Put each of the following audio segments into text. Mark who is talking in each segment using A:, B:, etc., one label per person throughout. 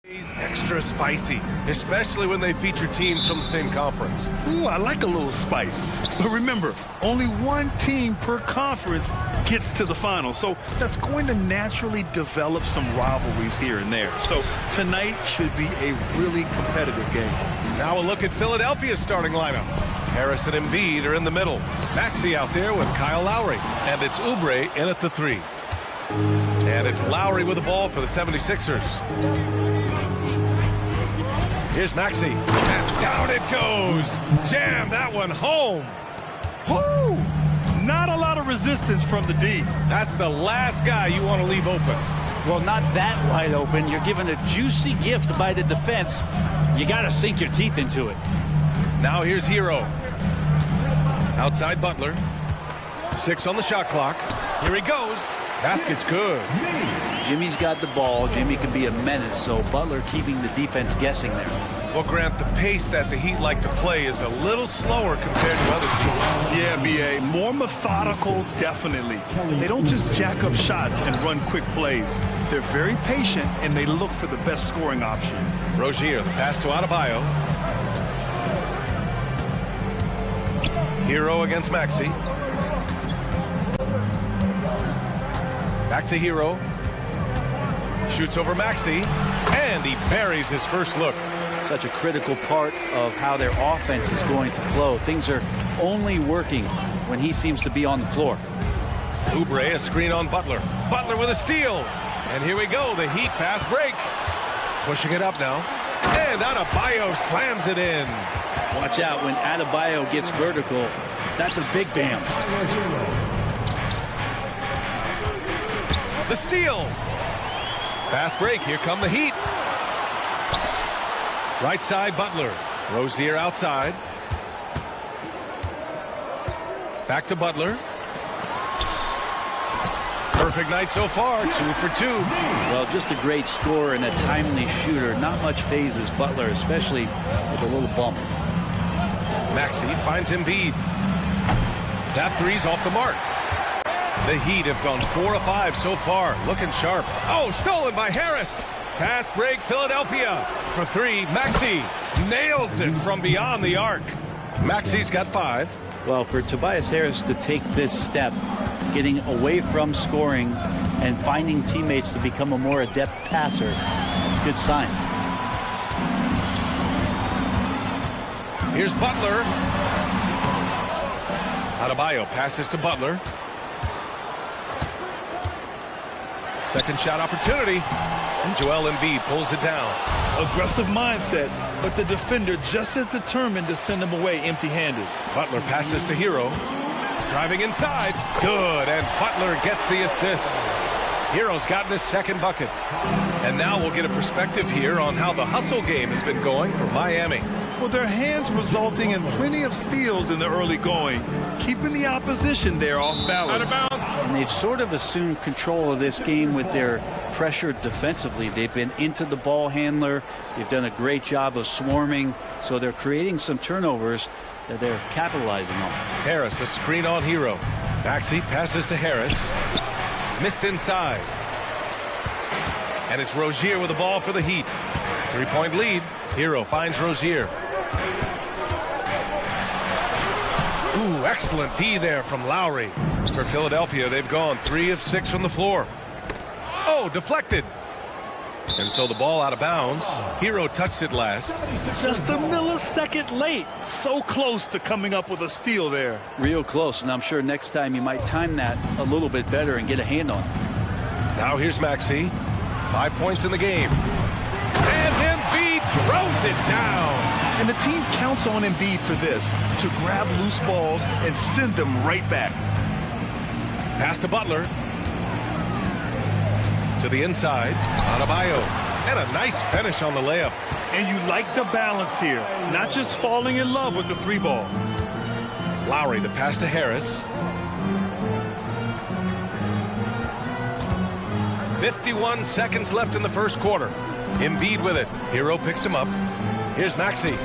A: Extra spicy, especially when they feature teams from the same conference.
B: Ooh, I like a little spice. But remember, only one team per conference gets to the final. So that's going to naturally develop some rivalries here and there. So tonight should be a really competitive game.
A: Now a look at Philadelphia's starting lineup. Harris and Embiid are in the middle. Maxey out there with Kyle Lowry. And it's Oubre in at the 3. And it's Lowry with the ball for the 76ers. Here's Maxey, and down it goes. Jam that one home.
B: Woo! Not a lot of resistance from the D.
A: That's the last guy you want to leave open.
C: Well, not that wide open. You're given a juicy gift by the defense. You got to sink your teeth into it.
A: Now here's Hero. Outside Butler. 6 on the shot clock. Here he goes. Basket's good.
C: Jimmy's got the ball. Jimmy can be a menace, so Butler keeping the defense guessing there.
A: Well, Grant, the pace that the Heat like to play is a little slower compared to other teams.
B: Yeah, B.A. More methodical, definitely. They don't just jack up shots and run quick plays. They're very patient, and they look for the best scoring option.
A: Rozier, the pass to Adebayo. Hero against Maxey. Back to Hero. Shoots over Maxey, and he buries his first look.
C: Such a critical part of how their offense is going to flow. Things are only working when he seems to be on the floor.
A: Oubre, a screen on Butler. Butler with a steal. And here we go, the Heat fast break. Pushing it up now. And Adebayo slams it in.
C: Watch out when Adebayo gets vertical. That's a big bam.
A: The steal. Fast break, here come the Heat. Right side, Butler. Rozier outside. Back to Butler. Perfect night so far, 2 for 2.
C: Well, just a great scorer and a timely shooter. Not much phases Butler, especially with a little bump.
A: Maxey finds Embiid. That three's off the mark. The Heat have gone 4 of 5 so far, looking sharp. Oh, stolen by Harris. Fast break, Philadelphia. For 3, Maxey nails it from beyond the arc. Maxey's got 5.
C: Well, for Tobias Harris to take this step, getting away from scoring and finding teammates to become a more adept passer, that's good signs.
A: Here's Butler. Adebayo passes to Butler. Second shot opportunity, and Joel Embiid pulls it down.
B: Aggressive mindset, but the defender just as determined to send him away empty-handed.
A: Butler passes to Hero. Driving inside. Good, and Butler gets the assist. Hero's gotten his second bucket. And now we'll get a perspective here on how the hustle game has been going for Miami.
B: Well, their hands resulting in plenty of steals in the early going, keeping the opposition there off balance.
A: Out of bounds.
C: And they've sort of assumed control of this game with their pressure defensively. They've been into the ball handler. They've done a great job of swarming. So they're creating some turnovers that they're capitalizing on.
A: Harris, a screen on Hero. Maxey passes to Harris. Missed inside. And it's Rozier with the ball for the Heat. 3-point lead. Hero finds Rozier. Ooh, excellent D there from Lowry. For Philadelphia, they've gone 3 of 6 from the floor. Oh, deflected. And so the ball out of bounds. Hero touched it last.
B: Just a millisecond late. So close to coming up with a steal there.
C: Real close, and I'm sure next time you might time that a little bit better and get a hand on it.
A: Now here's Maxey. 5 points in the game. And Embiid throws it down.
B: And the team counts on Embiid for this, to grab loose balls and send them right back.
A: Pass to Butler. To the inside. Adebayo. And a nice finish on the layup.
B: And you like the balance here, not just falling in love with the 3-ball.
A: Lowry, the pass to Harris. 51 seconds left in the first quarter. Embiid with it. Hero picks him up. Here's Maxey.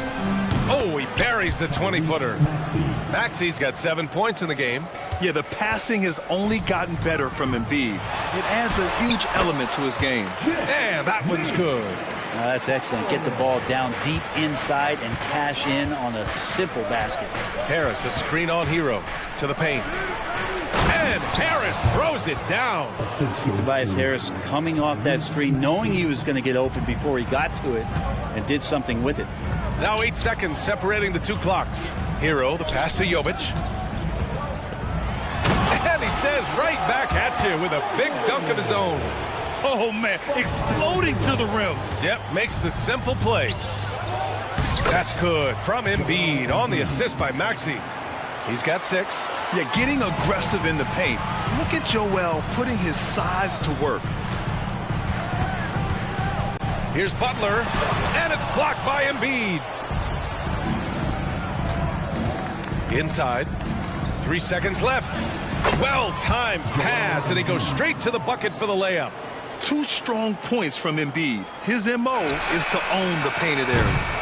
A: Oh, he buries the 20-footer. Maxey's got 7 points in the game.
B: Yeah, the passing has only gotten better from Embiid. It adds a huge element to his game.
A: And that one's good.
C: That's excellent. Get the ball down deep inside and cash in on a simple basket.
A: Harris, a screen on Hero to the paint. And Harris throws it down.
C: Tobias Harris coming off that screen, knowing he was going to get open before he got to it, and did something with it.
A: Now 8 seconds separating the two clocks. Hero, the pass to Jovic. And he says right back at you with a big dunk of his own.
B: Oh, man, exploding to the rim.
A: Yep, makes the simple play. That's good from Embiid on the assist by Maxey. He's got 6.
B: Yeah, getting aggressive in the paint. Look at Joel putting his size to work.
A: Here's Butler, and it's blocked by Embiid. Inside, 3 seconds left. Well-timed pass, and he goes straight to the bucket for the layup.
B: 2 strong points from Embiid. His MO is to own the painted area.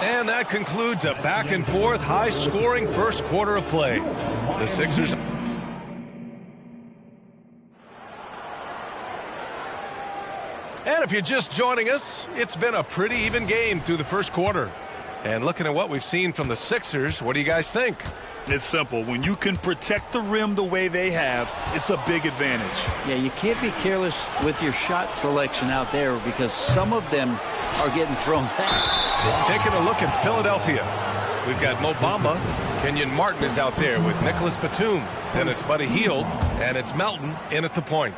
A: And that concludes a back-and-forth, high-scoring first quarter of play. The Sixers... And if you're just joining us, it's been a pretty even game through the first quarter. And looking at what we've seen from the Sixers, what do you guys think?
B: It's simple. When you can protect the rim the way they have, it's a big advantage.
C: Yeah, you can't be careless with your shot selection out there because some of them are getting thrown back.
A: Taking a look at Philadelphia. We've got Mo Bamba. Kenyon Martin is out there with Nicholas Batum. Then it's Buddy Hield, and it's Melton in at the point.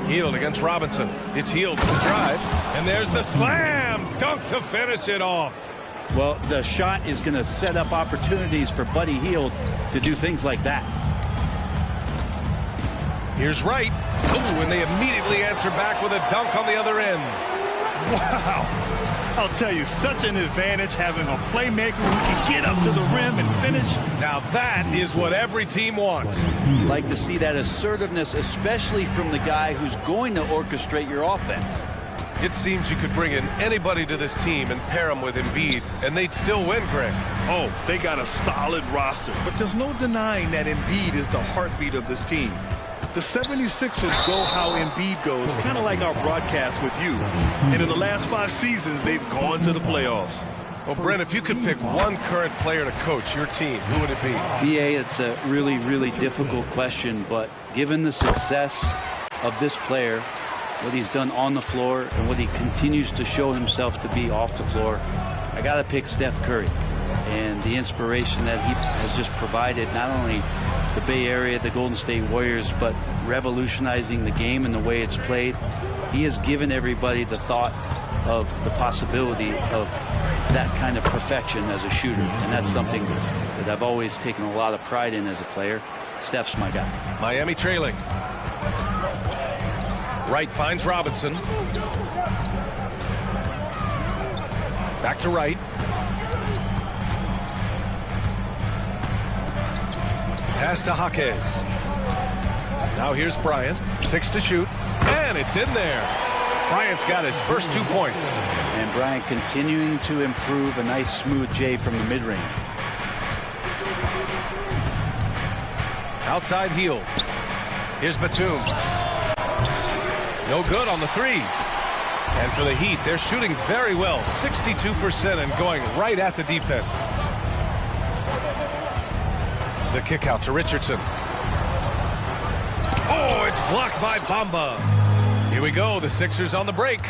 A: Hield against Robinson. It's Hield to the drive. And there's the slam dunk to finish it off.
C: Well, the shot is going to set up opportunities for Buddy Hield to do things like that.
A: Here's Wright. Oh, and they immediately answer back with a dunk on the other end.
B: Wow. I'll tell you, such an advantage having a playmaker who can get up to the rim and finish.
A: Now that is what every team wants.
C: Like to see that assertiveness, especially from the guy who's going to orchestrate your offense.
A: It seems you could bring in anybody to this team and pair them with Embiid, and they'd still win, Greg.
B: Oh, they got a solid roster, but there's no denying that Embiid is the heartbeat of this team. The 76ers go how Embiid goes, kind of like our broadcast with you. And in the last 5 seasons, they've gone to the playoffs.
A: Well, Brent, if you could pick one current player to coach your team, who would it be?
C: BA, it's a really, really difficult question, but given the success of this player, what he's done on the floor and what he continues to show himself to be off the floor, I got to pick Steph Curry. And the inspiration that he has just provided, not only the Bay Area, the Golden State Warriors, but revolutionizing the game and the way it's played. He has given everybody the thought of the possibility of that kind of perfection as a shooter. And that's something that I've always taken a lot of pride in as a player. Steph's my guy.
A: Miami trailing. Wright finds Robinson. Back to Wright. Pass to Jaquez. Now here's Bryant. 6 to shoot. And it's in there. Bryant's got his first 2 points.
C: And Bryant continuing to improve. A nice smooth J from the mid-range.
A: Outside Hield. Here's Batum. No good on the 3. And for the Heat, they're shooting very well. 62% and going right at the defense. The kick out to Richardson. Oh, it's blocked by Bamba. Here we go. The Sixers on the break.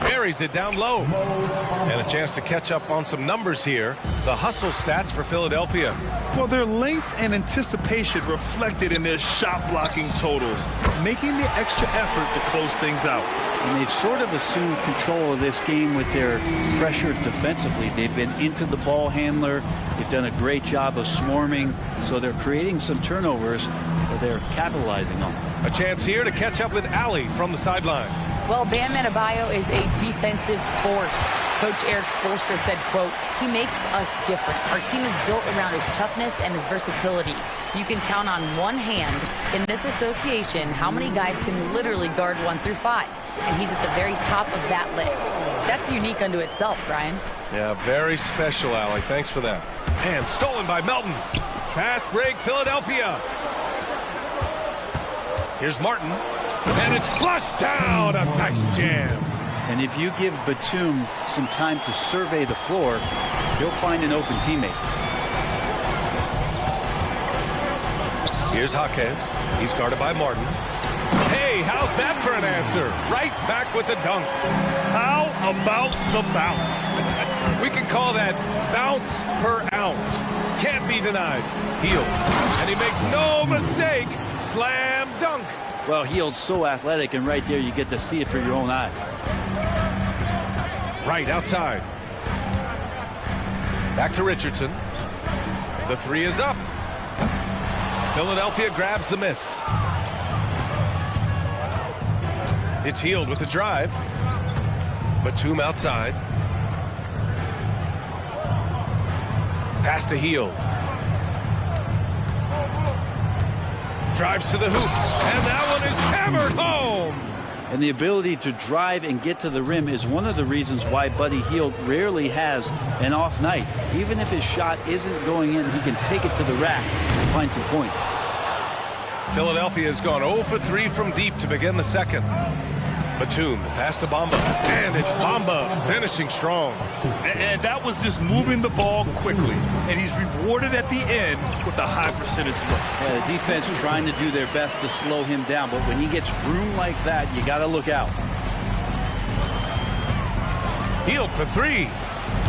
A: Buries it down low. And a chance to catch up on some numbers here. The hustle stats for Philadelphia.
B: Well, their length and anticipation reflected in their shot blocking totals, making the extra effort to close things out.
C: And they've sort of assumed control of this game with their pressure defensively. They've been into the ball handler. They've done a great job of swarming. So they're creating some turnovers that they're capitalizing on.
A: A chance here to catch up with Allie from the sideline.
D: Well, Bam Adebayo is a defensive force. Coach Eric Spoelstra said, quote, "He makes us different. Our team is built around his toughness and his versatility. You can count on one hand in this association how many guys can literally guard 1 through 5. And he's at the very top of that list. That's unique unto itself, Brian."
A: Yeah, very special, Allie. Thanks for that. And stolen by Melton. Fast break, Philadelphia. Here's Martin, and it's flushed down. A nice jam.
C: And if you give Batum some time to survey the floor, he'll find an open teammate.
A: Here's Jaquez. He's guarded by Martin. Hey, how's that for an answer? Right back with the dunk.
B: How about the bounce?
A: We can call that bounce per ounce. Can't be denied. Hield. And he makes no mistake. Slam dunk.
C: Well, Hield's so athletic, and right there you get to see it for your own eyes.
A: Right outside. Back to Richardson. The three is up. Philadelphia grabs the miss. It's Hield with the drive. Batum outside. Pass to Hield. Drives to the hoop, and that one is hammered home.
C: And the ability to drive and get to the rim is one of the reasons why Buddy Hield rarely has an off night. Even if his shot isn't going in, he can take it to the rack and find some points.
A: Philadelphia has gone 0 for 3 from deep to begin the second. Batum, pass to Bamba, and it's Bamba finishing strong.
B: And that was just moving the ball quickly. And he's rewarded at the end with a high percentage look.
C: Yeah, the defense trying to do their best to slow him down, but when he gets room like that, you got to look out.
A: Hield for three.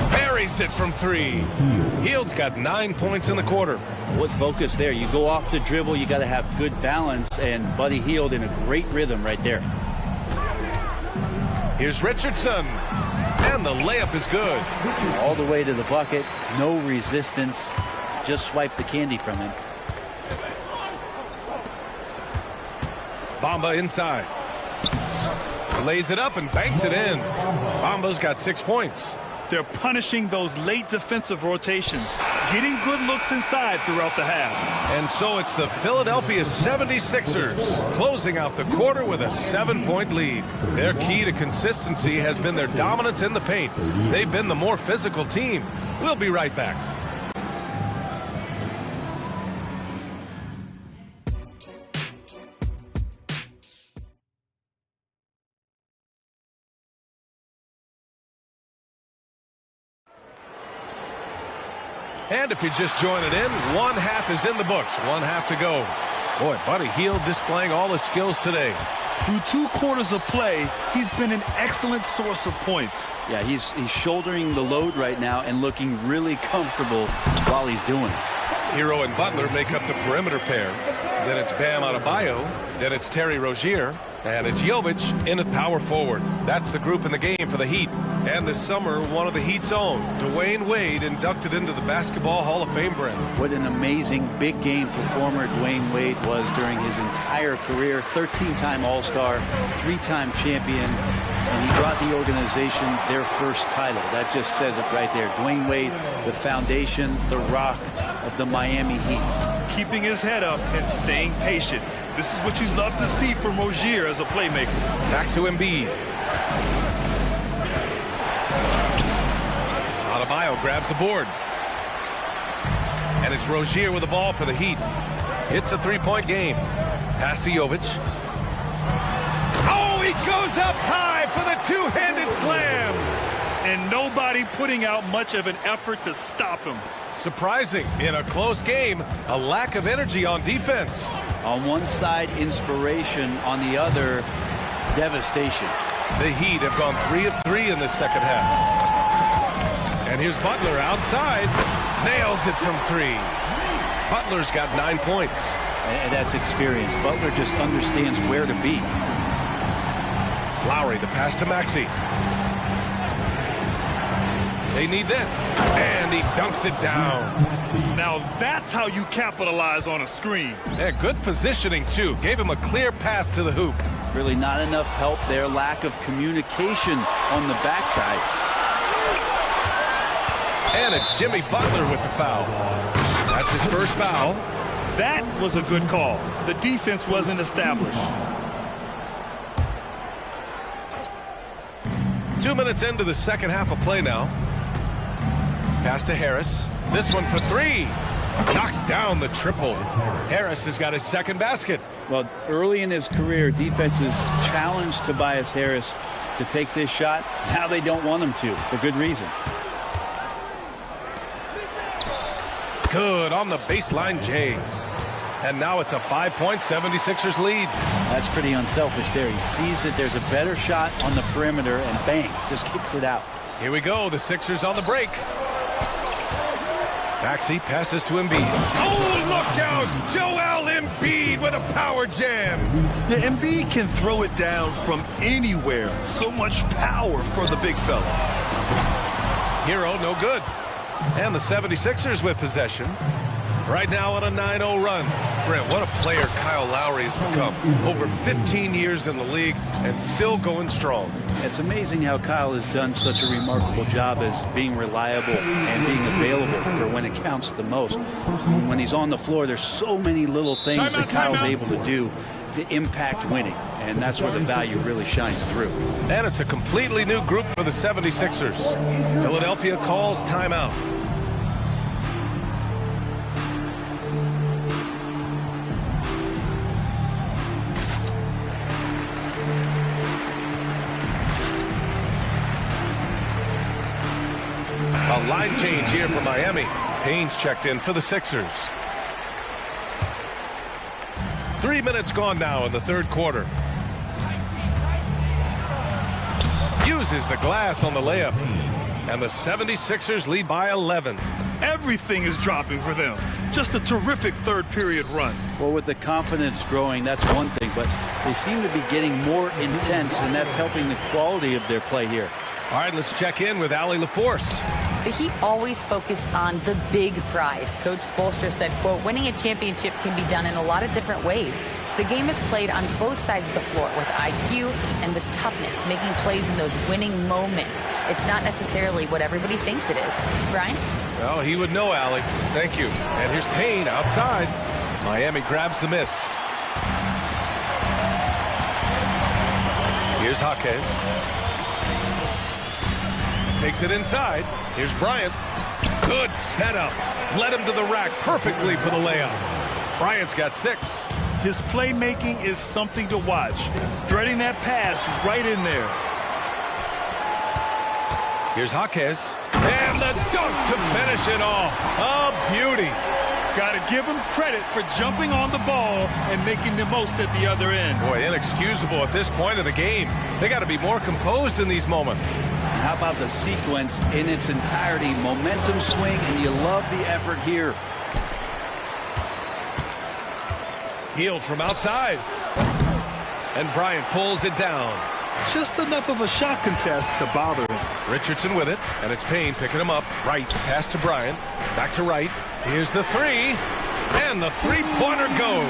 A: Buries it from three. Hield's got 9 points in the quarter.
C: What focus there. You go off the dribble, you got to have good balance, and Buddy Hield in a great rhythm right there.
A: Here's Richardson, and the layup is good.
C: All the way to the bucket, no resistance, just swipe the candy from him.
A: Bamba inside. Lays it up and banks it in. Bamba's got 6 points.
B: They're punishing those late defensive rotations, getting good looks inside throughout the half.
A: And so it's the Philadelphia 76ers closing out the quarter with a 7-point lead. Their key to consistency has been their dominance in the paint. They've been the more physical team. We'll be right back. And if you're just joining in, one half is in the books. One half to go. Boy, Buddy Hield displaying all his skills today.
B: Through 2 quarters of play, he's been an excellent source of points.
C: Yeah, he's shouldering the load right now and looking really comfortable while he's doing it.
A: Hero and Butler make up the perimeter pair. Then it's Bam Adebayo. Then it's Terry Rozier. And it's Jovic in at power forward. That's the group in the game for the Heat. And this summer, one of the Heat's own, Dwayne Wade, inducted into the Basketball Hall of Fame, Brent.
C: What an amazing big game performer Dwayne Wade was during his entire career. 13-time All-Star, 3-time champion, and he brought the organization their first title. That just says it right there. Dwayne Wade, the foundation, the rock of the Miami Heat.
B: Keeping his head up and staying patient. This is what you love to see from Rozier as a playmaker.
A: Back to Embiid. Adebayo grabs the board. And it's Rozier with the ball for the Heat. It's a 3-point game. Pass to Jovic. Oh, he goes up high for the two-handed slam.
B: And nobody putting out much of an effort to stop him.
A: Surprising. In a close game, a lack of energy on defense.
C: On one side, inspiration. On the other, devastation.
A: The Heat have gone 3 of 3 in this second half. And here's Butler outside. Nails it from 3. Butler's got 9 points.
C: And that's experience. Butler just understands where to be.
A: Lowry, the pass to Maxey. They need this. And he dunks it down.
B: Now that's how you capitalize on a screen.
A: Yeah, good positioning, too. Gave him a clear path to the hoop.
C: Really not enough help there. Lack of communication on the backside.
A: And it's Jimmy Butler with the foul. That's his first foul.
B: That was a good call. The defense wasn't established.
A: 2 minutes into the second half of play now. Pass to Harris. This one for 3. Knocks down the triple. Harris has got his second basket.
C: Well, early in his career, defenses challenged Tobias Harris to take this shot. Now they don't want him to, for good reason.
A: Good on the baseline, Jay. And now it's a 5-point 76ers lead.
C: That's pretty unselfish there. He sees that there's a better shot on the perimeter and bang, just kicks it out.
A: Here we go, the Sixers on the break. Maxey passes to Embiid. Oh, look out! Joel Embiid with a power jam.
B: Yeah, Embiid can throw it down from anywhere. So much power for the big fella.
A: Hero, no good. And the 76ers with possession. Right now on a 9-0 run. Brent, what a player Kyle Lowry has become. Over 15 years in the league and still going strong.
C: It's amazing how Kyle has done such a remarkable job as being reliable and being available for when it counts the most. When he's on the floor, there's so many little things that Kyle's able to do to impact winning, and that's where the value really shines through.
A: And it's a completely new group for the 76ers. Philadelphia calls timeout. A line change here for Miami. Payne's checked in for the Sixers. 3 minutes gone now in the third quarter. Uses the glass on the layup. And the 76ers lead by 11.
B: Everything is dropping for them. Just a terrific third period run.
C: Well, with the confidence growing, that's one thing, but they seem to be getting more intense, and that's helping the quality of their play here.
A: All right, let's check in with Allie LaForce.
D: The Heat always focus on the big prize. Coach Spoelstra said, quote, winning a championship can be done in a lot of different ways. The game is played on both sides of the floor with IQ and with toughness, making plays in those winning moments. It's not necessarily what everybody thinks it is. Brian?
A: Well, he would know, Allie. Thank you. And here's Payne outside. Miami grabs the miss. Here's Jaquez. Takes it inside. Here's Bryant. Good setup. Led him to the rack perfectly for the layup. Bryant's got 6.
B: His playmaking is something to watch. Threading that pass right in there.
A: Here's Jaquez. And the dunk to finish it off. A beauty.
B: Got to give him credit for jumping on the ball and making the most at the other end.
A: Boy, inexcusable at this point of the game. They got to be more composed in these moments.
C: How about the sequence in its entirety? Momentum swing, and you love the effort here.
A: Healed from outside. And Bryant pulls it down.
B: Just enough of a shot contest to bother him.
A: Richardson with it, and it's Payne picking him up. Right, pass to Bryant. Back to right. Here's the 3. And the three-pointer goes.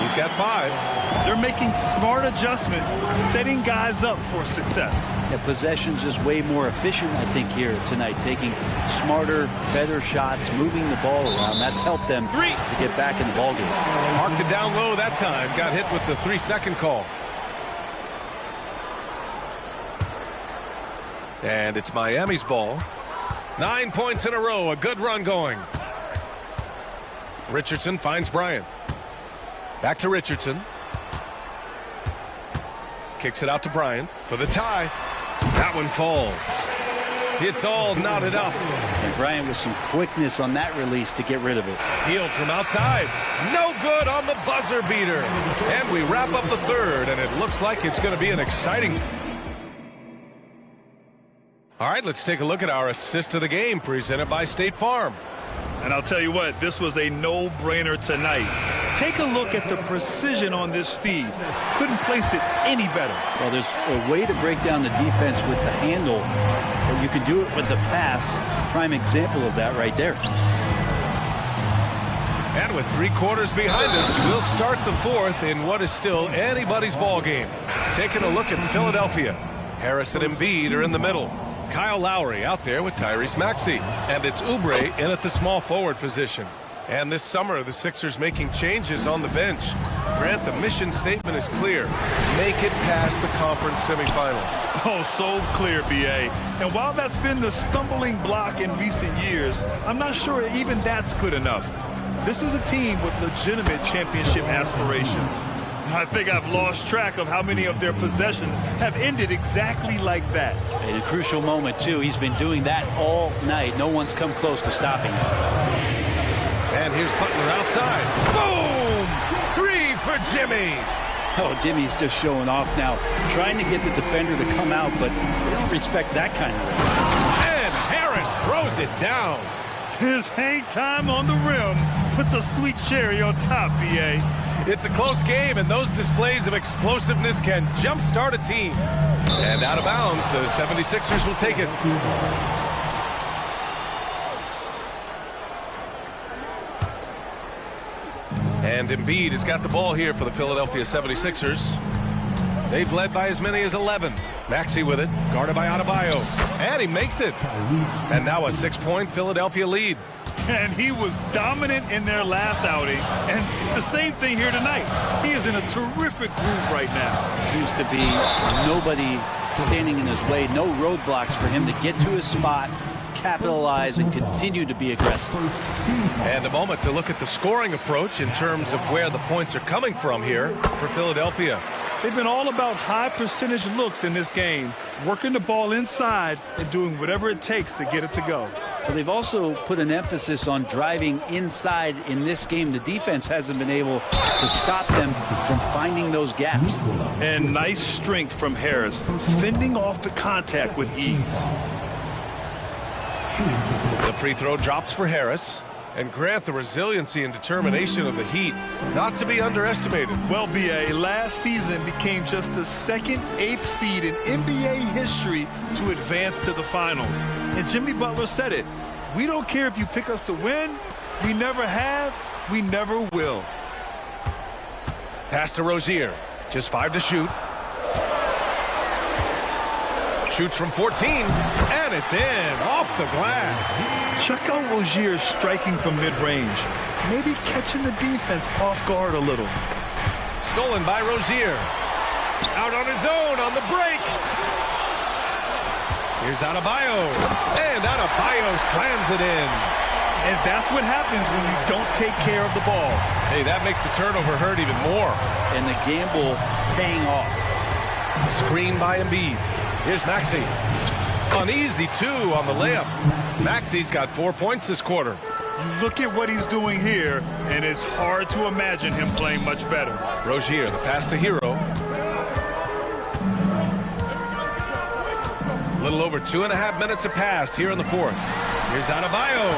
A: He's got 5.
B: They're making smart adjustments, setting guys up for success.
C: Yeah, possession's just way more efficient, I think, here tonight. Taking smarter, better shots, moving the ball around. That's helped them to get back in the ballgame.
A: Marked it down low that time. Got hit with the 3-second call. And it's Miami's ball. 9 points in a row. A good run going. Richardson finds Bryant. Back to Richardson. Kicks it out to Bryant for the tie. That one falls. It's all knotted up.
C: And Bryant with some quickness on that release to get rid of it.
A: Healed from outside. No good on the buzzer beater. And we wrap up the third, and it looks like it's going to be an exciting... All right, let's take a look at our assist of the game presented by State Farm.
B: And I'll tell you what, this was a no-brainer tonight. Take a look at the precision on this feed. Couldn't place it any better.
C: Well, there's a way to break down the defense with the handle, or you can do it with the pass. Prime example of that right there.
A: And with 3 quarters behind us, we'll start the fourth in what is still anybody's ball game. Taking a look at Philadelphia. Harris and Embiid are in the middle. Kyle Lowry out there with Tyrese Maxey. And it's Oubre in at the small forward position. And this summer, the Sixers making changes on the bench. Grant, the mission statement is clear. Make it past the conference semifinals.
B: Oh, so clear, BA. And while that's been the stumbling block in recent years, I'm not sure even that's good enough. This is a team with legitimate championship aspirations. I think I've lost track of how many of their possessions have ended exactly like that.
C: In a crucial moment, too. He's been doing that all night. No one's come close to stopping him.
A: And here's Butler outside. Boom! 3 for Jimmy.
C: Oh, Jimmy's just showing off now, trying to get the defender to come out, but they don't respect that kind of risk.
A: And Harris throws it down.
B: His hang time on the rim puts a sweet cherry on top, BA.
A: It's a close game, and those displays of explosiveness can jumpstart a team. And out of bounds, the 76ers will take it. And Embiid has got the ball here for the Philadelphia 76ers. They've led by as many as 11. Maxey with it, guarded by Adebayo. And he makes it. And now a 6-point Philadelphia lead.
B: And he was dominant in their last outing. And the same thing here tonight. He is in a terrific groove right now.
C: Seems to be nobody standing in his way, no roadblocks for him to get to his spot, capitalize, and continue to be aggressive.
A: And a moment to look at the scoring approach in terms of where the points are coming from here for Philadelphia.
B: They've been all about high percentage looks in this game, working the ball inside and doing whatever it takes to get it to go.
C: But they've also put an emphasis on driving inside in this game. The defense hasn't been able to stop them from finding those gaps.
B: And nice strength from Harris, fending off the contact with ease.
A: The free throw drops for Harris. And Grant, the resiliency and determination of the Heat, not to be underestimated.
B: Well, BA, last season became just the second 8th seed in NBA history to advance to the finals. And Jimmy Butler said it. We don't care if you pick us to win. We never have. We never will.
A: Pass to Rozier. Just 5 to shoot. Shoots from 14, and it's in, off the glass.
B: Check out Rozier striking from mid-range. Maybe catching the defense off guard a little.
A: Stolen by Rozier. Out on his own on the break. Here's Adebayo. And Adebayo slams it in.
B: And that's what happens when you don't take care of the ball.
A: Hey, that makes the turnover hurt even more.
C: And the gamble paying off.
A: Screen by Embiid. Here's Maxey. Uneasy, too, on the layup. Maxey's got 4 points this quarter.
B: You look at what he's doing here, and it's hard to imagine him playing much better.
A: Rozier, the pass to Hero. A little over 2.5 minutes have passed here in the fourth. Here's Adebayo.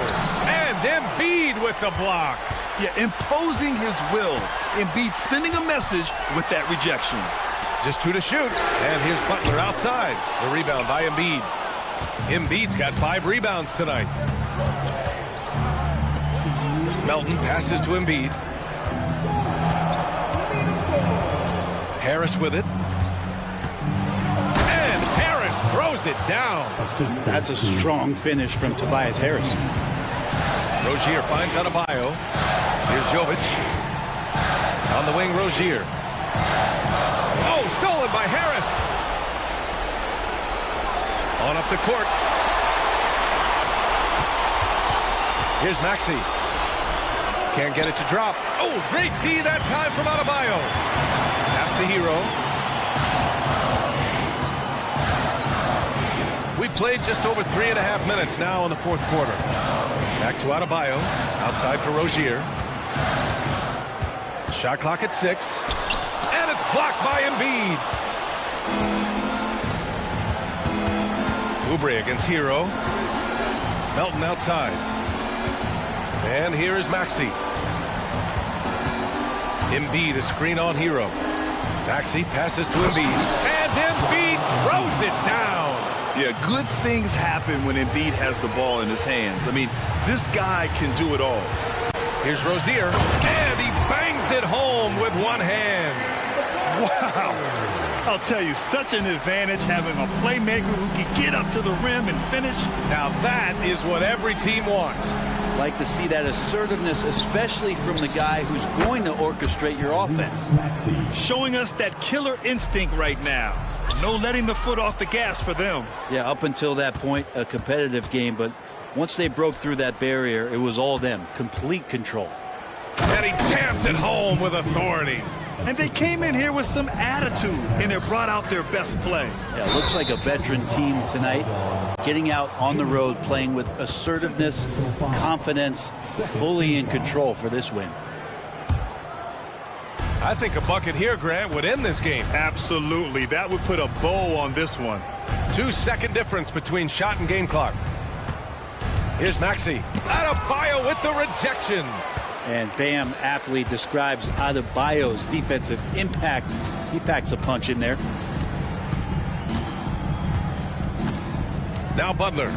A: And Embiid with the block.
B: Yeah, imposing his will. Embiid sending a message with that rejection.
A: Just 2 to shoot. And here's Butler outside. The rebound by Embiid. Embiid's got 5 rebounds tonight. Melton passes to Embiid. Harris with it. And Harris throws it down.
C: That's a strong finish from Tobias Harris.
A: Rozier finds Adebayo. Here's Jovic. On the wing, Rozier. Oh, stolen by Harris. On up the court. Here's Maxey. Can't get it to drop. Oh, great D that time from Adebayo. Pass to Hero. We played just over 3.5 minutes now in the fourth quarter. Back to Adebayo. Outside for Rozier. Shot clock at 6. And it's blocked by Embiid. Oubre against Hero. Melton outside. And here is Maxey. Embiid, a screen on Hero. Maxey passes to Embiid. And Embiid throws it down.
B: Yeah, good things happen when Embiid has the ball in his hands. I mean, this guy can do it all.
A: Here's Rozier. And he bangs it home with one hand.
B: Wow. I'll tell you, such an advantage having a playmaker who can get up to the rim and finish.
A: Now that is what every team wants.
C: Like to see that assertiveness, especially from the guy who's going to orchestrate your offense.
B: Showing us that killer instinct right now. No letting the foot off the gas for them.
C: Yeah, up until that point, a competitive game, but once they broke through that barrier, it was all them. Complete control.
A: And he jams it home with authority.
B: And they came in here with some attitude, and they brought out their best play.
C: Yeah, looks like a veteran team tonight, getting out on the road, playing with assertiveness, confidence, fully in control for this win.
A: I think a bucket here, Grant, would end this game.
B: Absolutely. That would put a bow on this one.
A: 2-second difference between shot and game clock. Here's Maxey. Adebayo with the rejection.
C: And Bam aptly describes Adebayo's defensive impact. He packs a punch in there.
A: Now Butler.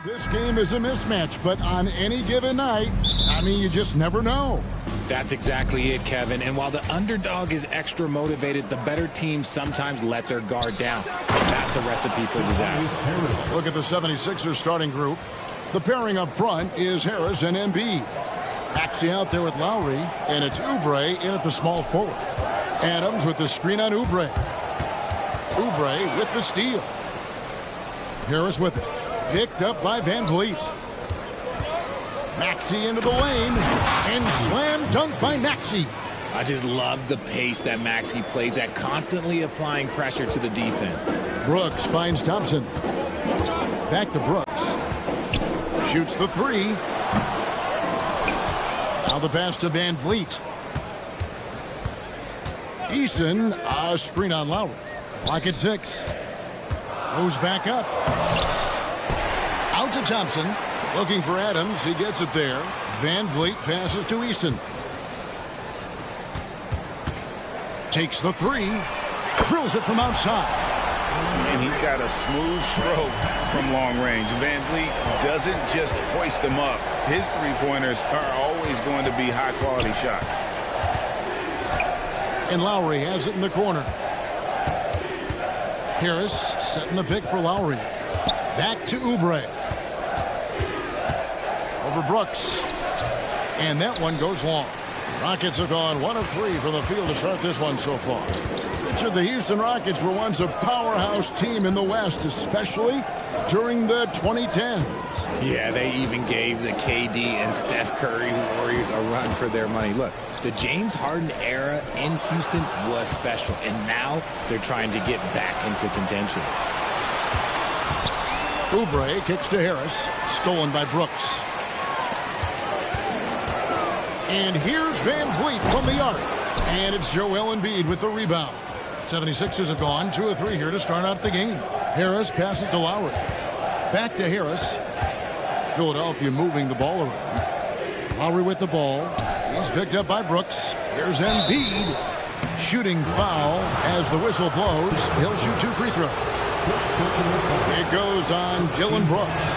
E: This game is a mismatch, but on any given night, I mean, you just never know.
F: That's exactly it, Kevin. And while the underdog is extra motivated, the better teams sometimes let their guard down. That's a recipe for disaster.
E: Look at the 76ers starting group. The pairing up front is Harris and Embiid. Maxey out there with Lowry, and it's Oubre in at the small forward. Adams with the screen on Oubre. Oubre with the steal. Harris with it. Picked up by Van Vliet. Maxey into the lane, and slam dunk by Maxey.
F: I just love the pace that Maxey plays at, constantly applying pressure to the defense.
E: Brooks finds Thompson. Back to Brooks. Shoots the three. Now the pass to Van Vliet. Eason, a screen on Lowry. Clock at 6. Goes back up. Out to Thompson. Looking for Adams. He gets it there. Van Vliet passes to Eason. Takes the three. Drills it from outside.
G: And he's got a smooth stroke from long range. Van Vliet doesn't just hoist them up. His three-pointers are always going to be high-quality shots.
E: And Lowry has it in the corner. Harris setting the pick for Lowry. Back to Oubre. Over Brooks. And that one goes long. Rockets have gone 1 of 3 from the field to start this one so far. Picture the Houston Rockets were once a powerhouse team in the West, especially during the 2010s.
F: Yeah, they even gave the KD and Steph Curry Warriors a run for their money. Look, the James Harden era in Houston was special, and now they're trying to get back into contention.
E: Oubre kicks to Harris. Stolen by Brooks. And here's Van Vliet from the arc. And it's Joel Embiid with the rebound. 76ers have gone 2 of 3 here to start out the game. Harris passes to Lowry. Back to Harris. Philadelphia moving the ball around. Lowry with the ball. He's picked up by Brooks. Here's Embiid. Shooting foul as the whistle blows. He'll shoot 2 free throws. It goes on Dylan Brooks.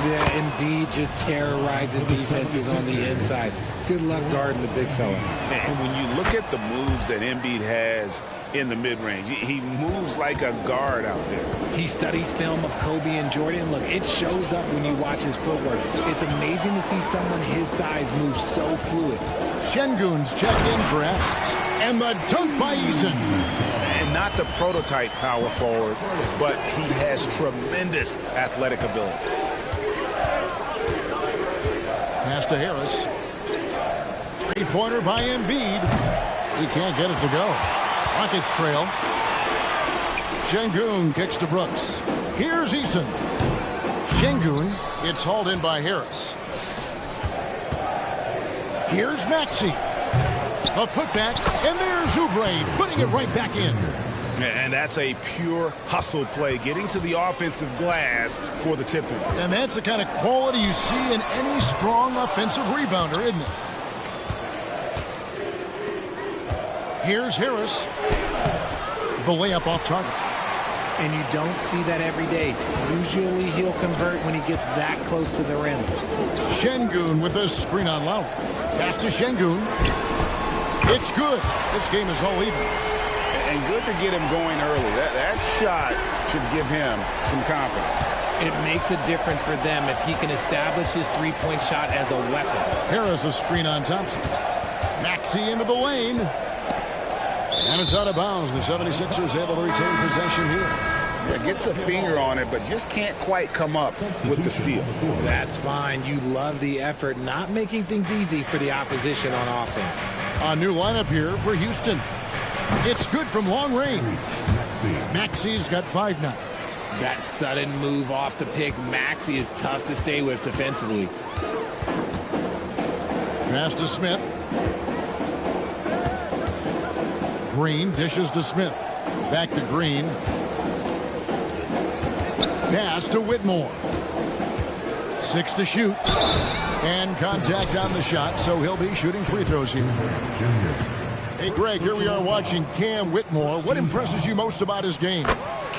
F: Yeah, Embiid just terrorizes defenses on the inside. Good luck guarding the big fella.
G: And when you look at the moves that Embiid has in the mid-range, he moves like a guard out there.
F: He studies film of Kobe and Jordan. Look, it shows up when you watch his footwork. It's amazing to see someone his size move so fluid.
E: Şengün's checked in for Adams. And the dunk by Eason.
G: And not the prototype power forward, but he has tremendous athletic ability.
E: Pass to Harris. Three-pointer by Embiid. He can't get it to go. Rockets trail. Şengün kicks to Brooks. Here's Eason. Şengün. It's hauled in by Harris. Here's Maxey. A putback, and there's Oubre putting it right back in.
G: And that's a pure hustle play, getting to the offensive glass for the tip-in.
E: And that's the kind of quality you see in any strong offensive rebounder, isn't it? Here's Harris. The layup off target.
F: And you don't see that every day. Usually he'll convert when he gets that close to the rim.
E: Şengün with a screen on Lowry. Pass to Şengün. It's good. This game is all even.
G: And good to get him going early. That shot should give him some confidence.
F: It makes a difference for them if he can establish his three-point shot as a weapon.
E: Harris a screen on Thompson. Maxey into the lane. And it's out of bounds. The 76ers able to retain possession here.
G: Yeah, gets a finger on it, but just can't quite come up with the steal.
F: That's fine. You love the effort, not making things easy for the opposition on offense.
E: A new lineup here for Houston. It's good from long range. Maxey's got 5 now.
F: That sudden move off the pick, Maxey is tough to stay with defensively.
E: Pass to Smith. Green dishes to Smith. Back to Green. Pass to Whitmore. 6 to shoot. And contact on the shot, so he'll be shooting free throws here. Hey, Greg, here we are watching Cam Whitmore. What impresses you most about his game?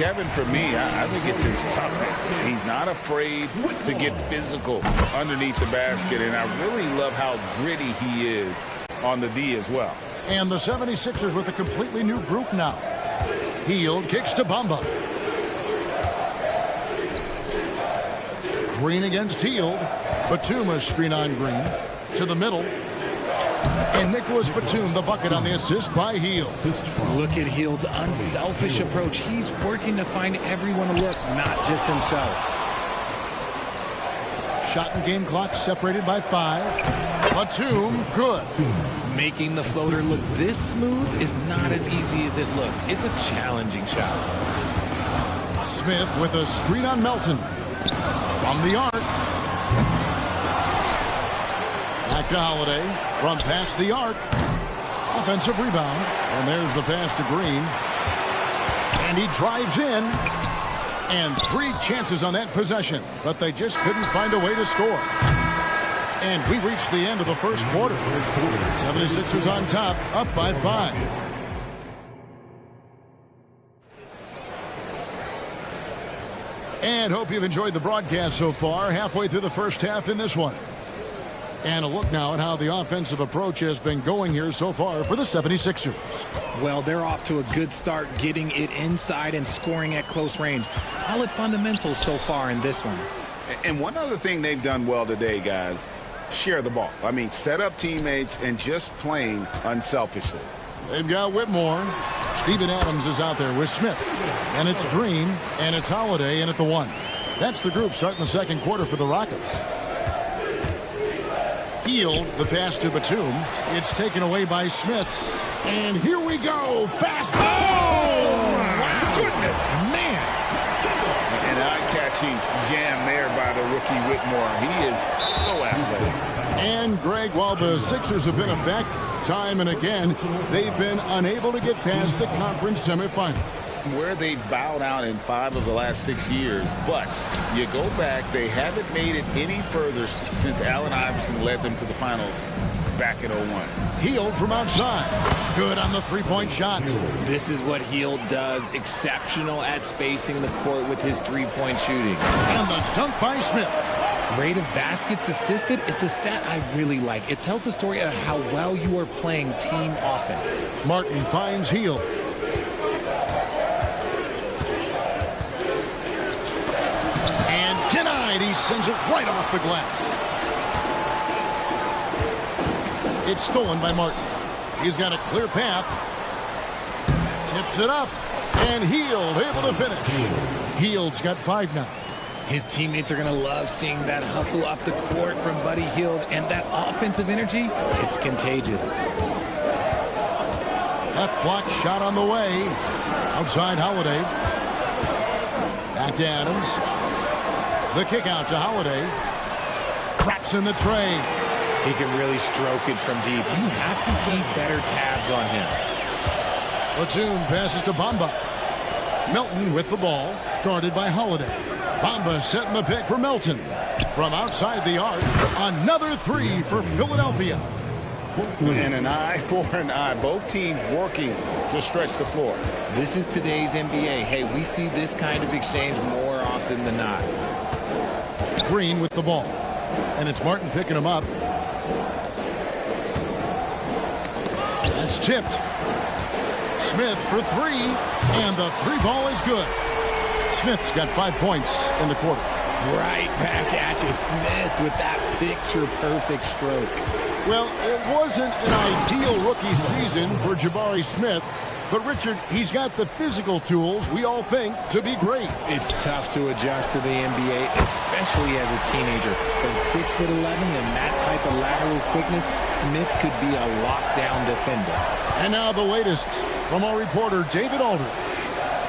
G: Kevin, for me, I think it's his toughness. He's not afraid to get physical underneath the basket, and I really love how gritty he is on the D as well.
E: And the 76ers with a completely new group now. Hield kicks to Bamba. Green against Hield. Batum a screen on Green. To the middle. And Nicholas Batum, the bucket on the assist by Hield.
F: Look at Hield's unselfish approach. He's working to find everyone a look, not just himself.
E: Shot and game clock separated by 5. Batum, good.
F: Making the floater look this smooth is not as easy as it looked. It's a challenging shot.
E: Smith with a screen on Melton. From the arc. Back to Holiday. From past the arc. Offensive rebound. And there's the pass to Green. And he drives in. And 3 chances on that possession. But they just couldn't find a way to score. And we reached the end of the first quarter. 76ers on top, up by 5. And hope you've enjoyed the broadcast so far. Halfway through the first half in this one. And a look now at how the offensive approach has been going here so far for the 76ers.
F: Well, they're off to a good start, getting it inside and scoring at close range. Solid fundamentals so far in this one.
G: And one other thing they've done well today, guys, share the ball. I mean, set up teammates and just playing unselfishly.
E: They've got Whitmore. Steven Adams is out there with Smith. And it's Green, and it's Holiday in at the 1. That's the group starting the second quarter for the Rockets. Hield, the pass to Batum. It's taken away by Smith. And here we go. Fast. Oh!
G: My goodness. Man. An eye-catching jam there by the rookie Whitmore. He is so athletic.
E: And, Greg, while the Sixers have been a fact time and again, they've been unable to get past the conference semifinal.
G: Where they bowed out in 5 of the last 6 years, but you go back, they haven't made it any further since Allen Iverson led them to the finals back in 01.
E: Hield from outside. Good on the three-point shot.
F: This is what Hield does. Exceptional at spacing the court with his three-point shooting.
E: And the dunk by Smith.
F: Rate of baskets assisted, it's a stat I really like. It tells the story of how well you are playing team offense.
E: Martin finds Hield. And denied. He sends it right off the glass. It's stolen by Martin. He's got a clear path. Tips it up. And Hield able to finish. Hield's got 5 now.
F: His teammates are going to love seeing that hustle up the court from Buddy Hield, and that offensive energy, it's contagious.
E: Left block shot on the way. Outside Holiday. Back to Adams. The kick out to Holiday. Traps in the tray.
F: He can really stroke it from deep. You have to keep better tabs on him.
E: Batum passes to Bamba. Melton with the ball, guarded by Holiday. Bamba setting the pick for Melton. From outside the arc, another 3 for Philadelphia.
G: And an eye for an eye. Both teams working to stretch the floor.
F: This is today's NBA. Hey, we see this kind of exchange more often than not.
E: Green with the ball. And it's Martin picking him up. That's tipped. Smith for 3. And the 3 ball is good. Smith's got 5 points in the quarter.
F: Right back at you, Smith, with that picture-perfect stroke.
E: Well, it wasn't an ideal rookie season for Jabari Smith, but Richard, he's got the physical tools we all think to be great.
F: It's tough to adjust to the NBA, especially as a teenager. But at 6'11" and that type of lateral quickness, Smith could be a lockdown defender.
E: And now the latest from our reporter, David Aldridge.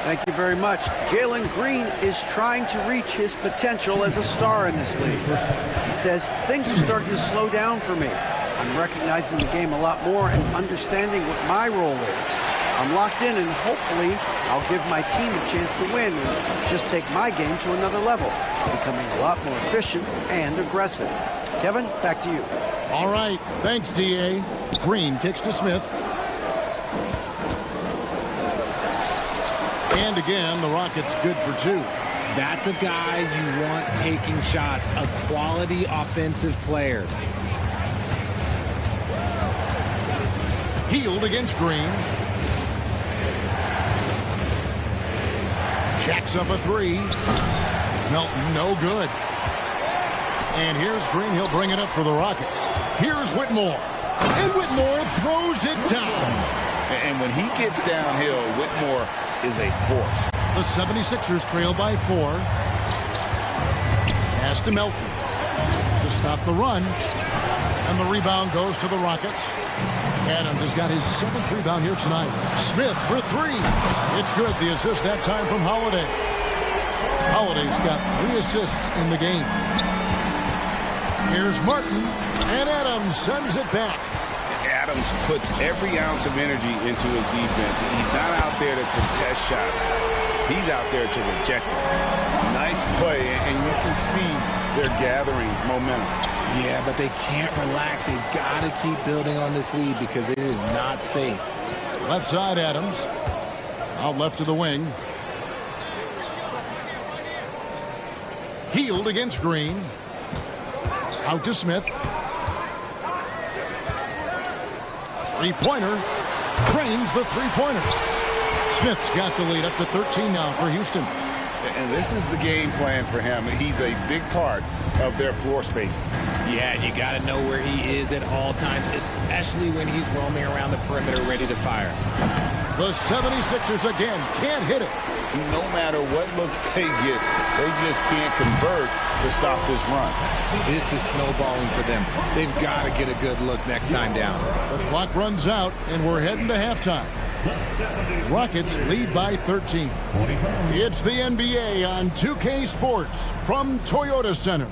C: Thank you very much. Jalen Green is trying to reach his potential as a star in this league. He says, things are starting to slow down for me. I'm recognizing the game a lot more and understanding what my role is. I'm locked in, and hopefully I'll give my team a chance to win and just take my game to another level, becoming a lot more efficient and aggressive. Kevin, back to you.
E: All right. Thanks, D.A. Green kicks to Smith. And And again, the Rockets good for 2.
F: That's a guy you want taking shots, a quality offensive player.
E: Healed against Green. Jacks up a 3. Melton, no good. And here's Green. He'll bring it up for the Rockets. Here's Whitmore. And Whitmore throws it down.
G: And when he gets downhill, Whitmore is a force.
E: The 76ers trail by 4. Pass to Melton to stop the run. And the rebound goes to the Rockets. Adams has got his 7th rebound here tonight. Smith for 3. It's good. The assist that time from Holiday. Holiday's got 3 assists in the game. Here's Martin, and Adams sends it back.
G: Adams puts every ounce of energy into his defense. He's not out there to contest shots. He's out there to reject them. Nice play, and you can see they're gathering momentum.
F: Yeah, but they can't relax. They've got to keep building on this lead because it is not safe.
E: Left side, Adams. Out left to the wing. Healed against Green. Out to Smith. Three-pointer. Cranes the three-pointer. Smith's got the lead up to 13 now for Houston.
G: And this is the game plan for him. He's a big part of their floor spacing.
F: Yeah, you got to know where he is at all times, especially when he's roaming around the perimeter ready to fire.
E: The 76ers again can't hit it.
G: No matter what looks they get, they just can't convert to stop this run.
F: This is snowballing for them. They've got to get a good look next time down.
E: The clock runs out, and we're heading to halftime. Rockets lead by 13. It's the NBA on 2K Sports from Toyota Center.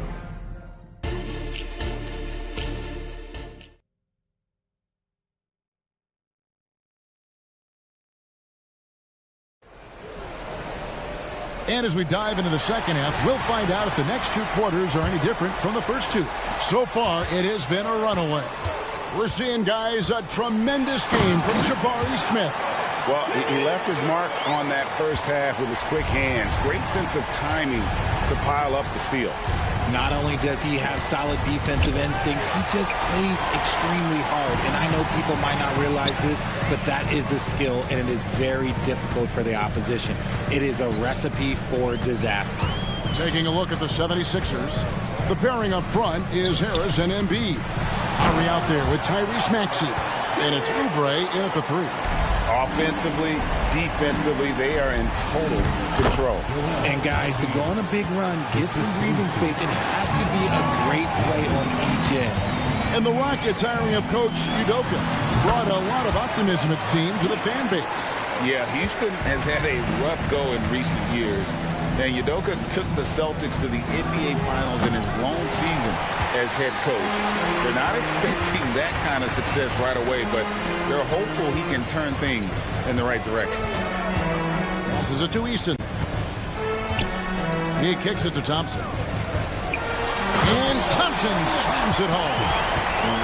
E: And as we dive into the second half, we'll find out if the next 2 quarters are any different from the first 2. So far, it has been a runaway. We're seeing, guys, a tremendous game from Jabari Smith.
G: Well, he left his mark on that first half with his quick hands. Great sense of timing to pile up the steals.
F: Not only does he have solid defensive instincts, he just plays extremely hard. And I know people might not realize this, but that is a skill, and it is very difficult for the opposition. It is a recipe for disaster.
E: Taking a look at the 76ers, the pairing up front is Harris and Embiid. Harry out there with Tyrese Maxey, and it's Oubre in at the 3.
G: Offensively, defensively, they are in total control.
F: And guys, to go on a big run, get some breathing space, it has to be a great play on each end.
E: And the Rockets hiring of coach Udoka brought a lot of optimism, it seems, to the fan base.
G: Yeah, Houston has had a rough go in recent years. And Udoka took the Celtics to the NBA Finals in his lone season as head coach. They're not expecting that kind of success right away, but they're hopeful he can turn things in the right direction.
E: Passes it to Easton. He kicks it to Thompson. And Thompson slams it home.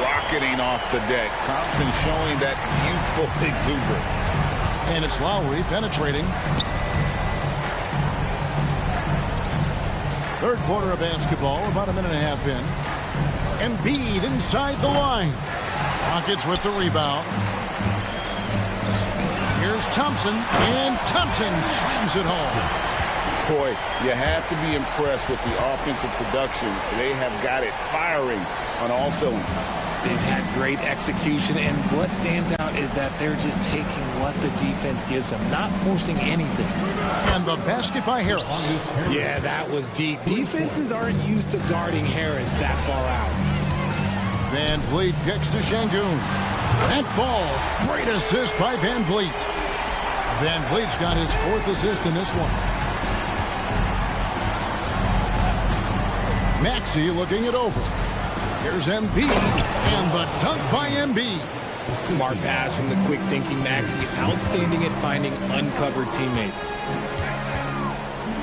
G: Rocketing off the deck. Thompson showing that youthful exuberance.
E: And it's Lowry penetrating. Third quarter of basketball, about a minute and a half in. Embiid inside the line. Rockets with the rebound. Here's Thompson, and Thompson slams it home.
G: Boy, you have to be impressed with the offensive production. They have got it firing on all cylinders.
F: They've had great execution, and what stands out is that they're just taking what the defense gives them, not forcing anything.
E: And the basket by Harris.
F: Yeah, that was deep. Defenses aren't used to guarding Harris that far out.
E: Van Vliet kicks to Şengün. That ball, great assist by Van Vliet. Van Vliet's got his 4th assist in this one. Maxey looking it over. Here's Embiid, and the dunk by Embiid.
F: Smart pass from the quick thinking Maxey. Outstanding at finding uncovered teammates.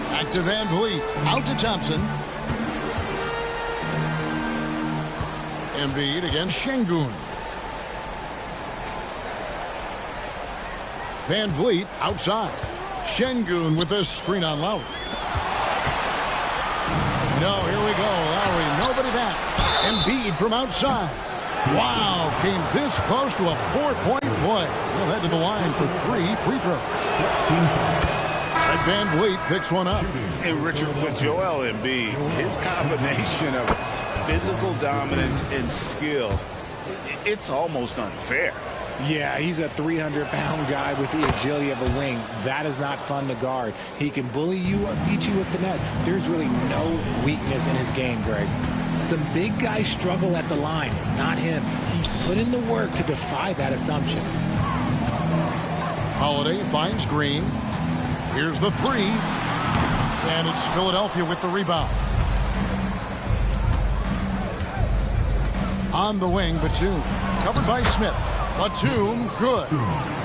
E: Back to Van Vliet. Out to Thompson. Embiid against Şengün. Van Vliet outside. Şengün with a screen on Lowry. No, here we go. Lowry, nobody back. Embiid from outside. Wow, came this close to a 4-point play. He'll head to the line for 3 free throws. And Van Vliet picks one up.
G: And Richard, with Joel Embiid, his combination of physical dominance and skill, it's almost unfair.
F: Yeah, he's a 300-pound guy with the agility of a wing. That is not fun to guard. He can bully you or beat you with finesse. There's really no weakness in his game, Greg. Some big guys struggle at the line, not him. He's put in the work to defy that assumption.
E: Holiday finds Green. Here's the 3. And it's Philadelphia with the rebound. On the wing, Batum. Covered by Smith. Batum, good.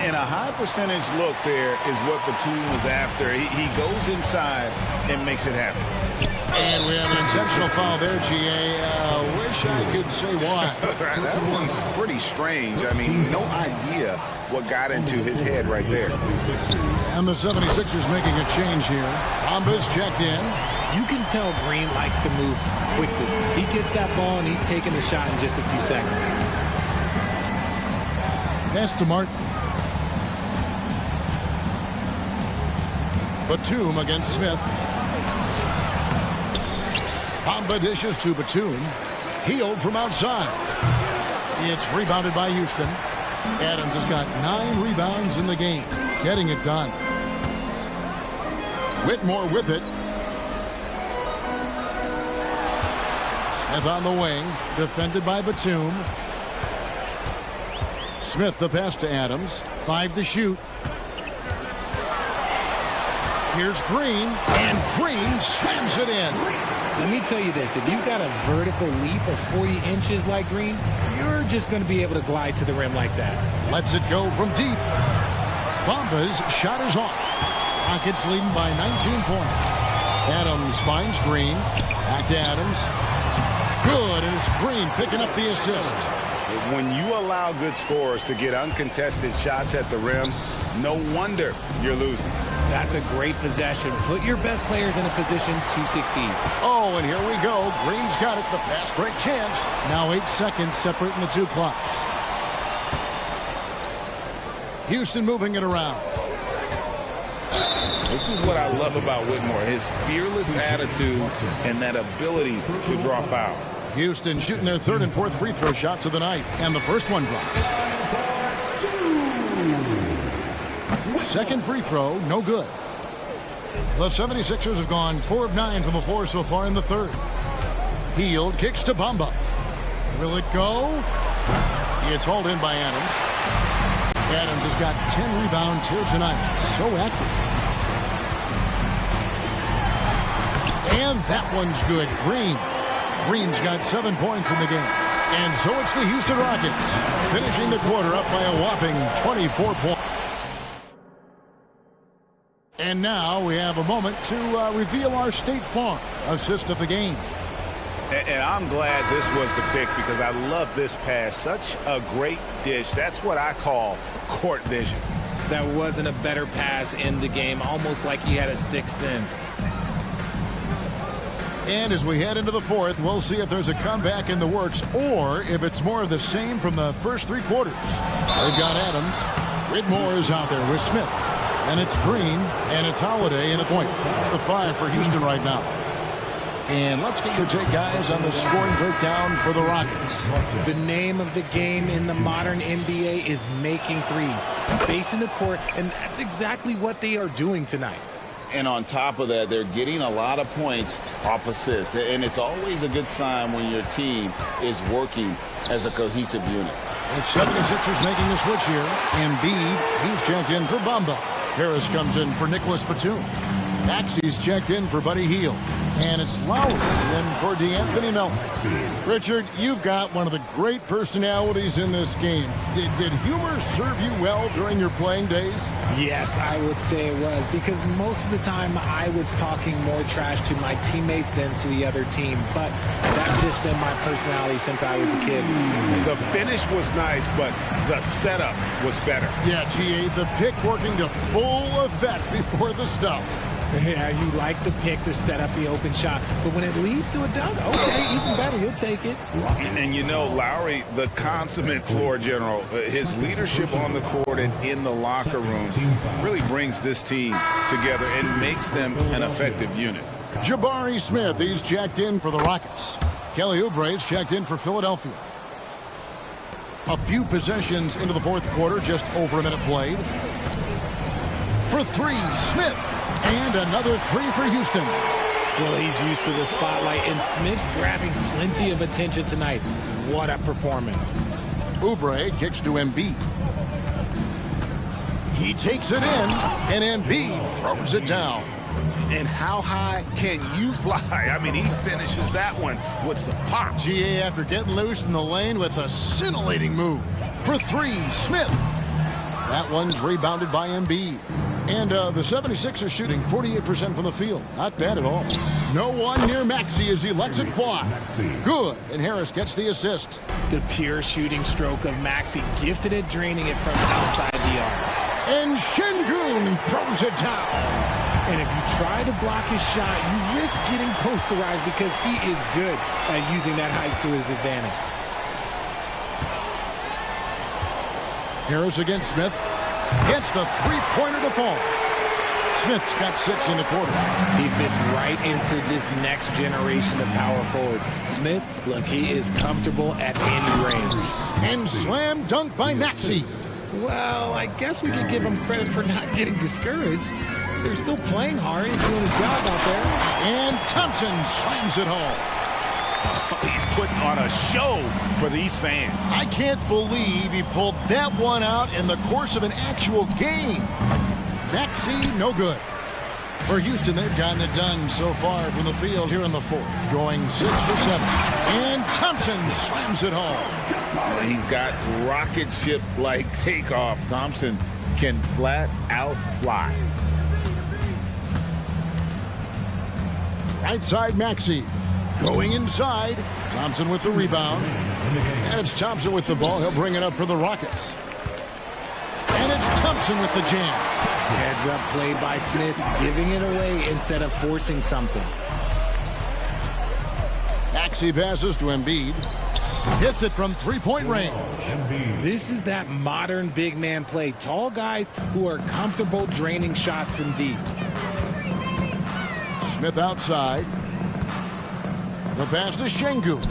G: And a high percentage look there is what Batum was after. He goes inside and makes it happen.
E: And we have an intentional foul there, GA. Wish I could say why.
G: That one's pretty strange. I mean, no idea what got into his head right there.
E: And the 76ers making a change here. Bamba's checked in.
F: You can tell Green likes to move quickly. He gets that ball and he's taking the shot in just a few seconds.
E: Pass to Martin. Batum against Smith. Bamba dishes to Batum. Healed from outside. It's rebounded by Houston. Adams has got 9 rebounds in the game. Getting it done. Whitmore with it. Smith on the wing. Defended by Batum. Smith the pass to Adams. 5 to shoot. Here's Green. And Green slams it in.
F: Let me tell you this, if you got a vertical leap of 40 inches like Green, you're just going to be able to glide to the rim like that.
E: Lets it go from deep. Bamba's shot is off. Rockets leading by 19 points. Adams finds Green. Back to Adams. Good, and it's Green picking up the assist.
G: When you allow good scorers to get uncontested shots at the rim, no wonder you're losing.
F: That's a great possession. Put your best players in a position to succeed.
E: Oh, and here we go. Green's got it. The fast break chance. Now 8 seconds separating the 2 clocks. Houston moving it around.
G: This is what I love about Whitmore, his fearless attitude and that ability to draw foul.
E: Houston shooting their 3rd and 4th free throw shots of the night. And the first one drops. Second free throw, no good. The 76ers have gone 4 of 9 from the floor so far in the 3rd. Hield kicks to Bamba. Will it go? It's hauled in by Adams. Adams has got 10 rebounds here tonight. So active. And that one's good. Green's got 7 points in the game. And so it's the Houston Rockets finishing the quarter up by a whopping 24 points. And now we have a moment to reveal our State Farm assist of the game.
G: And I'm glad this was the pick because I love this pass. Such a great dish. That's what I call court vision.
F: That wasn't a better pass in the game, almost like he had a 6th sense.
E: And as we head into the 4th, we'll see if there's a comeback in the works or if it's more of the same from the first 3 quarters. They've got Adams. Whitmore is out there with Smith. And it's Green, and it's Holiday in a point. It's the 5 for Houston right now. And let's get your take, guys, on the scoring breakdown for the Rockets.
F: The name of the game in the modern NBA is making threes. Spacing the court, and that's exactly what they are doing tonight.
G: And on top of that, they're getting a lot of points off assists. And it's always a good sign when your team is working as a cohesive unit.
E: The 76ers making the switch here. Embiid, he's checked in for Bamba. Harris comes in for Nicholas Batum. Maxey's checked in for Buddy Hield. And it's Lowry in for DeAnthony Melton. Richard, you've got one of the great personalities in this game. Did humor serve you well during your playing days?
F: Yes, I would say it was, because most of the time I was talking more trash to my teammates than to the other team. But that's just been my personality since I was a kid.
G: The finish was nice, but the setup was better.
E: Yeah, GA, the pick working to full effect before the stuff.
F: Yeah, you like the pick to set up the open shot, but when it leads to a dunk, okay, even better, you'll take it.
G: And you know, Lowry, the consummate floor general, his leadership on the court and in the locker room really brings this team together and makes them an effective unit.
E: Jabari Smith, he's checked in for the Rockets. Kelly Oubre's checked in for Philadelphia. A few possessions into the fourth quarter, just over a minute played. For three, Smith. And another three for Houston.
F: Well, he's used to the spotlight, and Smith's grabbing plenty of attention tonight. What a performance.
E: Oubre kicks to Embiid. He takes it in, and Embiid throws it down.
G: And how high can you fly? I mean, he finishes that one with some pop.
E: GA after getting loose in the lane with a scintillating move. For three, Smith. That one's rebounded by Embiid. And the 76ers shooting 48% from the field. Not bad at all. No one near Maxey as he lets it fly. Good, and Harris gets the assist.
F: The pure shooting stroke of Maxey, gifted at draining it from outside the arc.
E: And Şengün throws it down.
F: And if you try to block his shot, you risk getting posterized because he is good at using that height to his advantage.
E: Harris against Smith. Gets the three-pointer to fall. Smith's got 6 in the quarter.
F: He fits right into this next generation of power forwards. Smith, look, he is comfortable at any range.
E: And slam dunk by Maxey.
F: Well, I guess we could give him credit for not getting discouraged. They're still playing hard and doing his job out there.
E: And Thompson slams it home.
G: He's putting on a show for these fans.
E: I can't believe he pulled that one out in the course of an actual game. Maxey, no good. For Houston, they've gotten it done so far from the field here in the fourth, going 6 for 7. And Thompson slams it home.
G: He's got rocket ship-like takeoff. Thompson can flat out fly.
E: Right side, Maxey. Going inside. Thompson with the rebound. And it's Thompson with the ball. He'll bring it up for the Rockets. And it's Thompson with the jam.
F: Heads up play by Smith, giving it away instead of forcing something.
E: Maxey passes to Embiid. Hits it from three-point range.
F: This is that modern big man play. Tall guys who are comfortable draining shots from deep.
E: Smith outside. The pass to Şengün.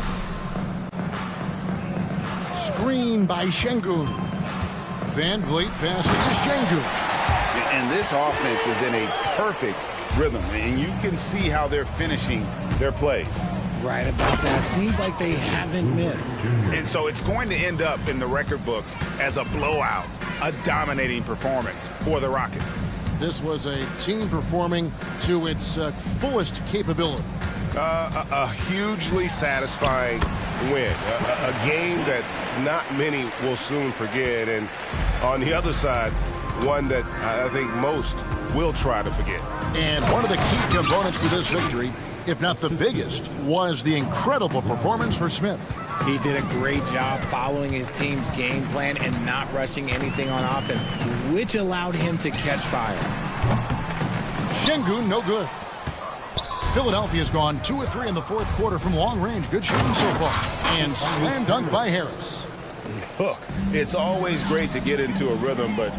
E: Screen by Şengün. Van Vliet passes to Şengün.
G: And this offense is in a perfect rhythm, and you can see how they're finishing their plays.
F: Right about that. Seems like they haven't missed.
G: And so it's going to end up in the record books as a blowout, a dominating performance for the Rockets.
E: This was a team performing to its fullest capability.
A: A hugely satisfying win. A game that not many will soon forget. And on the other side, one that I think most will try to forget.
E: And one of the key components to this victory, if not the biggest, was the incredible performance for Smith.
F: He did a great job following his team's game plan and not rushing anything on offense, which allowed him to catch fire.
E: Şengün, no good. Philadelphia's gone 2 of 3 in the fourth quarter from long range. Good shooting so far. And slam dunk by Harris.
G: Look, it's always great to get into a rhythm, but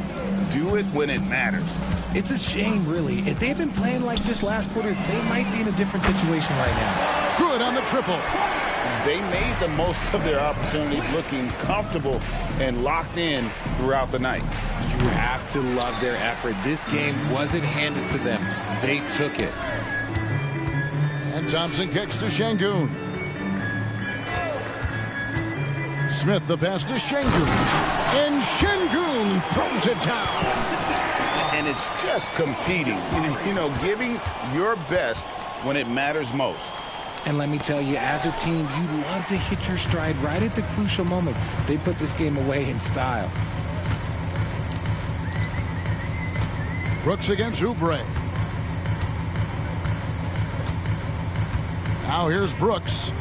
G: do it when it matters.
F: It's a shame, really. If they'd been playing like this last quarter, they might be in a different situation right now.
E: Good on the triple.
G: They made the most of their opportunities, looking comfortable and locked in throughout the night.
F: You have to love their effort. This game wasn't handed to them. They took it.
E: And Thompson kicks to Şengün. Smith the pass to Şengün. And Şengün throws it down.
G: and it's just competing. You know, giving your best when it matters most.
F: And let me tell you, as a team, you love to hit your stride right at the crucial moments. They put this game away in style.
E: Brooks against Oubre. Now here's Brooks.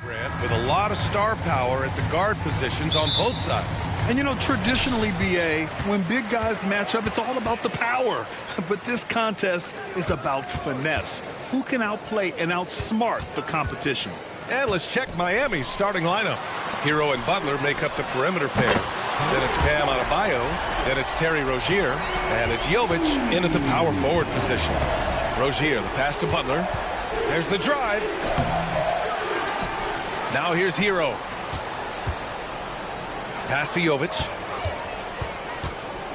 A: Grant, with a lot of star power at the guard positions on both sides.
B: And you know, traditionally, BA, when big guys match up, it's all about the power. But this contest is about finesse. Who can outplay and outsmart the competition?
A: And let's check Miami's starting lineup. Hero and Butler make up the perimeter pair. Then it's Bam Adebayo. Then it's Terry Rozier. And it's Jovic in at the power forward position. Rozier, the pass to Butler. There's the drive. Now here's Hero. Pass to Jovic.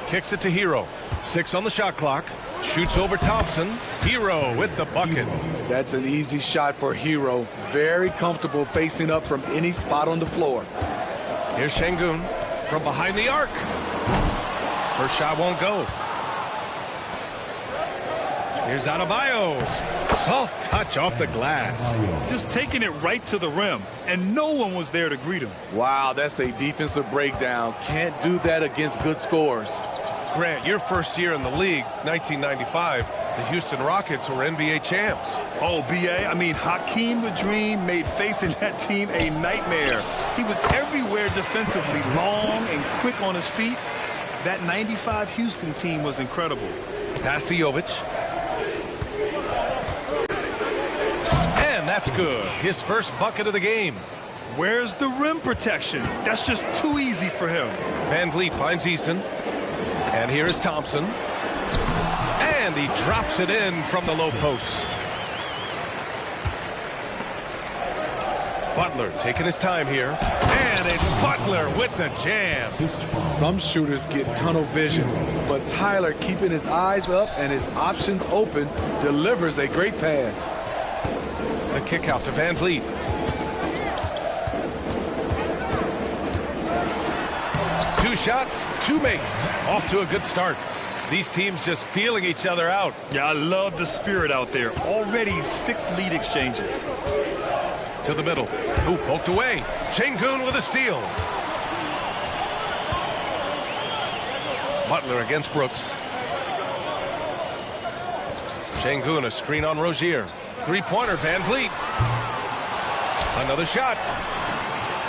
A: Kicks it to Hero. 6 on the shot clock. Shoots over Thompson. Hero with the bucket.
H: That's an easy shot for Hero. Very comfortable facing up from any spot on the floor.
A: Here's Şengün from behind the arc. First shot won't go. Here's Adebayo. Soft touch off the glass.
B: Just taking it right to the rim, and no one was there to greet him.
H: Wow, that's a defensive breakdown. Can't do that against good scores.
A: Grant, your first year in the league, 1995, the Houston Rockets were NBA champs.
B: Oh, BA, I mean, Hakeem the Dream made facing that team a nightmare. He was everywhere defensively, long and quick on his feet. That 95 Houston team was incredible.
A: Pass to Jovic. And that's good. His first bucket of the game.
B: Where's the rim protection? That's just too easy for him.
A: Van Vliet finds Eason. And here is Thompson. And he drops it in from the low post. Butler taking his time here. And it's Butler with the jam.
H: Some shooters get tunnel vision, but Tyler, keeping his eyes up and his options open, delivers a great pass.
A: The kick out to Van Vliet. Two shots, two makes. Off to a good start. These teams just feeling each other out.
B: Yeah, I love the spirit out there. Already 6 lead exchanges.
A: To the middle. Ooh, poked away. Şengün with a steal. Butler against Brooks. Şengün, a screen on Rozier. Three-pointer, Van Vliet. Another shot.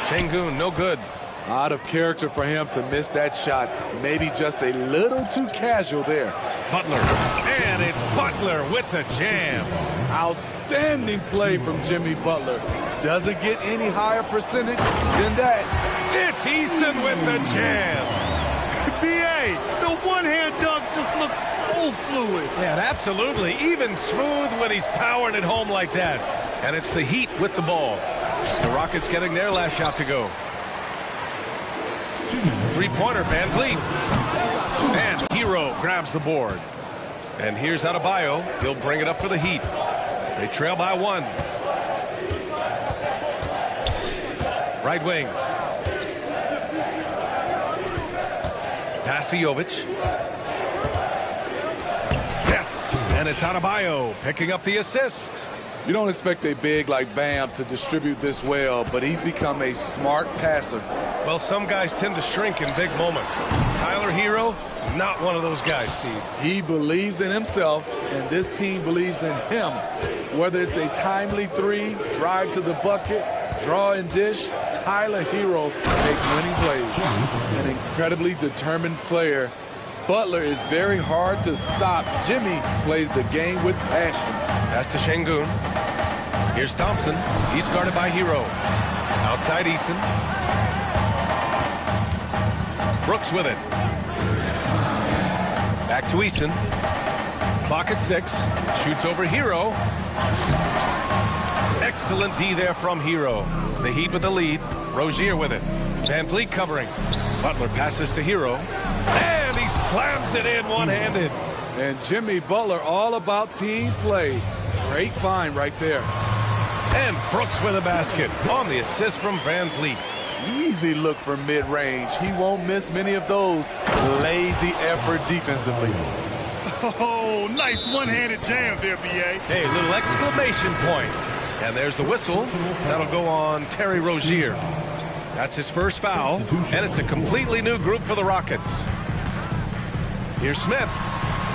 A: Şengün, no good.
H: Out of character for him to miss that shot. Maybe just a little too casual there.
A: Butler. And it's Butler with the jam.
H: Outstanding play from Jimmy Butler. Doesn't get any higher percentage than that.
A: It's Eason with the jam.
B: BA, the one-hand dunk just looks so fluid.
A: Yeah, absolutely. Even smooth when he's powering it home like that. And it's the Heat with the ball. The Rockets getting their last shot to go. Three-pointer, Van Vliet. And Hero grabs the board. And here's Adebayo. He'll bring it up for the Heat. They trail by 1. Right wing. Pass to Jovic. Yes, and it's Adebayo picking up the assist.
H: You don't expect a big like Bam to distribute this well, but he's become a smart passer.
A: Well, some guys tend to shrink in big moments. Tyler Hero, not one of those guys, Steve.
H: He believes in himself, and this team believes in him. Whether it's a timely 3, drive to the bucket, draw and dish, Tyler Hero makes winning plays. An incredibly determined player. Butler is very hard to stop. Jimmy plays the game with passion.
A: Pass to Şengün. Here's Thompson. He's guarded by Hero. Outside Eason. Brooks with it. Back to Eason. Clock at 6. Shoots over Hero. Excellent D there from Hero. The Heat with the lead. Rozier with it. Van Vliet covering. Butler passes to Hero. And he slams it in one-handed.
H: And Jimmy Butler all about team play. Great find right there.
A: And Brooks with a basket on the assist from Van Vliet.
H: Easy look from mid-range. He won't miss many of those. Lazy effort defensively.
B: Oh, nice one-handed jam there, BA.
A: Hey, little exclamation point. And there's the whistle. That'll go on Terry Rozier. That's his first foul, and it's a completely new group for the Rockets. Here's Smith,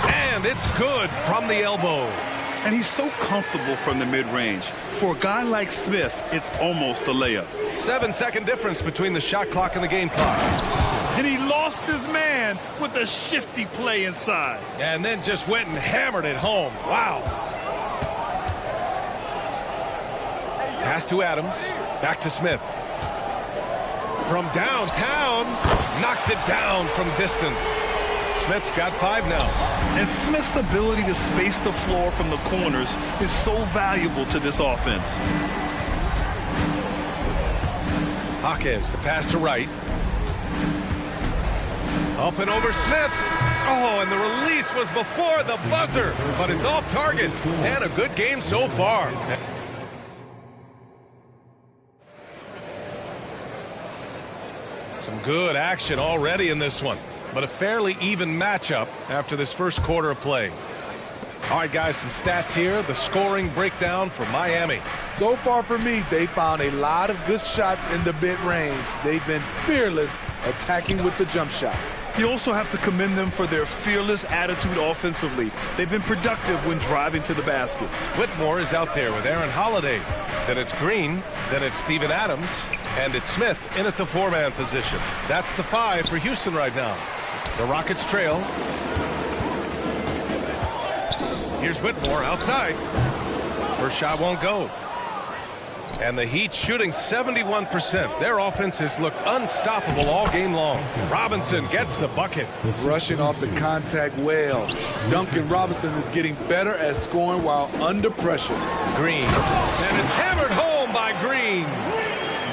A: and it's good from the elbow.
B: And he's so comfortable from the mid-range. For a guy like Smith, it's almost a layup.
A: 7-second difference between the shot clock and the game clock.
B: And he lost his man with a shifty play inside.
A: And then just went and hammered it home. Wow. Pass to Adams. Back to Smith. From downtown, knocks it down from distance. Smith's got 5 now.
B: And Smith's ability to space the floor from the corners is so valuable to this offense.
A: Hawkes, the pass to right. Up and over Smith. Oh, and the release was before the buzzer, but it's off target. And a good game so far. Some good action already in this one, but a fairly even matchup after this first quarter of play. All right, guys, some stats here. The scoring breakdown for Miami.
H: So far for me, they found a lot of good shots in the mid-range. They've been fearless attacking with the jump shot.
B: You also have to commend them for their fearless attitude offensively. They've been productive when driving to the basket.
A: Whitmore is out there with Aaron Holiday. Then it's Green, then it's Steven Adams, and it's Smith in at the 4-man position. That's the 5 for Houston right now. The Rockets trail. Here's Whitmore outside. First shot won't go. And the Heat shooting 71%. Their offense has looked unstoppable all game long. Robinson gets the bucket.
H: Rushing off the contact well. Duncan Robinson is getting better at scoring while under pressure.
A: Green. And it's hammered home by Green.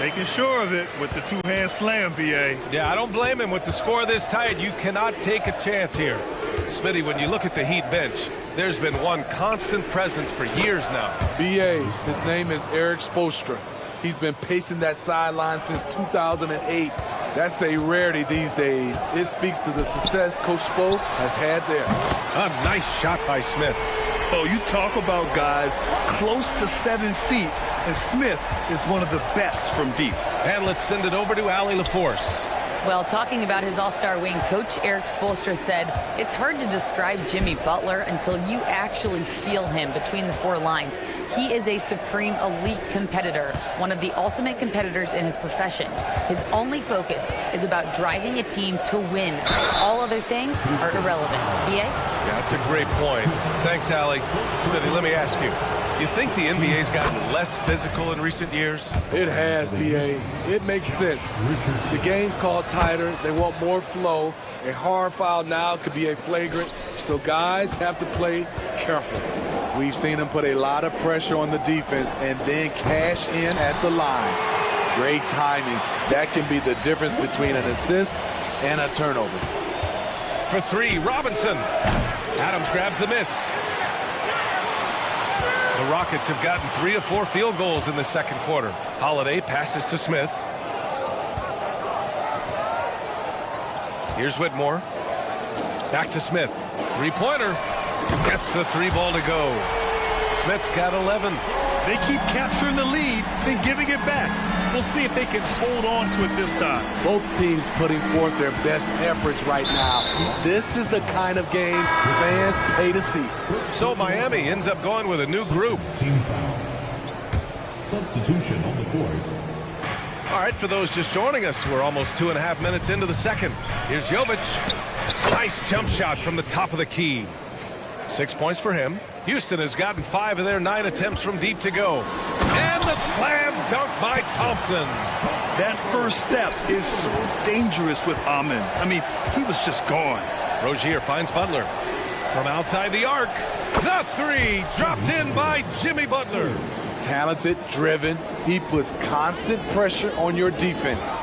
B: Making sure of it with the two-hand slam, B.A.
A: Yeah, I don't blame him. With the score this tight, you cannot take a chance here. Smitty, when you look at the Heat bench, there's been one constant presence for years now.
H: B.A., his name is Eric Spoelstra. He's been pacing that sideline since 2008. That's a rarity these days. It speaks to the success Coach Spo has had there.
A: A nice shot by Smith.
B: Oh, you talk about guys close to 7 feet, and Smith is one of the best from deep.
A: And let's send it over to Allie LaForce.
D: Well, talking about his all-star wing, Coach Eric Spoelstra said, it's hard to describe Jimmy Butler until you actually feel him between the 4 lines. He is a supreme elite competitor, one of the ultimate competitors in his profession. His only focus is about driving a team to win. All other things are irrelevant. B.A.?
A: Yeah, that's a great point. Thanks, Allie. Smitty, let me ask you. You think the NBA's gotten less physical in recent years?
H: It has, B.A. It makes sense. The game's called tighter. They want more flow. A hard foul now could be a flagrant, so guys have to play careful. We've seen them put a lot of pressure on the defense and then cash in at the line. Great timing. That can be the difference between an assist and a turnover.
A: For 3, Robinson. Adams grabs the miss. The Rockets have gotten 3 of 4 field goals in the second quarter. Holiday passes to Smith. Here's Whitmore. Back to Smith. 3-pointer. Gets the 3 ball to go. Smith's got 11.
B: They keep capturing the lead, then giving it back. We'll see if they can hold on to it this time.
H: Both teams putting forth their best efforts right now. This is the kind of game fans pay to see.
A: So Miami ends up going with a new group.
I: Team foul. Substitution on the court.
A: All right, for those just joining us, we're almost 2.5 minutes into the second. Here's Jovic. Nice jump shot from the top of the key. 6 points for him. Houston has gotten 5 of their 9 attempts from deep to go. And the slam dunk by Thompson.
B: That first step is so dangerous with Amin. I mean, he was just gone.
A: Rozier finds Butler. From outside the arc, the 3 dropped in by Jimmy Butler.
H: Talented, driven. He puts constant pressure on your defense.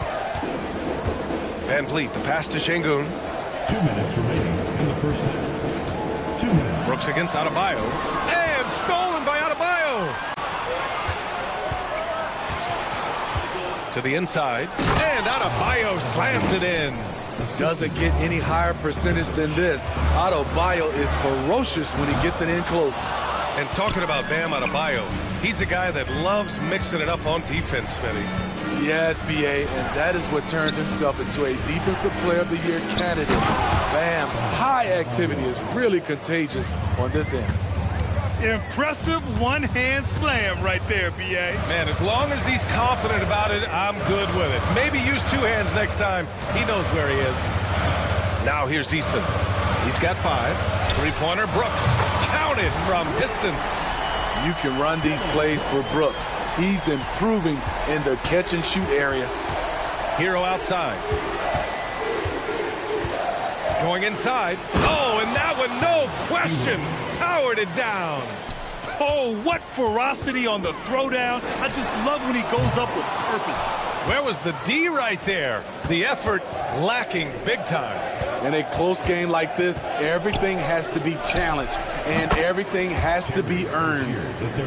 A: Van Vliet, the pass to Şengün.
I: 2 minutes remaining in the first half. 2 minutes.
A: Brooks against Adebayo. And stolen by Adebayo. To the inside. And Adebayo slams it in.
H: Doesn't get any higher percentage than this. Adebayo is ferocious when he gets it in close.
A: And talking about Bam Adebayo, he's a guy that loves mixing it up on defense, Smitty.
H: Yes, B.A., and that is what turned himself into a Defensive Player of the Year candidate. Bam's high activity is really contagious on this end.
B: Impressive one-hand slam right there, B.A.
A: Man, as long as he's confident about it, I'm good with it. Maybe use two hands next time. He knows where he is. Now here's Easton. He's got 5. Three-pointer, Brooks. Counted from distance.
H: You can run these plays for Brooks. He's improving in the catch-and-shoot area.
A: Hero outside. Going inside. Oh, and that one, no question, powered it down.
B: Oh, what ferocity on the throwdown. I just love when he goes up with purpose.
A: Where was the D right there? The effort lacking big time.
H: In a close game like this, everything has to be challenged, and everything has to be earned.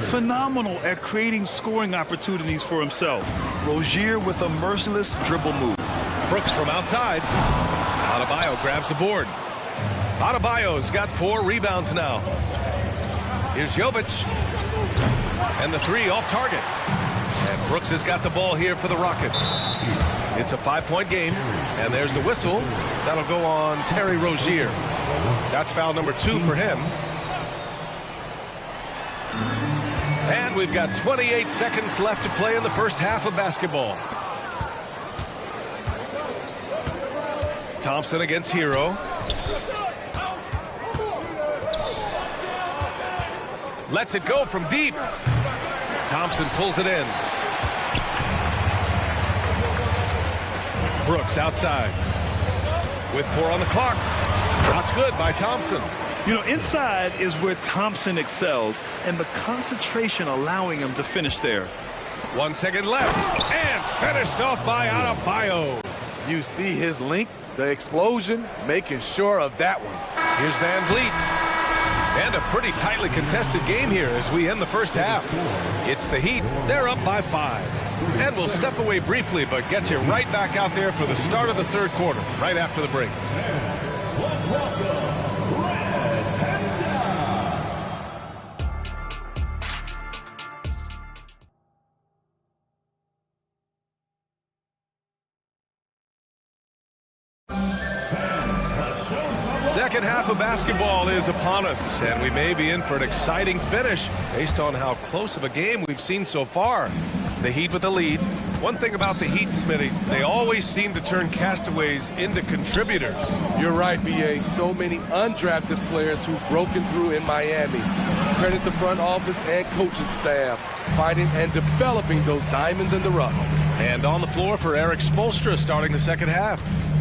B: Phenomenal at creating scoring opportunities for himself. Rozier with a merciless dribble move.
A: Brooks from outside. Adebayo grabs the board. Adebayo's got 4 rebounds now. Here's Jovic. And the 3 off target. And Brooks has got the ball here for the Rockets. It's a 5-point game. And there's the whistle. That'll go on Terry Rozier. That's foul number 2 for him. And we've got 28 seconds left to play in the first half of basketball. Thompson against Hero. Lets it go from deep. Thompson pulls it in. Brooks outside. With 4 on the clock. That's good by Thompson.
B: You know, inside is where Thompson excels, and the concentration allowing him to finish there.
A: 1 second left. And finished off by Adebayo.
H: You see his length, the explosion, making sure of that one.
A: Here's Van Vliet. And a pretty tightly contested game here as we end the first half. It's the Heat. They're up by 5. And we'll step away briefly, but get you right back out there for the start of the third quarter, right after the break. Second half of basketball is upon us, and we may be in for an exciting finish based on how close of a game we've seen so far. The Heat with the lead. One thing about the Heat, Smitty, they always seem to turn castaways into contributors.
H: You're right, B.A. So many undrafted players who've broken through in Miami. Credit the front office and coaching staff, finding and developing those diamonds in the rough.
A: And on the floor for Eric Spoelstra starting the second half.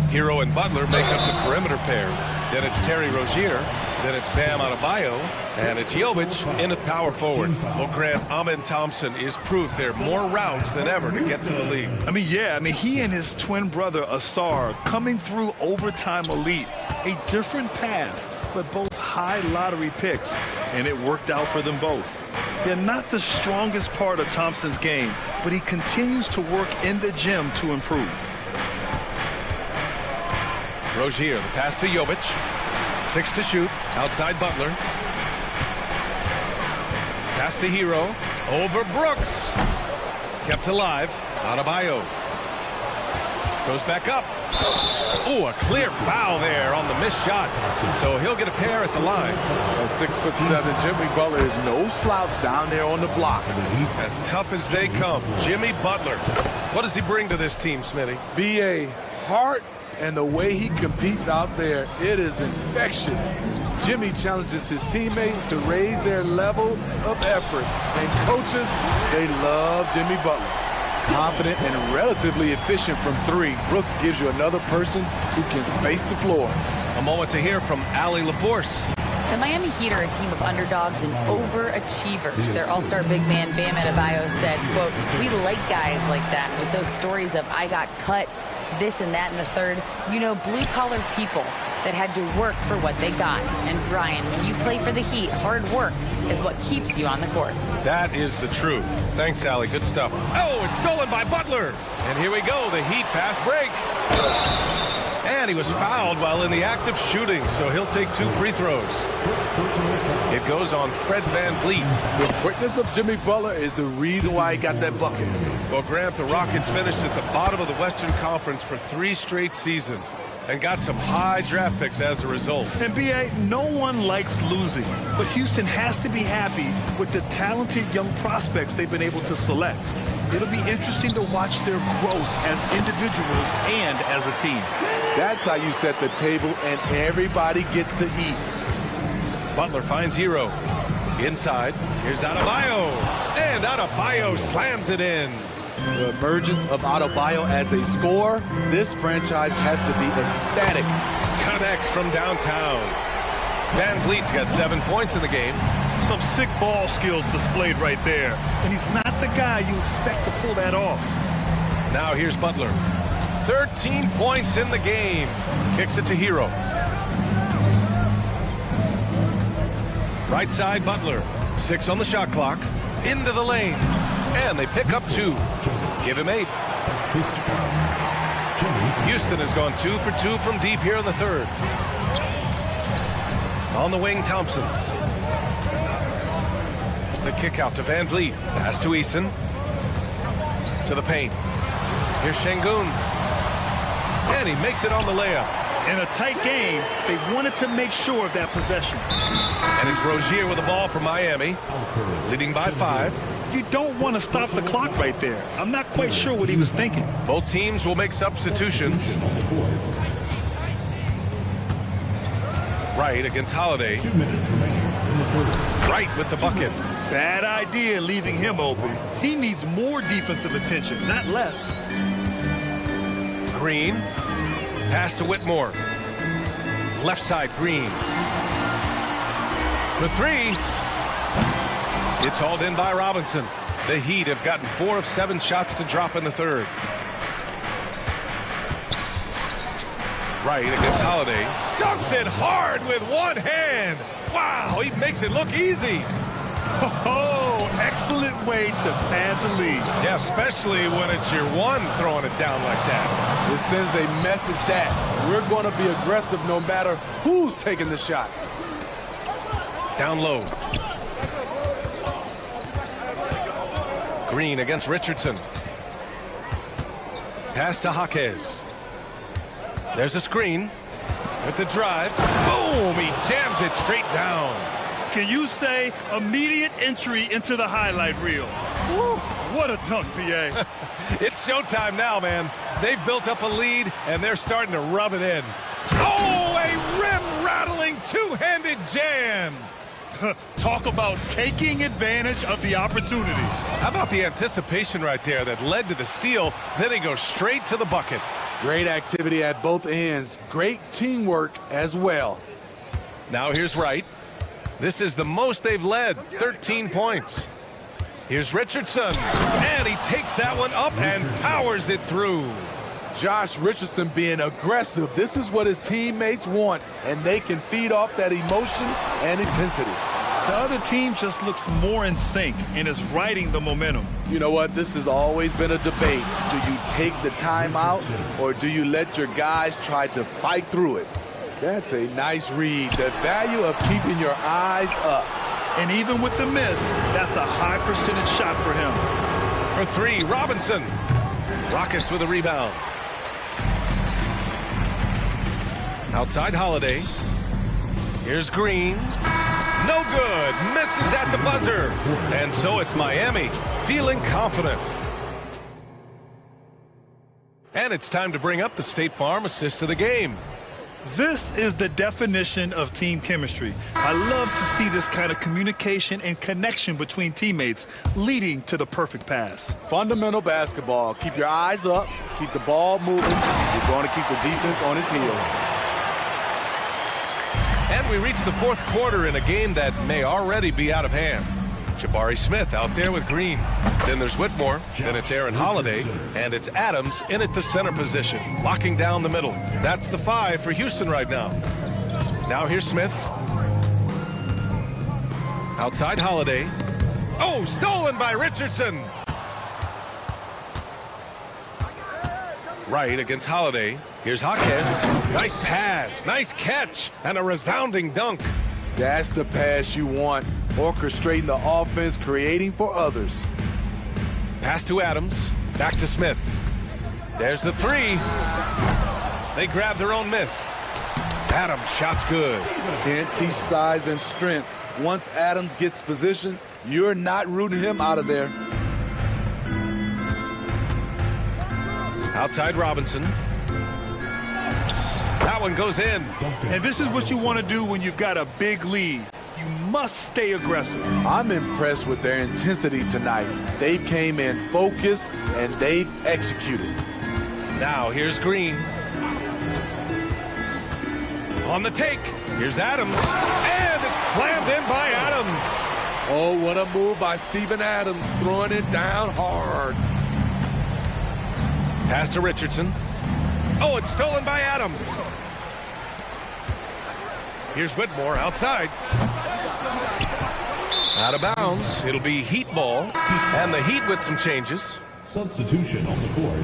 A: Hero and Butler make up the perimeter pair. Then it's Terry Rozier. Then it's Bam Adebayo. And it's Jovic in at power forward. Well, Grant, Amen Thompson is proof there are more routes than ever to get to the league.
B: I mean, he and his twin brother, Asar, coming through overtime elite. A different path, but both high lottery picks. And it worked out for them both. They're not the strongest part of Thompson's game, but he continues to work in the gym to improve.
A: Rozier, the pass to Jovic. 6 to shoot. Outside Butler. Pass to Hero. Over Brooks. Kept alive. Adebayo. Goes back up. Oh, a clear foul there on the missed shot. So he'll get a pair at the line.
H: At 6'7", Jimmy Butler is no slouch down there on the block.
A: As tough as they come, Jimmy Butler. What does he bring to this team, Smitty?
H: B.A. heart. And the way he competes out there, it is infectious. Jimmy challenges his teammates to raise their level of effort. And coaches, they love Jimmy Butler. Confident and relatively efficient from 3, Brooks gives you another person who can space the floor.
A: A moment to hear from Allie LaForce.
D: The Miami Heat are a team of underdogs and overachievers. Their all-star big man, Bam Adebayo, said, quote, "We like guys like that with those stories of I got cut, this and that and the third. You know, blue-collar people that had to work for what they got. And Brian, when you play for the Heat, hard work is what keeps you on the court."
A: That is the truth. Thanks, Allie. Good stuff. Oh, it's stolen by Butler. And here we go, the Heat fast break. And he was fouled while in the act of shooting, so he'll take 2 free throws. It goes on Fred Van Vliet.
H: The quickness of Jimmy Butler is the reason why he got that bucket.
A: Well, Grant, the Rockets finished at the bottom of the Western Conference for 3 straight seasons. and got some high draft picks as a result.
B: And B.A., no one likes losing, but Houston has to be happy with the talented young prospects they've been able to select. It'll be interesting to watch their growth as individuals and as a team.
H: That's how you set the table and everybody gets to eat.
A: Butler finds Hero. Inside, here's Adebayo. And Adebayo slams it in.
H: The emergence of Adebayo as a scorer, this franchise has to be ecstatic.
A: Connects from downtown. Van Vliet's got 7 points in the game.
B: Some sick ball skills displayed right there. And he's not the guy you expect to pull that off.
A: Now here's Butler. 13 points in the game. Kicks it to Hero. Right side, Butler. 6 on the shot clock. Into the lane. And they pick up 2. Give him 8. Houston has gone 2 for 2 from deep here in the third. On the wing, Thompson. The kick out to Van Vliet. Pass to Eason. To the paint. Here's Şengün. And he makes it on the layup.
B: In a tight game, they wanted to make sure of that possession.
A: And it's Rozier with the ball for Miami, leading by 5.
B: You don't want to stop the clock right there. I'm not quite sure what he was thinking.
A: Both teams will make substitutions. Wright against Holiday.
I: 2 minutes remaining in the quarter.
A: Wright with the bucket.
B: Bad idea leaving him open. He needs more defensive attention, not less.
A: Green. Pass to Whitmore. Left side, Green. For 3. It's hauled in by Robinson. The Heat have gotten 4 of 7 shots to drop in the third. Wright against Holiday. Dunks it hard with one hand. Wow, he makes it look easy.
B: Oh, excellent way to pad the lead.
A: Yeah, especially when it's your one throwing it down like that.
H: It sends a message that we're going to be aggressive no matter who's taking the shot.
A: Down low. Green against Richardson. Pass to Jaquez. There's a screen with the drive. Boom! He jams it straight down.
B: Can you say immediate entry into the highlight reel? Woo, what a dunk, B.A.
A: It's showtime now, man. They've built up a lead, and they're starting to rub it in. Oh, a rim-rattling two-handed jam.
B: Talk about taking advantage of the opportunity.
A: How about the anticipation right there that led to the steal? Then he goes straight to the bucket.
H: Great activity at both ends. Great teamwork as well.
A: Now here's Wright. This is the most they've led, 13 points. Here's Richardson, and he takes that one up and powers it through.
H: Josh Richardson being aggressive. This is what his teammates want, and they can feed off that emotion and intensity.
B: The other team just looks more in sync and is riding the momentum.
H: You know what? This has always been a debate. Do you take the timeout, or do you let your guys try to fight through it? That's a nice read. The value of keeping your eyes up.
B: And even with the miss, that's a high percentage shot for him.
A: For 3, Robinson. Rockets with a rebound. Outside Holiday. Here's Green. No good. Misses at the buzzer. And so it's Miami feeling confident. And it's time to bring up the State Farm assist of the game.
B: This is the definition of team chemistry. I love to see this kind of communication and connection between teammates leading to the perfect pass.
H: Fundamental basketball. Keep your eyes up. Keep the ball moving. You're going to keep the defense on its heels.
A: And we reach the fourth quarter in a game that may already be out of hand. Jabari Smith out there with Green. Then there's Whitmore. Then it's Aaron Holiday. And it's Adams in at the center position, locking down the middle. That's the 5 for Houston right now. Now here's Smith. Outside Holiday. Oh, stolen by Richardson. Wright against Holiday. Here's Jaquez. Nice pass, nice catch, and a resounding dunk.
H: That's the pass you want. Orchestrating the offense, creating for others.
A: Pass to Adams. Back to Smith. There's the 3. They grab their own miss. Adams, shot's good.
H: Can't teach size and strength. Once Adams gets position, you're not rooting him out of there.
A: Outside Robinson. That one goes in.
B: And this is what you want to do when you've got a big lead. You must stay aggressive.
H: I'm impressed with their intensity tonight. They've came in focused and they've executed.
A: Now here's Green. On the take. Here's Adams. And it's slammed in by Adams.
H: Oh, what a move by Steven Adams, throwing it down hard.
A: Pass to Richardson. Oh, it's stolen by Adams. Here's Whitmore outside. Out of bounds. It'll be Heat ball. And the Heat with some changes.
I: Substitution on the court.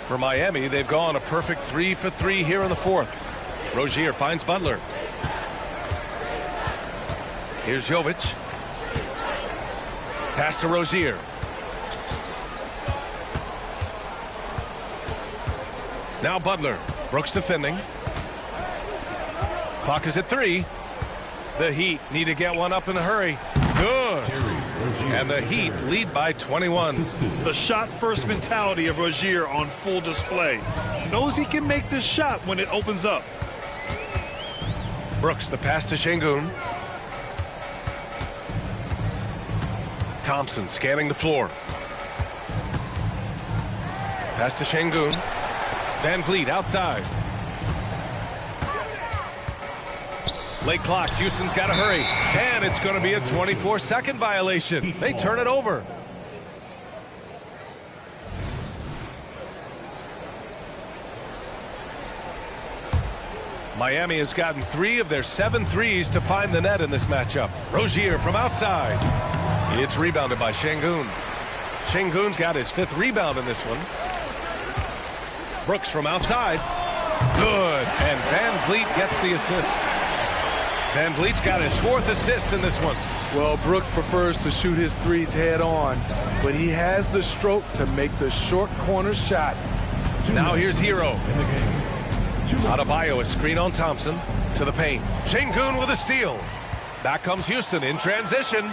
A: For Miami, they've gone a perfect 3 for 3 here in the fourth. Rozier finds Butler. Here's Jovic. Pass to Rozier. Now Butler. Brooks defending. Clock is at 3. The Heat need to get one up in a hurry. Good. And the Heat lead by 21.
B: The shot-first mentality of Rozier on full display. Knows he can make this shot when it opens up.
A: Brooks, the pass to Şengün. Thompson scanning the floor. Pass to Şengün. Van Vliet outside. Late clock. Houston's got to hurry. And it's going to be a 24-second violation. They turn it over. Miami has gotten 3 of their 7 threes to find the net in this matchup. Rozier from outside. It's rebounded by Şengün. Şengün's got his 5th rebound in this one. Brooks from outside. Good. And Van Vliet gets the assist. Van Vliet's got his 4th assist in this one.
H: Well, Brooks prefers to shoot his threes head on, but he has the stroke to make the short corner shot.
A: Now here's Hero. Adebayo, a screen on Thompson. To the paint. Şengün with a steal. Back comes Houston in transition.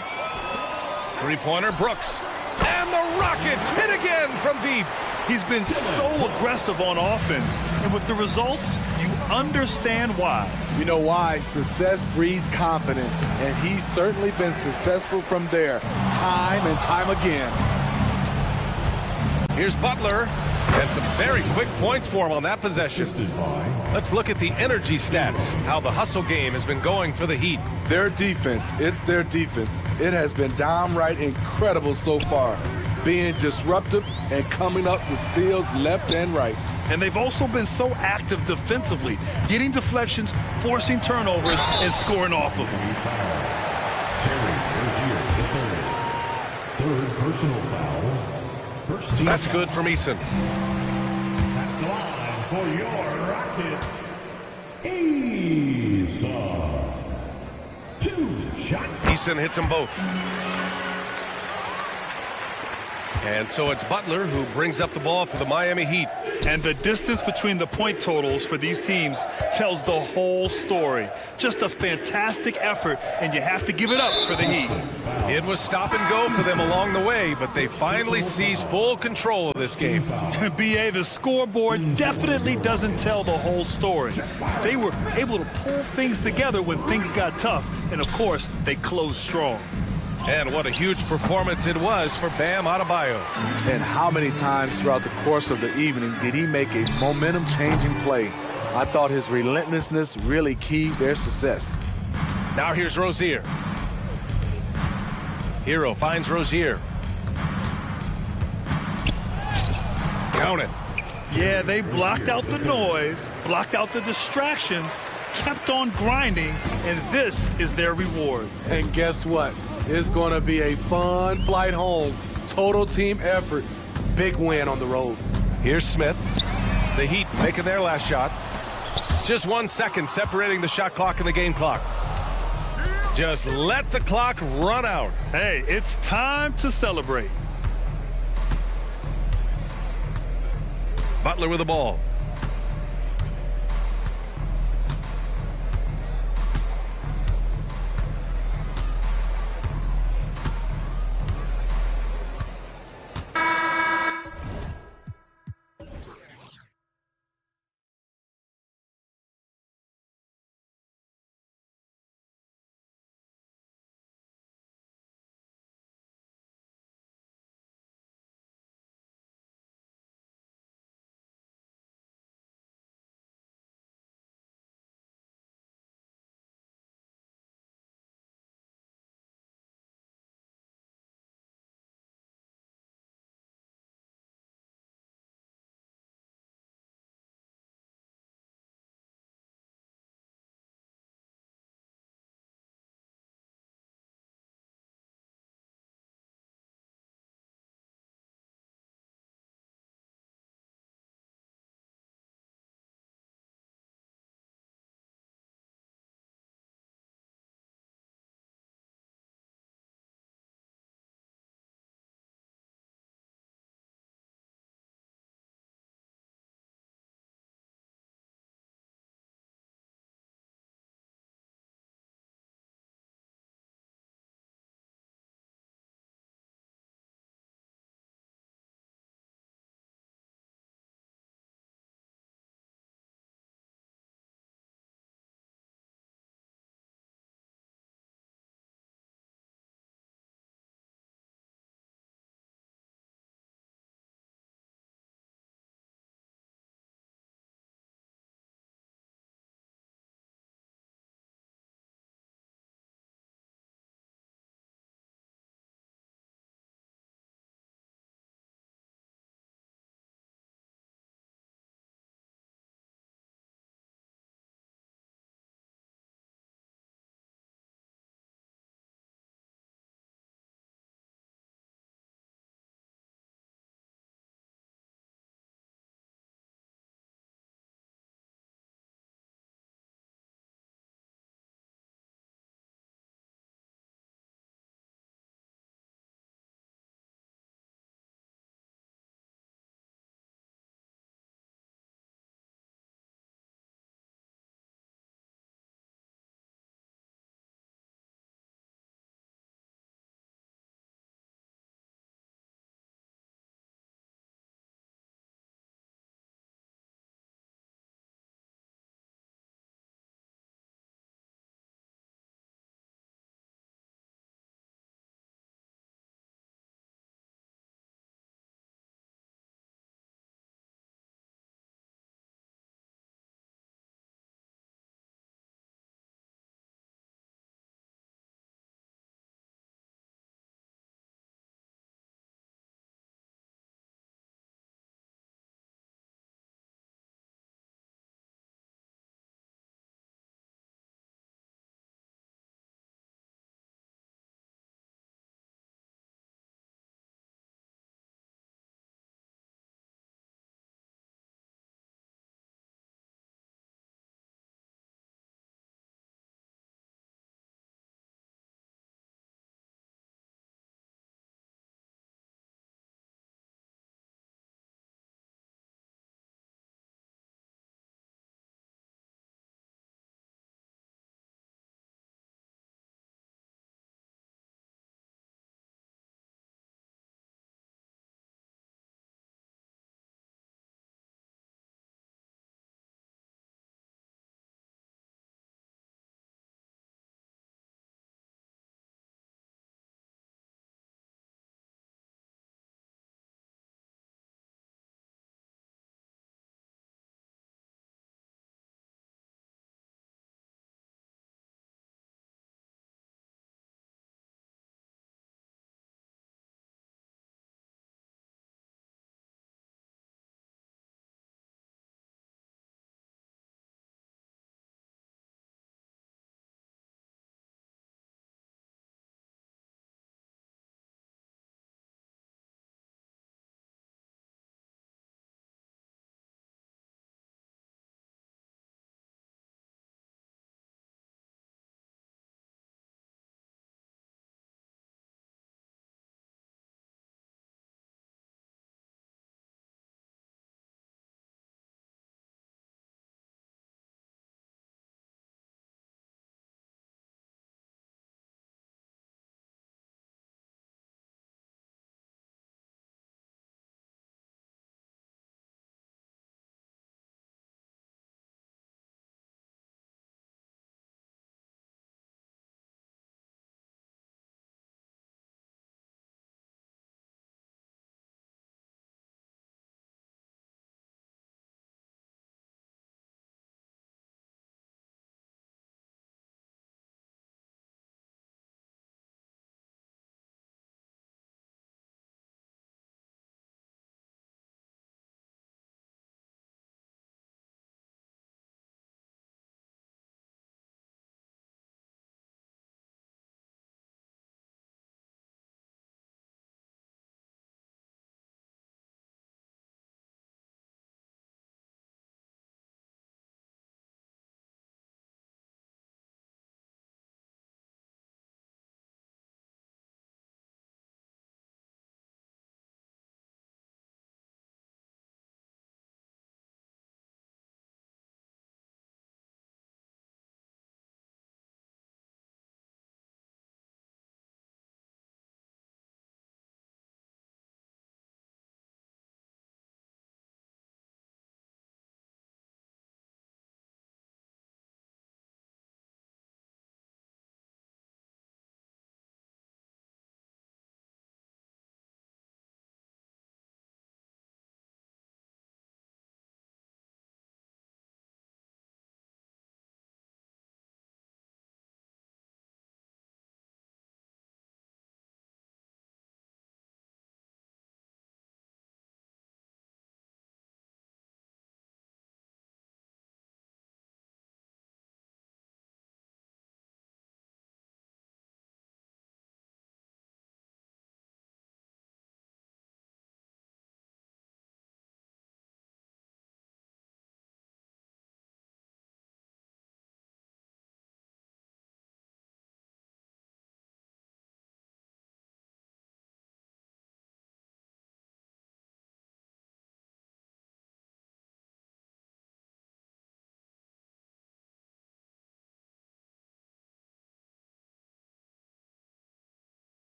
A: Three-pointer Brooks. And the Rockets hit again from deep.
B: He's been so aggressive on offense. And with the results, you understand why.
H: You know why? Success breeds confidence. And he's certainly been successful from there, time and time again.
A: Here's Butler. And some very quick points for him on that possession. Let's look at the energy stats, how the hustle game has been going for the Heat.
H: Their defense, it's their defense. It has been downright incredible so far, being disruptive and coming up with steals left and right.
B: And they've also been so active defensively, getting deflections, forcing turnovers, and scoring off of them.
I: Third personal foul. First team
A: That's good from Eason.
I: at the line for your Rockets. Eason. 2 shots.
A: Eason hits them both. And so it's Butler who brings up the ball for the Miami Heat.
B: And the distance between the point totals for these teams tells the whole story. Just a fantastic effort, and you have to give it up for the Heat.
A: It was stop and go for them along the way, but they finally seized full control of this game.
B: BA, the scoreboard definitely doesn't tell the whole story. They were able to pull things together when things got tough, and of course, they closed strong.
A: And what a huge performance it was for Bam Adebayo.
H: And how many times throughout the course of the evening did he make a momentum-changing play? I thought his relentlessness really keyed their success.
A: Now here's Rozier. Hero finds Rozier. Count it.
B: Yeah, they blocked out the noise, blocked out the distractions, kept on grinding, and this is their reward.
H: And guess what? It's going to be a fun flight home. Total team effort. Big win on the road.
A: Here's Smith. The Heat making their last shot. Just 1 second separating the shot clock and the game clock. Just let the clock run out.
B: Hey, it's time to celebrate.
A: Butler with the ball.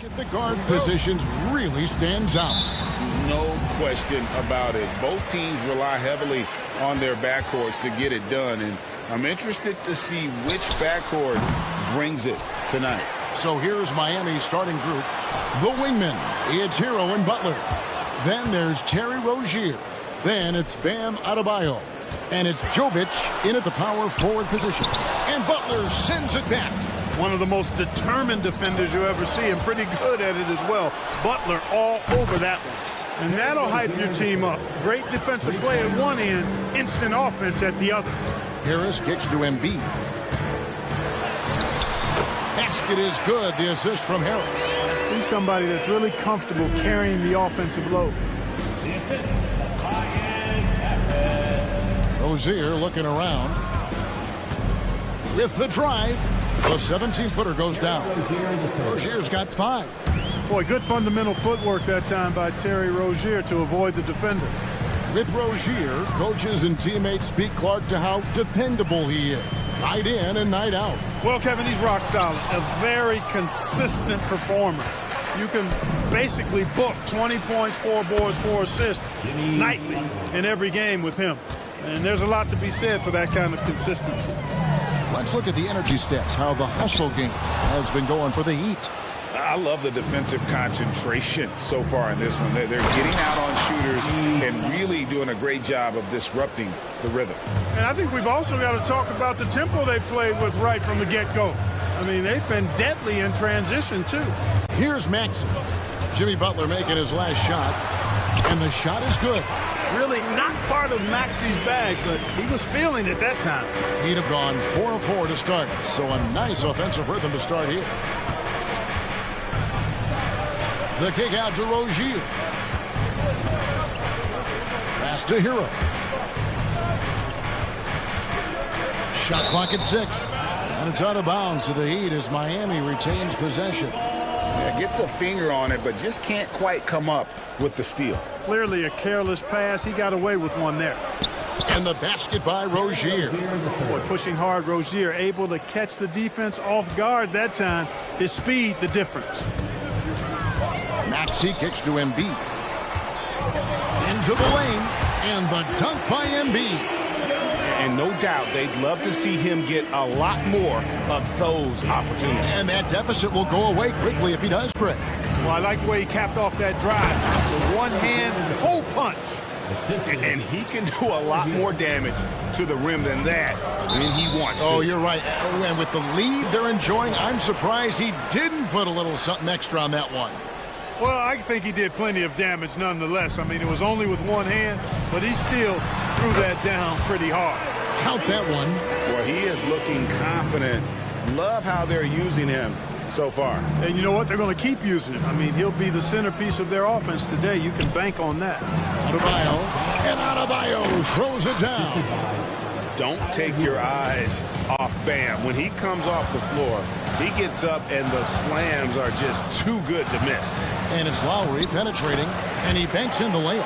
E: The guard positions really stands out.
G: No question about it. Both teams rely heavily on their backcourts to get it done, and I'm interested to see which backcourt brings it tonight.
E: So here's Miami's starting group. The wingmen, it's Hero and Butler. Then there's Terry Rozier. Then it's Bam Adebayo. And it's Jovic in at the power forward position. And Butler sends it back.
J: One of the most determined defenders you ever see, and pretty good at it as well. Butler all over that one. And that'll hype your team up. Great defensive play at one end, instant offense at the other.
E: Harris kicks to Embiid. Basket is good, the assist from Harris.
J: He's somebody that's really comfortable carrying the offensive load.
E: Rozier looking around. With the drive, the 17-footer goes down. Rozier's got 5.
J: Boy, good fundamental footwork that time by Terry Rozier to avoid the defender.
E: With Rozier, coaches and teammates speak Clark to how dependable he is. Night in and night out.
J: Well, Kevin, he's rock solid. A very consistent performer. You can basically book 20 points, 4 boards, 4 assists nightly in every game with him. And there's a lot to be said for that kind of consistency.
E: Let's look at the energy stats, how the hustle game has been going for the Heat.
G: I love the defensive concentration so far in this one. They're getting out on shooters and really doing a great job of disrupting the rhythm.
J: And I think we've also got to talk about the tempo they played with right from the get-go. I mean, they've been deadly in transition, too.
E: Here's Maxey. Jimmy Butler making his last shot, and the shot is good.
J: Really not part of Maxey's bag, but he was feeling it that time.
E: He'd have gone 4 of 4 to start, so a nice offensive rhythm to start here. The kick out to Rozier. Pass to Hero. Shot clock at 6. And it's out of bounds to the Heat as Miami retains possession.
G: Yeah, gets a finger on it, but just can't quite come up with the steal.
J: Clearly a careless pass. He got away with one there.
E: And the basket by Rozier.
J: Boy, pushing hard. Rozier able to catch the defense off guard that time. His speed, the difference.
E: Maxey kicks to Embiid. Into the lane. And the dunk by Embiid.
G: And no doubt they'd love to see him get a lot more of those opportunities.
E: And that deficit will go away quickly if he does, Greg.
J: Well, I like the way he capped off that drive. With one hand, hole punch.
G: And he can do a lot more damage to the rim than that when he wants to.
E: Oh, you're right. And with the lead they're enjoying, I'm surprised he didn't put a little something extra on that one.
J: Well, I think he did plenty of damage nonetheless. I mean, it was only with one hand, but he still threw that down pretty hard.
E: Count that one.
G: Well, he is looking confident. Love how they're using him so far.
J: And you know what? They're going to keep using him. I mean, he'll be the centerpiece of their offense today. You can bank on that.
E: Adebayo. And Adebayo throws it down.
G: Don't take your eyes off Bam. When he comes off the floor, he gets up and the slams are just too good to miss.
E: And it's Lowry penetrating, and he banks in the layup.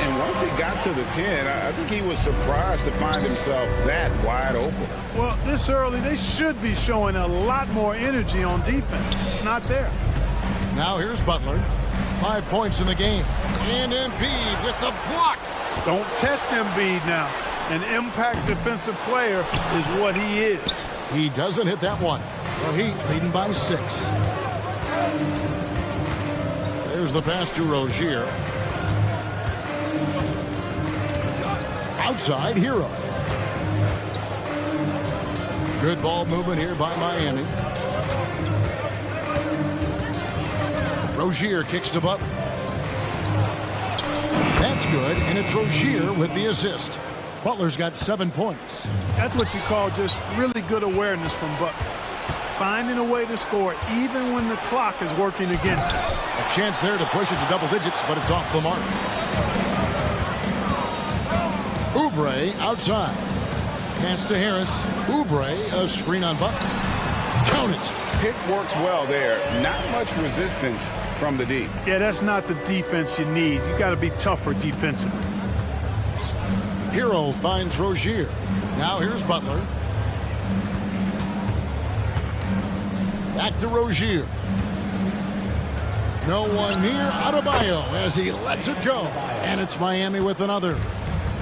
G: And once he got to the 10, I think he was surprised to find himself that wide open.
J: Well, this early, they should be showing a lot more energy on defense. It's not there.
E: Now here's Butler. 5 points in the game. And Embiid with the block.
J: Don't test Embiid now. An impact defensive player is what he is.
E: He doesn't hit that one. The Heat leading by 6. There's the pass to Rozier. Outside Hero. Good ball movement here by Miami. Rozier kicks to Butler. That's good, and it's Rozier with the assist. Butler's got 7 points.
J: That's what you call just really good awareness from Butler. Finding a way to score even when the clock is working against him.
E: A chance there to push it to double digits, but it's off the mark. Oubre outside. Pass to Harris. Oubre, a screen on Butler. Count it.
G: Pick works well there. Not much resistance from the D.
J: Yeah, that's not the defense you need. You got to be tougher defensively.
E: Hero finds Rozier. Now here's Butler. Back to Rozier. No one near Adebayo as he lets it go. And it's Miami with another.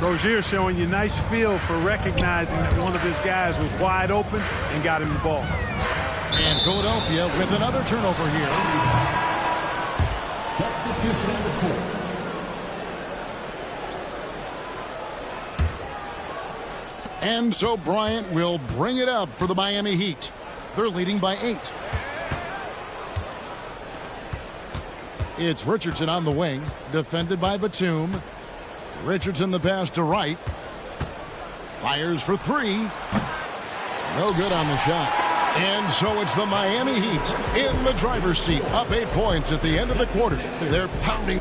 J: Rozier showing you nice feel for recognizing that one of his guys was wide open and got him the ball.
E: And Philadelphia with another turnover here.
I: Substitution on the court.
E: And so Bryant will bring it up for the Miami Heat. They're leading by 8. It's Richardson on the wing, defended by Batum. Richardson the pass to Wright. Fires for 3. No good on the shot. And so it's the Miami Heat in the driver's seat, up 8 points at the end of the quarter. They're pounding.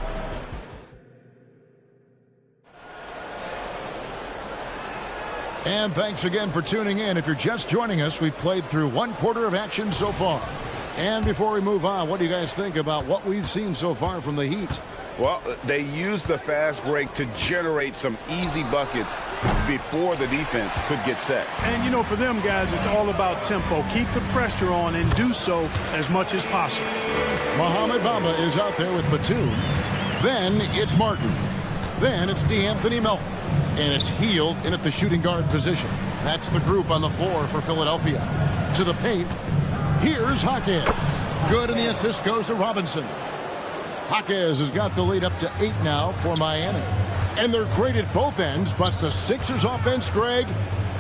E: And thanks again for tuning in. If you're just joining us, we've played through 1 quarter of action so far. And before we move on, what do you guys think about what we've seen so far from the Heat?
G: Well, they used the fast break to generate some easy buckets before the defense could get set.
J: And, you know, for them guys, it's all about tempo. Keep the pressure on and do so as much as possible.
E: Mohamed Bamba is out there with Batum. Then it's Martin. Then it's DeAnthony Melton. And it's Healed in at the shooting guard position. That's the group on the floor for Philadelphia. To the paint. Here's Jaquez. Good, and the assist goes to Robinson. Jaquez has got the lead up to 8 now for Miami. And they're great at both ends, but the Sixers offense, Greg,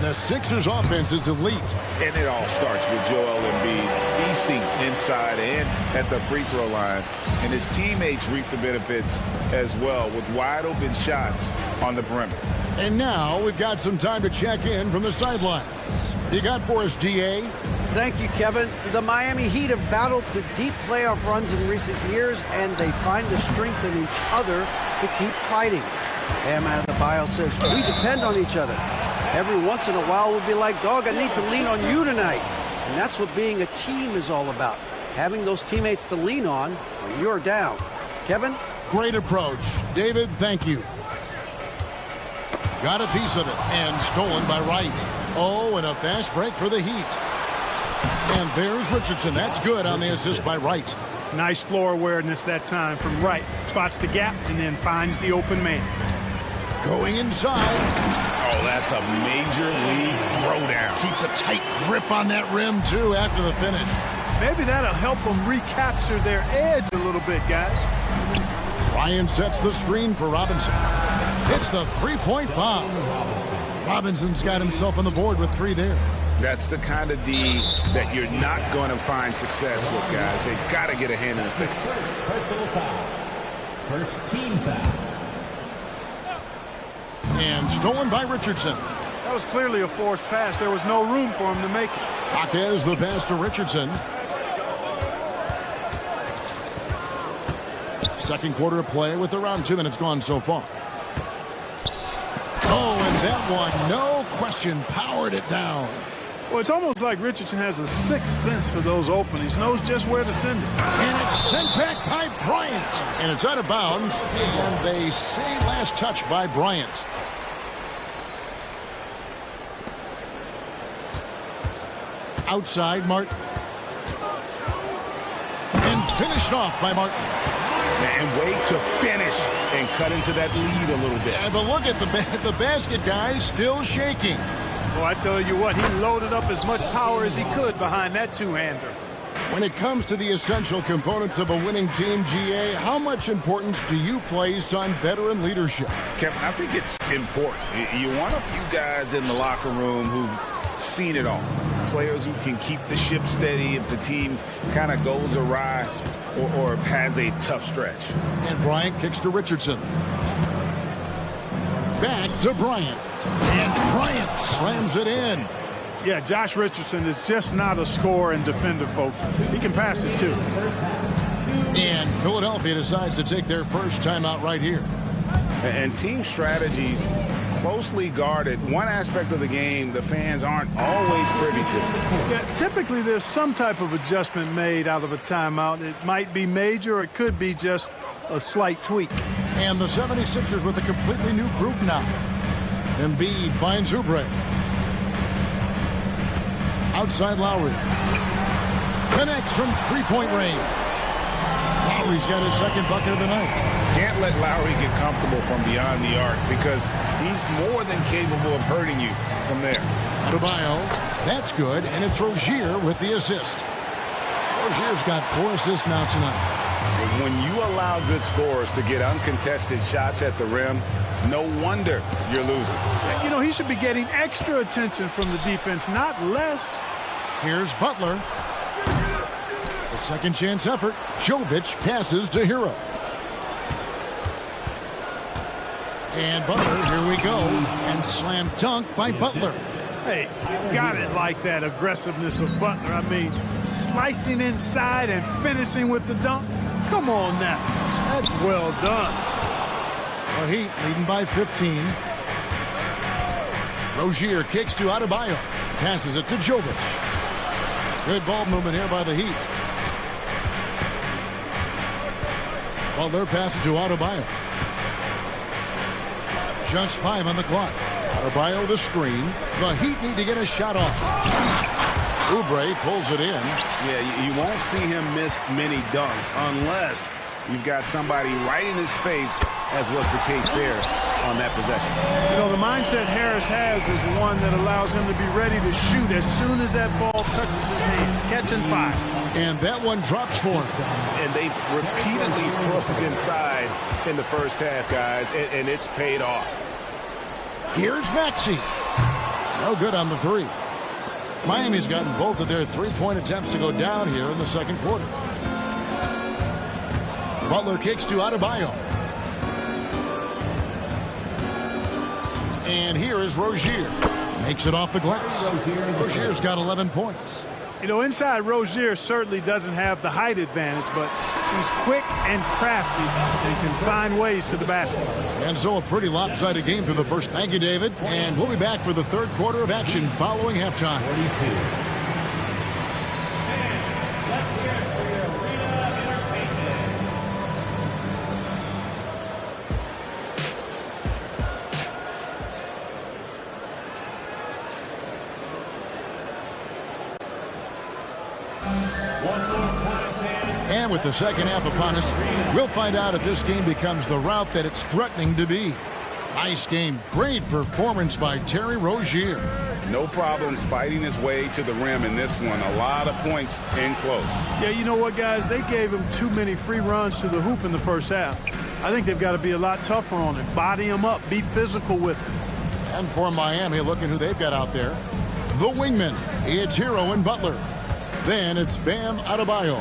E: the Sixers offense is elite.
G: And it all starts with Joel Embiid feasting inside and at the free throw line. And his teammates reap the benefits as well with wide open shots on the perimeter.
E: And now we've got some time to check in from the sidelines. You got for us, DA?
K: Thank you, Kevin. The Miami Heat have battled to deep playoff runs in recent years, and they find the strength in each other to keep fighting. Bam Adebayo says, we depend on each other. Every once in a while, we'll be like, dog, I need to lean on you tonight. And that's what being a team is all about. Having those teammates to lean on when you're down. Kevin?
E: Great approach. David, thank you. Got a piece of it, and stolen by Wright. Oh, and a fast break for the Heat. And there's Richardson. That's good on the assist by Wright.
J: Nice floor awareness that time from Wright. Spots the gap and then finds the open man.
E: Going inside.
G: Oh, that's a major league throwdown.
E: Keeps a tight grip on that rim, too, after the finish.
J: Maybe that'll help them recapture their edge a little bit, guys.
E: Ryan sets the screen for Robinson. It's the three-point bomb. Robinson's got himself on the board with 3 there.
G: That's the kind of D that you're not going to find success with, guys. They've got to get a hand in the face.
I: Personal foul. First team foul.
E: And stolen by Richardson.
J: That was clearly a forced pass. There was no room for him to make it.
E: Jaquez the pass to Richardson. Second quarter of play with around 2 minutes gone so far. Oh, and that one, no question, powered it down.
J: Well, it's almost like Richardson has a sixth sense for those openings, knows just where to send it.
E: And it's sent back by Bryant. And it's out of bounds. And they say last touch by Bryant. Outside, Martin. And finished off by Martin.
G: And wait to finish and cut into that lead a little bit.
E: Yeah, but look at the basket, guys, still shaking.
J: Well, I tell you what, he loaded up as much power as he could behind that two-hander.
E: When it comes to the essential components of a winning team, GA, how much importance do you place on veteran leadership?
G: Kevin, I think it's important. You want a few guys in the locker room who've seen it all. Players who can keep the ship steady if the team kind of goes awry or has a tough stretch.
E: And Bryant kicks to Richardson. Back to Bryant. And Bryant slams it in.
J: Yeah, Josh Richardson is just not a scorer and defender, folks. He can pass it, too.
E: And Philadelphia decides to take their first timeout right here.
G: And team strategies closely guarded. One aspect of the game the fans aren't always privy to.
J: Yeah, typically there's some type of adjustment made out of a timeout. It might be major, or it could be just a slight tweak.
E: And the 76ers with a completely new group now. Embiid finds Oubre. Outside Lowry. Connects from three-point range. Lowry's got his second bucket of the night.
G: Can't let Lowry get comfortable from beyond the arc because he's more than capable of hurting you from there.
E: Adebayo, that's good, and it's Rozier with the assist. Rozier's got 4 assists now tonight.
G: When you allow good scorers to get uncontested shots at the rim, no wonder you're losing.
J: You know, he should be getting extra attention from the defense, not less.
E: Here's Butler. The second chance effort. Jovic passes to Hero. And Butler, here we go. And slam dunk by Butler.
J: Hey, got it like that aggressiveness of Butler. I mean, slicing inside and finishing with the dunk. Come on now. That's well done.
E: The Heat leading by 15. Rozier kicks to Adebayo. Passes it to Jovic. Good ball movement here by the Heat. Butler passes to Adebayo. Just 5 on the clock. Adebayo the screen. The Heat need to get a shot off. Oubre pulls it in.
G: Yeah, you won't see him miss many dunks unless you've got somebody right in his face, as was the case there on that possession.
J: You know, the mindset Harris has is one that allows him to be ready to shoot as soon as that ball touches his hands. Catch and fire.
E: And that one drops for him.
G: And they've repeatedly probed inside in the first half, guys, and it's paid off.
E: Here's Maxey. No good on the 3. Miami's gotten both of their 3-point attempts to go down here in the second quarter. Butler kicks to Adebayo. And here is Rozier. Makes it off the glass. Rozier's got 11 points.
J: You know, inside Rozier certainly doesn't have the height advantage, but he's quick and crafty and can find ways to the basket.
E: And so a pretty lopsided game through the first. Thank you, David. And we'll be back for the third quarter of action following halftime. And with the second half upon us, we'll find out if this game becomes the route that it's threatening to be. Nice game. Great performance by Terry Rozier.
G: No problems fighting his way to the rim in this one. A lot of points in close.
J: Yeah, you know what, guys? They gave him too many free runs to the hoop in the first half. I think they've got to be a lot tougher on him. Body him up. Be physical with him.
E: And for Miami, looking who they've got out there. The wingman. It's Hero and Butler. Then it's Bam Adebayo.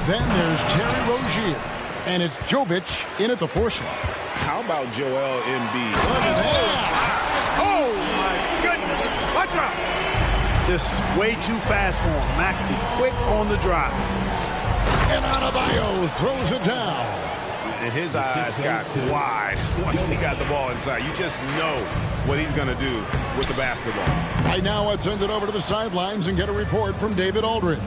E: Then there's Terry Rozier. And it's Jovic in at the 4 slot.
G: How about Joel Embiid?
J: Oh, my goodness. Watch out. Just way too fast for him. Maxey quick on the drive.
E: And Adebayo throws it down.
G: And his eyes got wide once he got the ball inside. You just know what he's going to do with the basketball.
E: Right now, let's send it over to the sidelines and get a report from David Aldridge.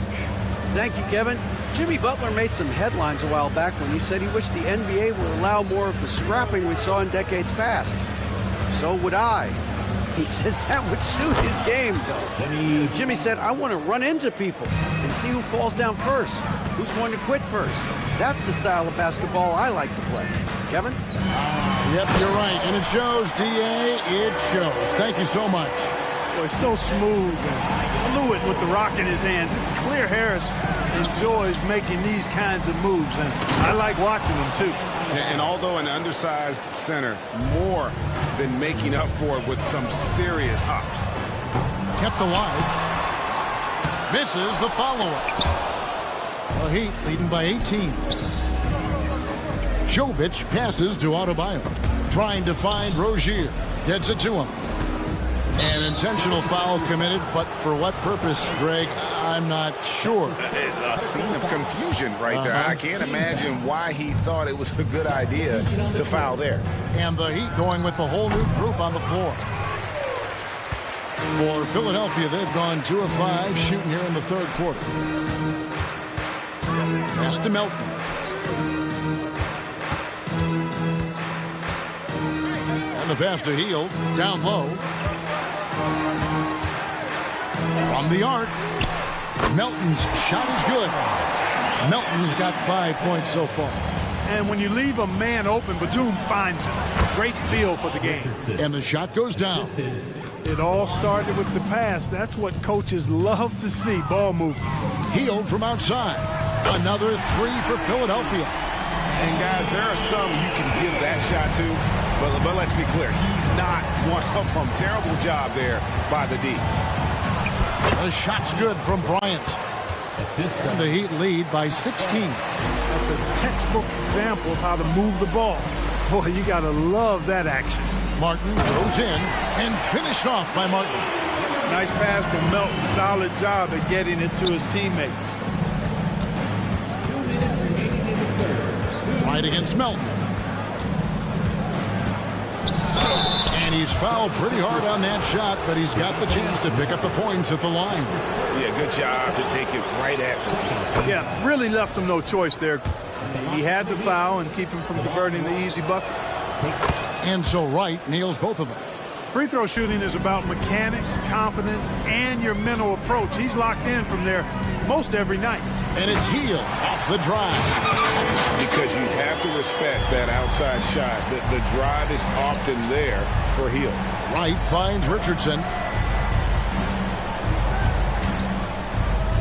K: Thank you, Kevin. Jimmy Butler made some headlines a while back when he said he wished the NBA would allow more of the scrapping we saw in decades past. So would I. He says that would suit his game, though. Jimmy said, I want to run into people and see who falls down first, who's going to quit first. That's the style of basketball I like to play. Kevin?
E: Yep, you're right. And it shows, D.A. It shows. Thank you so much.
J: Boy, so smooth and fluid with the rock in his hands. It's clear Harris enjoys making these kinds of moves, and I like watching them, too.
G: And although an undersized center, more than making up for it with some serious hops.
E: Kept alive. Misses the follow-up. The Heat leading by 18. Jovic passes to Adebayo. Trying to find Rozier. Gets it to him. An intentional foul committed, but for what purpose, Greg, I'm not sure.
G: A scene of confusion right there. I can't imagine why he thought it was a good idea to foul there.
E: And the Heat going with the whole new group on the floor. For Philadelphia, they've gone 2 of 5 shooting here in the third quarter. Pass to Melton. And the pass to Hield, down low. From the arc, Melton's shot is good. Melton's got 5 points so far.
J: And when you leave a man open, Batum finds him. Great feel for the game.
E: And the shot goes down.
J: It all started with the pass. That's what coaches love to see, ball movement.
E: Hield from outside. Another three for Philadelphia.
G: And guys, there are some you can give that shot to, but let's be clear, he's not one of them. Terrible job there by the D.
E: The shot's good from Bryant. And the Heat lead by 16.
J: That's a textbook example of how to move the ball. Boy, you gotta love that action.
E: Martin throws in and finished off by Martin.
J: Nice pass from Melton. Solid job at getting it to his teammates.
E: Right against Melton. And he's fouled pretty hard on that shot, but he's got the chance to pick up the points at the line.
G: Yeah, good job to take it right at him.
J: Yeah, really left him no choice there. He had to foul and keep him from converting the easy bucket.
E: And so Wright nails both of them.
J: Free throw shooting is about mechanics, confidence, and your mental approach. He's locked in from there most every night.
E: And it's Hield off the drive.
G: Because you have to respect that outside shot. The drive is often there for Hield.
E: Wright finds Richardson.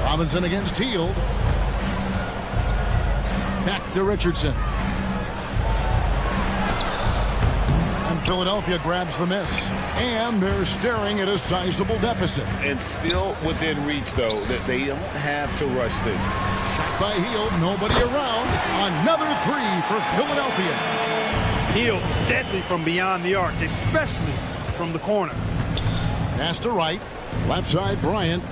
E: Robinson against Hield. Back to Richardson. And Philadelphia grabs the miss. And they're staring at a sizable deficit.
G: And still within reach, though, that they don't have to rush things.
E: Shot by Hield, nobody around. Another three for Philadelphia.
J: Hield deadly from beyond the arc, especially from the corner.
E: Pass to Wright. Left side, Bryant.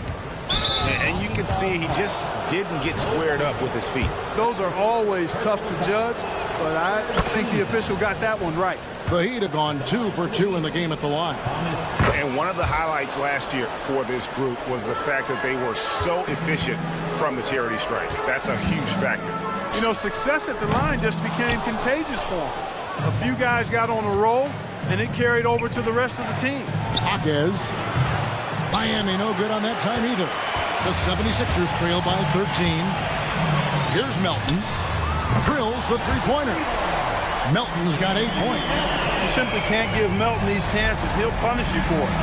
G: And you can see he just didn't get squared up with his feet.
J: Those are always tough to judge, but I think the official got that one right.
E: The Heat have gone 2 for 2 in the game at the line.
G: And one of the highlights last year for this group was the fact that they were so efficient from the charity stripe. That's a huge factor.
J: You know, success at the line just became contagious for them. A few guys got on a roll, and it carried over to the rest of the team.
E: Jaquez. Miami no good on that time either. The 76ers trail by 13. Here's Melton. Drills the three-pointer. Melton's got 8 points.
J: You simply can't give Melton these chances. He'll punish you for it.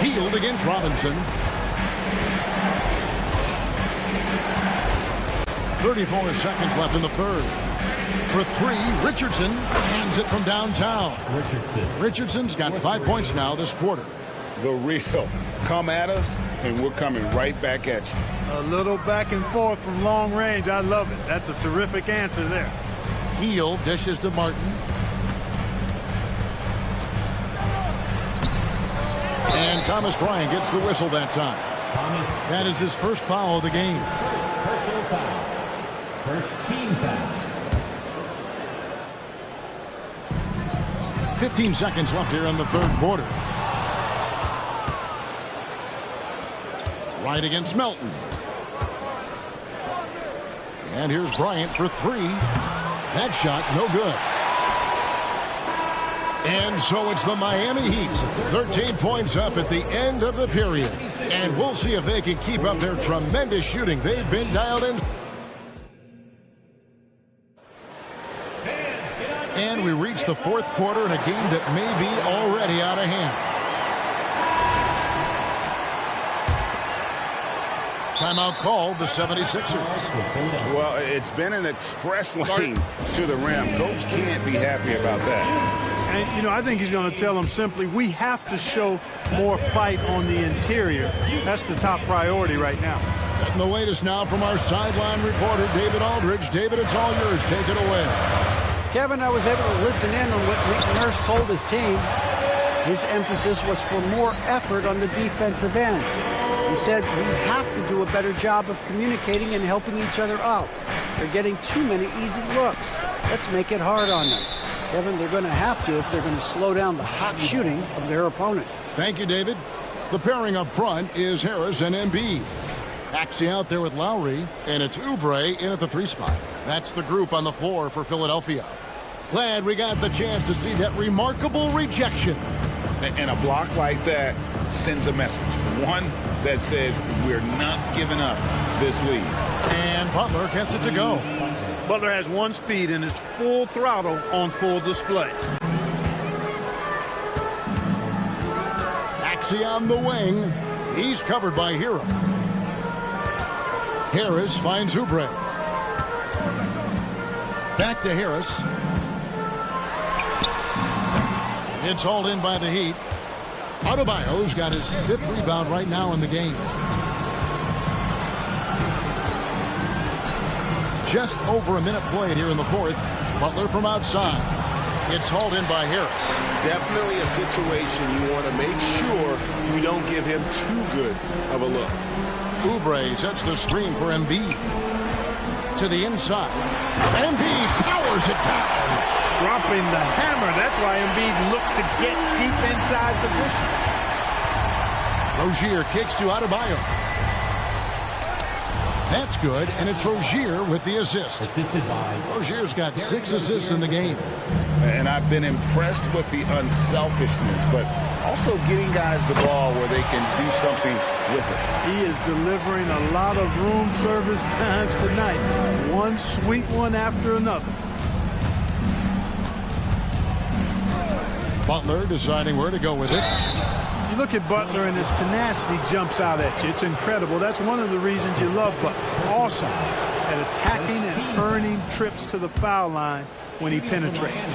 E: Hield against Robinson. 34 seconds left in the third. For three, Richardson hands it from downtown. Richardson's got 5 points now this quarter.
G: The real come at us, and we're coming right back at you.
J: A little back and forth from long range. I love it. That's a terrific answer there.
E: Hield dishes to Martin. And Thomas Bryant gets the whistle that time. That is his first foul of the game.
I: Personal foul. First team foul.
E: 15 seconds left here in the third quarter. Right against Melton. And here's Bryant for three. That shot, no good. And so it's the Miami Heat. 13 points up at the end of the period. And we'll see if they can keep up their tremendous shooting. They've been dialed in. And we reach the fourth quarter in a game that may be already out of hand. Timeout called the 76ers.
G: Well, it's been an express lane to the rim. Coach can't be happy about that.
J: And, you know, I think he's going to tell them simply, we have to show more fight on the interior. That's the top priority right now.
E: And the latest now from our sideline reporter, David Aldridge. David, it's all yours. Take it away.
K: Kevin, I was able to listen in on what Nick Nurse told his team. His emphasis was for more effort on the defensive end. He said we have to do a better job of communicating and helping each other out. They're getting too many easy looks. Let's make it hard on them. Kevin, they're going to have to if they're going to slow down the hot shooting of their opponent.
E: Thank you, David. The pairing up front is Harris and Embiid. Maxey out there with Lowry, and it's Oubre in at the 3 spot. That's the group on the floor for Philadelphia. Glad we got the chance to see that remarkable rejection.
G: And a block like that sends a message. One that says we're not giving up this lead.
E: And Butler gets it to go.
J: Butler has one speed and it's full throttle on full display.
E: Maxey on the wing. He's covered by Hero. Harris finds Oubre. Back to Harris. It's hauled in by the Heat. Adebayo's got his 5th rebound right now in the game. Just over a minute played here in the 4th. Butler from outside. It's hauled in by Harris.
G: Definitely a situation you want to make sure you don't give him too good of a look.
E: Oubre sets the screen for Embiid. To the inside. Embiid powers it down.
J: Dropping the hammer. That's why Embiid looks to get deep inside position.
E: Rozier kicks to Adebayo. That's good, and it's Rozier with the assist.
I: Assisted by
E: Rozier's got 6 assists in the game.
G: And I've been impressed with the unselfishness, but also getting guys the ball where they can do something with it.
J: He is delivering a lot of room service times tonight. One sweet one after another.
E: Butler deciding where to go with it.
J: You look at Butler and his tenacity jumps out at you. It's incredible. That's one of the reasons you love Butler. Awesome at attacking and earning trips to the foul line when he penetrates.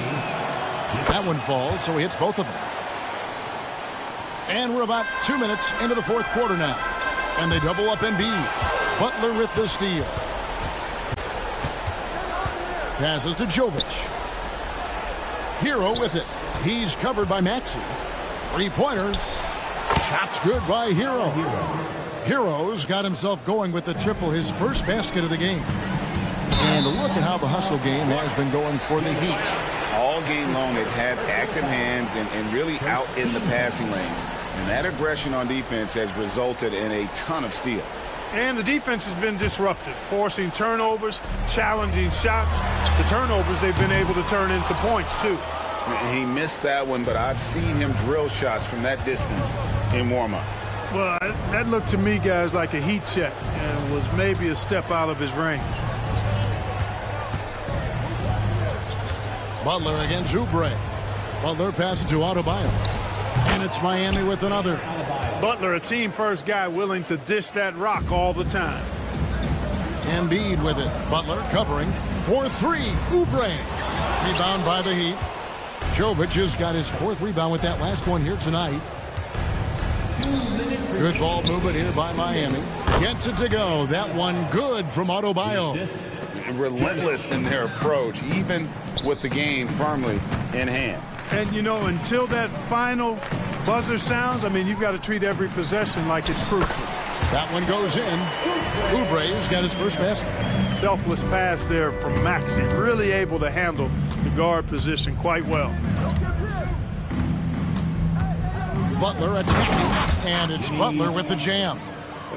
E: That one falls, so he hits both of them. And we're about 2 minutes into the 4th quarter now. And they double up Embiid. Butler with the steal. Passes to Jovic. Hero with it. He's covered by Maxey. 3-pointer. Shot's good by Hero. Hero's got himself going with the triple, his first basket of the game. And look at how the hustle game has been going for the Heat.
G: All game long, they've had active hands and really out in the passing lanes. And that aggression on defense has resulted in a ton of steals.
J: And the defense has been disruptive, forcing turnovers, challenging shots. The turnovers they've been able to turn into points, too.
G: He missed that one, but I've seen him drill shots from that distance in warm-up.
J: Well, that looked to me, guys, like a heat check and was maybe a step out of his range.
E: Butler against Oubre. Butler passes to Adebayo. And it's Miami with another.
J: Butler, a team-first guy willing to dish that rock all the time.
E: Embiid with it. Butler covering for 3. Oubre. Rebound by the Heat. Jovic has got his 4th rebound with that last one here tonight. Good ball movement here by Miami. Gets it to go. That one good from Adebayo.
G: Relentless in their approach, even with the game firmly in hand.
J: And, you know, until that final buzzer sounds, I mean, you've got to treat every possession like it's crucial.
E: That one goes in. Oubre's got his first basket.
J: Selfless pass there from Maxey. Really able to handle the guard position quite well.
E: Butler attacking, and it's Butler with the jam.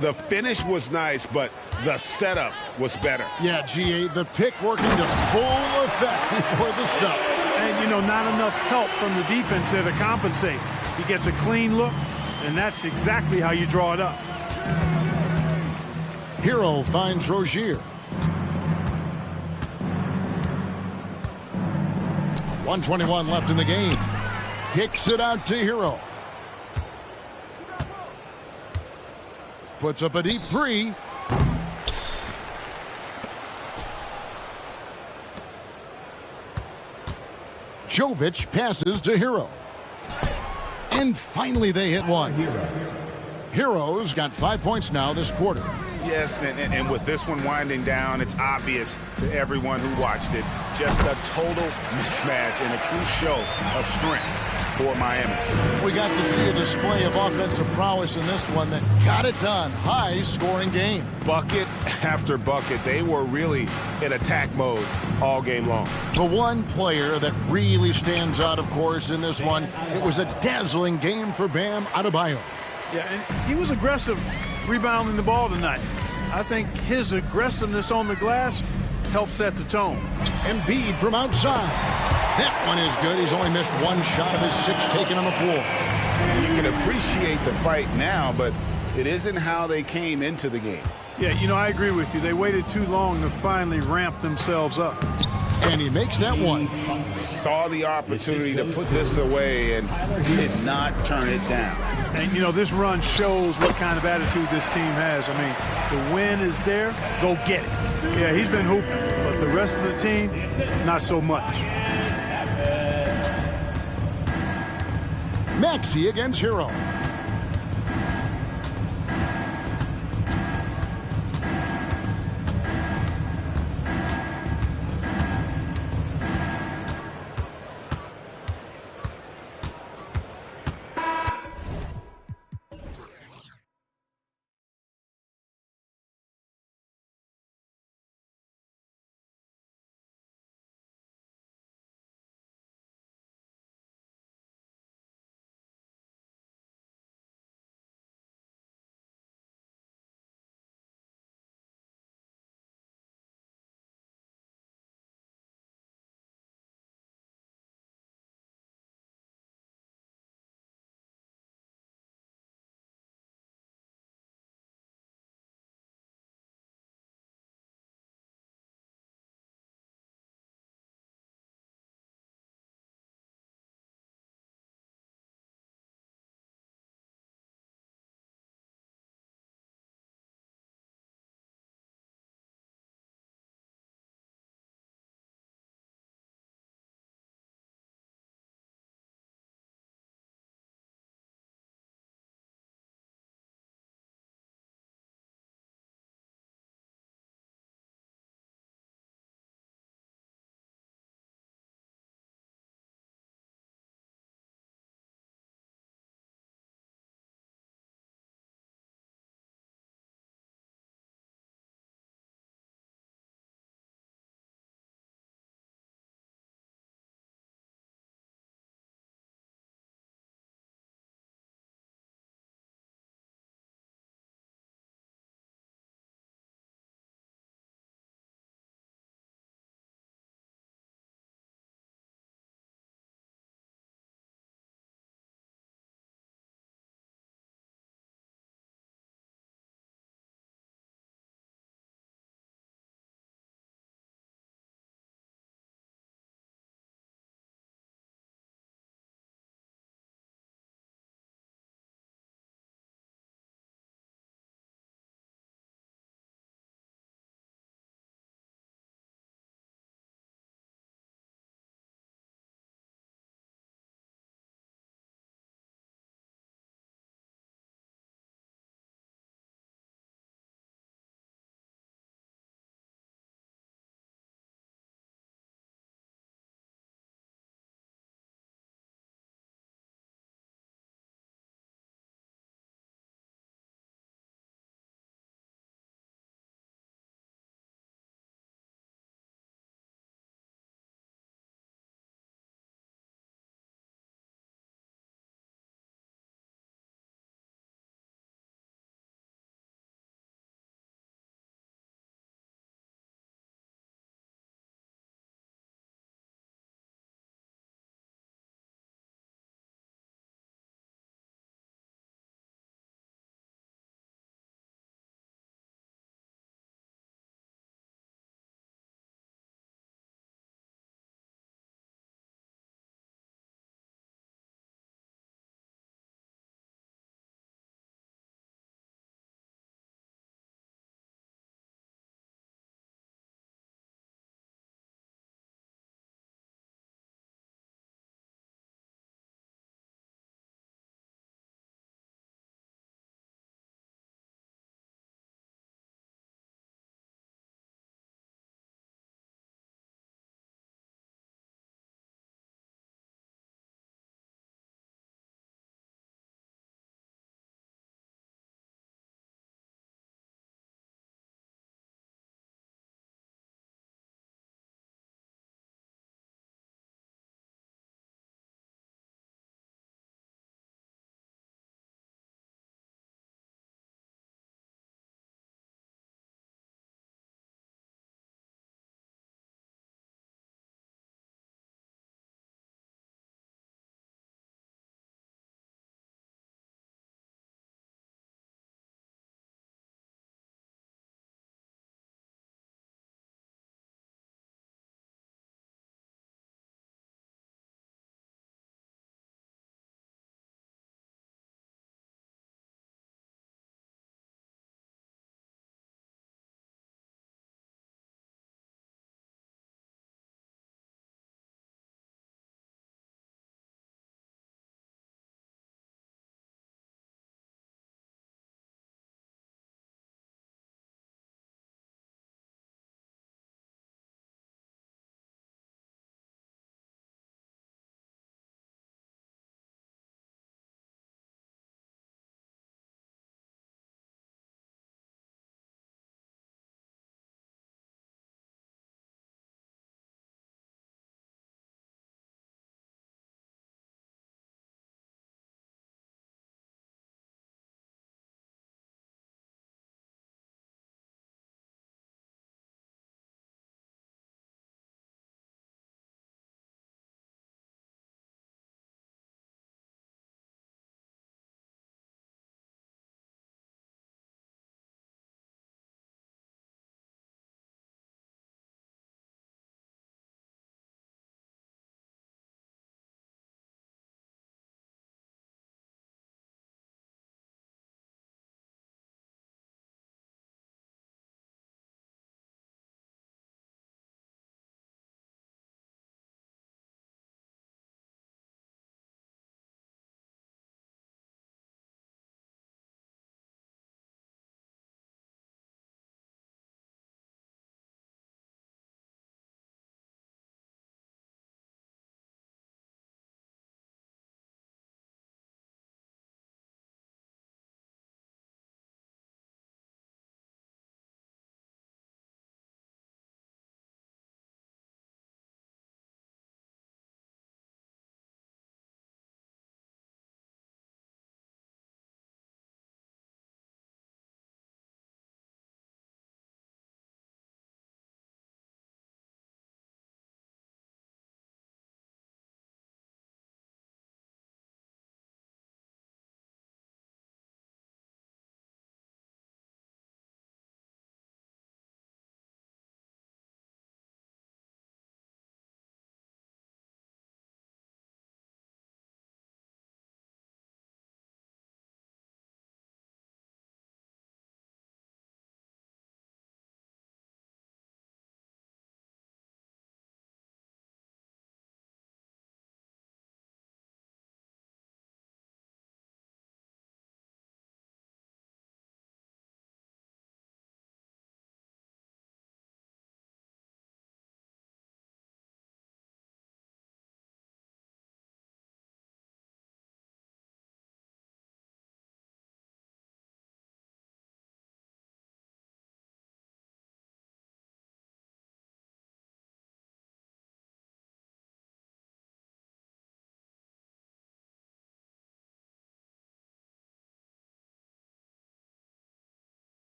G: The finish was nice, but the setup was better.
E: Yeah, GA, the pick working to full effect before the stuff.
J: And, you know, not enough help from the defense there to compensate. He gets a clean look, and that's exactly how you draw it up.
E: Hero finds Rozier. 1:21 left in the game. Kicks it out to Hero. Puts up a deep 3. Jovic passes to Hero. And finally they hit one. Hero's got 5 points now this quarter.
G: Yes, and with this one winding down, it's obvious to everyone who watched it. Just a total mismatch and a true show of strength for Miami.
E: We got to see a display of offensive prowess in this one that got it done. High-scoring game.
G: Bucket after bucket. They were really in attack mode all game long.
E: The one player that really stands out, of course, in this one, it was a dazzling game for Bam Adebayo.
J: Yeah, and he was aggressive rebounding the ball tonight. I think his aggressiveness on the glass helped set the tone.
E: Embiid from outside. That one is good. He's only missed one shot of his 6 taken on the floor.
G: You can appreciate the fight now, but it isn't how they came into the game.
J: Yeah, you know, I agree with you. They waited too long to finally ramp themselves up.
E: And he makes that one.
G: Saw the opportunity to put this away and did not turn it down.
J: And, you know, this run shows what kind of attitude this team has. I mean, the win is there, go get it. Yeah, he's been hooping, but the rest of the team, not so much.
E: Maxey against Hero.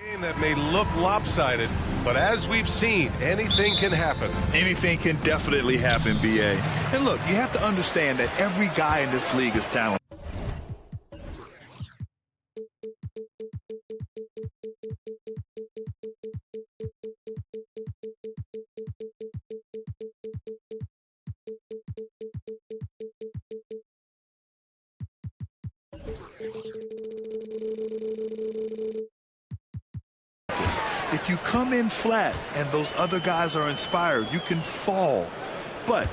A: Game that may look lopsided, but as we've seen, anything can happen.
B: Anything can definitely happen, BA. And look, you have to understand that every guy in this league is talented. If you come in flat and those other guys are inspired, you can fall. But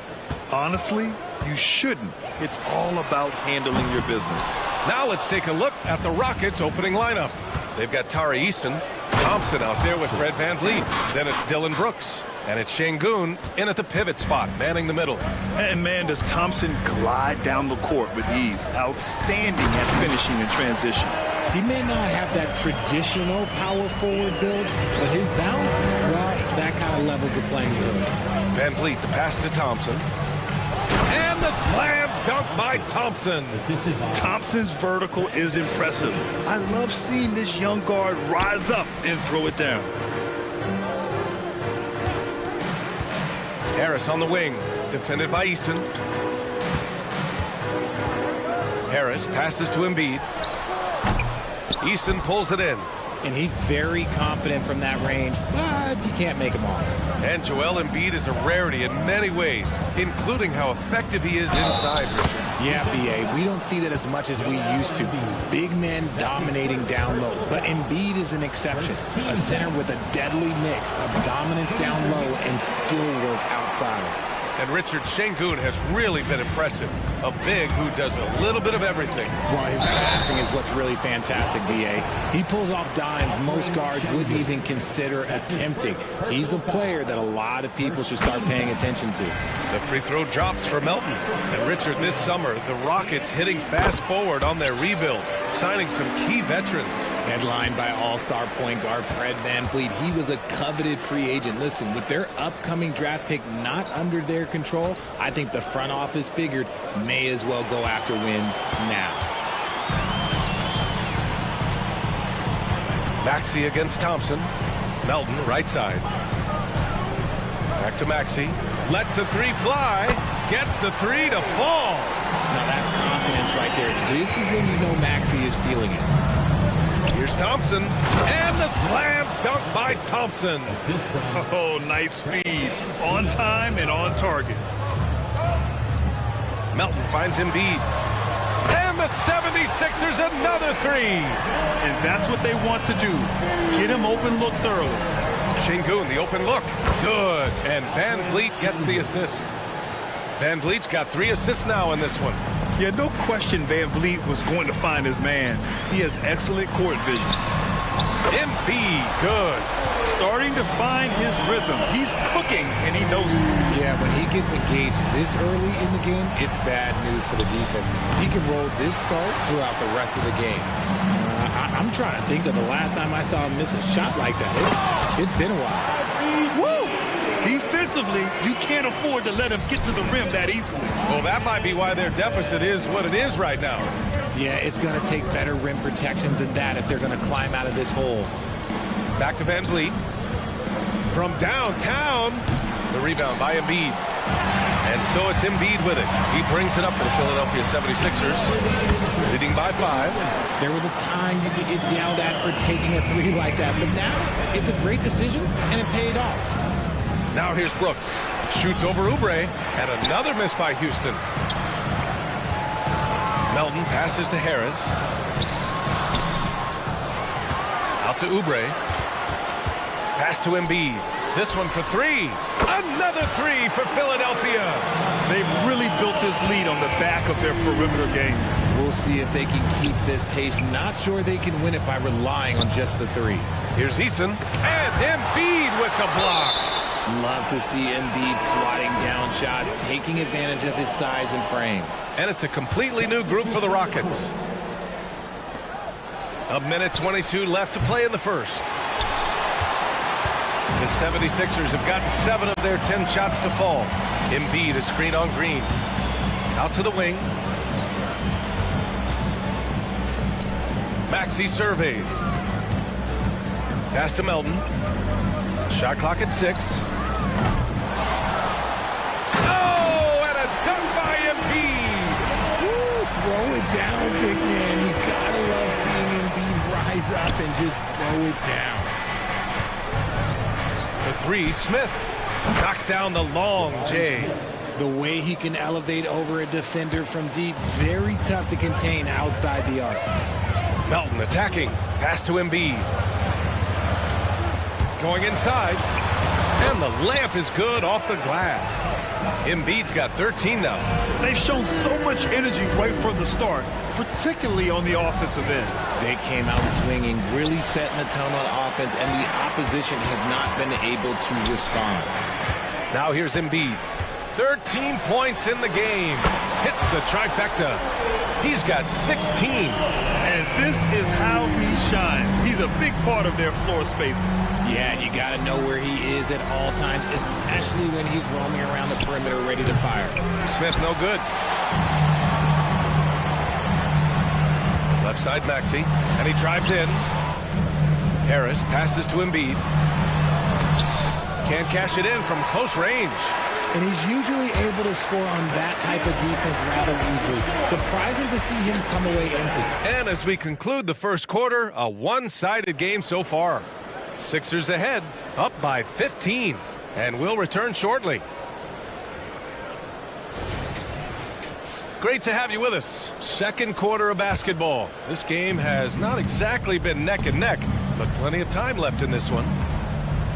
B: honestly, you shouldn't. It's all about handling your business.
A: Now let's take a look at the Rockets' opening lineup. They've got Tari Easton, Thompson out there with Fred VanVleet. Then it's Dylan Brooks. And it's Şengün in at the pivot spot, manning the middle.
B: And man, does Thompson glide down the court with ease. Outstanding at finishing in transition.
F: He may not have that traditional power forward build, but his bounce, well, that kind of levels the playing field.
A: VanVleet, the pass to Thompson. And the slam dunk by Thompson.
B: Thompson's vertical is impressive. I love seeing this young guard rise up and throw it down.
A: Harris on the wing, defended by Easton. Harris passes to Embiid. Easton pulls it in.
F: And he's very confident from that range, but you can't make him all.
A: And Joel Embiid is a rarity in many ways, including how effective he is inside, Richard.
F: Yeah, BA, we don't see that as much as we used to. Big men dominating down low, but Embiid is an exception. A center with a deadly mix of dominance down low and skill work outside.
A: And Richard, Şengün has really been impressive. A big who does a little bit of everything.
F: Well, his passing is what's really fantastic, BA. He pulls off dimes most guards wouldn't even consider attempting. He's a player that a lot of people should start paying attention to.
A: The free throw drops for Melton. And Richard, this summer, the Rockets hitting fast forward on their rebuild, signing some key veterans.
F: Headlined by all-star point guard Fred VanVleet. He was a coveted free agent. Listen, with their upcoming draft pick not under their control, I think the front office figured may as well go after wins now.
A: Maxey against Thompson. Melton, right side. Back to Maxey. Lets the three fly. Gets the three to fall.
F: Now that's confidence right there. This is when you know Maxey is feeling it.
A: Here's Thompson, and the slam dunk by Thompson.
B: Oh, nice feed. On time and on target.
A: Melton finds Embiid. And the 76ers another three.
B: And that's what they want to do. Get him open looks early.
A: Şengün, the open look. Good. And VanVleet gets the assist. VanVleet's got 3 assists now in this one.
B: Yeah, no question VanVleet was going to find his man. He has excellent court vision.
A: Embiid, good.
B: Starting to find his rhythm. He's cooking, and he knows it.
F: Yeah, when he gets engaged this early in the game, it's bad news for the defense. He can roll this start throughout the rest of the game. I'm trying to think of the last time I saw him miss a shot like that. It's been a while.
B: Woo! Defensively, you can't afford to let him get to the rim that easily.
A: Well, that might be why their deficit is what it is right now.
F: Yeah, it's going to take better rim protection than that if they're going to climb out of this hole.
A: Back to VanVleet. From downtown, the rebound by Embiid. And so it's Embiid with it. He brings it up for the Philadelphia 76ers, leading by 5.
F: There was a time you could get yelled at for taking a three like that, but now it's a great decision, and it paid off.
A: Now here's Brooks. Shoots over Oubre, and another miss by Houston. Melton passes to Harris. Out to Oubre. Pass to Embiid. This one for 3. Another 3 for Philadelphia.
B: They've really built this lead on the back of their perimeter game.
F: We'll see if they can keep this pace. Not sure they can win it by relying on just the 3.
A: Here's Easton, and Embiid with the block.
F: Love to see Embiid swatting down shots, taking advantage of his size and frame.
A: And it's a completely new group for the Rockets. 1:22 left to play in the first. The 76ers have gotten 7 of their 10 shots to fall. Embiid is screen on Green. Out to the wing. Maxey surveys. Pass to Melton. Shot clock at 6. Oh, and a dunk by Embiid.
F: Woo, throw it down, big man. You gotta love seeing Embiid rise up and just throw it down.
A: The 3, Smith knocks down the long J.
F: The way he can elevate over a defender from deep, very tough to contain outside the arc.
A: Melton attacking. Pass to Embiid. Going inside. And the layup is good off the glass. Embiid's got 13 now.
B: They've shown so much energy right from the start, particularly on the offensive end.
F: They came out swinging, really setting the tone on offense, and the opposition has not been able to respond.
A: Now here's Embiid. 13 points in the game. Hits the trifecta. He's got 16.
B: And this is how he shines. He's a big part of their floor spacing.
F: Yeah, you got to know where he is at all times, especially when he's roaming around the perimeter ready to fire.
A: Smith no good. Left side Maxey, and he drives in. Harris passes to Embiid. Can't cash it in from close range.
F: And he's usually able to score on that type of defense rather easily. Surprising to see him come away empty.
A: And as we conclude the first quarter, a one-sided game so far. Sixers ahead, up by 15, and we'll return shortly. Great to have you with us. Second quarter of basketball. This game has not exactly been neck and neck, but plenty of time left in this one.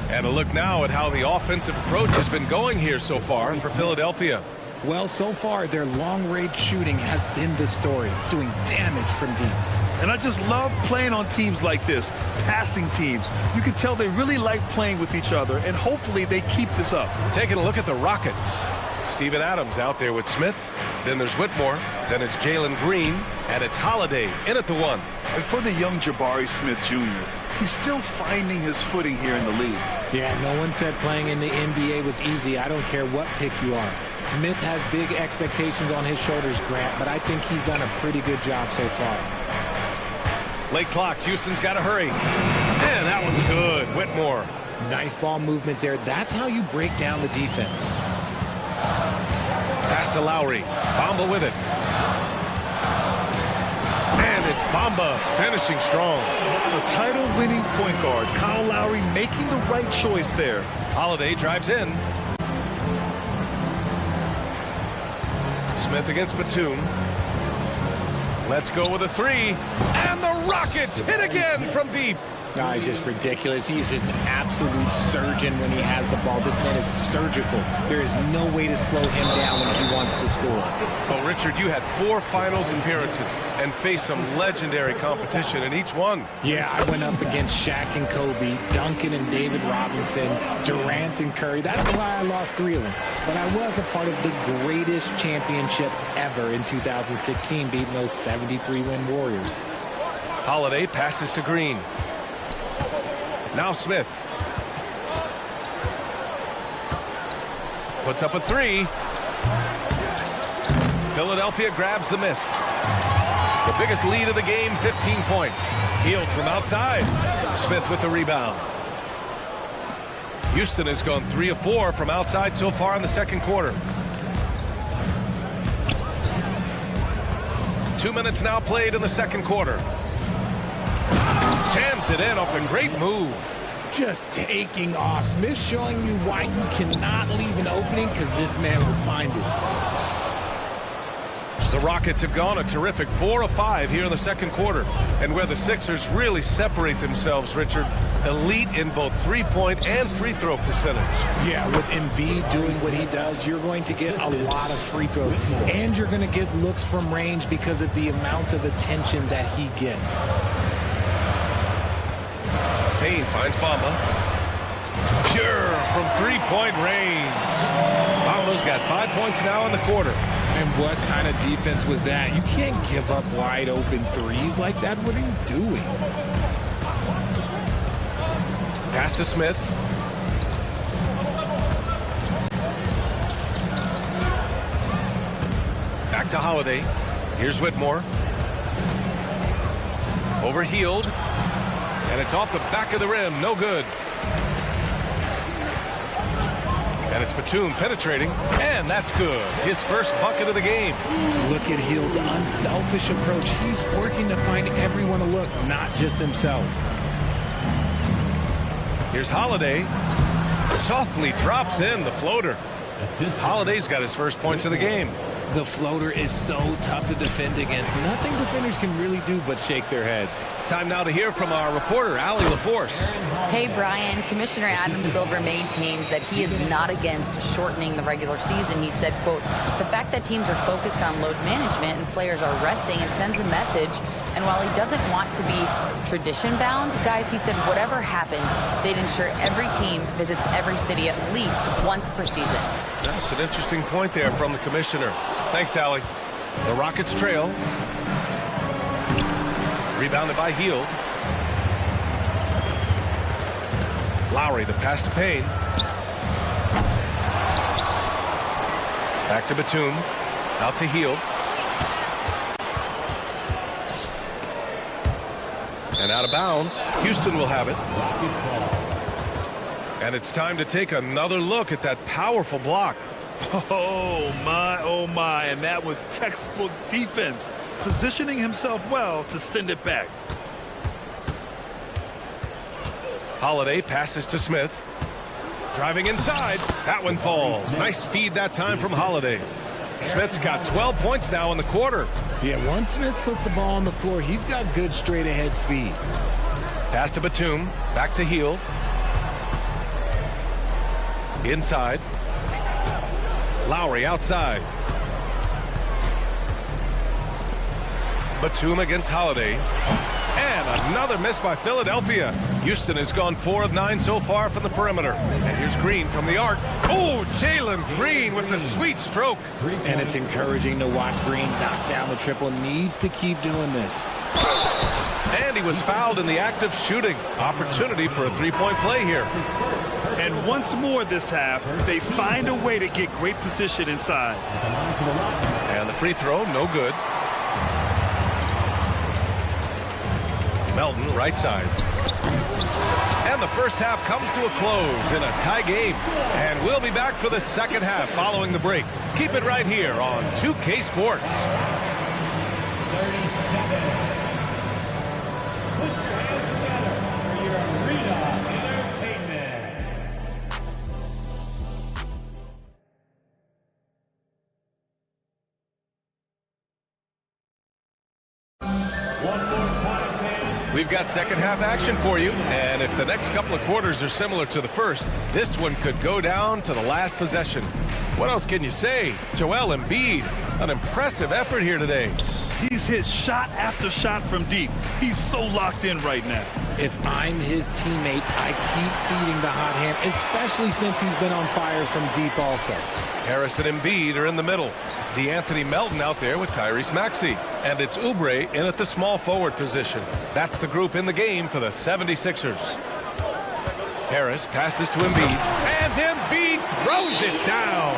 A: And a look now at how the offensive approach has been going here so far for Philadelphia.
F: Well, so far, their long-range shooting has been the story, doing damage from deep.
B: And I just love playing on teams like this, passing teams. You can tell they really like playing with each other, and hopefully they keep this up.
A: Taking a look at the Rockets. Steven Adams out there with Smith. Then there's Whitmore. Then it's Jalen Green. And it's Holiday in at the 1.
B: And for the young Jabari Smith Jr., he's still finding his footing here in the league.
F: Yeah, no one said playing in the NBA was easy. I don't care what pick you are. Smith has big expectations on his shoulders, Grant, but I think he's done a pretty good job so far.
A: Late clock. Houston's got to hurry. And that one's good. Whitmore.
F: Nice ball movement there. That's how you break down the defense.
A: Pass to Lowry. Bamba with it. And it's Bamba finishing strong.
B: A title-winning point guard, Kyle Lowry, making the right choice there.
A: Holiday drives in. Smith against Batum. Let's go with a 3. And the Rockets hit again from deep.
F: No, he's just ridiculous. He's just an absolute surgeon when he has the ball. This man is surgical. There is no way to slow him down when he wants to score.
A: Oh, Richard, you had 4 finals appearances and faced some legendary competition in each one.
F: Yeah, I went up against Shaq and Kobe, Duncan and David Robinson, Durant and Curry. That's why I lost 3 of them. But I was a part of the greatest championship ever in 2016, beating those 73-win Warriors.
A: Holiday passes to Green. Now Smith. Puts up a 3. Philadelphia grabs the miss. The biggest lead of the game, 15 points. Healed from outside. Smith with the rebound. Houston has gone 3 of 4 from outside so far in the second quarter. 2 minutes now played in the second quarter. Jams it in off a great move.
F: Just taking off. Smith showing you why you cannot leave an opening, because this man will find it.
A: The Rockets have gone a terrific 4 of 5 here in the second quarter. And where the Sixers really separate themselves, Richard, elite in both three-point and free throw percentage.
F: Yeah, with Embiid doing what he does, you're going to get a lot of free throws. And you're going to get looks from range because of the amount of attention that he gets.
A: Payne finds Bamba. Pure from three-point range. Bamba's got 5 points now in the quarter.
F: And what kind of defense was that? You can't give up wide open threes like that. What are you doing?
A: Pass to Smith. Back to Holiday. Here's Whitmore. Overhealed. And it's off the back of the rim. No good. And it's Batum penetrating, and that's good. His first bucket of the game.
F: Look at Hield's unselfish approach. He's working to find everyone to look, not just himself.
A: Here's Holiday. Softly drops in the floater. Holiday's got his first points of the game.
F: The floater is so tough to defend against. Nothing defenders can really do but shake their heads.
A: Time now to hear from our reporter, Allie LaForce.
D: Hey, Brian. Commissioner Adam Silver made claims that he is not against shortening the regular season. He said, quote, the fact that teams are focused on load management and players are resting, it sends a message. And while he doesn't want to be tradition-bound, guys, he said whatever happens, they'd ensure every team visits every city at least once per season.
A: That's an interesting point there from the commissioner. Thanks, Allie. The Rockets trail. Rebounded by Hield. Lowry, the pass to Payne. Back to Batum. Out to Hield. And out of bounds. Houston will have it. And it's time to take another look at that powerful block.
B: Oh my, and that was textbook defense, positioning himself well to send it back.
A: Holiday passes to Smith. Driving inside. That one falls. Nice feed that time from Holiday. Smith's got 12 points now in the quarter.
F: Yeah, once Smith puts the ball on the floor, he's got good straight-ahead speed.
A: Pass to Batum. Back to Hield. Inside. Lowry outside. Batum against Holiday. And another miss by Philadelphia. Houston has gone 4 of 9 so far from the perimeter. And here's Green from the arc. Oh, Jalen Green with the sweet stroke.
F: And it's encouraging to watch Green knock down the triple. Needs to keep doing this.
A: And he was fouled in the act of shooting. Opportunity for a three-point play here.
B: And once more this half, they find a way to get great position inside.
A: And the free throw, no good. Melton, right side. And the first half comes to a close in a tie game. And we'll be back for the second half following the break. Keep it right here on 2K Sports.
I: 37. Put your hands together for your arena entertainment. One more time, fans.
A: We've got second half action for you. And if the next couple of quarters are similar to the first, this one could go down to the last possession. What else can you say? Joel Embiid, an impressive effort here today.
B: He's hit shot after shot from deep. He's so locked in right now.
F: If I'm his teammate, I keep feeding the hot hand, especially since he's been on fire from deep also.
A: Harris and Embiid are in the middle. DeAnthony Melton out there with Tyrese Maxey. And it's Oubre in at the small forward position. That's the group in the game for the 76ers. Harris passes to Embiid. And Embiid throws it down.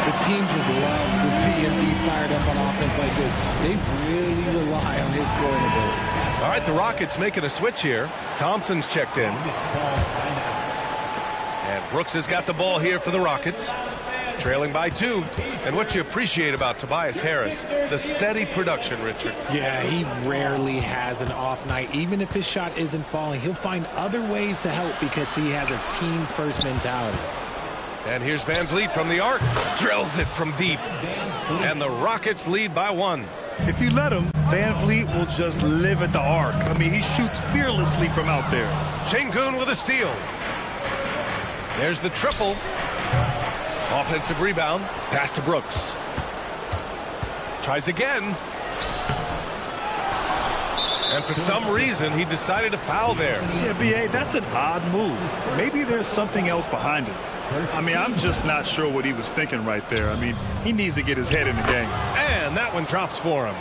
F: The team just loves to see Embiid fired up on offense like this. They really rely on his scoring ability.
A: All right, the Rockets making a switch here. Thompson's checked in. And Brooks has got the ball here for the Rockets. Trailing by 2. And what you appreciate about Tobias Harris, the steady production, Richard.
F: Yeah, he rarely has an off night. Even if his shot isn't falling, he'll find other ways to help because he has a team-first mentality.
A: And here's Van Vliet from the arc. Drills it from deep. And the Rockets lead by 1.
B: If you let him, Van Vliet will just live at the arc. I mean, he shoots fearlessly from out there.
A: Şengün with a steal. There's the triple. Offensive rebound. Pass to Brooks. Tries again. And for some reason, he decided to foul there.
B: Yeah, B.A., that's an odd move. Maybe there's something else behind it. I mean, I'm just not sure what he was thinking right there. I mean, he needs to get his head in the game.
A: And that one drops for him.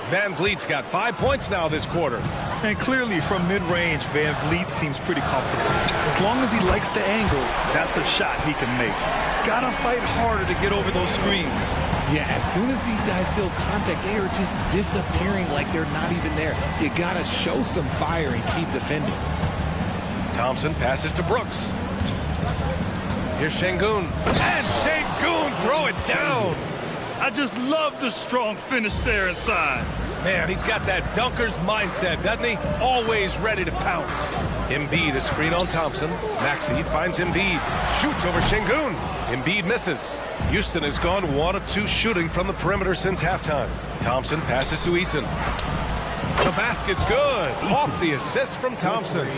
A: Van Vliet's got 5 points now this quarter.
B: And clearly from mid-range, Van Vliet seems pretty comfortable. As long as he likes the angle, that's a shot he can make. Gotta fight harder to get over those screens.
F: Yeah, as soon as these guys feel contact, they are just disappearing like they're not even there. You got to show some fire and keep defending.
A: Thompson passes to Brooks. Here's Şengün. And Şengün throw it down.
B: I just love the strong finish there inside.
A: Man, he's got that dunker's mindset, doesn't he? Always ready to pounce. Embiid, a screen on Thompson. Maxey finds Embiid. Shoots over Şengün. Embiid misses. Houston has gone 1 of 2 shooting from the perimeter since halftime. Thompson passes to Eason. The basket's good. Off the assist from Thompson.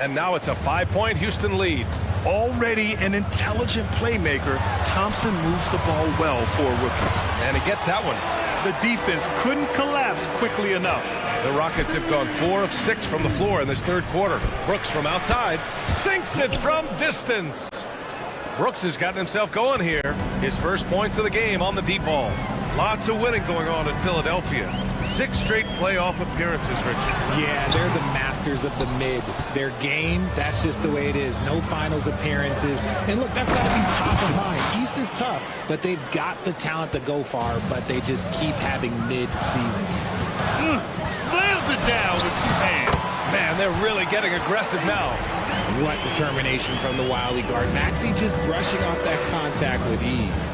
A: And now it's a 5-point Houston lead.
B: Already an intelligent playmaker, Thompson moves the ball well for a rookie.
A: And he gets that one.
B: The defense couldn't collapse quickly enough.
A: The Rockets have gone 4 of 6 from the floor in this third quarter. Brooks from outside sinks it from distance. Brooks has gotten himself going here. His first points of the game on the deep ball. Lots of winning going on in Philadelphia. 6 straight playoff appearances, Richard.
F: Yeah, they're the masters of the mid. Their game, that's just the way it is. No finals appearances. And look, that's got to be top of mind. East is tough, but they've got the talent to go far, but they just keep having mid-seasons.
B: Slams it down with 2 hands.
A: Man, they're really getting aggressive now.
F: What determination from the wily guard. Maxey just brushing off that contact with ease.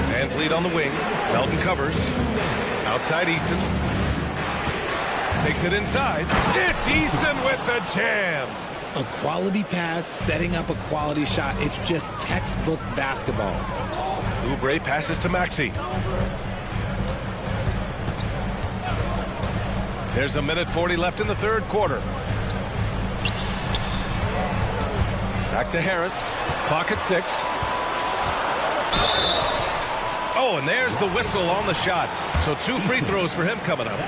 A: Van Vliet on the wing. Melton covers. Outside Eason. Takes it inside. It's Eason with the jam.
F: A quality pass, setting up a quality shot. It's just textbook basketball.
A: Oubre passes to Maxey. There's 1:40 left in the third quarter. Back to Harris. Clock at 6. Oh, and there's the whistle on the shot. So 2 free throws for him coming up.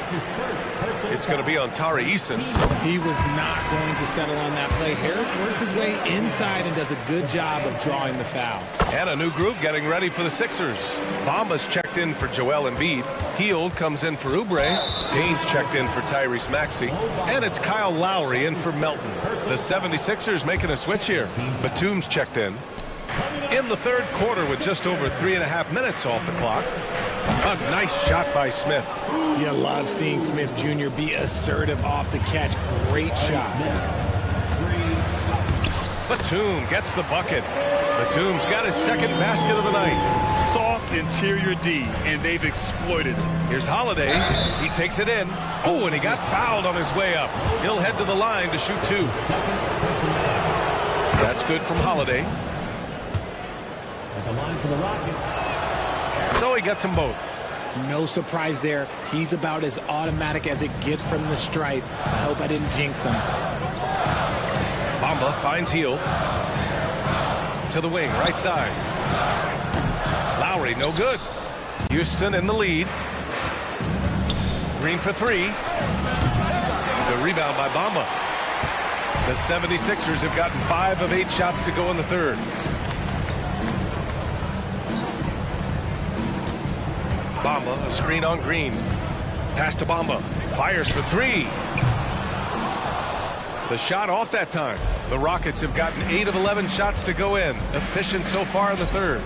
A: It's going to be on Tari Eason.
F: He was not going to settle on that play. Harris works his way inside and does a good job of drawing the foul.
A: And a new group getting ready for the Sixers. Bamba's checked in for Joel Embiid. Hield comes in for Oubre. Payne's checked in for Tyrese Maxey. And it's Kyle Lowry in for Melton. The 76ers making a switch here. Batum's checked in. In the third quarter with just over 3.5 minutes off the clock. A nice shot by Smith.
F: You love seeing Smith Jr. be assertive off the catch. Great shot.
A: Batum gets the bucket. Batum's got his second basket of the night.
B: Soft interior D, and they've exploited it.
A: Here's Holiday. He takes it in. Oh, and he got fouled on his way up. He'll head to the line to shoot 2. That's good from Holiday.
I: At the line for the Rockets.
A: So he gets them both.
F: No surprise there. He's about as automatic as it gets from the stripe. I hope I didn't jinx him.
A: Bamba finds Hield. To the wing, right side. Lowry, no good. Houston in the lead. Green for 3. The rebound by Bamba. The 76ers have gotten 5 of 8 shots to go in the third. Bamba, a screen on Green. Pass to Bamba. Fires for 3. The shot off that time. The Rockets have gotten 8 of 11 shots to go in. Efficient so far in the third.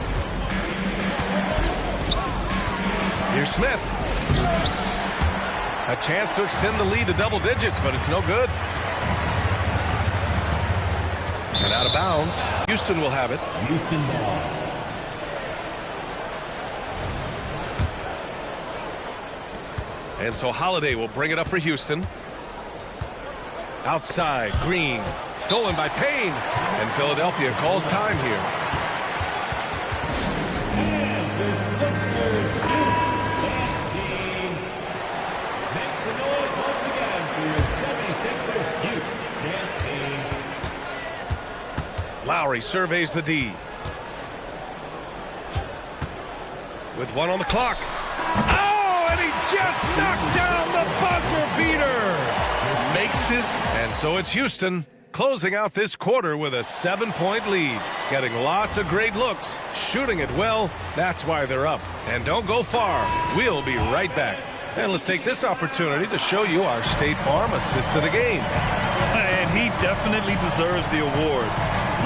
A: Here's Smith. A chance to extend the lead to double digits, but it's no good. And out of bounds. Houston will have it.
I: Houston ball.
A: And so Holiday will bring it up for Houston. Outside, Green. Stolen by Payne. And Philadelphia calls time here.
I: And the Sixers team makes a noise once again for your 76ers Houston team.
A: Lowry surveys the D. With 1 on the clock. Oh, and he just knocked down the buzzer beater. Makes this. And so it's Houston closing out this quarter with a 7-point lead. Getting lots of great looks. Shooting it well. That's why they're up. And don't go far. We'll be right back. And let's take this opportunity to show you our State Farm assist to the game.
B: And he definitely deserves the award.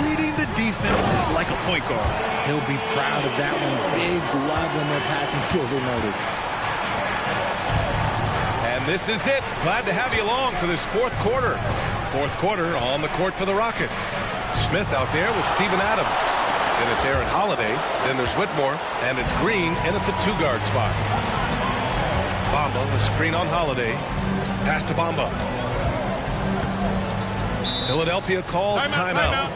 B: reading the defense like a point guard.
F: He'll be proud of that one. Bigs love when their passing skills are noticed.
A: And this is it. Glad to have you along for this fourth quarter. Fourth quarter on the court for the Rockets. Smith out there with Steven Adams. Then it's Aaron Holiday. Then there's Whitmore. And it's Green in at the two-guard spot. Bamba, the screen on Holiday. Pass to Bamba. Philadelphia calls timeout.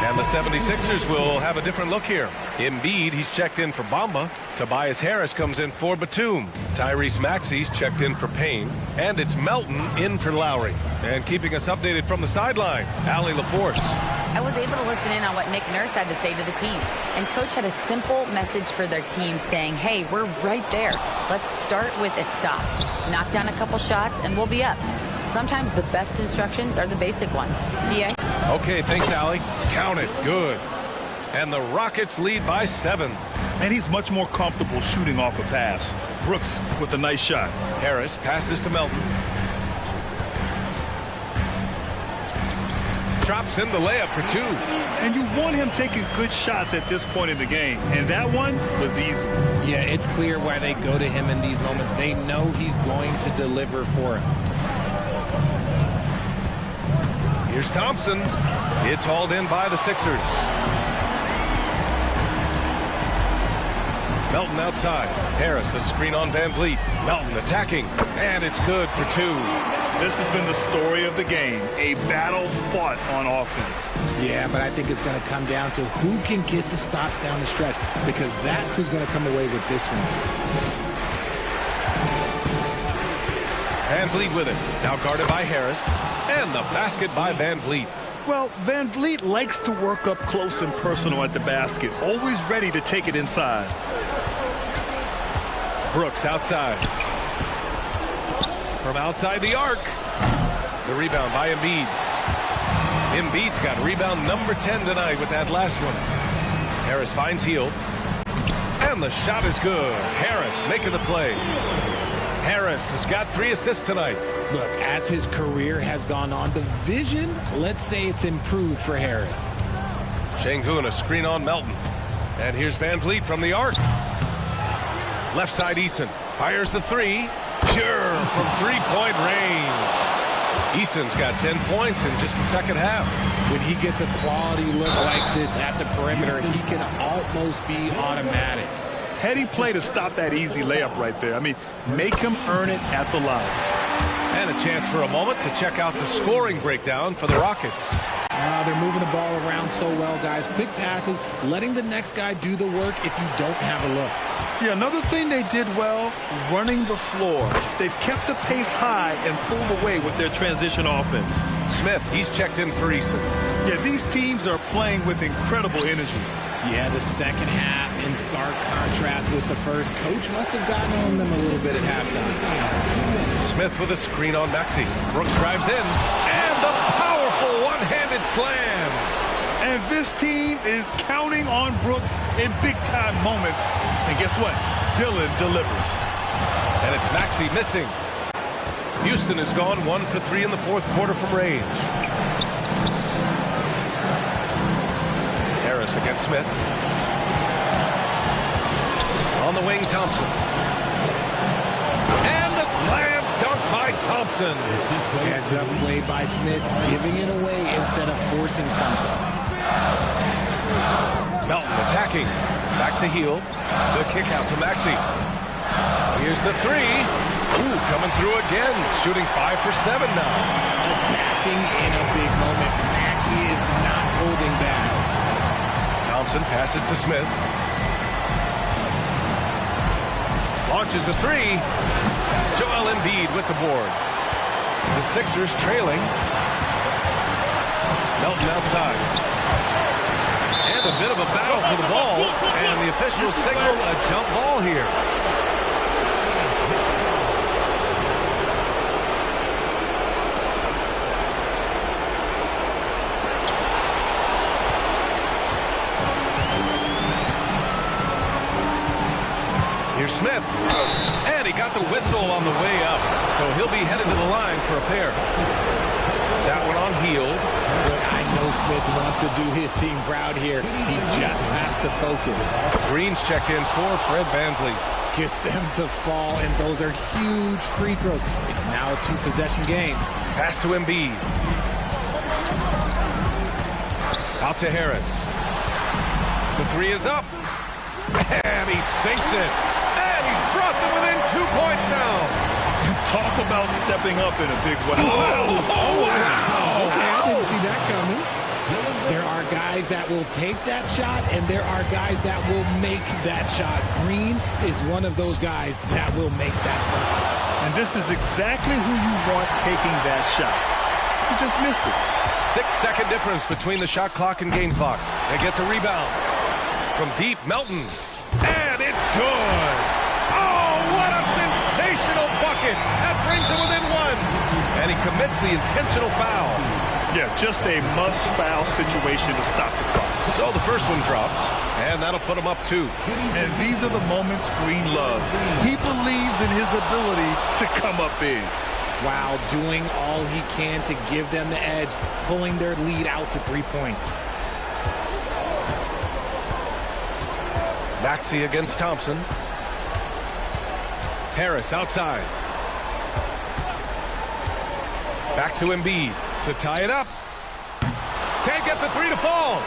A: And the 76ers will have a different look here. Embiid, he's checked in for Bamba. Tobias Harris comes in for Batum. Tyrese Maxey's checked in for Payne. And it's Melton in for Lowry. And keeping us updated from the sideline, Allie LaForce.
D: I was able to listen in on what Nick Nurse had to say to the team. And Coach had a simple message for their team saying, hey, we're right there. Let's start with a stop. Knock down a couple shots and we'll be up. Sometimes the best instructions are the basic ones. PA?
A: Okay, thanks, Allie. Count it. Good. And the Rockets lead by 7.
B: And he's much more comfortable shooting off a pass. Brooks with a nice shot.
A: Harris passes to Melton. Drops in the layup for 2.
B: And you want him taking good shots at this point in the game. And that one was easy.
F: Yeah, it's clear why they go to him in these moments. They know he's going to deliver for him.
A: Here's Thompson. It's hauled in by the Sixers. Melton outside. Harris, a screen on Van Vliet. Melton attacking. And it's good for 2.
B: This has been the story of the game. A battle fought on offense.
F: Yeah, but I think it's going to come down to who can get the stops down the stretch, because that's who's going to come away with this one.
A: Van Vliet with it. Now guarded by Harris. And the basket by Van Vliet.
B: Well, Van Vliet likes to work up close and personal at the basket. Always ready to take it inside.
A: Brooks outside. From outside the arc. The rebound by Embiid. Embiid's got rebound number 10 tonight with that last one. Harris finds Hield. And the shot is good. Harris making the play. Harris has got 3 assists tonight.
F: Look, as his career has gone on, the vision, let's say it's improved for Harris.
A: Şengün, a screen on Melton. And here's Van Vliet from the arc. Left side Eason fires the 3. Pure from three-point range. Eason's got 10 points in just the second half.
F: When he gets a quality look like this at the perimeter, he can almost be automatic.
B: Heady play to stop that easy layup right there. I mean, make him earn it at the line.
A: And a chance for a moment to check out the scoring breakdown for the Rockets.
F: They're moving the ball around so well, guys. Quick passes, letting the next guy do the work if you don't have a look.
B: Yeah, another thing they did well, running the floor. They've kept the pace high and pulled away with their transition offense.
A: Smith, he's checked in for Eason.
B: Yeah, these teams are playing with incredible energy.
F: Yeah, the second half in stark contrast with the first. Coach must have gotten on them a little bit at halftime.
A: Smith with a screen on Maxey. Brooks drives in. And the powerful one-handed slam.
B: And this team is counting on Brooks in big-time moments. And guess what? Dillon delivers.
A: And it's Maxey missing. Houston has gone 1 for 3 in the fourth quarter from range. Harris against Smith. On the wing, Thompson. And the slam dunk by Thompson.
F: Heads up play by Smith, giving it away instead of forcing something.
A: Melton attacking. Back to Hield. The kick out to Maxey. Here's the 3. Ooh, coming through again. Shooting 5 for 7 now.
F: Attacking in a big moment. Maxey is not holding back.
A: Thompson passes to Smith. Launches a 3. Joel Embiid with the board. The Sixers trailing. Melton outside. And a bit of a battle for the ball. And the officials signal a jump ball here. got the whistle on the way up, so he'll be headed to the line for a pair. That one on Heald.
F: But I know Smith wants to do his team proud here. He just has to focus.
A: Green's checked in for Fred VanVleet.
F: Gets them to fall, and those are huge free throws. It's now a two-possession game.
A: Pass to Embiid. Out to Harris. The three is up. And he sinks it. And he's brought them within 2 points now.
B: Talk about stepping up in a big way.
F: Oh, wow. Okay, I didn't see that coming. There are guys that will take that shot, and there are guys that will make that shot. Green is one of those guys that will make that bucket.
B: And this is exactly who you want taking that shot. He just missed it.
A: 6-second difference between the shot clock and game clock. They get the rebound. From deep, Melton. And it's good. Oh, what a sensational bucket. That brings him within one. And he commits the intentional foul.
B: Yeah, just a must-foul situation to stop the clock.
A: So the first one drops, and that'll put him up 2.
B: And these are the moments Green loves. He believes in his ability to come up big.
F: While doing all he can to give them the edge, pulling their lead out to 3 points.
A: Maxey against Thompson. Harris outside. Back to Embiid to tie it up. Can't get the three to fall.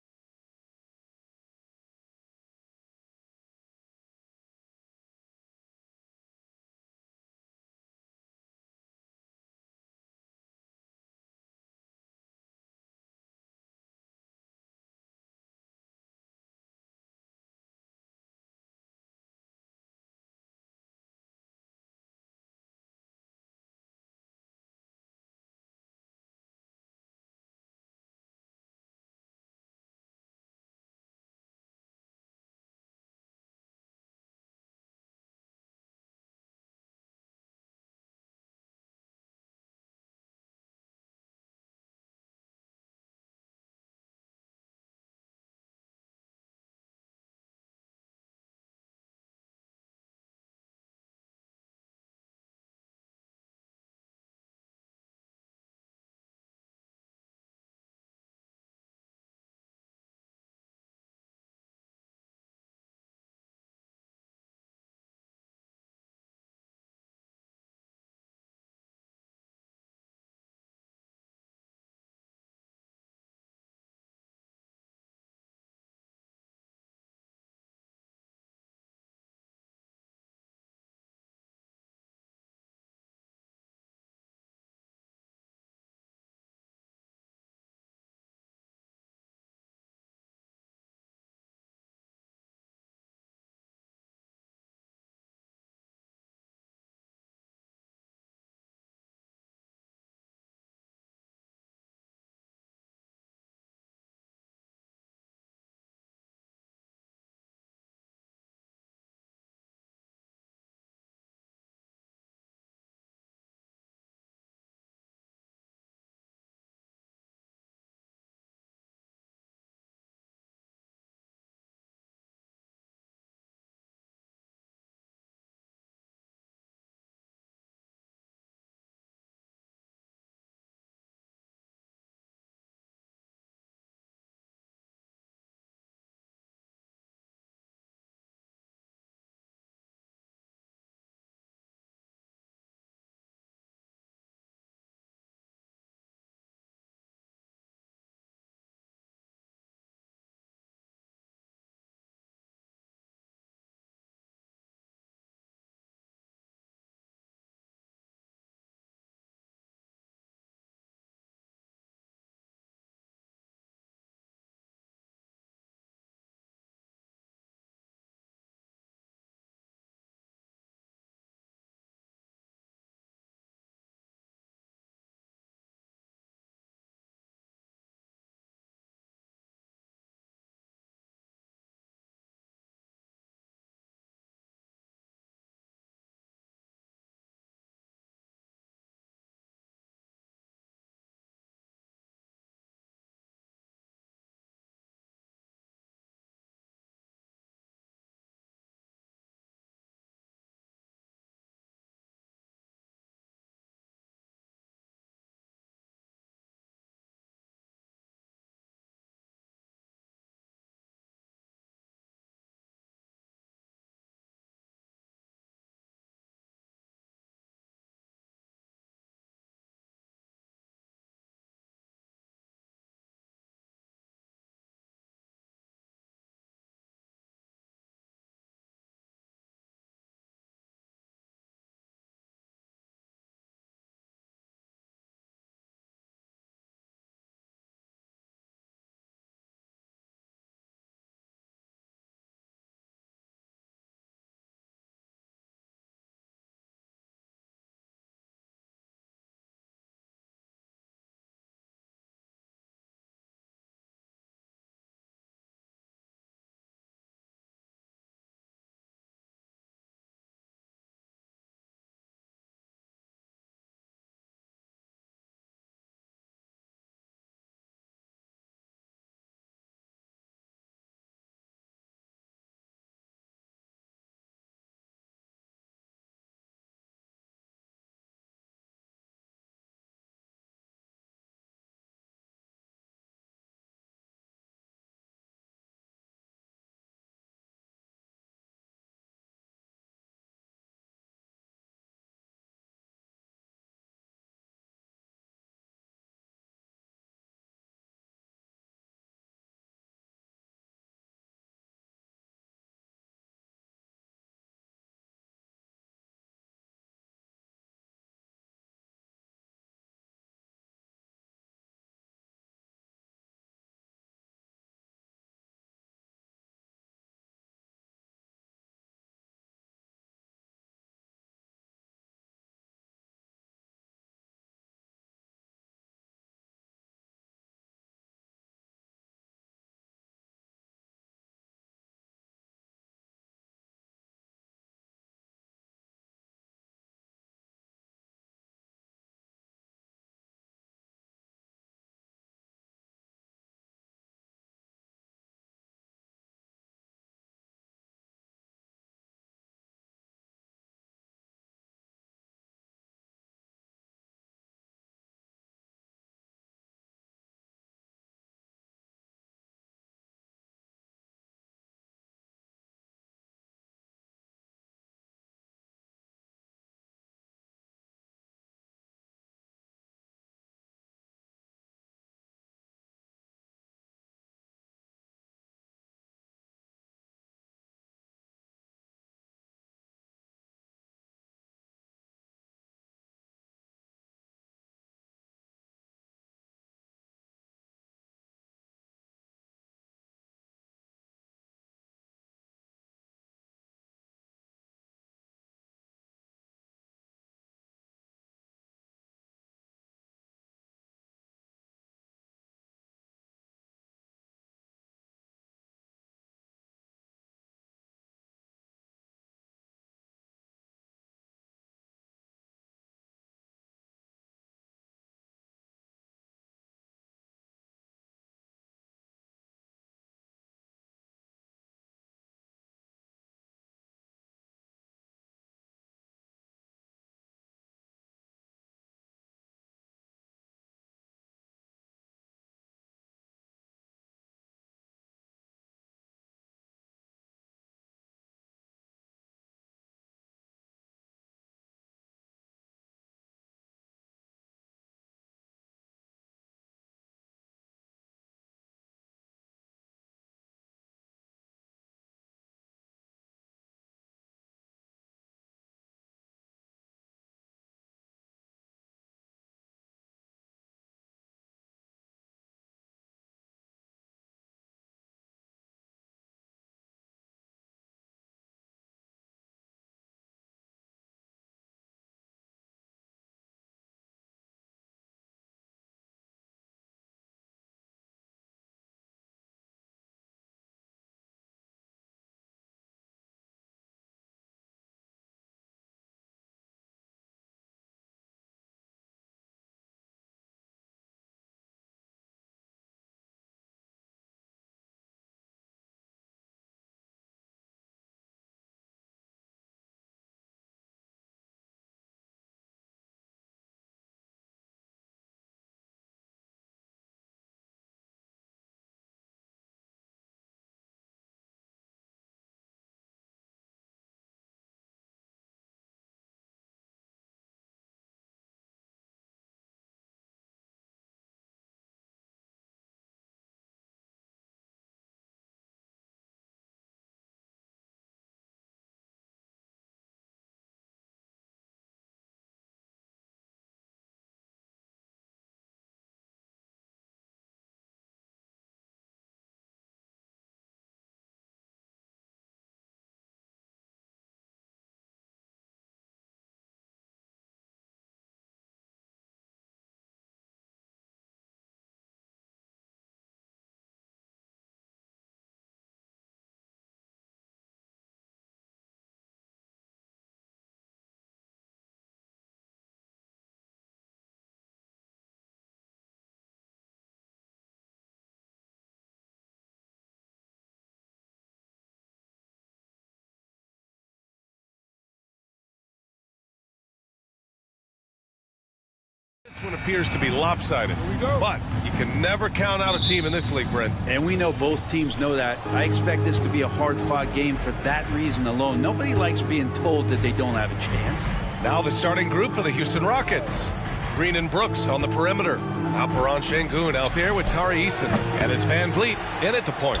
A: one appears to be lopsided. But you can never count out a team in this league, Brent.
C: And we know both teams know that. I expect this to be a hard-fought game for that reason alone. Nobody likes being told that they don't have a chance.
A: Now the starting group for the Houston Rockets. Green and Brooks on the perimeter. Alperon Şengün out there with Tari Eason. And it's Van Vliet in at the point.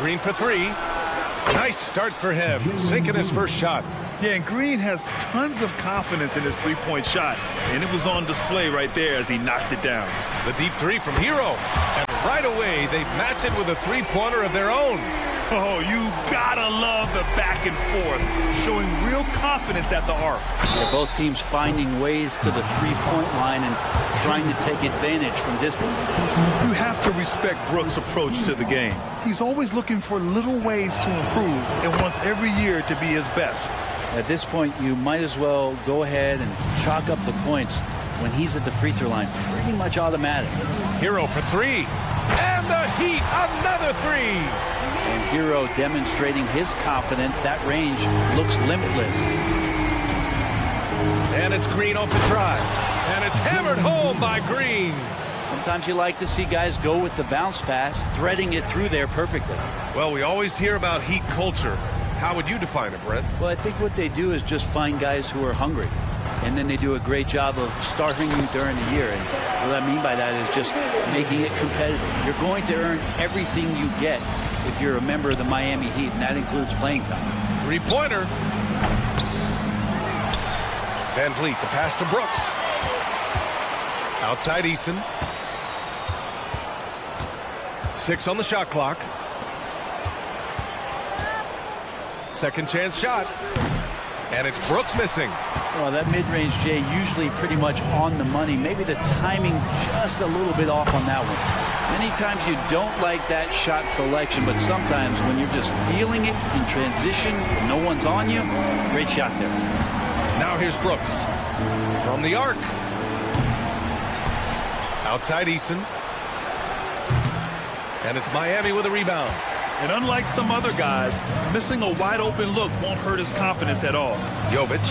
A: Green for three. Nice start for him, sinking his first shot.
B: Yeah, and Green has tons of confidence in his three-point shot, and it was on display right there as he knocked it down.
A: The deep three from Hero. And right away, they match it with a three-pointer of their own.
B: Oh, you gotta love the back and forth, showing real confidence at the arc.
C: Yeah, both teams finding ways to the three-point line and trying to take advantage from distance.
B: You have to respect Brooks' approach to the game. He's always looking for little ways to improve and wants every year to be his best.
C: At this point, you might as well go ahead and chalk up the points when he's at the free throw line. Pretty much automatic.
A: Hero for three. And the Heat, another three.
C: And Hero demonstrating his confidence. That range looks limitless.
A: And it's Green off the drive. And it's hammered home by Green.
C: Sometimes you like to see guys go with the bounce pass, threading it through there perfectly.
A: Well, we always hear about Heat culture. How would you define it, Brent?
C: Well, I think what they do is just find guys who are hungry. And then they do a great job of starving you during the year. And what I mean by that is just making it competitive. You're going to earn everything you get if you're a member of the Miami Heat, and that includes playing time.
A: Three-pointer. Van Vliet, the pass to Brooks. Outside Eason. 6 on the shot clock. Second chance shot. And it's Brooks missing.
C: Well, that mid-range, Jay, usually pretty much on the money. Maybe the timing just a little bit off on that one. Many times you don't like that shot selection, but sometimes when you're just feeling it in transition, no one's on you, great shot there.
A: Now here's Brooks from the arc. Outside Eason. And it's Miami with a rebound.
B: And unlike some other guys, missing a wide-open look won't hurt his confidence at all.
A: Jovic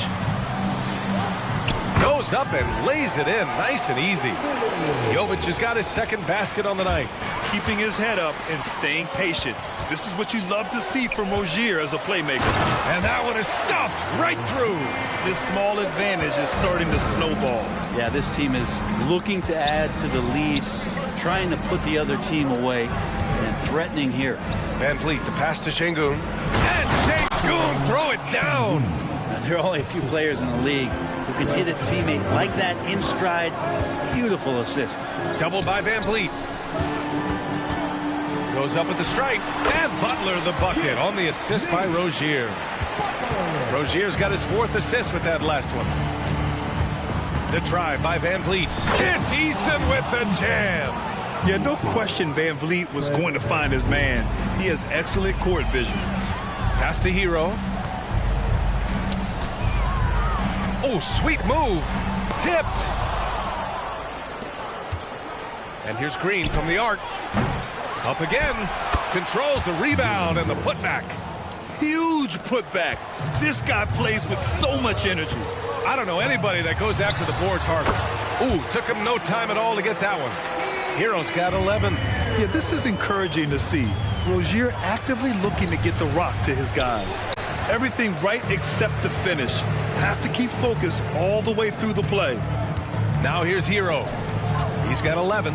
A: goes up and lays it in nice and easy. Jovic has got his second basket on the night.
B: Keeping his head up and staying patient. This is what you love to see from Rozier as a playmaker.
A: And that one is stuffed right through.
B: This small advantage is starting to snowball.
C: Yeah, this team is looking to add to the lead, trying to put the other team away, and threatening here.
A: Van Vliet, the pass to Şengün. And Şengün, throw it down.
C: Now, there are only a few players in the league who can hit a teammate like that in stride. Beautiful assist.
A: Doubled by Van Vliet. Goes up with the stripe. And Butler the bucket on the assist by Rozier. Rozier's got his fourth assist with that last one. The try by Van Vliet. It's Eason with the jam.
B: Yeah, no question Van Vliet was going to find his man. He has excellent court vision.
A: Pass to Hero. Oh, sweet move. Tipped. And here's Green from the arc. Up again. Controls the rebound and the putback.
B: Huge putback. This guy plays with so much energy.
A: I don't know anybody that goes after the boards harder. Ooh, took him no time at all to get that one. Hero's got 11.
B: Yeah, this is encouraging to see. Rozier actively looking to get the rock to his guys. Everything right except the finish. Have to keep focused all the way through the play.
A: Now here's Hero. He's got 11.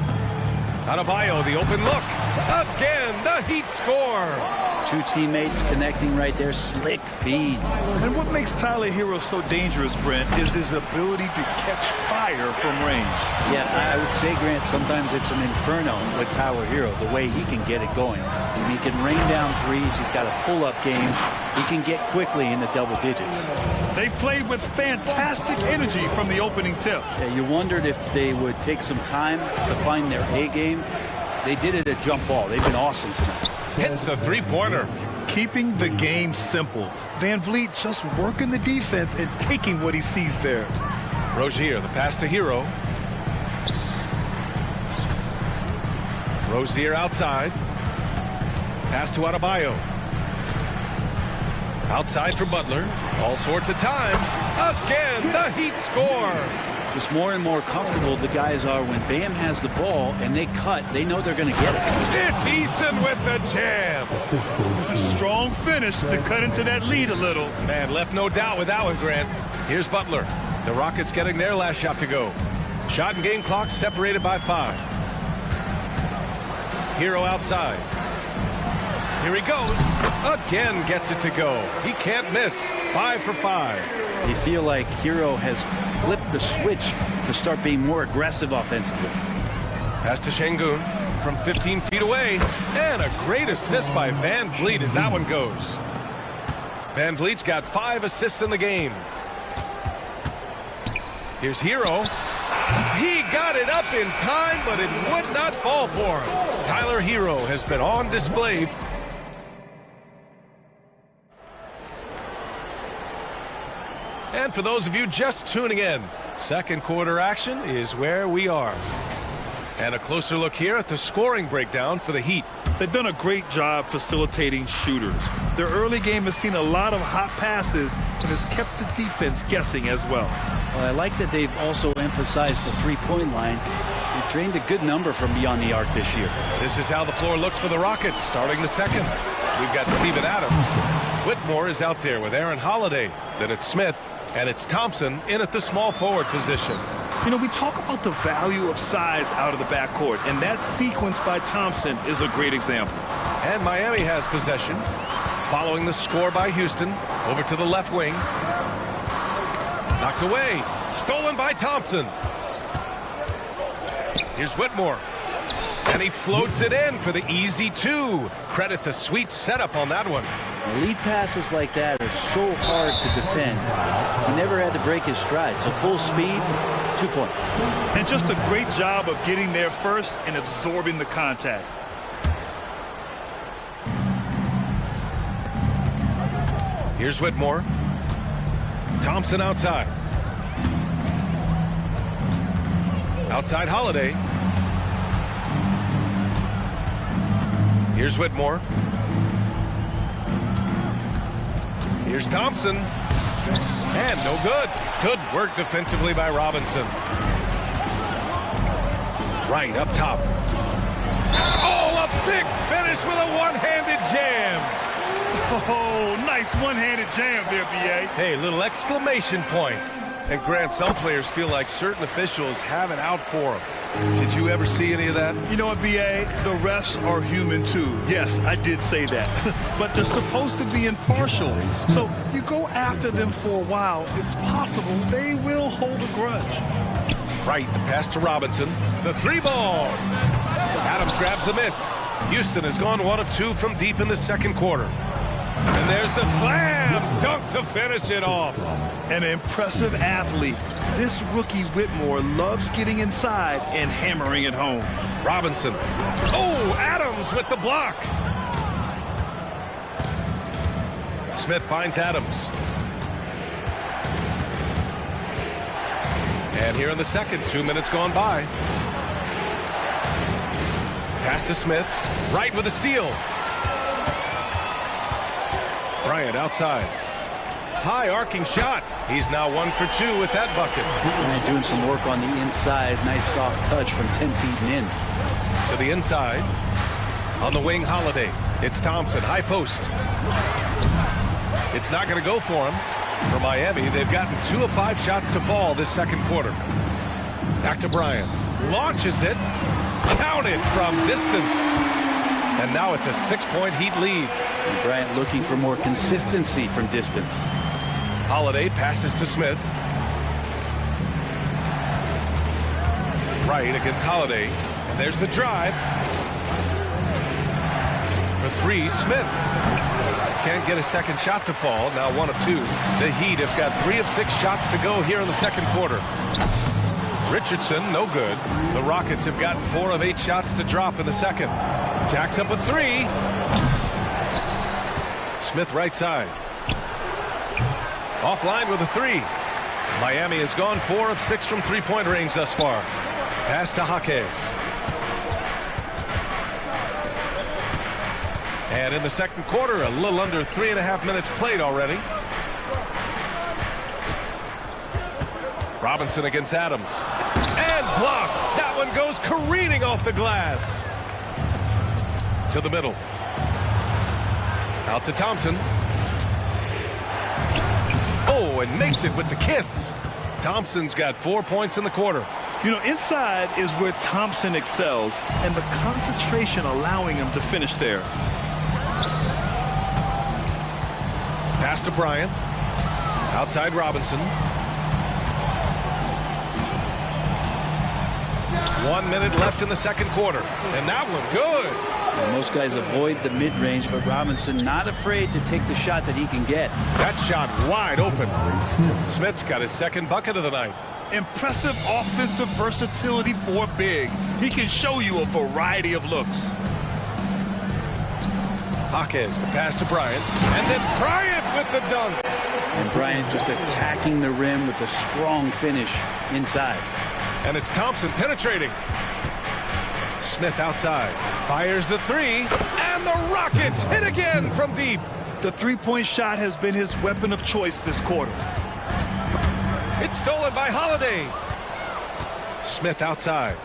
A: Adebayo, the open look. Again, the Heat score.
C: Two teammates connecting right there. Slick feed.
B: And what makes Tyler Hero so dangerous, Brent, is his ability to catch fire from range.
C: Yeah, I would say, Grant, sometimes it's an inferno with Tyler Hero, the way he can get it going. I mean, he can rain down threes. He's got a pull-up game. He can get quickly in the double digits.
B: They played with fantastic energy from the opening tip.
C: Yeah, you wondered if they would take some time to find their A game. They did it at jump ball. They've been awesome tonight.
A: Hits a three-pointer.
B: Keeping the game simple. Van Vliet just working the defense and taking what he sees there.
A: Rozier, the pass to Hero. Rozier outside. Pass to Adebayo. Outside for Butler. All sorts of time. Again, the Heat score.
C: Just more and more comfortable the guys are when Bam has the ball and they cut, they know they're going to get it.
A: It's Easton with the jam.
B: A strong finish to cut into that lead a little.
A: Man, left no doubt with that one, Grant. Here's Butler. The Rockets getting their last shot to go. Shot and game clock separated by 5. Hero outside. Here he goes. Again gets it to go. He can't miss. 5 for 5.
C: You feel like Hero has flipped the switch to start being more aggressive offensively.
A: Pass to Şengün from 15 feet away. And a great assist by Van Vliet as that one goes. Van Vliet's got 5 assists in the game. Here's Hero. He got it up in time, but it would not fall for him. Tyler Hero has been on display. And for those of you just tuning in, second quarter action is where we are. And a closer look here at the scoring breakdown for the Heat.
B: They've done a great job facilitating shooters. Their early game has seen a lot of hot passes and has kept the defense guessing as well.
C: Well, I like that they've also emphasized the three-point line. They've drained a good number from beyond the arc this year.
A: This is how the floor looks for the Rockets starting the second. We've got Steven Adams. Whitmore is out there with Aaron Holiday. Then it's Smith. And it's Thompson in at the small forward position.
B: You know, we talk about the value of size out of the backcourt, and that sequence by Thompson is a great example.
A: And Miami has possession. Following the score by Houston. Over to the left wing. Knocked away. Stolen by Thompson. Here's Whitmore. And he floats it in for the easy 2. Credit the sweet setup on that one.
C: Lead passes like that are so hard to defend. He never had to break his stride. So full speed, 2 points.
B: And just a great job of getting there first and absorbing the contact.
A: Here's Whitmore. Thompson outside. Outside Holiday. Here's Whitmore. Here's Thompson. And no good. Good work defensively by Robinson. Right up top. Oh, a big finish with a one-handed jam.
B: Oh, nice one-handed jam there, B.A.
A: Hey, little exclamation point. And Grant, some players feel like certain officials have it out for them. Did you ever see any of that?
B: You know what, B.A.? The refs are human, too. Yes, I did say that. But they're supposed to be impartial. So you go after them for a while, it's possible they will hold a grudge.
A: Right, the pass to Robinson. The 3-ball. Adams grabs the miss. Houston has gone 1 of 2 from deep in the second quarter. And there's the slam dunk to finish it off.
B: An impressive athlete. This rookie Whitmore loves getting inside and hammering it home.
A: Robinson. Oh, Adams with the block. Smith finds Adams. And here in the second, 2 minutes gone by. Pass to Smith. Right with a steal. Bryant outside. High arcing shot. He's now 1 for 2 with that bucket.
C: And doing some work on the inside. Nice soft touch from 10 feet and in.
A: To the inside. On the wing, Holiday. It's Thompson, high post. It's not going to go for him. For Miami, they've gotten 2 of 5 shots to fall this second quarter. Back to Bryant. Launches it. Counted from distance. And now it's a 6-point Heat lead.
C: And Bryant looking for more consistency from distance.
A: Holiday passes to Smith. Right against Holiday. And there's the drive. For 3, Smith. Can't get a second shot to fall. Now 1 of 2. The Heat have got 3 of 6 shots to go here in the second quarter. Richardson, no good. The Rockets have gotten 4 of 8 shots to drop in the second. Jacks up a 3. Smith right side. Offline with a 3. Miami has gone 4 of 6 from three-point range thus far. Pass to Jaquez. And in the second quarter, a little under 3.5 minutes played already. Robinson against Adams. And blocked. That one goes careening off the glass. To the middle. Out to Thompson. Oh, and makes it with the kiss. Thompson's got 4 points in the quarter.
B: You know, inside is where Thompson excels, and the concentration allowing him to finish there.
A: Pass to Bryant. Outside Robinson. 1 minute left in the second quarter. And that one good.
C: And most guys avoid the mid-range, but Robinson not afraid to take the shot that he can get.
A: That shot wide open. Smith's got his second bucket of the night.
B: Impressive offensive versatility for big. He can show you a variety of looks.
A: Jaquez, the pass to Bryant. And then Bryant with the dunk.
C: And Bryant just attacking the rim with a strong finish inside.
A: And it's Thompson penetrating. Smith outside. Fires the three. And the Rockets hit again from deep.
B: The three-point shot has been his weapon of choice this quarter.
A: It's stolen by Holiday. Smith outside.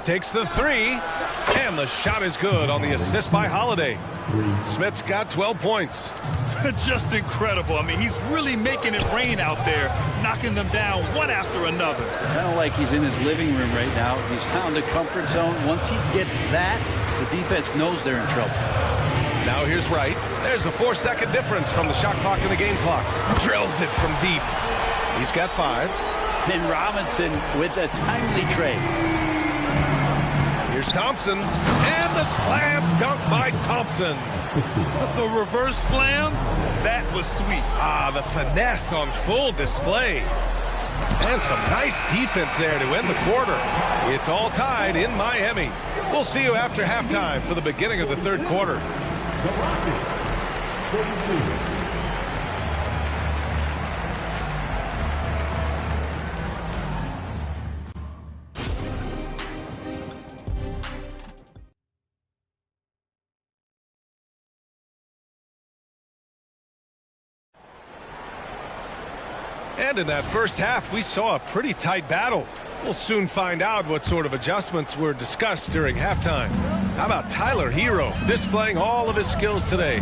A: Takes the three. And the shot is good on the assist by Holiday. Smith's got 12 points.
B: Just incredible. I mean, he's really making it rain out there, knocking them down one after another.
C: Kind of like he's in his living room right now. He's found a comfort zone. Once he gets that, the defense knows they're in trouble.
A: Now here's Wright. There's a 4-second difference from the shot clock and the game clock. Drills it from deep. He's got 5.
C: Then Robinson with a timely trade.
A: Here's Thompson. And the slam dunk by Thompson.
B: The reverse slam, that was sweet.
A: Ah, the finesse on full display. And some nice defense there to end the quarter. It's all tied in Miami. We'll see you after halftime for the beginning of the third quarter.
I: The Rockets, 32.
A: And in that first half, we saw a pretty tight battle. We'll soon find out what sort of adjustments were discussed during halftime. How about Tyler Hero displaying all of his skills today?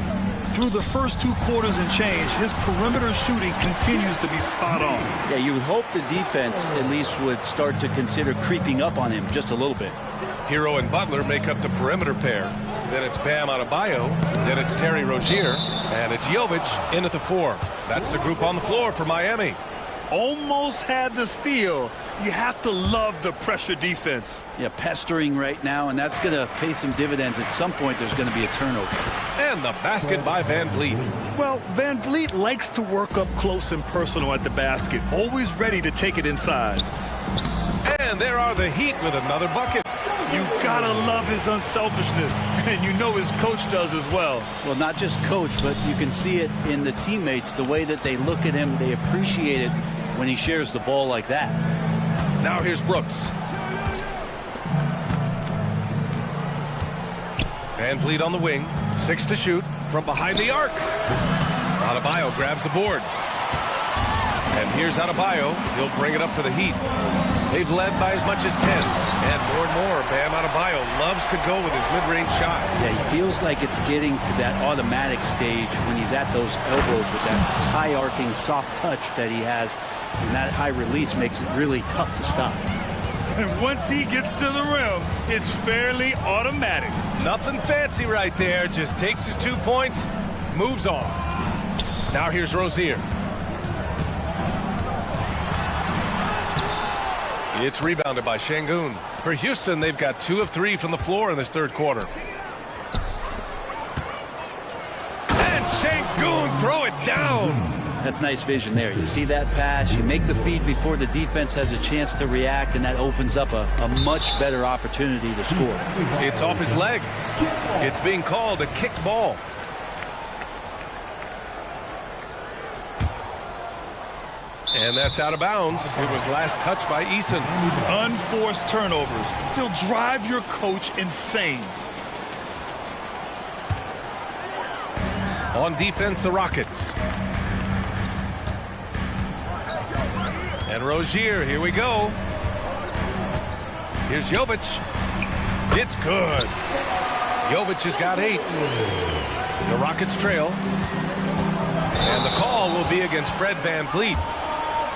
B: Through the first 2 quarters and change, his perimeter shooting continues to be spot on.
C: Yeah, you would hope the defense at least would start to consider creeping up on him just a little bit.
A: Hero and Butler make up the perimeter pair. Then it's Bam Adebayo. Then it's Terry Rozier. And it's Jovic in at the 4. That's the group on the floor for Miami.
B: Almost had the steal. You have to love the pressure defense.
C: Yeah, pestering right now, and that's going to pay some dividends. At some point, there's going to be a turnover.
A: And the basket by Van Vliet.
B: Well, Van Vliet likes to work up close and personal at the basket, always ready to take it inside.
A: And there are the Heat with another bucket.
B: You gotta love his unselfishness, and you know his coach does as well.
C: Well, not just coach, but you can see it in the teammates, the way that they look at him. They appreciate it when he shares the ball like that.
A: Now here's Brooks. Van Vliet on the wing. 6 to shoot from behind the arc. Adebayo grabs the board. And here's Adebayo. He'll bring it up for the Heat. They've led by as much as 10. And more, Bam Adebayo loves to go with his mid-range shot.
C: Yeah, he feels like it's getting to that automatic stage when he's at those elbows with that high arcing soft touch that he has. And that high release makes it really tough to stop.
B: And once he gets to the rim, it's fairly automatic.
A: Nothing fancy right there. Just takes his 2 points, moves on. Now here's Rozier. It's rebounded by Şengün. For Houston, they've got 2 of 3 from the floor in this third quarter. And Şengün throw it down.
C: That's nice vision there. You see that pass, you make the feed before the defense has a chance to react, and that opens up a much better opportunity to score.
A: It's off his leg. It's being called a kicked ball. And that's out of bounds. It was last touched by Eason.
B: Unforced turnovers. They'll drive your coach insane. On
A: defense, the Rockets. And Rozier, here we go. Here's Jovic. It's good. Jovic has got 8. The Rockets trail. And the call will be against Fred VanVleet.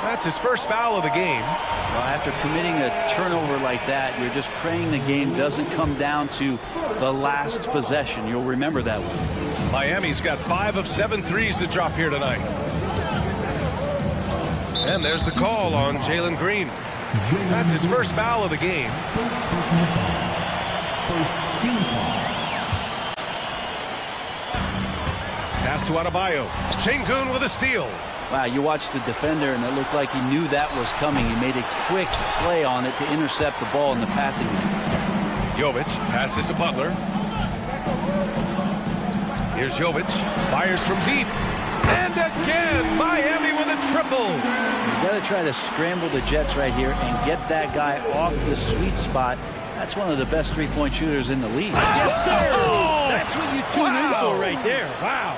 A: That's his first foul of the game.
C: Well, after committing a turnover like that, you're just praying the game doesn't come down to the last possession. You'll remember that one.
A: Miami's got 5 of 7 threes to drop here tonight. And there's the call on Jalen Green. That's his first foul of the game. Pass to Adebayo. Şengün with a steal.
C: Wow, you watched the defender, and it looked like he knew that was coming. He made a quick play on it to intercept the ball in the passing game.
A: Jovic passes to Butler. Here's Jovic. Fires from deep. And again, Miami with a triple.
C: You got to try to scramble the Jets right here and get that guy off the sweet spot. That's one of the best three-point shooters in the league.
B: Yes, sir.
A: Oh!
B: That's what you tune in for right there. Wow.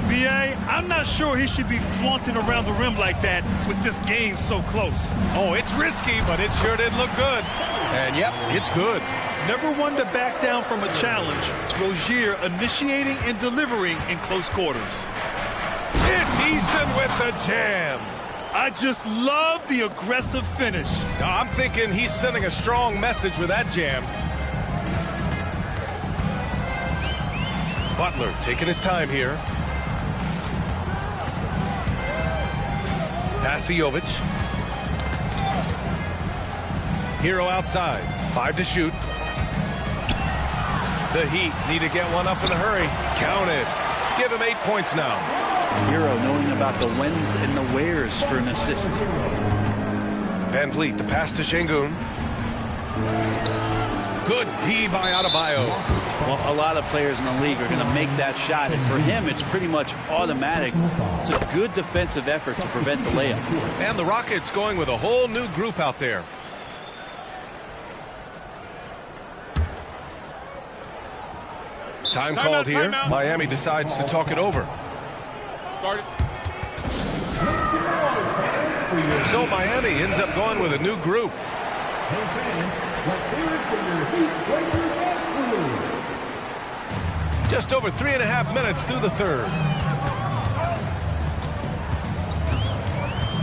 B: B.A., I'm not sure he should be flaunting around the rim like that with this game so close.
A: Oh, it's risky, but it sure did look good. And yep, it's good.
B: Never one to back down from a challenge. Rozier initiating and delivering in close quarters.
A: It's Eason with the jam.
B: I just love the aggressive finish.
A: Now, I'm thinking he's sending a strong message with that jam. Butler taking his time here. Pass to Jovic. Hero outside. 5 to shoot. The Heat need to get one up in a hurry. Count it. Give him 8 points now.
C: Hero knowing about the whens and the wheres for an assist.
A: VanVleet, the pass to Şengün. Good D by Adebayo.
C: Well, a lot of players in the league are going to make that shot, and for him, it's pretty much automatic. It's a good defensive effort to prevent the layup.
A: And the Rockets going with a whole new group out there. Time called here. Miami decides to talk it over. So Miami ends up going with a new group. Just over 3.5 minutes through the third.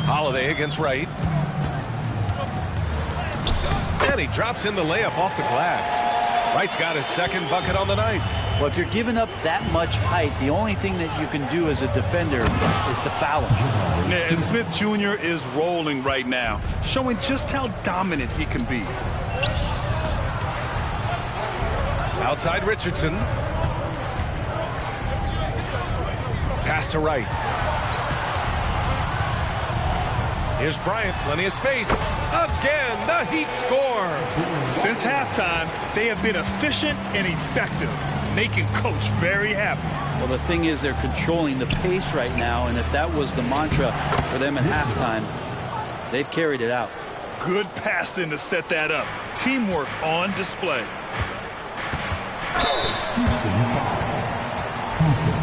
A: Holiday against Wright. And he drops in the layup off the glass. Wright's got his second bucket on the night.
C: Well, if you're giving up that much height, the only thing that you can do as a defender is to foul him.
B: Yeah, and Smith Jr. is rolling right now, showing just how dominant he can be.
A: Outside Richardson. Pass to Wright. Here's Bryant, plenty of space. Again, the Heat score.
B: Since halftime, they have been efficient and effective, making Coach very happy.
C: Well, the thing is, they're controlling the pace right now, and if that was the mantra for them at halftime, they've carried it out.
B: Good passing to set that up. Teamwork on display.
I: Houston foul. Thompson,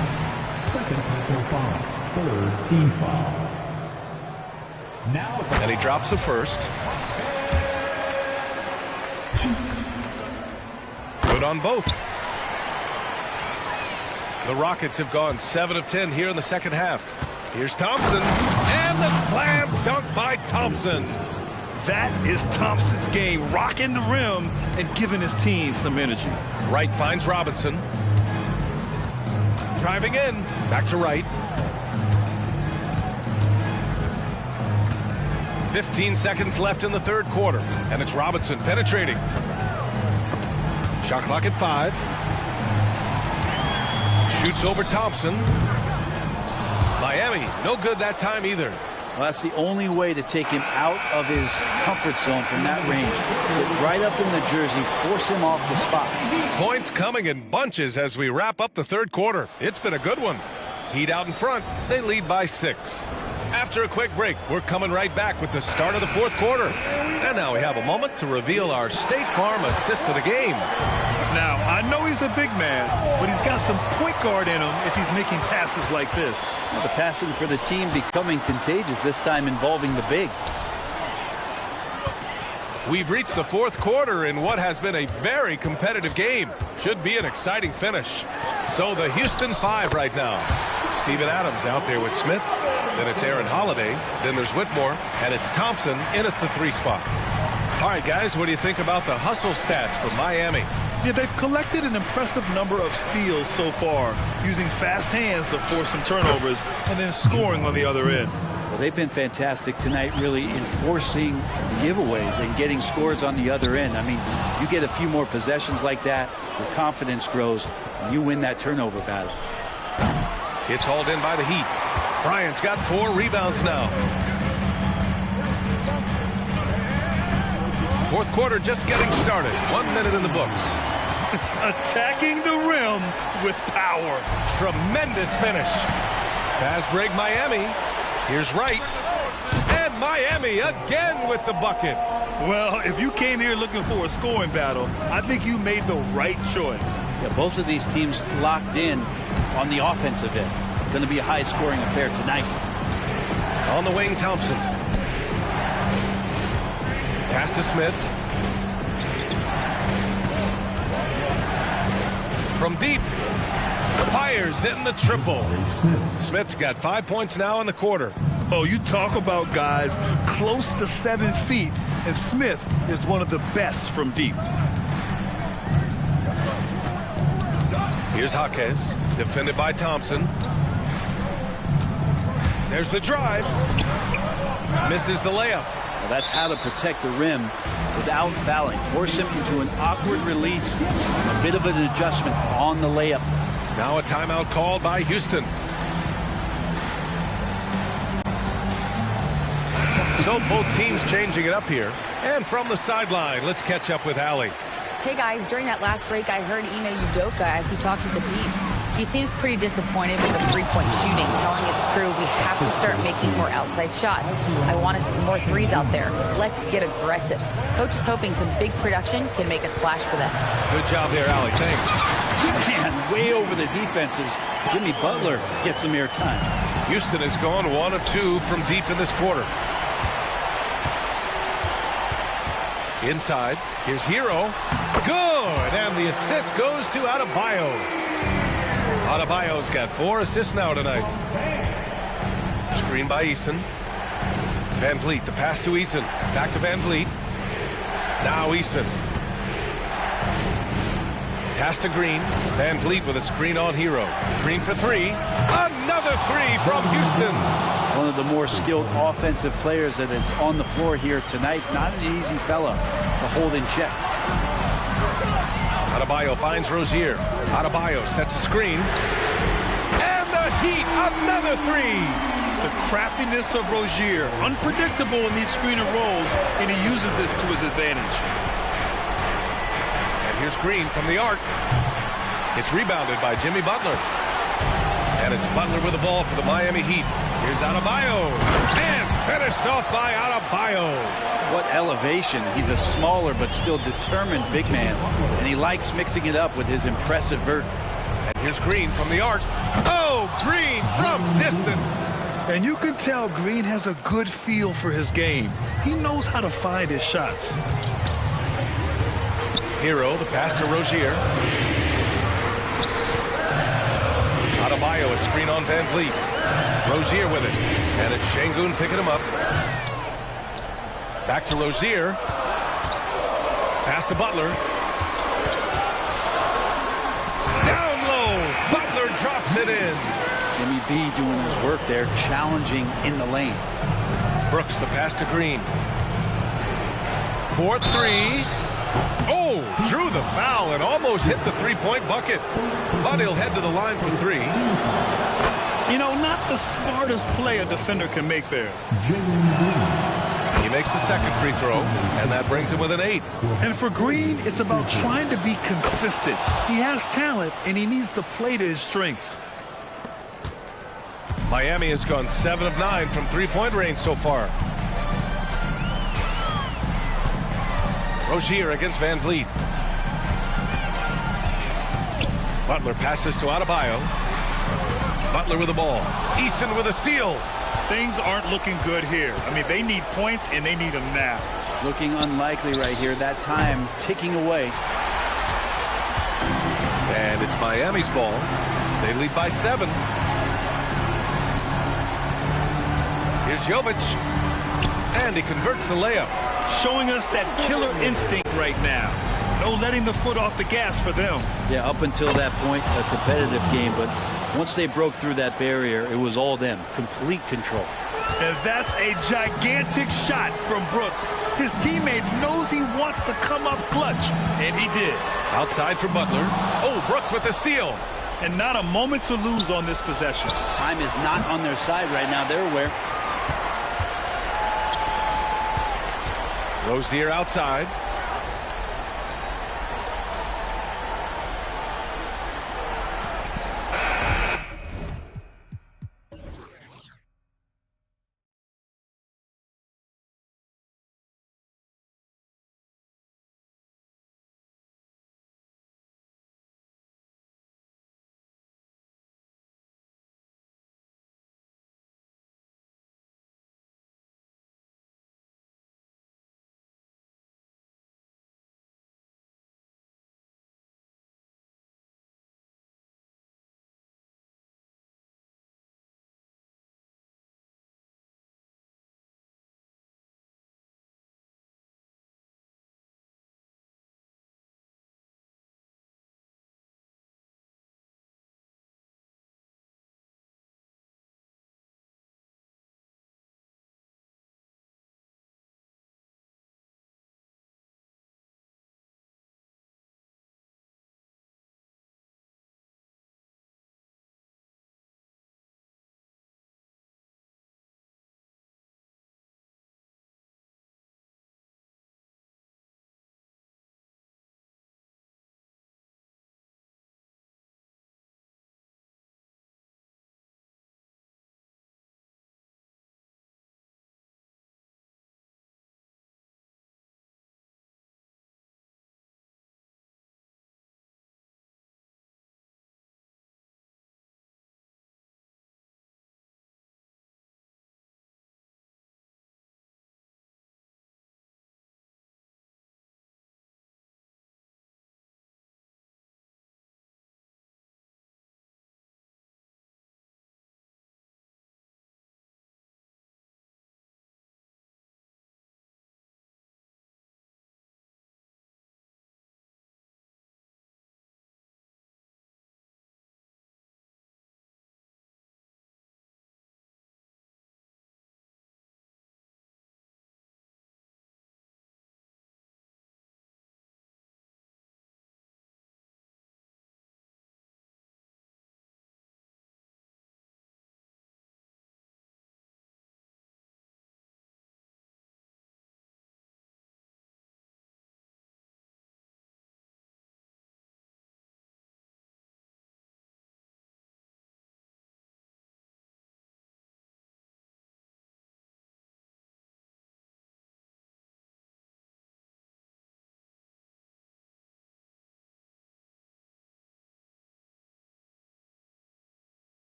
I: second personal foul, third team foul. Now,
A: and he drops the first. Good on both. The Rockets have gone 7 of 10 here in the second half. Here's Thompson, and the slam dunk by Thompson.
B: That is Thompson's game, rocking the rim and giving his team some energy.
A: Wright finds Robinson. Driving in, back to Wright. 15 seconds left in the third quarter, and it's Robinson penetrating. Shot clock at 5. Shoots over Thompson. Miami, no good that time either.
C: Well, that's the only way to take him out of his comfort zone from that range. Get right up in the jersey, force him off the spot.
A: Points coming in bunches as we wrap up the third quarter. It's been a good one. Heat out in front. They lead by 6. After a quick break, we're coming right back with the start of the fourth quarter. And now we have a moment to reveal our State Farm assist of the game.
B: Now, I know he's a big man, but he's got some point guard in him if he's making passes like this.
C: Well, the passing for the team becoming contagious, this time involving the big.
A: We've reached the fourth quarter in what has been a very competitive game. Should be an exciting finish. So the Houston 5 right now. Steven Adams out there with Smith. Then it's Aaron Holiday. Then there's Whitmore. And it's Thompson in at the 3 spot. All right, guys, what do you think about the hustle stats for Miami?
B: Yeah, they've collected an impressive number of steals so far, using fast hands to force some turnovers and then scoring on the other end.
C: Well, they've been fantastic tonight, really enforcing giveaways and getting scores on the other end. I mean, you get a few more possessions like that, your confidence grows, and you win that turnover battle.
A: It's hauled in by the Heat. Bryant's got 4 rebounds now. Fourth quarter just getting started. 1 minute in the books.
B: Attacking the rim with power.
A: Tremendous finish. Fast break Miami. Here's Wright. And Miami again with the bucket.
B: Well, if you came here looking for a scoring battle, I think you made the right choice.
C: Yeah, both of these teams locked in on the offensive end. Going to be a high-scoring affair tonight.
A: On the wing, Thompson. Pass to Smith. From deep. Fires in the triple. Smith's got 5 points now in the quarter.
B: Oh, you talk about guys close to 7 feet, and Smith is one of the best from deep.
A: Here's Jaquez, defended by Thompson. There's the drive. Misses the layup.
C: Well, that's how to protect the rim without fouling. Force him into an awkward release, a bit of an adjustment on the layup.
A: Now a timeout called by Houston. So both teams changing it up here. And from the sideline, let's catch up with Allie.
D: Hey guys, during that last break, I heard Ime Udoka as he talked with the team. He seems pretty disappointed with the three-point shooting, telling his crew we have to start making more outside shots. I want to see more threes out there. Let's get aggressive. Coach is hoping some big production can make a splash for them.
A: Good job there, Allie. Thanks.
C: Man, way over the defenses. Jimmy Butler gets some airtime.
A: Houston has gone 1 of 2 from deep in this quarter. Inside, here's Hero. Good, and the assist goes to Adebayo. Adebayo's got 4 assists now tonight. Screen by Eason. Van Vliet, the pass to Eason. Back to Van Vliet. Now Eason. Pass to Green. Van Vliet with a screen on Hero. Green for 3. Another 3 from Houston.
C: One of the more skilled offensive players that is on the floor here tonight. Not an easy fella to hold in check.
A: Adebayo finds Rozier. Adebayo sets a screen. And the Heat, another 3.
B: The craftiness of Rozier, unpredictable in these screen and rolls, and he uses this to his advantage.
A: And here's Green from the arc. It's rebounded by Jimmy Butler. And it's Butler with the ball for the Miami Heat. Here's Adebayo. And finished off by Adebayo.
C: What elevation. He's a smaller but still determined big man. And he likes mixing it up with his impressive vert.
A: And here's Green from the arc. Oh, Green from distance.
B: And you can tell Green has a good feel for his game. He knows how to find his shots.
A: Hero, the pass to Rozier. Adebayo, a screen on Van Vliet. Rozier with it. And it's Şengün picking him up. Back to Rozier. Pass to Butler. Down low. Butler drops it in.
C: Jimmy B doing his work there, challenging in the lane.
A: Brooks, the pass to Green. 4-3. Oh, drew the foul and almost hit the three-point bucket. But he'll head to the line for 3.
B: You know, not the smartest play a defender can make there.
A: He makes the second free throw, and that brings him with an 8.
B: And for Green, it's about trying to be consistent. He has talent, and he needs to play to his strengths.
A: Miami has gone 7 of 9 from three-point range so far. Rozier against Van Vliet. Butler passes to Adebayo. Butler with the ball. Easton with a steal.
B: Things aren't looking good here. I mean, they need points, and they need them now.
C: Looking unlikely right here. That time ticking away.
A: And it's Miami's ball. They lead by 7. Here's Jovic. And he converts the layup.
B: Showing us that killer instinct right now. No letting the foot off the gas for them.
C: Yeah, up until that point, a competitive game. But once they broke through that barrier, it was all them. Complete control.
B: And that's a gigantic shot from Brooks. His teammates knows he wants to come up clutch, and he did.
A: Outside for Butler. Oh, Brooks with the steal.
B: And not a moment to lose on this possession.
C: Time is not on their side right now. They're aware.
A: Rozier outside.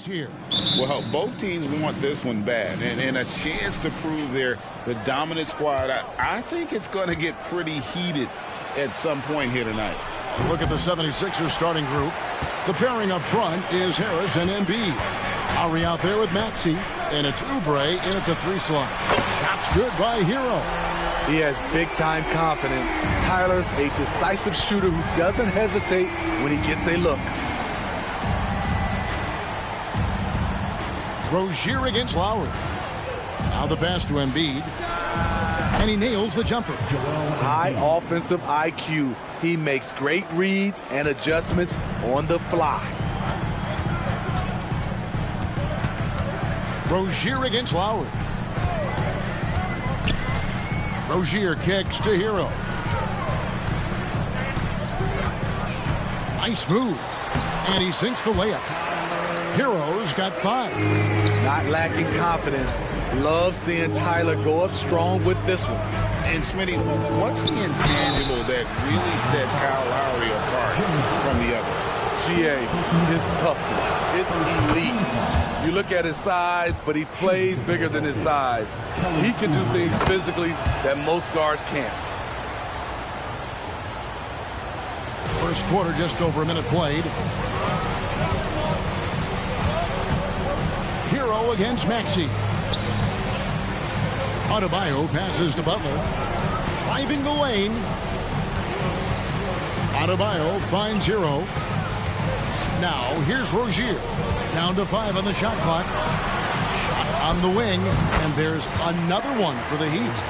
E: here.
G: Well, both teams want this one bad, and a chance to prove they're the dominant squad. I think it's going to get pretty heated at some point here tonight.
E: Look at the 76ers starting group. The pairing up front is Harris and Embiid. Lowry out there with Maxey, and it's Oubre in at the 3 slot. Shot's good by Hero.
H: He has big-time confidence. Tyler's a decisive shooter who doesn't hesitate when he gets a look.
E: Rozier against Lowry. Now the pass to Embiid. And he nails the jumper.
H: High offensive IQ. He makes great reads and adjustments on the fly.
E: Rozier against Lowry. Rozier kicks to Hero. Nice move. And he sinks the layup. Hero's got 5.
H: Not lacking confidence. Love seeing Tyler go up strong with this one.
G: And Smitty, what's the intangible that really sets Kyle Lowry apart from the others?
H: GA, his toughness. It's elite. You look at his size, but he plays bigger than his size. He can do things physically that most guards can't.
E: First quarter, just over a minute played. Hero against Maxey. Adebayo passes to Butler. Driving the lane. Adebayo finds Hero. Now, here's Rozier. Down to 5 on the shot clock. Shot on the wing. And there's another one for the Heat.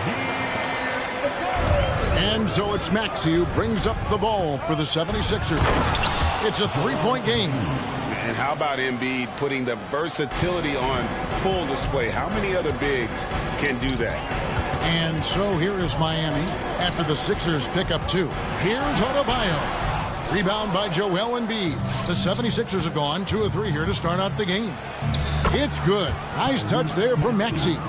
E: And so it's Maxey who brings up the ball for the 76ers. It's a 3-point game.
G: And how about Embiid putting the versatility on full display? How many other bigs can do that?
E: And so here is Miami after the Sixers pick up 2. Here's Adebayo. Rebound by Joel Embiid. The 76ers have gone 2 of 3 here to start out the game. It's good. Nice touch there from Maxey.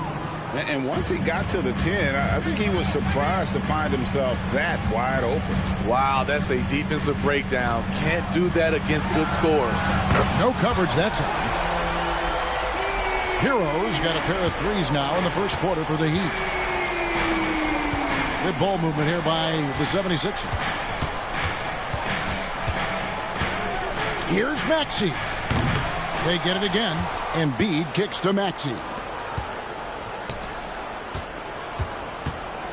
G: And once he got to the 10, I think he was surprised to find himself that wide open.
H: Wow, that's a defensive breakdown. Can't do that against good scores.
E: No coverage that time. Hero's got a pair of 3s now in the first quarter for the Heat. Good ball movement here by the 76ers. Here's Maxey. They get it again. Embiid kicks to Maxey.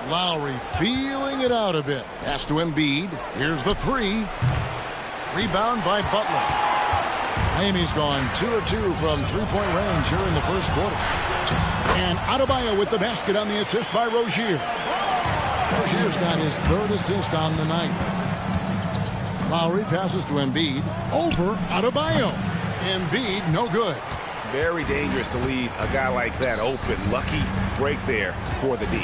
E: Lowry feeling it out a bit. Pass to Embiid. Here's the 3. Rebound by Butler. Miami's gone 2 of 2 from 3-point range here in the first quarter. And Adebayo with the basket on the assist by Rozier. Rozier's got his 3rd assist on the night. Lowry passes to Embiid. Over Adebayo. Embiid no good.
G: Very dangerous to leave a guy like that open. Lucky break there for the D.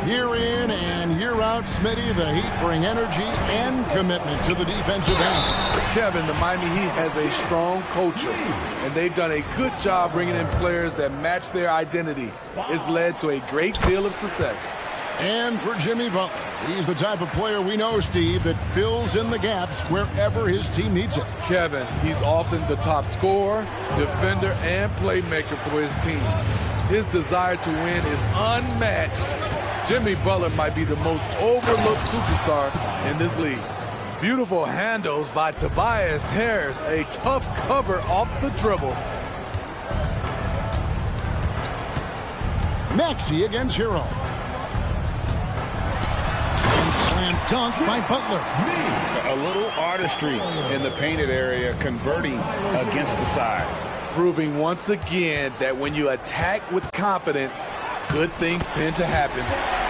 E: Year in and year out, Smitty, the Heat bring energy and commitment to the defensive end.
H: Kevin, the Miami Heat has a strong culture, and they've done a good job bringing in players that match their identity. It's led to a great deal of success.
E: And for Jimmy Butler, he's the type of player we know, Steve, that fills in the gaps wherever his team needs it.
H: Kevin, he's often the top scorer, defender, and playmaker for his team. His desire to win is unmatched. Jimmy Butler might be the most overlooked superstar in this league. Beautiful handles by Tobias Harris, a tough cover off the dribble.
E: Maxey against Hero. And slam dunk by Butler.
G: A little artistry in the painted area, converting against the size.
H: Proving once again that when you attack with confidence, good things tend to happen.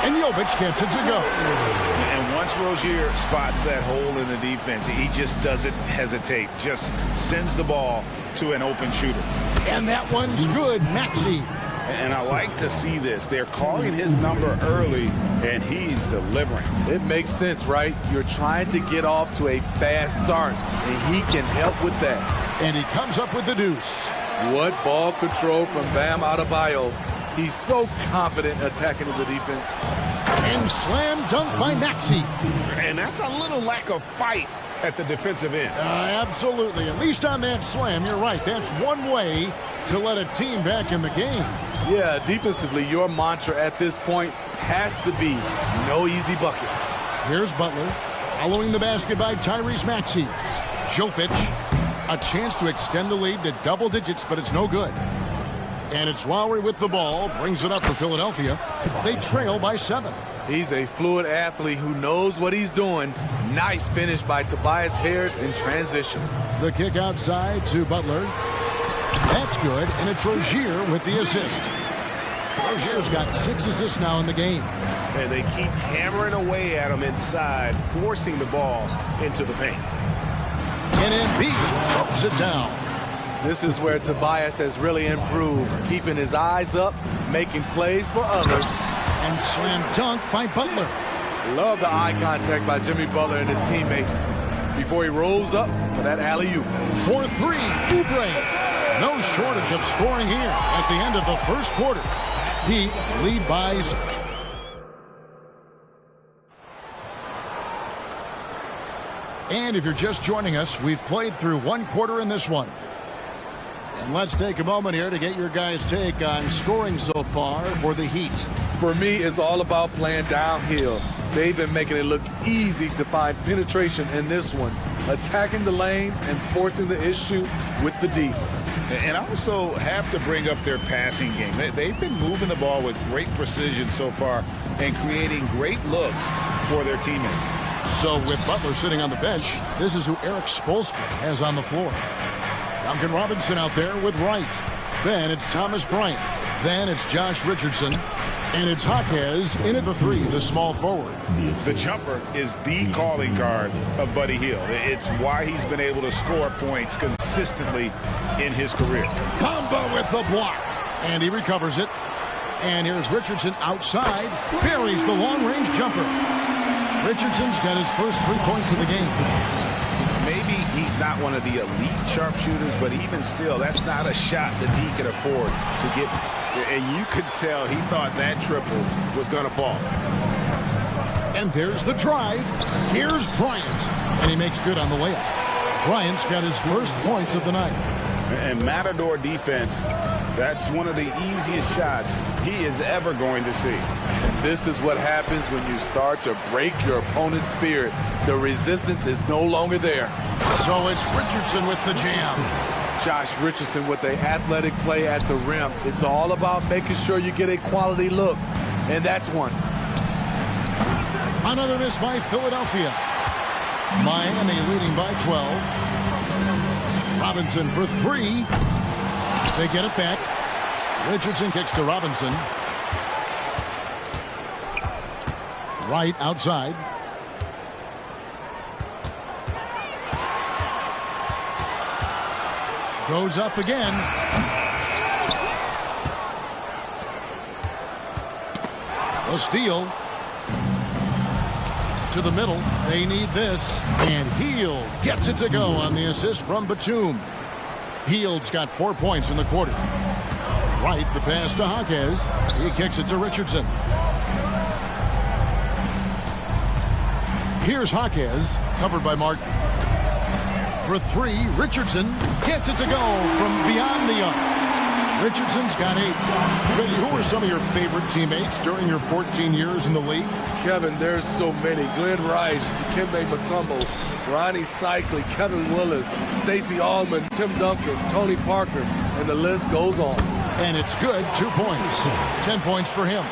E: And Jovic gets it to go.
G: And once Rozier spots that hole in the defense, he just doesn't hesitate, just sends the ball to an open shooter.
E: And that one's good, Maxey.
G: And I like to see this. They're calling his number early, and he's delivering.
H: It makes sense, right? You're trying to get off to a fast start, and he can help with that.
E: And he comes up with the deuce.
H: What ball control from Bam Adebayo. He's so confident attacking the defense.
E: And slam dunk by Maxey.
A: And that's a little lack of fight at the defensive end.
E: Absolutely. At least on that slam, you're right. That's one way to let a team back in the game.
H: Yeah, defensively, your mantra at this point has to be no easy buckets.
E: Here's Butler. Following the basket by Tyrese Maxey. Jovic, a chance to extend the lead to double digits, but it's no good. And it's Lowry with the ball, brings it up for Philadelphia. They trail by 7.
H: He's a fluid athlete who knows what he's doing. Nice finish by Tobias Harris in transition.
E: The kick outside to Butler. That's good, and it's Rozier with the assist. Rozier's got 6 assists now in the game.
A: And they keep hammering away at him inside, forcing the ball into the paint.
E: And Embiid throws it down.
H: This is where Tobias has really improved, keeping his eyes up, making plays for others.
E: And slam dunk by Butler.
H: Love the eye contact by Jimmy Butler and his teammate before he rolls up for that alley-oop.
E: For 3, Oubre. No shortage of scoring here at the end of the first quarter. Heat lead by... And if you're just joining us, we've played through one quarter in this one. And let's take a moment here to get your guys' take on scoring so far for the Heat.
H: For me, it's all about playing downhill. They've been making it look easy to find penetration in this one, attacking the lanes and forcing the issue with the D.
G: And also have to bring up their passing game. They've been moving the ball with great precision so far and creating great looks for their teammates.
E: So with Butler sitting on the bench, this is who Eric Spoelstra has on the floor. Duncan Robinson out there with Wright. Then it's Thomas Bryant. Then it's Josh Richardson. And it's Jaquez in at the 3, the small forward.
G: The jumper is the calling card of Buddy Hield. It's why he's been able to score points consistently in his career.
E: Combo with the block. And he recovers it. And here's Richardson outside. Buries the long-range jumper. Richardson's got his first 3 points of the game.
G: Maybe he's not one of the elite sharpshooters, but even still, that's not a shot that he can afford to get. And you could tell he thought that triple was going to fall.
E: And there's the drive. Here's Bryant. And he makes good on the layup. Bryant's got his first points of the night.
G: And Matador defense, that's one of the easiest shots he is ever going to see.
H: And this is what happens when you start to break your opponent's spirit. The resistance is no longer there.
E: So it's Richardson with the jam.
H: Josh Richardson with the athletic play at the rim. It's all about making sure you get a quality look. And that's one.
E: Another miss by Philadelphia. Miami leading by 12. Robinson for 3. They get it back. Richardson kicks to Robinson. Right outside. Goes up again. A steal. To the middle. They need this. And Hield gets it to go on the assist from Batum. Hield's got 4 points in the quarter. Right, the pass to Jaquez. He kicks it to Richardson. Here's Jaquez, covered by Martin. For 3, Richardson gets it to go from beyond the arc. Richardson's got 8. Smitty, who were some of your favorite teammates during your 14 years in the league?
H: Kevin, there's so many. Glenn Rice, Dikembe Mutombo, Ronnie Cycli, Kevin Willis, Stacey Allman, Tim Duncan, Tony Parker, and the list goes on.
E: And it's good. 2 points. 10 points for him.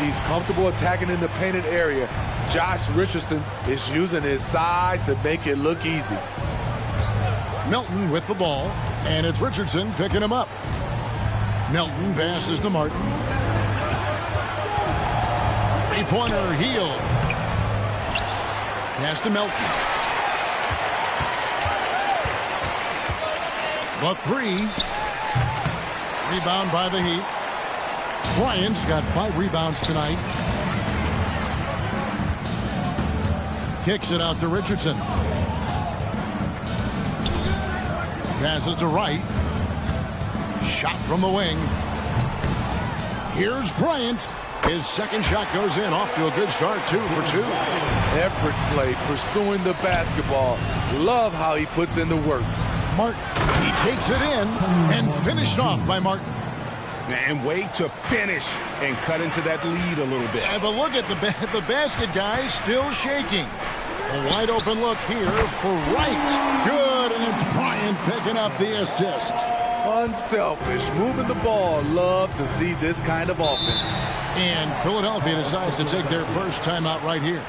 H: He's comfortable attacking in the painted area. Josh Richardson is using his size to make it look easy.
E: Melton with the ball, and it's Richardson picking him up. Melton passes to Martin. 3-pointer, Hield. Pass to Melton. The 3. Rebound by the Heat. Bryant's got 5 rebounds tonight. Kicks it out to Richardson. Passes to Wright. Shot from the wing. Here's Bryant. His second shot goes in, off to a good start, 2 for 2.
H: Effort play, pursuing the basketball. Love how he puts in the work.
E: Martin, he takes it in and finished off by Martin.
A: And way to finish and cut into that lead a little bit.
E: But look at the basket guy still shaking. A wide open look here for Wright. Good, and it's Bryant picking up the assist.
H: Unselfish, moving the ball. Love to see this kind of offense.
E: And Philadelphia decides to take their first timeout right here.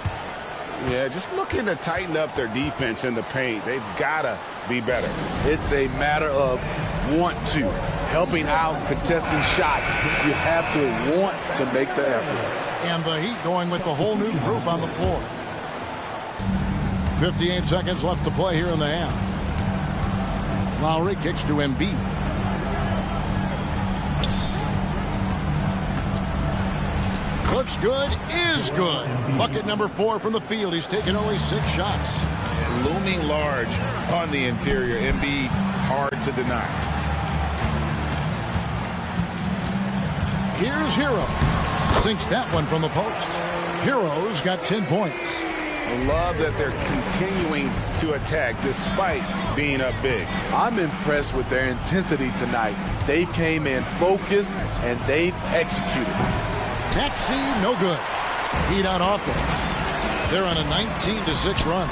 G: Yeah, just looking to tighten up their defense in the paint. They've got to be better.
H: It's a matter of want to. Helping out, contesting shots. You have to want to make the effort.
E: And the Heat going with the whole new group on the floor. 58 seconds left to play here in the half. Lowry kicks to Embiid. Looks good, is good. Bucket number 4 from the field. He's taken only 6 shots.
G: Looming large on the interior. Embiid, hard to deny.
E: Here's Hero. Sinks that one from the post. Hero's got 10 points.
G: I love that they're continuing to attack despite being up big.
H: I'm impressed with their intensity tonight. They came in focused and they've executed.
E: Maxey, no good. Heat on offense. They're on a 19-6 run.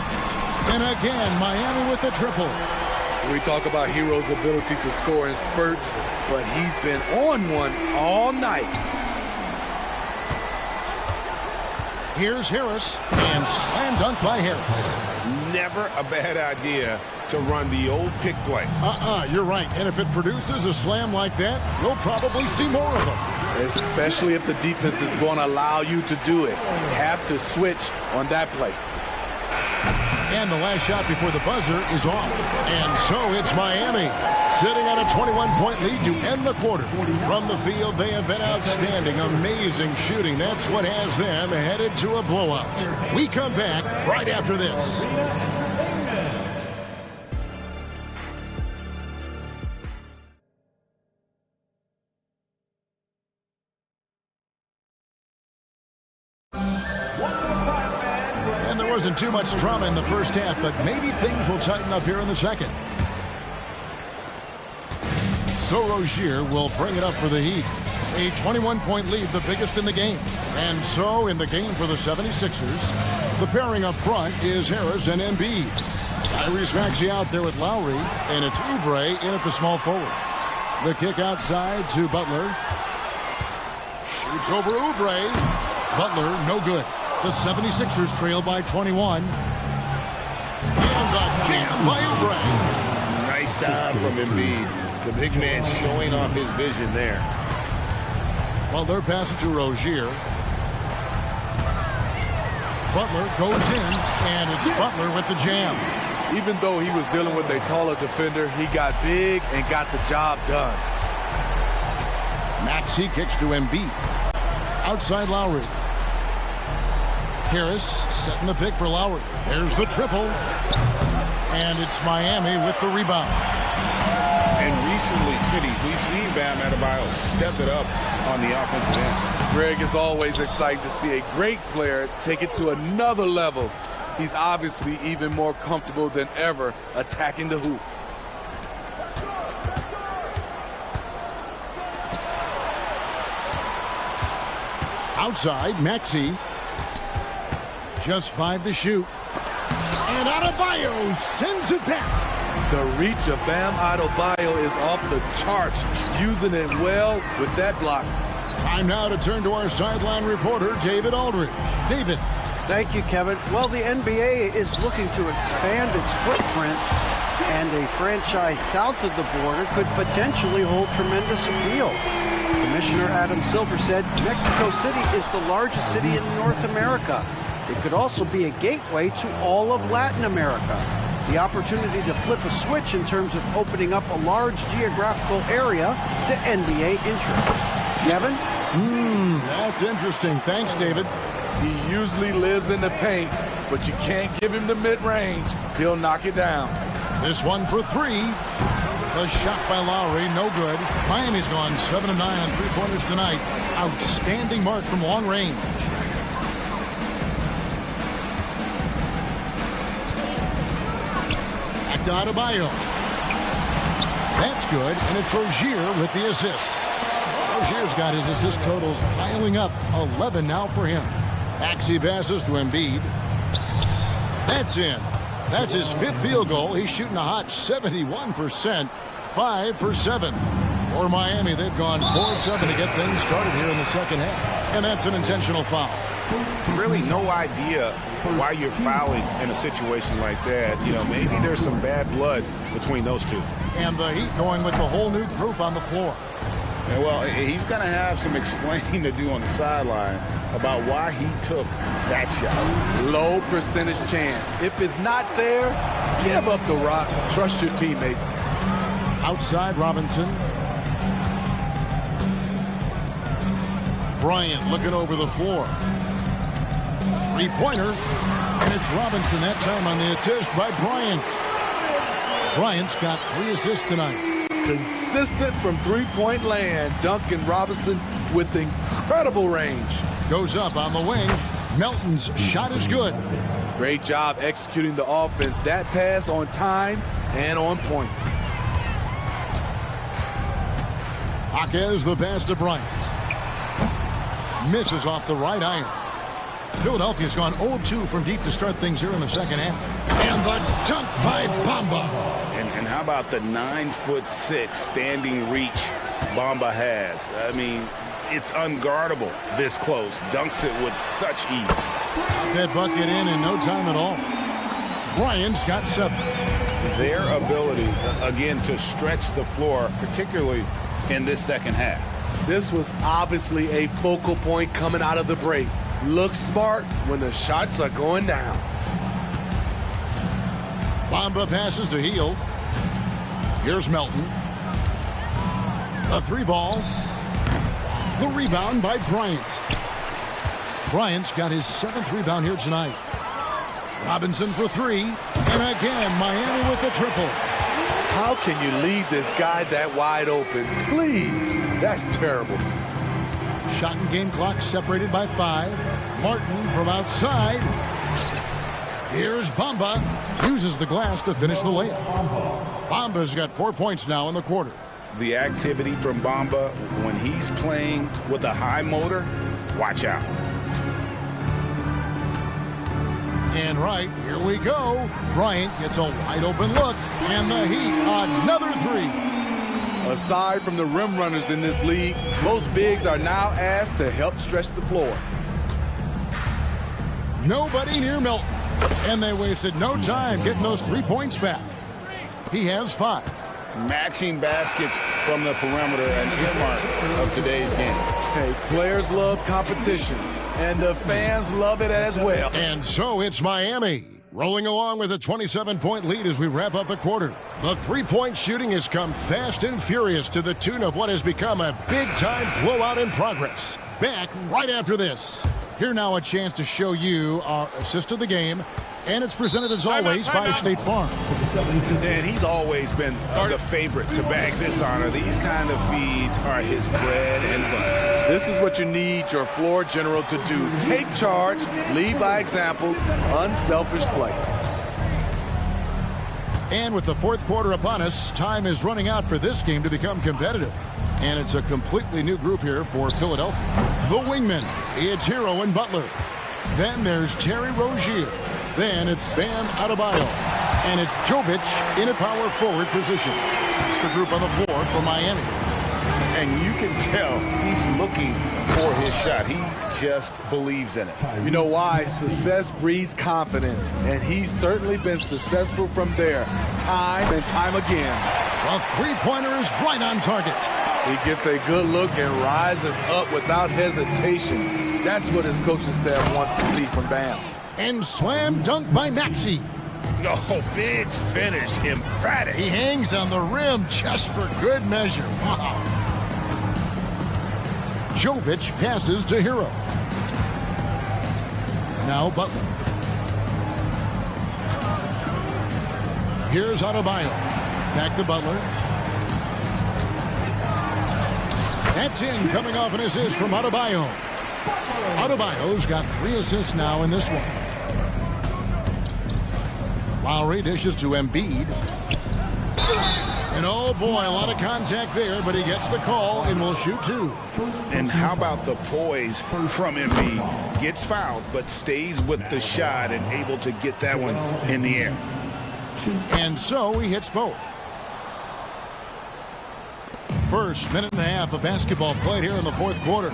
E: And again, Miami with the triple.
H: We talk about Hero's ability to score in spurts, but he's been on one all night.
E: Here's Harris, and slam dunk by Harris.
G: Never a bad idea to run the old pick play.
E: You're right. And if it produces a slam like that, we'll probably see more of them.
H: Especially if the defense is going to allow you to do it. Have to switch on that play.
E: And the last shot before the buzzer is off. And so it's Miami sitting on a 21-point lead to end the quarter. From the field, they have been outstanding. Amazing shooting. That's what has them headed to a blowout. We come back right after this. Wasn't too much drama in the first half, but maybe things will tighten up here in the second. So Rozier will bring it up for the Heat. A 21-point lead, the biggest in the game. And so in the game for the 76ers, the pairing up front is Harris and Embiid. Tyrese Maxey out there with Lowry, and it's Oubre in at the small forward. The kick outside to Butler. Shoots over Oubre. Butler, no good. The 76ers trail by 21. And the jam by Oubre.
G: Nice job from Embiid. The big man showing off his vision there.
E: Well, they're passing to Rozier. Butler goes in, and it's Butler with the jam.
H: Even though he was dealing with a taller defender, he got big and got the job done.
E: Maxey kicks to Embiid. Outside Lowry. Harris setting the pick for Lowry. There's the triple. And it's Miami with the rebound.
G: And recently, Smitty, we've seen Bam Adebayo step it up on the offensive end.
H: Greg, is always excited to see a great player take it to another level. He's obviously even more comfortable than ever attacking the hoop.
E: Outside, Maxey. Just 5 to shoot. And Adebayo sends it back.
H: The reach of Bam Adebayo is off the charts, using it well with that block.
E: Time now to turn to our sideline reporter, David Aldridge. David.
K: Thank you, Kevin. Well, the NBA is looking to expand its footprint, and a franchise south of the border could potentially hold tremendous appeal. Commissioner Adam Silver said Mexico City is the largest city in North America. It could also be a gateway to all of Latin America. The opportunity to flip a switch in terms of opening up a large geographical area to NBA interest. Kevin?
E: That's interesting. Thanks, David.
H: He usually lives in the paint, but you can't give him the mid-range. He'll knock it down.
E: This one for 3. The shot by Lowry, no good. Miami's gone 7 of 9 on three-pointers tonight. Outstanding mark from long range. Back to Adebayo. That's good, and it's Rozier with the assist. Rozier's got his assist totals piling up. 11 now for him. Maxey passes to Embiid. That's in. That's his 5th field goal. He's shooting a hot 71%. 5 for 7. For Miami, they've gone 4 of 7 to get things started here in the second half. And that's an intentional foul.
G: Really no idea why you're fouling in a situation like that. You know, maybe there's some bad blood between those two.
E: And the Heat going with the whole new group on the floor.
G: And well, he's going to have some explaining to do on the sideline about why he took that shot.
H: Low percentage chance. If it's not there, give up the rock. Trust your teammates.
E: Outside Robinson. Bryant looking over the floor. Three-pointer. And it's Robinson that time on the assist by Bryant. Bryant's got 3 assists tonight.
H: Consistent from three-point land. Duncan Robinson with incredible range.
E: Goes up on the wing. Melton's shot is good.
H: Great job executing the offense. That pass on time and on point.
E: Jaquez the pass to Bryant. Misses off the right iron. Philadelphia's gone 0-2 from deep to start things here in the second half. And the dunk by Bamba.
G: And how about the 9'6" standing reach Bamba has? I mean, it's unguardable this close. Dunks it with such ease.
E: That bucket in no time at all. Bryant's got 7.
G: Their ability, again, to stretch the floor, particularly in this second half.
H: This was obviously a focal point coming out of the break. Look smart when the shots are going down.
E: Bamba passes to Hield. Here's Melton. A 3-ball. The rebound by Bryant. Bryant's got his 7th rebound here tonight. Robinson for 3. And again, Miami with the triple.
H: How can you leave this guy that wide open? Please, that's terrible.
E: Shot and game clock separated by 5. Martin from outside. Here's Bamba. Uses the glass to finish the layup. Bamba's got 4 points now in the quarter.
G: The activity from Bamba when he's playing with a high motor, watch out.
E: And right, here we go. Bryant gets a wide open look. And the Heat, another 3.
H: Aside from the rim runners in this league, most bigs are now asked to help stretch the floor.
E: Nobody near Melton. And they wasted no time getting those 3 points back. He has 5.
G: Matching baskets from the perimeter, an earmark of today's game.
H: Hey, players love competition, and the fans love it as well.
E: And so it's Miami, rolling along with a 27-point lead as we wrap up the quarter. The three-point shooting has come fast and furious to the tune of what has become a big-time blowout in progress. Back right after this. Here now a chance to show you our assist of the game. And it's presented as always by State Farm.
G: And he's always been the favorite to bag this honor. These kind of feeds are his bread and butter.
H: This is what you need your floor general to do. Take charge, lead by example, unselfish play.
E: And with the fourth quarter upon us, time is running out for this game to become competitive. And it's a completely new group here for Philadelphia. The wingmen, it's Hero and Butler. Then there's Terry Rozier. Then it's Bam Adebayo. And it's Jovic in a power forward position. It's the group on the floor for Miami.
G: And you can tell he's looking for his shot. He just believes in it.
H: You know why? Success breeds confidence. And he's certainly been successful from there, time and time again.
E: The three-pointer is right on target.
H: He gets a good look and rises up without hesitation. That's what his coaching staff wants to see from Bam.
E: And slam dunk by Maxey.
G: No, big finish, emphatic.
E: He hangs on the rim just for good measure. Wow. Jovic passes to Hero. Now Butler. Here's Adebayo. Back to Butler. That's in, coming off an assist from Adebayo. Adebayo's got 3 assists now in this one. Lowry dishes to Embiid. And oh boy, a lot of contact there, but he gets the call and will shoot 2.
G: And how about the poise from Embiid? Gets fouled, but stays with the shot and able to get that one in the air.
E: And so he hits both. First minute and a half of basketball played here in the fourth quarter.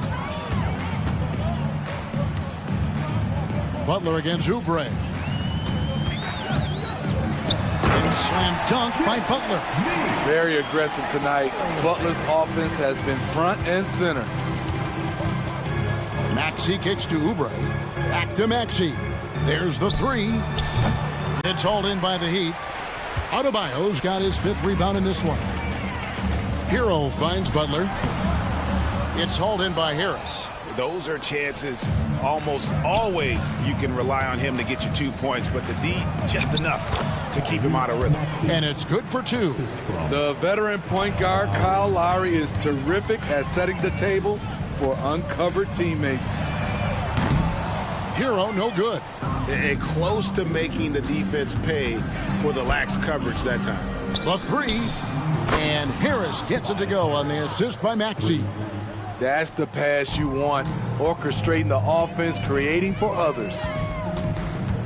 E: Butler against Oubre. And slam dunk by Butler.
H: Very aggressive tonight. Butler's offense has been front and center.
E: Maxey kicks to Oubre. Back to Maxey. There's the 3. It's hauled in by the Heat. Adebayo's got his 5th rebound in this one. Hero finds Butler. It's hauled in by Harris.
G: Those are chances almost always you can rely on him to get you 2 points, but the D just enough to keep him out of rhythm.
E: And it's good for 2.
H: The veteran point guard Kyle Lowry is terrific at setting the table for uncovered teammates.
E: Hero no good.
G: And close to making the defense pay for the lax coverage that time.
E: The 3. And Harris gets it to go on the assist by Maxey.
H: That's the pass you want. Orchestrating the offense, creating for others.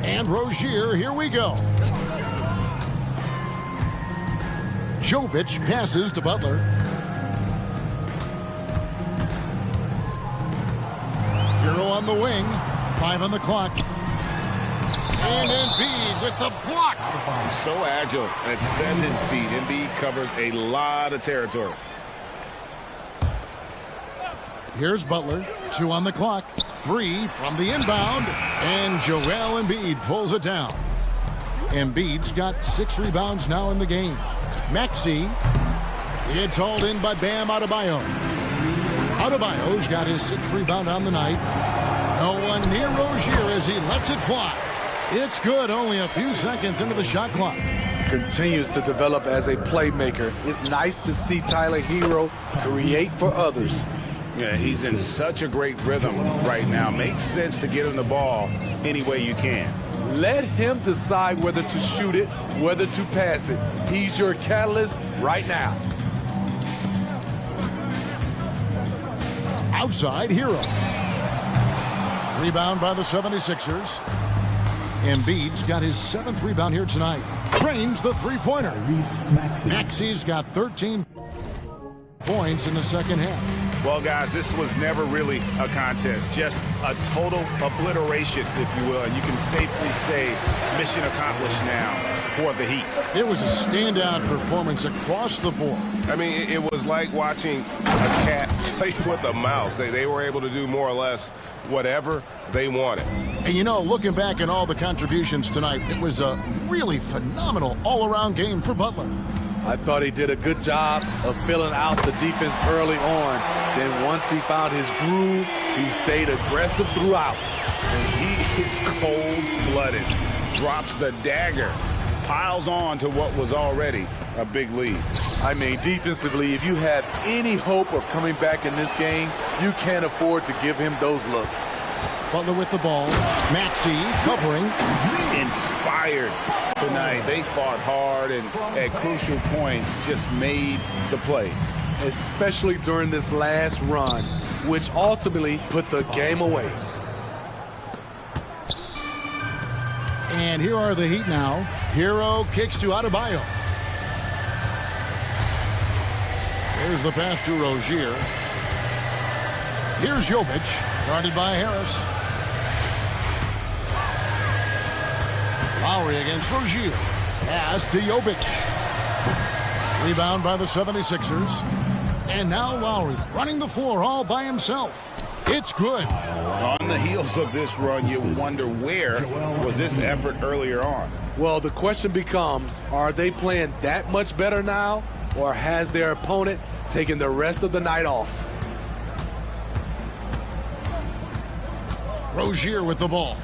E: And Rozier, here we go. Jovic passes to Butler. Hero on the wing. 5 on the clock. And Embiid with the block.
G: He's so agile at 7 feet. Embiid covers a lot of territory.
E: Here's Butler. 2 on the clock. 3 from the inbound. And Joel Embiid pulls it down. Embiid's got 6 rebounds now in the game. Maxey. It's hauled in by Bam Adebayo. Adebayo's got his 6th rebound on the night. No one near Rozier as he lets it fly. It's good, only a few seconds into the shot clock.
H: Continues to develop as a playmaker. It's nice to see Tyler Hero create for others.
G: Yeah, he's in such a great rhythm right now. Makes sense to get him the ball any way you can.
H: Let him decide whether to shoot it, whether to pass it. He's your catalyst right now.
E: Outside, Hero. Rebound by the 76ers. Embiid's got his 7th rebound here tonight. Trains the 3-pointer. Maxey's got 13 points in the second half.
G: Well, guys, this was never really a contest. Just a total obliteration, if you will. And you can safely say mission accomplished now for the Heat.
E: It was a standout performance across the board.
A: I mean, it was like watching a cat play with a mouse. They were able to do more or less whatever they wanted.
E: And you know, looking back at all the contributions tonight, it was a really phenomenal all-around game for Butler.
H: I thought he did a good job of filling out the defense early on. Then once he found his groove, he stayed aggressive throughout.
G: And he is cold-blooded, drops the dagger, piles on to what was already a big lead.
H: I mean, defensively, if you have any hope of coming back in this game, you can't afford to give him those looks.
E: Butler with the ball. Maxey covering.
G: Inspired tonight. They fought hard and at crucial points just made the plays.
H: Especially during this last run, which ultimately put the game away.
E: And here are the Heat now. Hero kicks to Adebayo. There's the pass to Rozier. Here's Jovic, guarded by Harris. Lowry against Rozier. Pass to Jovic. Rebound by the 76ers. And now Lowry running the floor all by himself. It's good.
G: On the heels of this run, you wonder where was this effort earlier on?
H: Well, the question becomes, are they playing that much better now, or has their opponent taken the rest of the night off?
E: Rozier with the ball.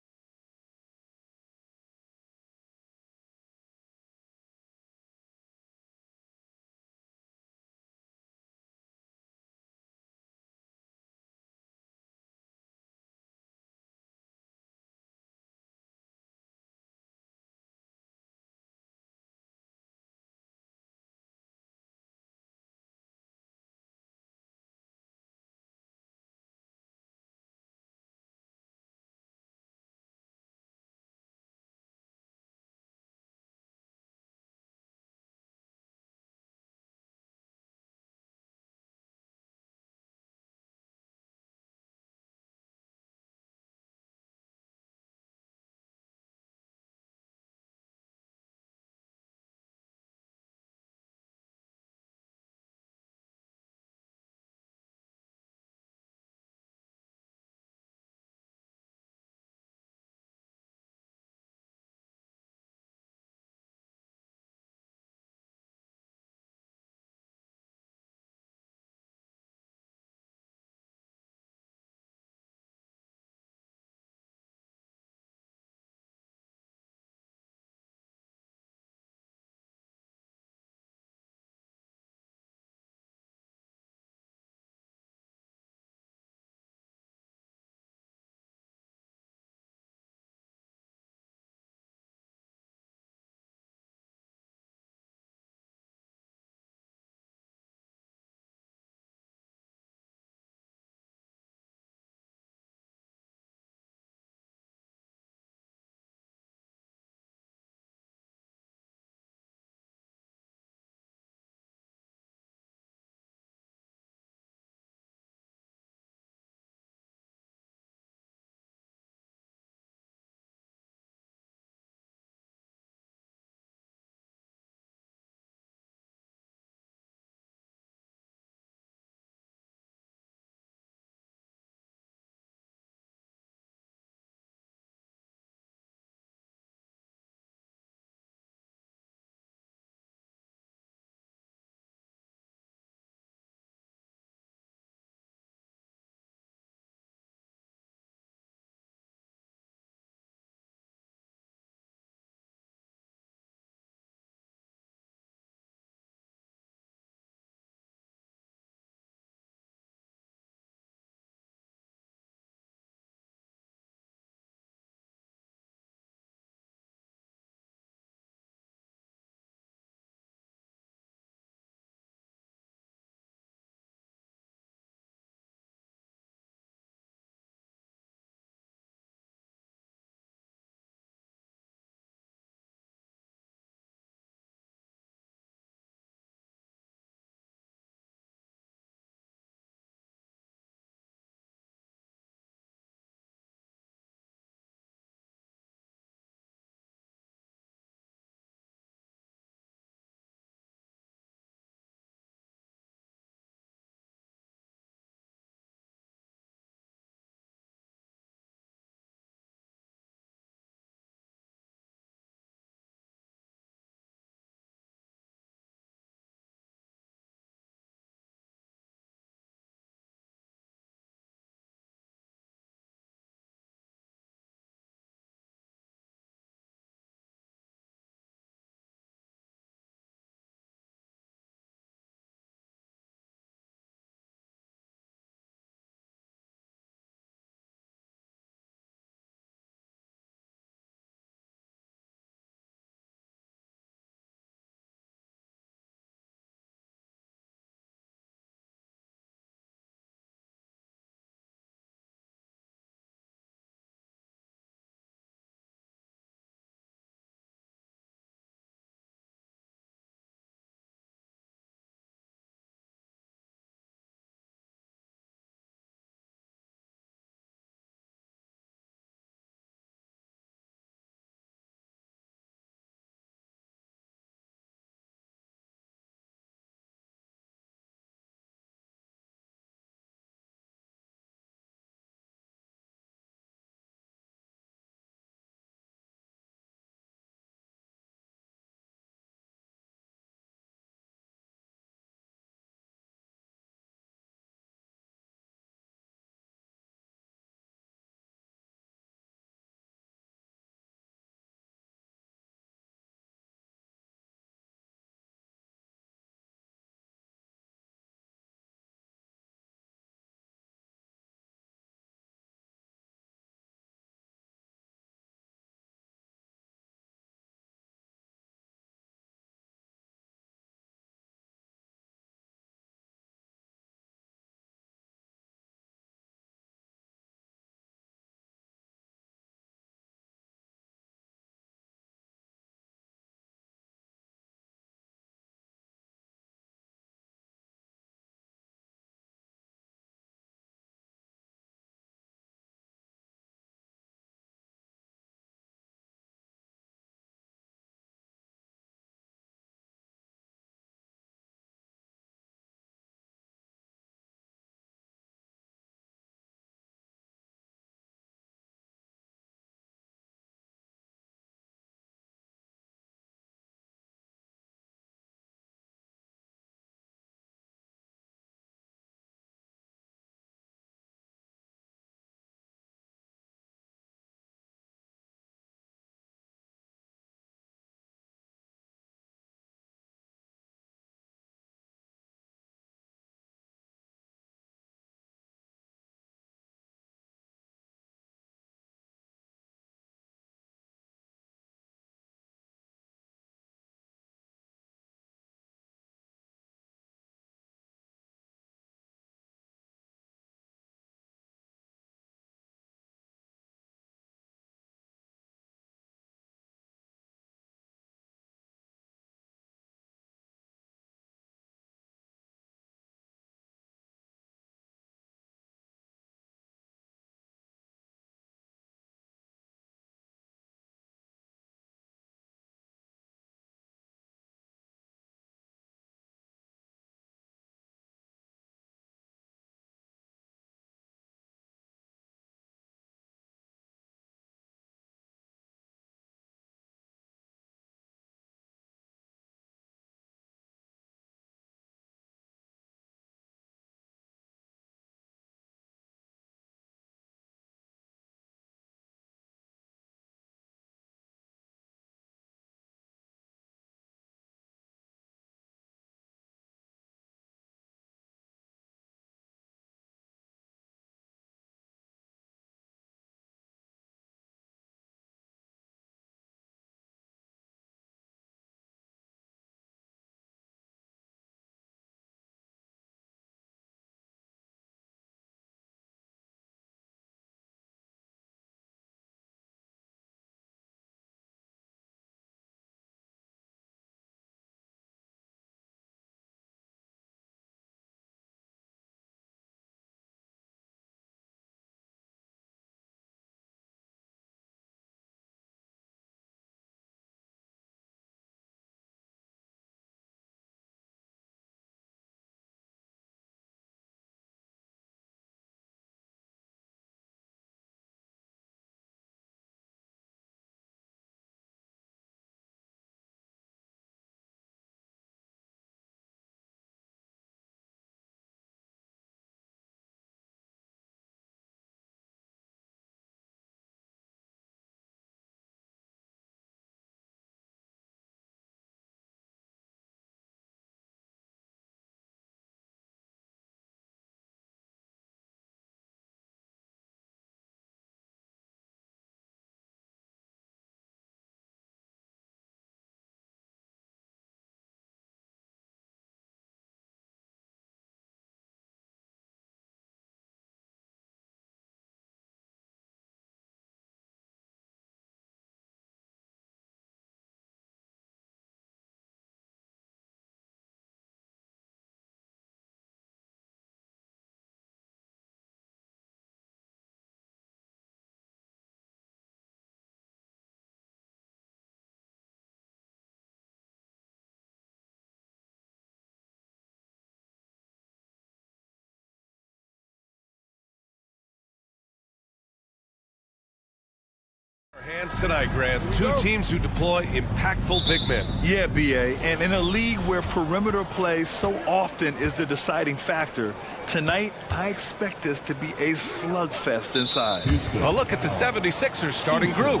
A: chance tonight, Grant. Two teams who deploy impactful big men.
B: Yeah, B.A., and in a league where perimeter play so often is the deciding factor, tonight I expect this to be a slugfest inside.
A: A look at the 76ers starting group.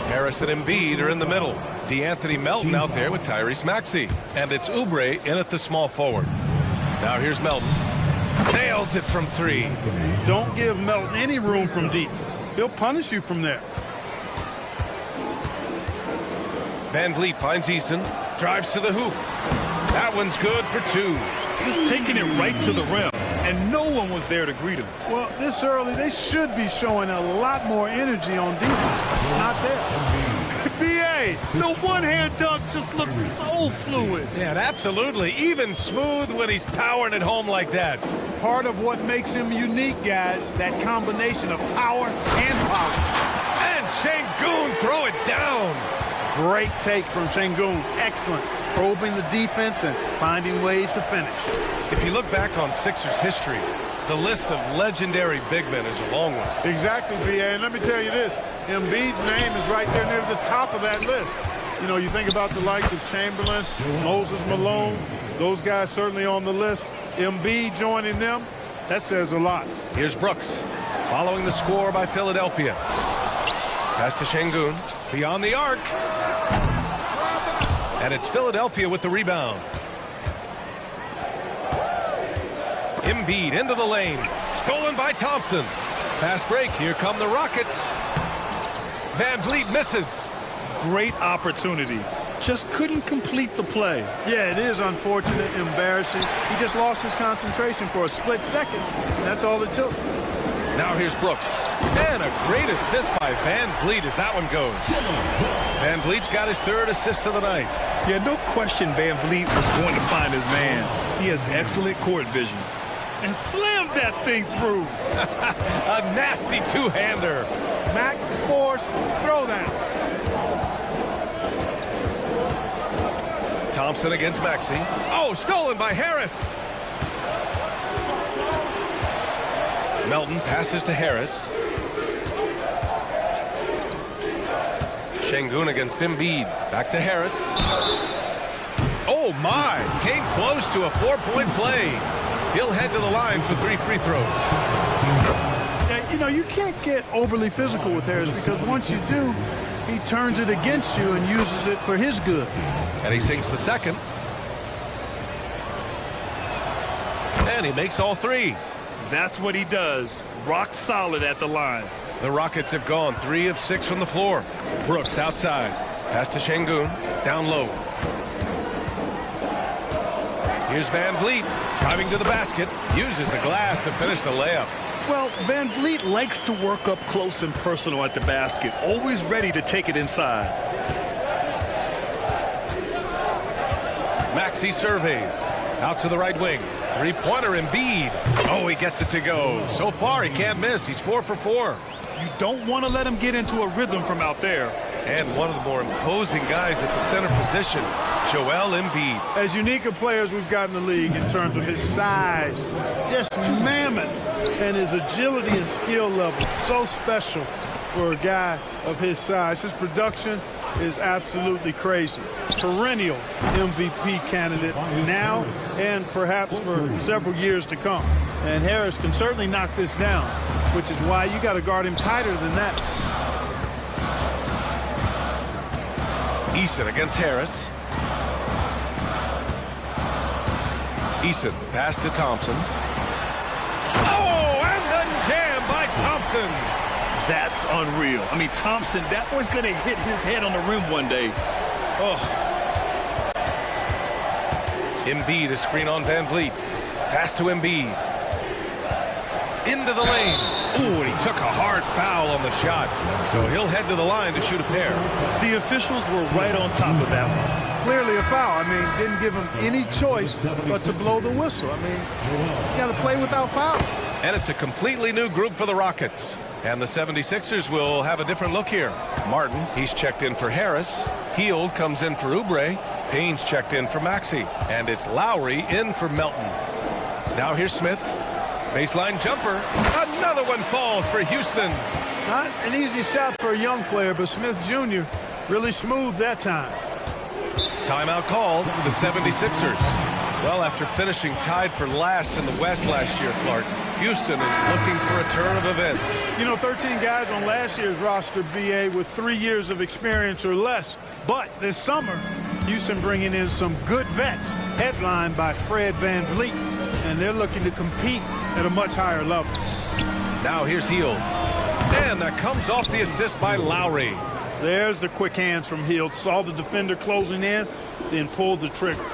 A: Harris and Embiid are in the middle. DeAnthony Melton out there with Tyrese Maxey. And it's Oubre in at the small forward. Now here's Melton. Nails it from three.
J: Don't give Melton any room from deep. He'll punish you from there.
A: Van Vliet finds Eason. Drives to the hoop. That one's good for two.
B: Just taking it right to the rim, and no one was there to greet him.
J: Well, this early, they should be showing a lot more energy on defense. It's not there. B.A.,
B: The one-hand dunk just looks so fluid.
A: Yeah, absolutely. Even smooth when he's powering it home like that.
J: part of what makes him unique, guys, that combination of power and power.
A: And Şengün throw it down.
J: Great take from Şengün. Excellent. Probing the defense and finding ways to finish.
A: If you look back on Sixers history, the list of legendary big men is a long one.
J: Exactly, B.A. And let me tell you this, Embiid's name is right there near the top of that list. You know, you think about the likes of Chamberlain, Moses Malone, those guys certainly on the list. Embiid joining them, that says a lot.
A: Here's Brooks, following the score by Philadelphia. Pass to Şengün, beyond the arc. And it's Philadelphia with the rebound. Embiid into the lane, stolen by Thompson. Fast break, here come the Rockets. Van Vliet misses.
B: Great opportunity. Just couldn't complete the play.
J: Yeah, it is unfortunate, embarrassing. He just lost his concentration for a split second, and that's all it took.
A: Now here's Brooks. And a great assist by Van Vliet as that one goes. Van Vliet's got his third assist of the night.
B: Yeah, no question Van Vliet was going to find his man. He has excellent court vision. And slammed that thing through.
A: A nasty two-hander.
J: Max Force throwdown.
A: Thompson against Maxey. Oh, stolen by Harris. Melton passes to Harris. Şengün against Embiid. Back to Harris. Oh my, came close to a four-point play. He'll head to the line for 3 free throws.
J: Yeah, you know, you can't get overly physical with Harris because once you do, he turns it against you and uses it for his good.
A: And he sinks the second. And he makes all three.
B: That's what he does. Rock solid at the line.
A: The Rockets have gone 3 of 6 from the floor. Brooks outside. Pass to Şengün. Down low. Here's Van Vliet. Driving to the basket. Uses the glass to finish the layup.
B: Well, Van Vliet likes to work up close and personal at the basket. Always ready to take it inside.
A: Maxey surveys. Out to the right wing. Three-pointer Embiid. Oh, he gets it to go. So far, he can't miss. He's 4 for 4.
B: You don't want to let him get into a rhythm from out there.
A: And one of the more imposing guys at the center position, Joel Embiid.
J: As unique a player as we've got in the league in terms of his size, just mammoth, and his agility and skill level, so special for a guy of his size. His production is absolutely crazy. Perennial MVP candidate now and perhaps for several years to come. And Harris can certainly knock this down, which is why you got to guard him tighter than that.
A: Eason against Harris. Eason, pass to Thompson. Oh, and the jam by Thompson.
B: That's unreal. I mean, Thompson, that was going to hit his head on the rim one day. Oh.
A: Embiid, a screen on Van Vliet. Pass to Embiid. Into the lane. Ooh, and he took a hard foul on the shot. So he'll head to the line to shoot a pair.
B: The officials were right on top of that one.
J: Clearly a foul. I mean, didn't give him any choice but to blow the whistle. I mean, you got to play without fouls.
A: And it's a completely new group for the Rockets. And the 76ers will have a different look here. Martin, he's checked in for Harris. Hield comes in for Oubre. Payne's checked in for Maxey. And it's Lowry in for Melton. Now here's Smith. Baseline jumper. Another one falls for Houston.
J: Not an easy shot for a young player, but Smith Jr. really smooth that time.
A: Timeout called for the 76ers. Well, after finishing tied for last in the West last year, Clark, Houston is looking for a turn of events.
J: You know, 13 guys on last year's roster, BA, with 3 years of experience or less. But this summer, Houston bringing in some good vets, headlined by Fred VanVleet, and they're looking to compete at a much higher level.
A: Now here's Hield. And that comes off the assist by Lowry.
J: There's the quick hands from Hield. Saw the defender closing in, then pulled the trigger.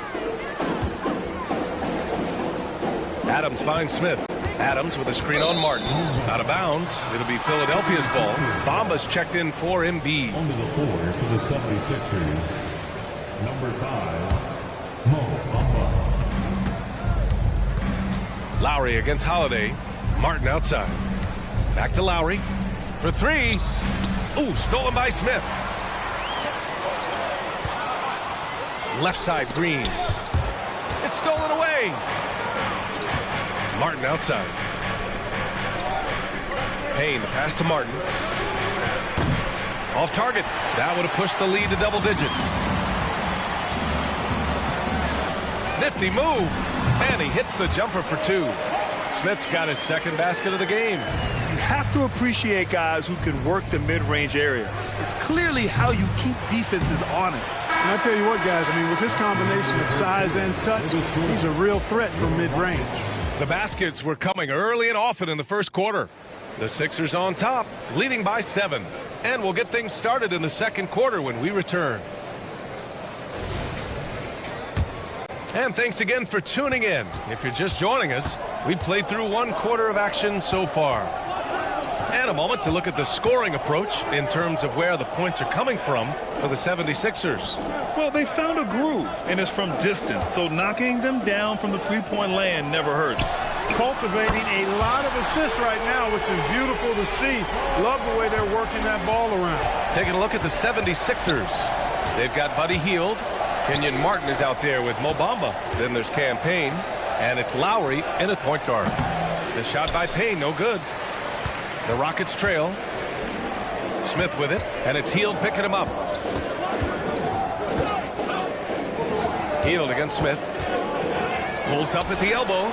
A: Adams finds Smith. Adams with a screen on Martin. Out of bounds. It'll be Philadelphia's ball. Bamba's checked in for Embiid.
I: Onto the floor for the 76ers, number 5, Mo Bamba.
A: Lowry against Holiday. Martin outside. Back to Lowry for three. Ooh, stolen by Smith. Left side, Green. It's stolen away. Martin outside. Payne, the pass to Martin. Off target. That would have pushed the lead to double digits. Nifty move. And he hits the jumper for two. Smith's got his second basket of the game.
B: You have to appreciate guys who can work the mid-range area. It's clearly how you keep defenses honest.
J: And I tell you what, guys, I mean, with his combination of size and touch, he's a real threat from mid-range.
A: The baskets were coming early and often in the first quarter. The Sixers on top, leading by 7. And we'll get things started in the second quarter when we return. And thanks again for tuning in. If you're just joining us, we played through 1 quarter of action so far. And a moment to look at the scoring approach in terms of where the points are coming from for the 76ers.
B: Well, they found a groove, and it's from distance, so knocking them down from the three-point land never hurts.
J: Cultivating a lot of assists right now, which is beautiful to see. Love the way they're working that ball around.
A: Taking a look at the 76ers. They've got Buddy Hield. Kenyon Martin is out there with Mo Bamba. Then there's Cam Payne, and it's Lowry in at point guard. The shot by Payne, no good. The Rockets trail. Smith with it, and it's Hield picking him up. Hield against Smith. Pulls up at the elbow.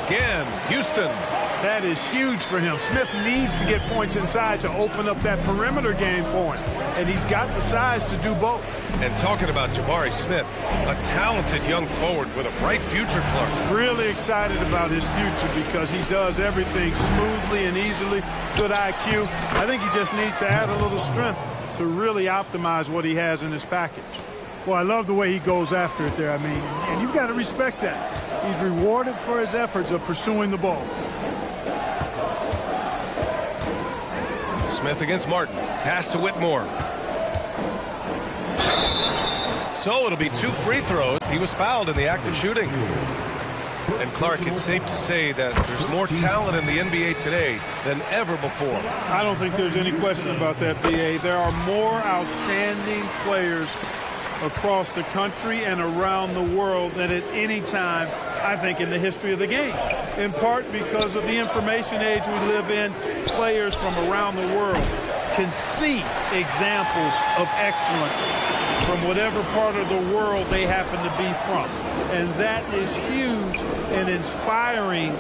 A: Again, Houston.
J: That is huge for him. Smith needs to get points inside to open up that perimeter game for him. And he's got the size to do both.
A: And talking about Jabari Smith, a talented young forward with a bright future, Clark.
J: Really excited about his future because he does everything smoothly and easily. Good IQ. I think he just needs to add a little strength to really optimize what he has in his package. Well, I love the way he goes after it there. I mean, and you've got to respect that. He's rewarded for his efforts of pursuing the ball.
A: Smith against Martin. Pass to Whitmore. So it'll be 2 free throws. He was fouled in the act of shooting. And Clark, it's safe to say that there's more talent in the NBA today than ever before.
J: I don't think there's any question about that, BA. There are more outstanding players across the country and around the world than at any time, I think, in the history of the game. In part because of the information age we live in, players from around the world can see examples of excellence from whatever part of the world they happen to be from. And that is huge in inspiring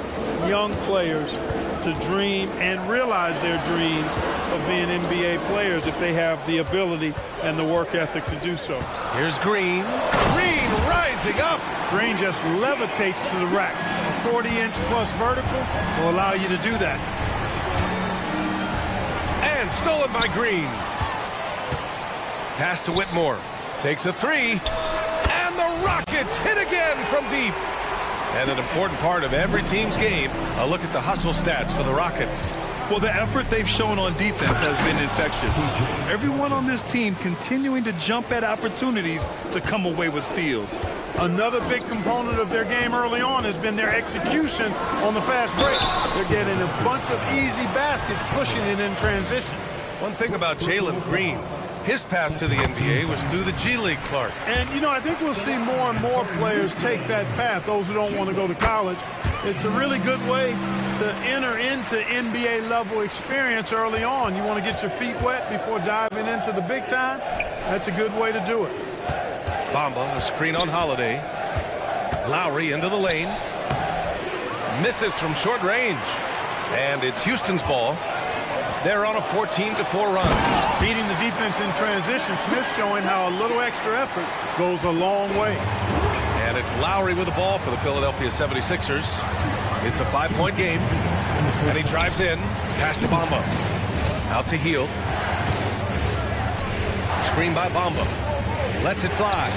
J: young players to dream and realize their dreams of being NBA players if they have the ability and the work ethic to do so.
A: Here's Green. Green rising up.
J: Green just levitates to the rack. A 40-inch plus vertical will allow you to do that.
A: And stolen by Green. Pass to Whitmore. Takes a 3. And the Rockets hit again from deep. And an important part of every team's game, a look at the hustle stats for the Rockets.
B: Well, the effort they've shown on defense has been infectious. Everyone on this team continuing to jump at opportunities to come away with steals.
J: Another big component of their game early on has been their execution on the fast break. They're getting a bunch of easy baskets, pushing it in transition.
A: One thing about Jalen Green, his path to the NBA was through the G League, Clark.
J: And, you know, I think we'll see more and more players take that path, those who don't want to go to college. It's a really good way to enter into NBA level experience early on. You want to get your feet wet before diving into the big time? That's a good way to do it.
A: Bamba, a screen on Holiday. Lowry into the lane. Misses from short range. And it's Houston's ball. They're on a 14-4 run.
J: Beating the defense in transition, Smith showing how a little extra effort goes a long way.
A: And it's Lowry with the ball for the Philadelphia 76ers. It's a 5-point game. And he drives in. Pass to Bamba. Out to Hield. Screen by Bamba. Lets it fly.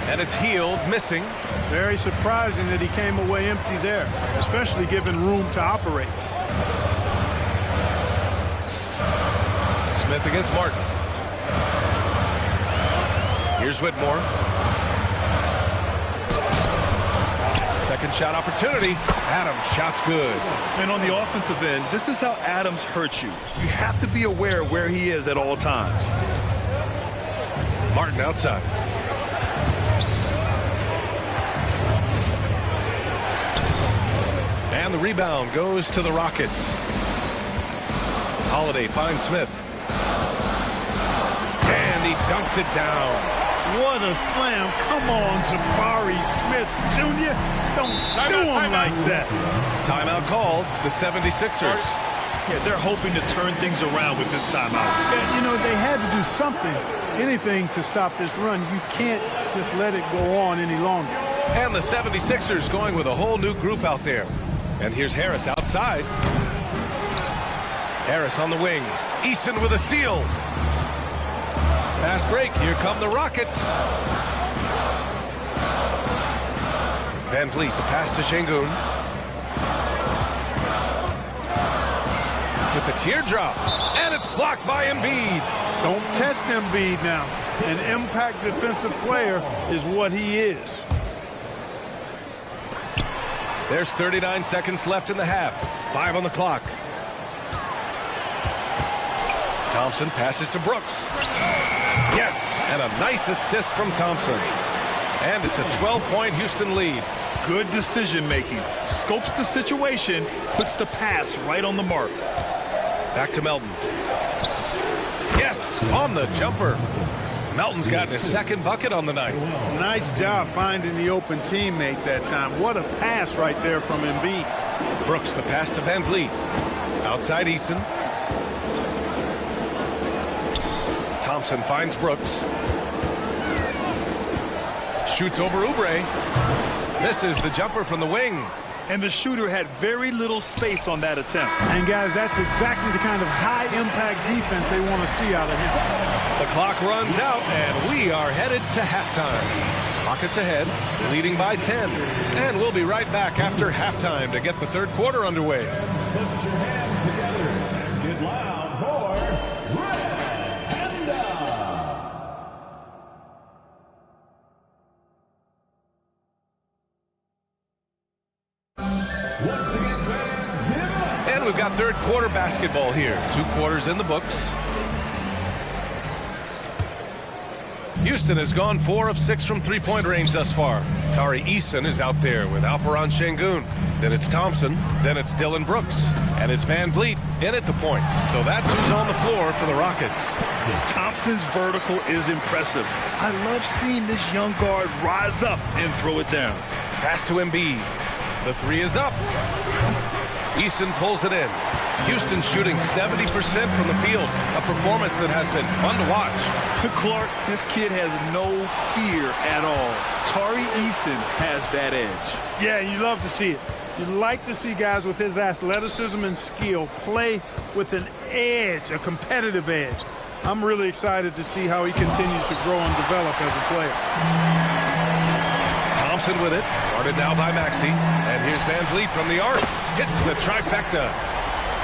A: And it's Hield missing.
J: Very surprising that he came away empty there, especially given room to operate.
A: Smith against Martin. Here's Whitmore. Second shot opportunity. Adams, shot's good.
B: And on the offensive end, this is how Adams hurts you. You have to be aware of where he is at all times.
A: Martin outside. And the rebound goes to the Rockets. Holiday finds Smith. And he dunks it down.
J: What a slam. Come on, Jabari Smith Jr. Don't do him like that.
A: Timeout called, the 76ers.
B: Yeah, they're hoping to turn things around with this timeout.
J: Yeah, you know, they had to do something, anything to stop this run. You can't just let it go on any longer.
A: And the 76ers going with a whole new group out there. And here's Harris outside. Harris on the wing. Easton with a steal. Fast break. Here come the Rockets. Van Vliet, the pass to Şengün. With the teardrop. And it's blocked by Embiid.
J: Don't test Embiid now. An impact defensive player is what he is.
A: There's 39 seconds left in the half. 5 on the clock. Thompson passes to Brooks. Yes, and a nice assist from Thompson. And it's a 12-point Houston lead.
B: Good decision making. Scopes the situation, puts the pass right on the mark.
A: Back to Melton. Yes, on the jumper. Melton's gotten his second bucket on the night.
J: Nice job finding the open teammate that time. What a pass right there from Embiid.
A: Brooks, the pass to Van Vliet. Outside Easton. Thompson finds Brooks. Shoots over Oubre. Misses the jumper from the wing.
B: And the shooter had very little space on that attempt.
J: And guys, that's exactly the kind of high-impact defense they want to see out of him.
A: The clock runs out, and we are headed to halftime. Rockets ahead, leading by 10. And we'll be right back after halftime to get the third quarter underway.
I: Put your hands together and get loud for Red Panda. Once again, fans, give it up.
A: And we've got third quarter basketball here. 2 quarters in the books. Houston has gone 4 of 6 from three-point range thus far. Tari Eason is out there with Alperen Şengün. Then it's Thompson. Then it's Dylan Brooks. And it's Van Vliet in at the point. So that's who's on the floor for the Rockets.
B: Thompson's vertical is impressive. I love seeing this young guard rise up and throw it down.
A: Pass to Embiid. The 3 is up. Eason pulls it in. Houston shooting 70% from the field. A performance that has been fun to watch.
B: Clark, this kid has no fear at all. Tari Eason has that edge.
J: Yeah, you love to see it. You like to see guys with his athleticism and skill play with an edge, a competitive edge. I'm really excited to see how he continues to grow and develop as a player.
A: Thompson with it. Guarded now by Maxey. And here's Van Vliet from the arc. Hits the trifecta.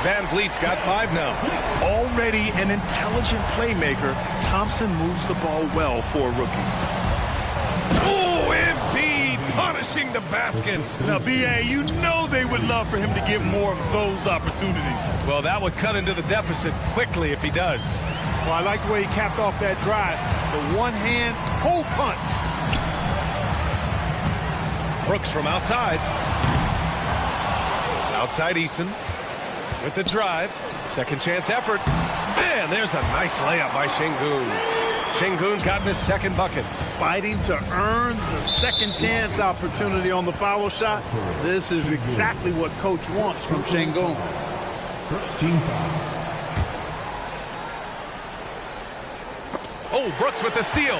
A: Van Vliet's got 5 now.
B: Already an intelligent playmaker, Thompson moves the ball well for a rookie.
A: Oh, Embiid punishing the basket.
B: Now, B.A., you know they would love for him to get more of those opportunities.
A: Well, that would cut into the deficit quickly if he does.
J: Well, I like the way he capped off that drive. The one-hand hole punch.
A: Brooks from outside. Outside Eason with the drive. Second chance effort. Man, there's a nice layup by Şengün. Şengün's gotten his second bucket.
J: Fighting to earn the second chance opportunity on the foul shot. This is exactly what coach wants from Şengün.
I: First team foul.
A: Oh, Brooks with the steal.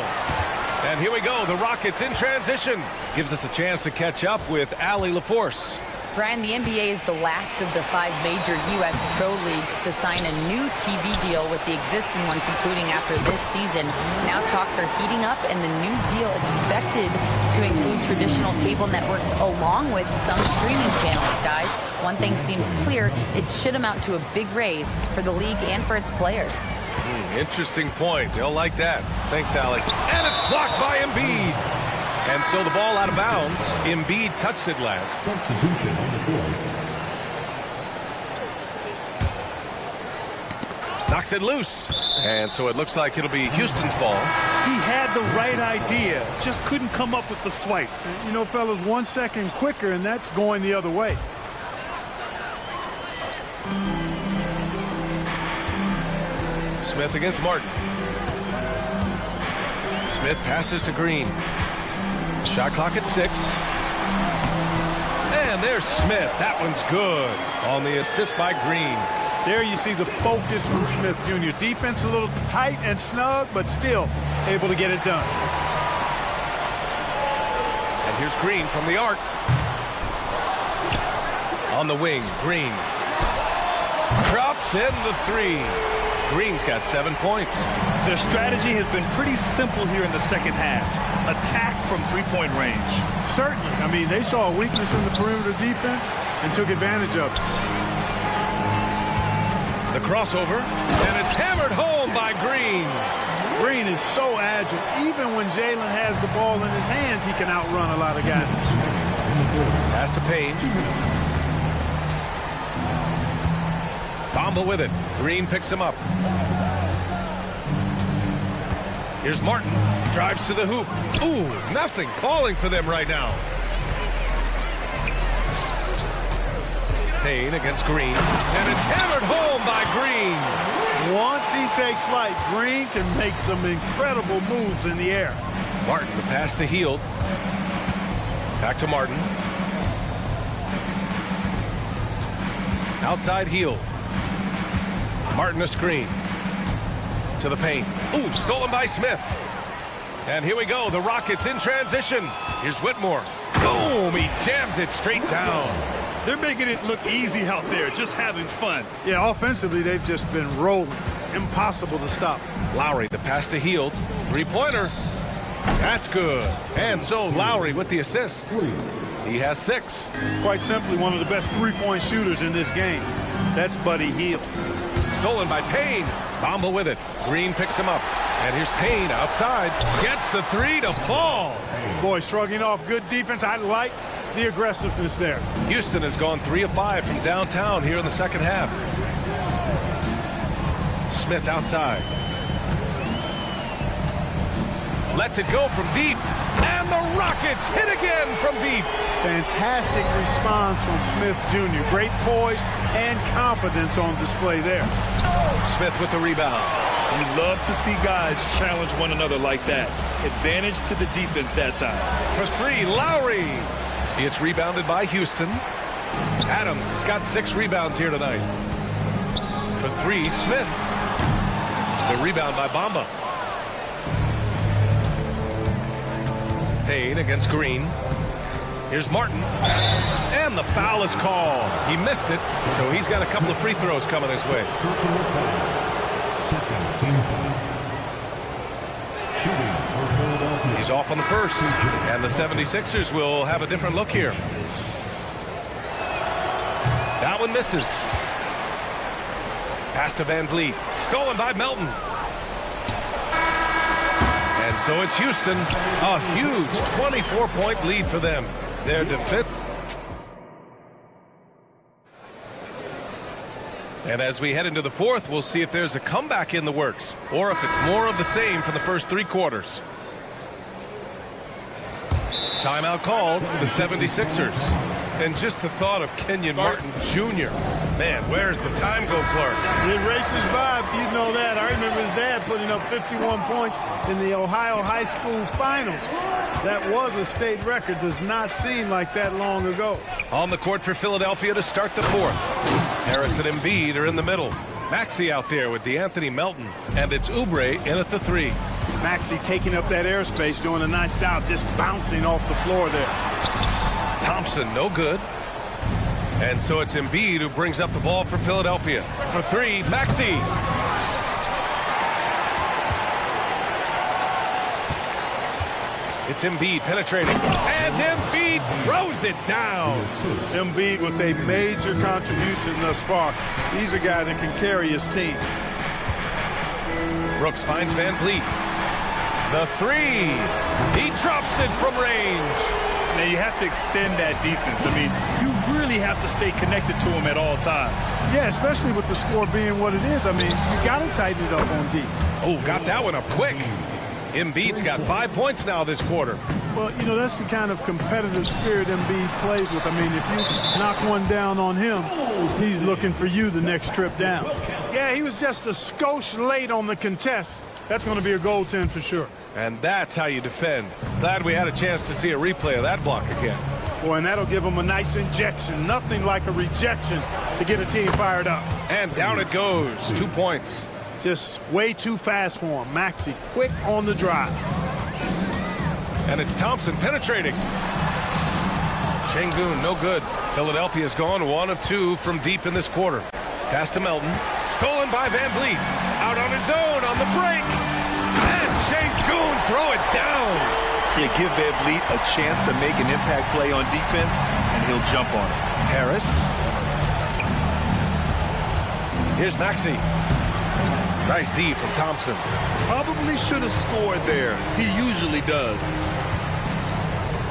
A: And here we go. The Rockets in transition. Gives us a chance to catch up with Allie LaForce.
D: Brian, the NBA is the last of the 5 major U.S. pro leagues to sign a new TV deal, with the existing one concluding after this season. Now talks are heating up, and the new deal expected to include traditional cable networks along with some streaming channels, guys. One thing seems clear: it should amount to a big raise for the league and for its players.
A: Interesting point. They'll like that. Thanks, Allie. And it's blocked by Embiid. And so the ball out of bounds. Embiid touched it last.
I: Substitution on the court.
A: Knocks it loose. And so it looks like it'll be Houston's ball.
B: He had the right idea, just couldn't come up with the swipe.
J: You know, fellas, 1 second quicker, and that's going the other way.
A: Smith against Martin. Smith passes to Green. Shot clock at 6. And there's Smith. That one's good on the assist by Green.
J: There you see the focus from Smith Jr. Defense a little tight and snug, but still able to get it done.
A: And here's Green from the arc. On the wing, Green. Drops in the 3. Green's got 7 points.
B: Their strategy has been pretty simple here in the second half. Attack from three-point range.
J: Certainly. I mean, they saw a weakness in the perimeter defense and took advantage of it.
A: The crossover, and it's hammered home by Green.
J: Green is so agile. Even when Jalen has the ball in his hands, he can outrun a lot of guys.
A: Pass to Payne. Bamba with it. Green picks him up. Here's Martin. Drives to the hoop. Ooh, nothing falling for them right now. Payne against Green. And it's hammered home by Green.
J: Once he takes flight, Green can make some incredible moves in the air.
A: Martin, the pass to Hield. Back to Martin. Outside Hield. Martin a screen. To the paint. Ooh, stolen by Smith. And here we go. The Rockets in transition. Here's Whitmore. Boom! He jams it straight down.
B: They're making it look easy out there, just having fun.
J: Yeah, offensively, they've just been rolling. Impossible to stop.
A: Lowry, the pass to Hield. Three-pointer. That's good. And so Lowry with the assist. He has 6.
J: Quite simply, one of the best three-point shooters in this game. That's Buddy Hield.
A: Stolen by Payne. Bamba with it. Green picks him up. And here's Payne outside. Gets the 3 to fall.
J: Boy, shrugging off good defense. I like the aggressiveness there.
A: Houston has gone 3 of 5 from downtown here in the second half. Smith outside. Lets it go from deep. And the Rockets hit again from deep.
J: Fantastic response from Smith Jr. Great poise and confidence on display there.
A: Smith with the rebound.
B: You love to see guys challenge one another like that. Advantage to the defense that time.
A: For 3, Lowry. It's rebounded by Houston. Adams has got 6 rebounds here tonight. For 3, Smith. The rebound by Bamba. Payne against Green. Here's Martin. And the foul is called. He missed it, so he's got a couple of free throws coming his way.
I: Second team foul. Shooting for Philadelphia.
A: He's off on the first, and the 76ers will have a different look here. That one misses. Pass to Van Vliet. Stolen by Melton. And so it's Houston. A huge 24-point lead for them. Their defense. And as we head into the fourth, we'll see if there's a comeback in the works or if it's more of the same for the first 3 quarters. Timeout called, the 76ers. And just the thought of Kenyon Martin Jr. Man, where's the time go, Clark?
J: It races by, you know that. I remember his dad putting up 51 points in the Ohio high school finals. That was a state record. Does not seem like that long ago.
A: On the court for Philadelphia to start the fourth. Harris and Embiid are in the middle. Maxey out there with DeAnthony Melton. And it's Oubre in at the three.
J: Maxey taking up that airspace, doing a nice job just bouncing off the floor there.
A: Thompson, no good. And so it's Embiid who brings up the ball for Philadelphia. For three, Maxey. It's Embiid penetrating. And Embiid throws it down.
J: Embiid with a major contribution thus far. He's a guy that can carry his team.
A: Brooks finds Van Vliet. The three. He drops it from range.
B: Now you have to extend that defense. I mean, you really have to stay connected to him at all times.
J: Yeah, especially with the score being what it is. I mean, you got to tighten it up on D.
A: Oh, got that one up quick. Embiid's got 5 points now this quarter.
J: Well, you know, that's the kind of competitive spirit Embiid plays with. I mean, if you knock one down on him, he's looking for you the next trip down. Yeah, he was just a skosh late on the contest. That's going to be a goaltend for sure.
A: And that's how you defend. Glad we had a chance to see a replay of that block again.
J: Boy, and that'll give him a nice injection. Nothing like a rejection to get a team fired up.
A: And down it goes. 2 points.
J: Just way too fast for him. Maxey, quick on the drive.
A: And it's Thompson penetrating. Şengün, no good. Philadelphia's gone 1 of 2 from deep in this quarter. Pass to Melton. Stolen by Van Vliet. Out on his own on the break. And Şengün throw it down.
B: Yeah, give Van Vliet a chance to make an impact play on defense, and he'll jump on it.
A: Harris. Here's Maxey. Nice D from Thompson.
B: Probably should have scored there. He usually does.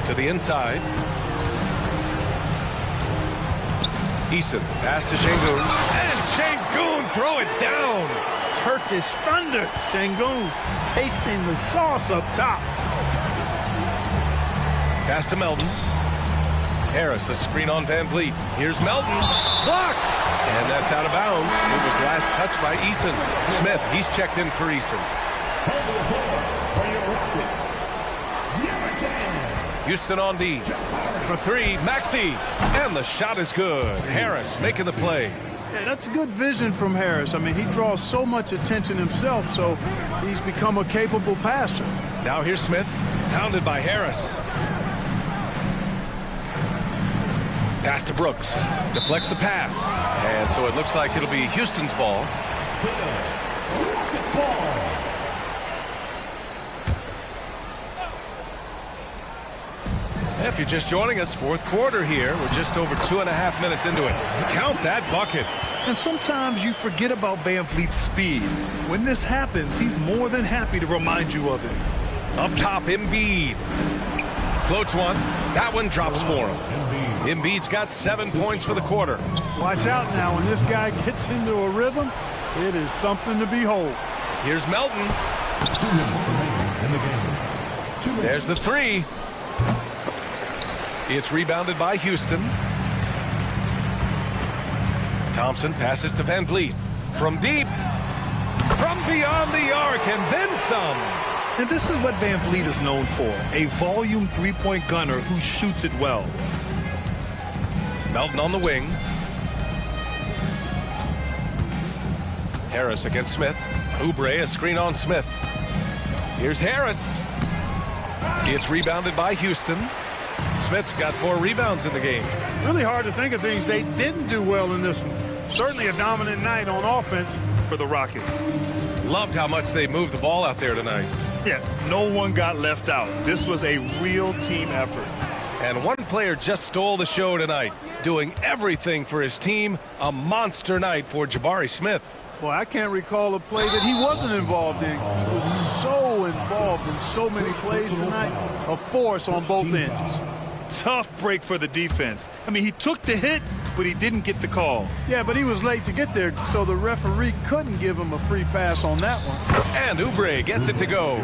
A: To the inside. Eason, pass to Şengün. And Şengün throw it down.
J: Turkish thunder. Şengün tasting the sauce up top.
A: Pass to Melton. Harris, a screen on Van Vliet. Here's Melton. Blocked! And that's out of bounds. It was last touched by Eason. Smith, he's checked in for Eason. Houston on D. For three, Maxey. And the shot is good. Harris making the play.
J: Yeah, that's good vision from Harris. I mean, he draws so much attention himself, so he's become a capable passer.
A: Now here's Smith, pounded by Harris. Pass to Brooks. Deflects the pass. And so it looks like it'll be Houston's ball. If you're just joining us, fourth quarter here. We're just over 2.5 minutes into it. Count that bucket.
B: And sometimes you forget about Van Vliet's speed. When this happens, he's more than happy to remind you of it.
A: Up top, Embiid. Floats one. That one drops for him. Embiid's got 7 points for the quarter.
J: Watch out now. When this guy gets into a rhythm, it is something to behold.
A: Here's Melton. There's the three. It's rebounded by Houston. Thompson passes to Van Vliet. From deep. From beyond the arc and then some.
B: And this is what Van Vliet is known for. A volume three-point gunner who shoots it well.
A: Melton on the wing. Harris against Smith. Oubre, a screen on Smith. Here's Harris. It's rebounded by Houston. Smith's got 4 rebounds in the game.
J: Really hard to think of things they didn't do well in this one. Certainly a dominant night on offense
B: for the Rockets.
A: Loved how much they moved the ball out there tonight.
B: Yeah, no one got left out. This was a real team effort.
A: And one player just stole the show tonight, doing everything for his team. A monster night for Jabari Smith.
J: Boy, I can't recall a play that he wasn't involved in. He was so involved in so many plays tonight. A force on both ends.
B: tough break for the defense. I mean, he took the hit, but he didn't get the call.
J: Yeah, but he was late to get there, so the referee couldn't give him a free pass on that one.
A: And Oubre gets it to go.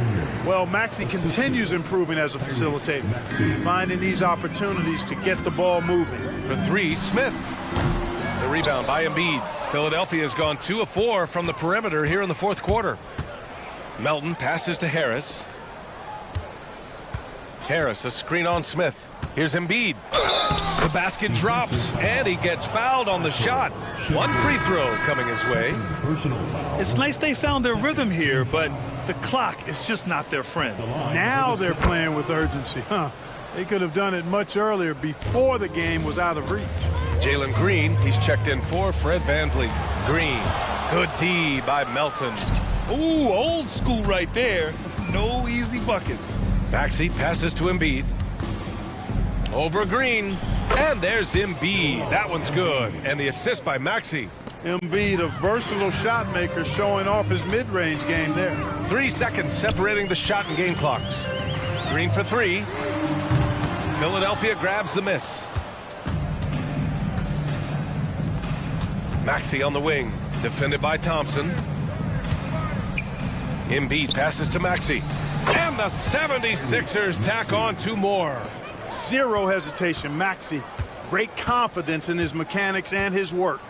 J: Well, Maxey continues improving as a facilitator, finding these opportunities to get the ball moving.
A: For three, Smith. The rebound by Embiid. Philadelphia has gone 2 of 4 from the perimeter here in the fourth quarter. Melton passes to Harris. Harris, a screen on Smith. Here's Embiid. The basket drops, and he gets fouled on the shot. One free throw coming his way.
B: It's nice they found their rhythm here, but the clock is just not their friend.
J: Now they're playing with urgency. They could have done it much earlier, before the game was out of reach.
A: Jalen Green, he's checked in for Fred VanVleet. Green, good D by Melton.
B: Ooh, old school right there. No easy buckets.
A: Maxey passes to Embiid. Over Green, and there's Embiid. That one's good, and the assist by Maxey.
J: Embiid, a versatile shot maker, showing off his mid-range game there.
A: 3 seconds separating the shot and game clocks. Green for three. Philadelphia grabs the miss. Maxey on the wing, defended by Thompson. Embiid passes to Maxey. And the 76ers tack on 2 more.
J: Zero hesitation, Maxey. Great confidence in his mechanics and his work.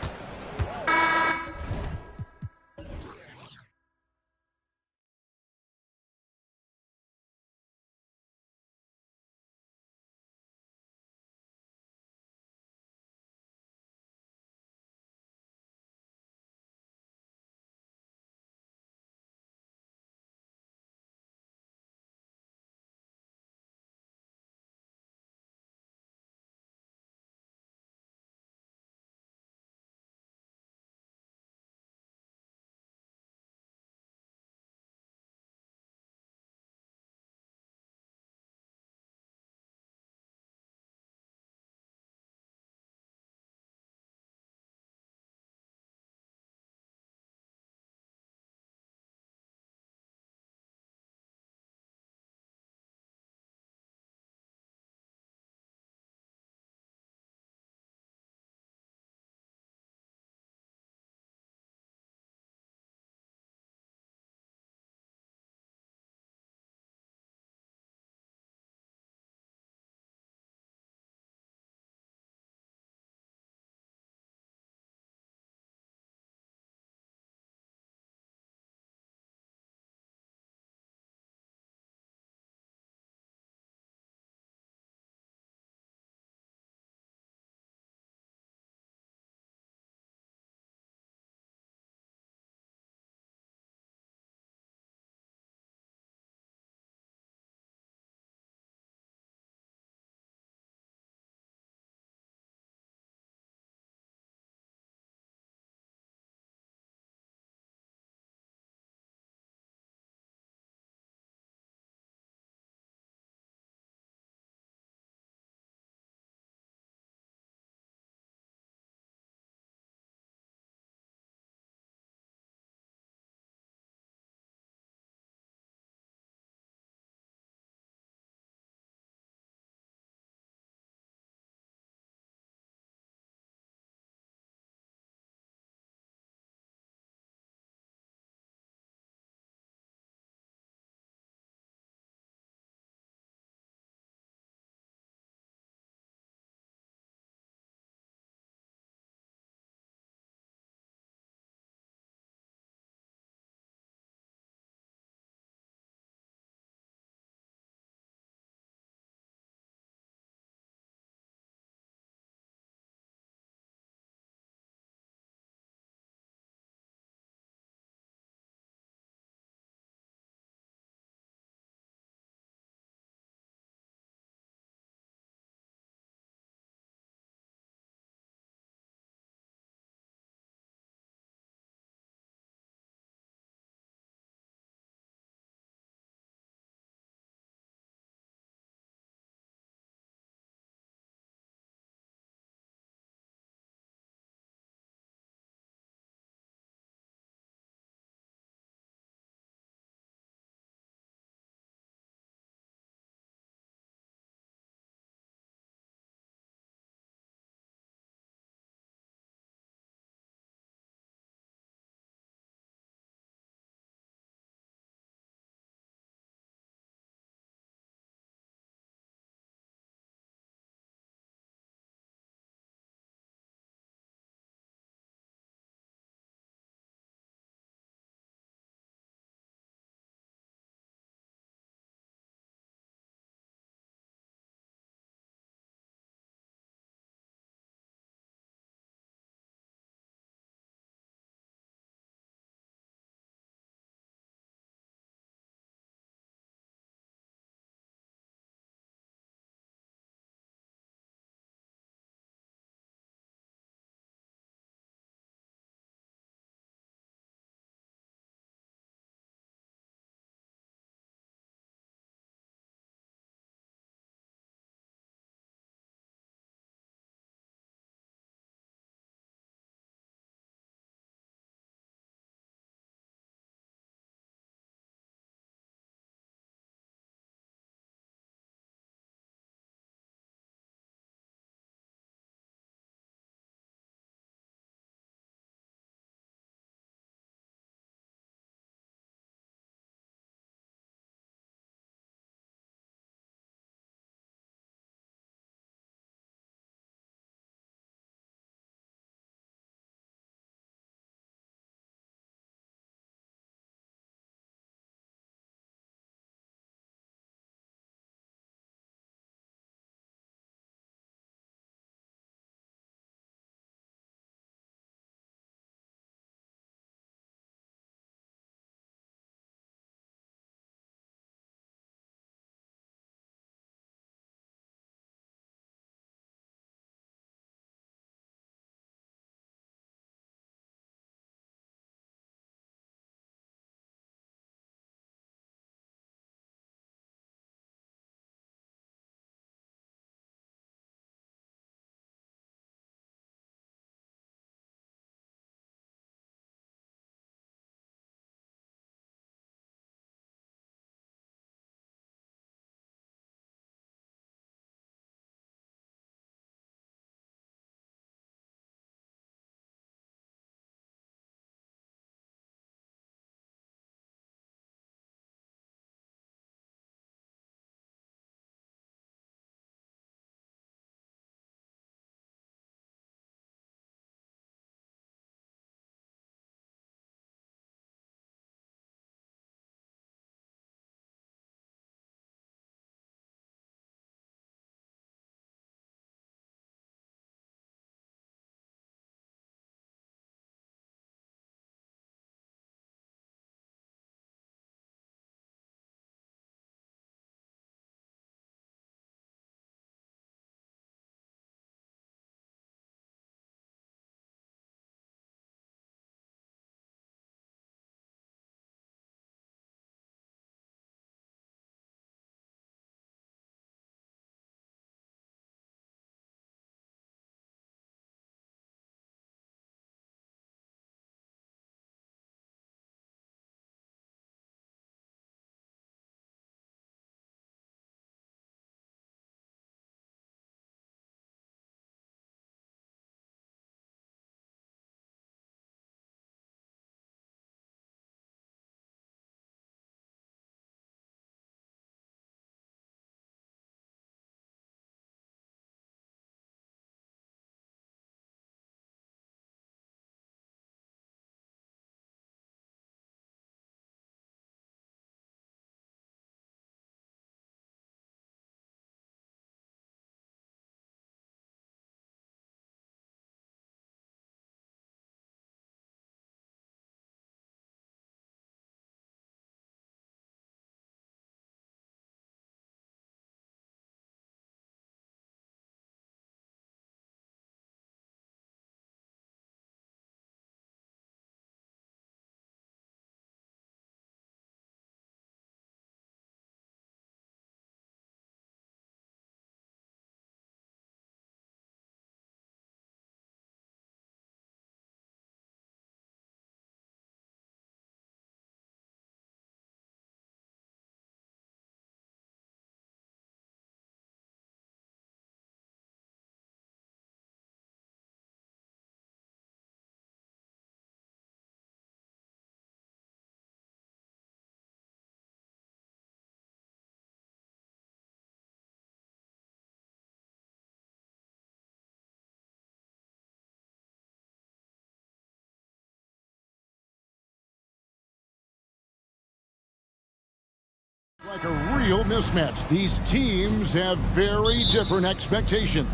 E: Like a real mismatch. These teams have very different expectations.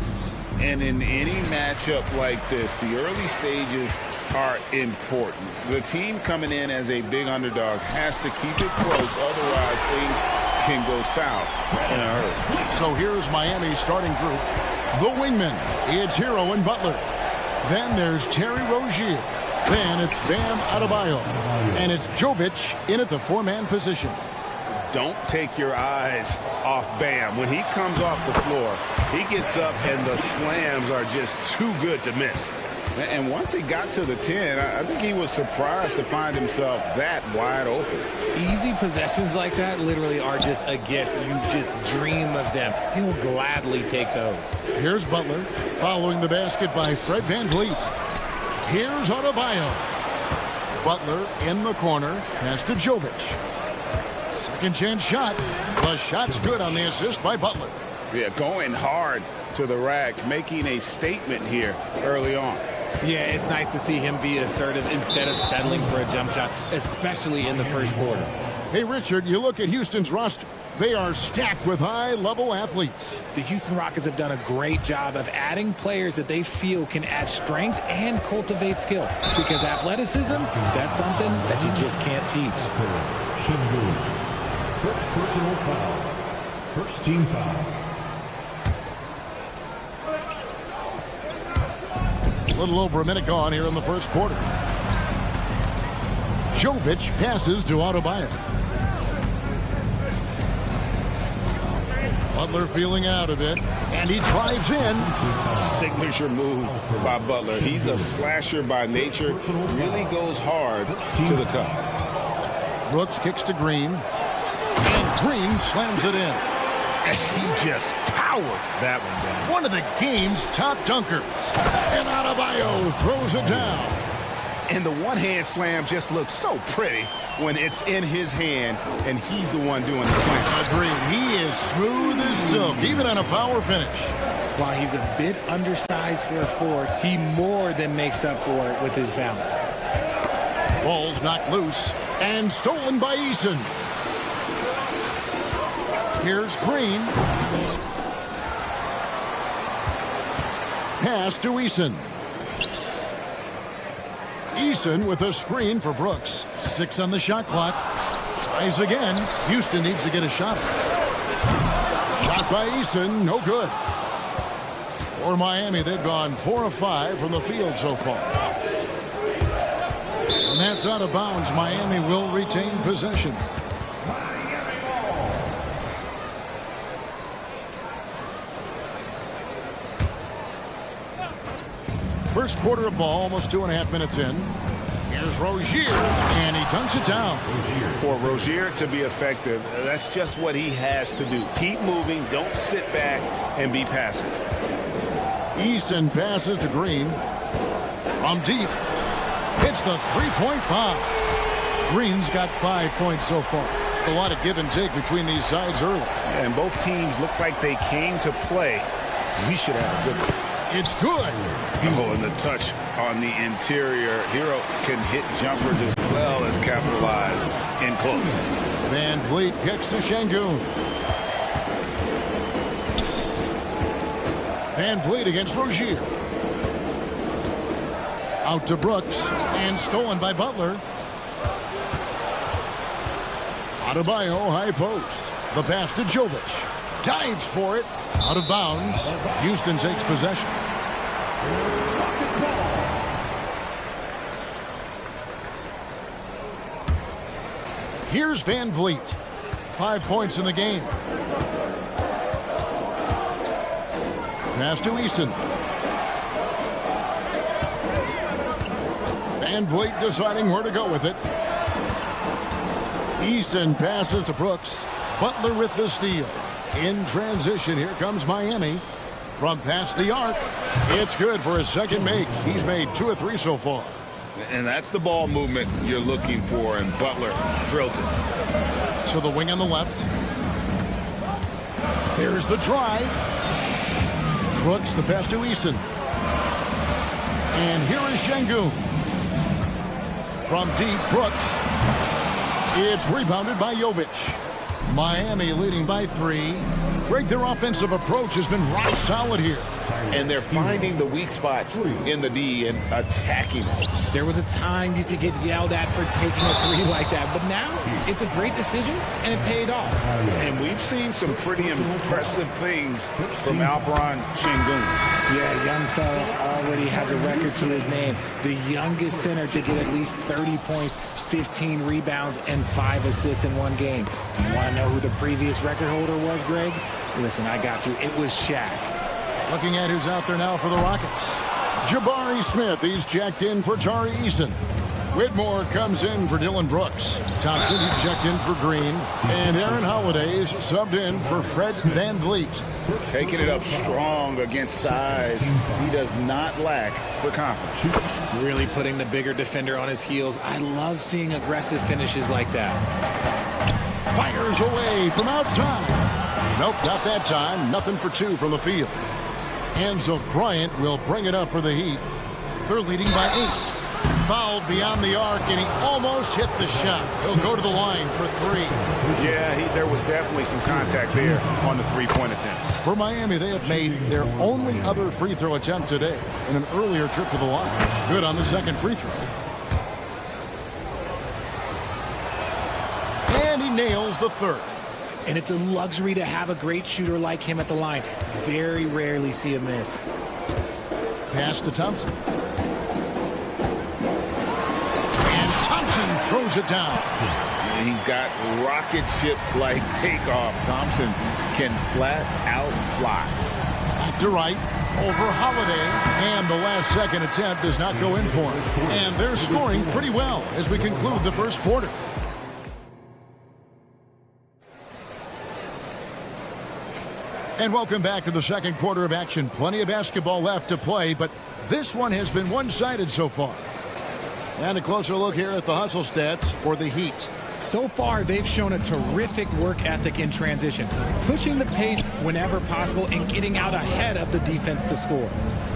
G: And in any matchup like this, the early stages are important. The team coming in as a big underdog has to keep it close, otherwise things can go south in a hurry.
E: So here's Miami's starting group. The wingmen, it's Hero and Butler. Then there's Terry Rozier. Then it's Bam Adebayo. And it's Jovic in at the four-man position.
G: Don't take your eyes off Bam. When he comes off the floor, he gets up and the slams are just too good to miss. And once he got to the 10, I think he was surprised to find himself that wide open.
F: Easy possessions like that literally are just a gift. You just dream of them. He'll gladly take those.
E: Here's Butler, following the basket by Fred VanVleet. Here's Adebayo. Butler in the corner, pass to Jovic. Second chance shot. The shot's good on the assist by Butler.
G: Yeah, going hard to the rack, making a statement here early on.
F: Yeah, it's nice to see him be assertive instead of settling for a jump shot, especially in the first quarter.
E: Hey, Richard, you look at Houston's roster. They are stacked with high-level athletes.
F: The Houston Rockets have done a great job of adding players that they feel can add strength and cultivate skill. Because athleticism, that's something that you just can't teach.
I: First personal foul. First team foul.
E: A little over a minute gone here in the first quarter. Jovic passes to Adebayo. Butler feeling out a bit, and he drives in.
G: Signature move by Butler. He's a slasher by nature. Really goes hard to the cup.
E: Brooks kicks to Green, and Green slams it in. He just powered that one down. One of the game's top dunkers. And Adebayo throws it down.
G: And the one-hand slam just looks so pretty when it's in his hand and he's the one doing the slam.
E: Agreed. He is smooth as silk, even on a power finish.
F: While he's a bit undersized for a forward, he more than makes up for it with his balance.
E: Ball's knocked loose and stolen by Eason. Here's Green. Pass to Eason. Eason with a screen for Brooks. 6 on the shot clock. Tries again. Houston needs to get a shot. Shot by Eason, no good. For Miami, they've gone 4 of 5 from the field so far. And that's out of bounds. Miami will retain possession. First quarter of ball, almost 2.5 minutes in. Here's Rozier, and he dunks it down.
G: For Rozier to be effective, that's just what he has to do. Keep moving, don't sit back and be passive.
E: Eason passes to Green. From deep, hits the three-point bomb. Green's got 5 points so far. A lot of give and take between these sides early.
G: And both teams look like they came to play. We should have a good one.
E: It's good.
G: Oh, and the touch on the interior. Hero can hit jumpers as well as capitalize in close.
E: VanVleet kicks to Şengün. VanVleet against Rozier. Out to Brooks, and stolen by Butler. Adebayo, high post. The pass to Jovic. Dives for it. Out of bounds. Houston takes possession. Here's VanVleet. 5 points in the game. Pass to Eason. VanVleet deciding where to go with it. Eason passes to Brooks. Butler with the steal. In transition, here comes Miami. From past the arc, it's good for his second make. He's made 2 of 3 so far.
G: And that's the ball movement you're looking for, and Butler drills it.
E: So the wing on the left. There's the drive. Brooks, the pass to Eason. And here is Şengün. From deep, Brooks. It's rebounded by Jovic. Miami leading by 3. Greg, their offensive approach has been rock solid here.
G: And they're finding the weak spots in the D and attacking it.
F: There was a time you could get yelled at for taking a 3 like that, but now it's a great decision, and it paid off.
G: And we've seen some pretty impressive things from Alperon Şengün.
F: Yeah, young fella already has a record to his name. The youngest center to get at least 30 points, 15 rebounds, and 5 assists in one game. You want to know who the previous record holder was, Greg? Listen, I got you. It was Shaq.
E: Looking at who's out there now for the Rockets. Jabari Smith, he's checked in for Tari Eason. Whitmore comes in for Dylan Brooks. Thompson, he's checked in for Green. And Aaron Holiday is subbed in for Fred Van Vliet.
G: Taking it up strong against size. He does not lack for confidence.
F: Really putting the bigger defender on his heels. I love seeing aggressive finishes like that.
E: Fires away from outside. Nope, not that time. Nothing for 2 from the field. Enzo Bryant will bring it up for the Heat. They're leading by 8. Fouled beyond the arc, and he almost hit the shot. He'll go to the line for 3.
G: Yeah, there was definitely some contact there on the three-point attempt.
E: For Miami, they have made their only other free throw attempt today in an earlier trip to the line. Good on the second free throw. And he nails the third.
F: And it's a luxury to have a great shooter like him at the line. Very rarely see a miss.
E: Pass to Thompson. And Thompson throws it down.
G: And he's got rocket ship-like takeoff. Thompson can flat out fly.
E: Back to right. Over Holiday. And the last second attempt does not go in for him. And they're scoring pretty well as we conclude the first quarter. And welcome back to the second quarter of action. Plenty of basketball left to play, but this one has been one-sided so far. And a closer look here at the hustle stats for the Heat.
F: So far, they've shown a terrific work ethic in transition, pushing the pace whenever possible and getting out ahead of the defense to score.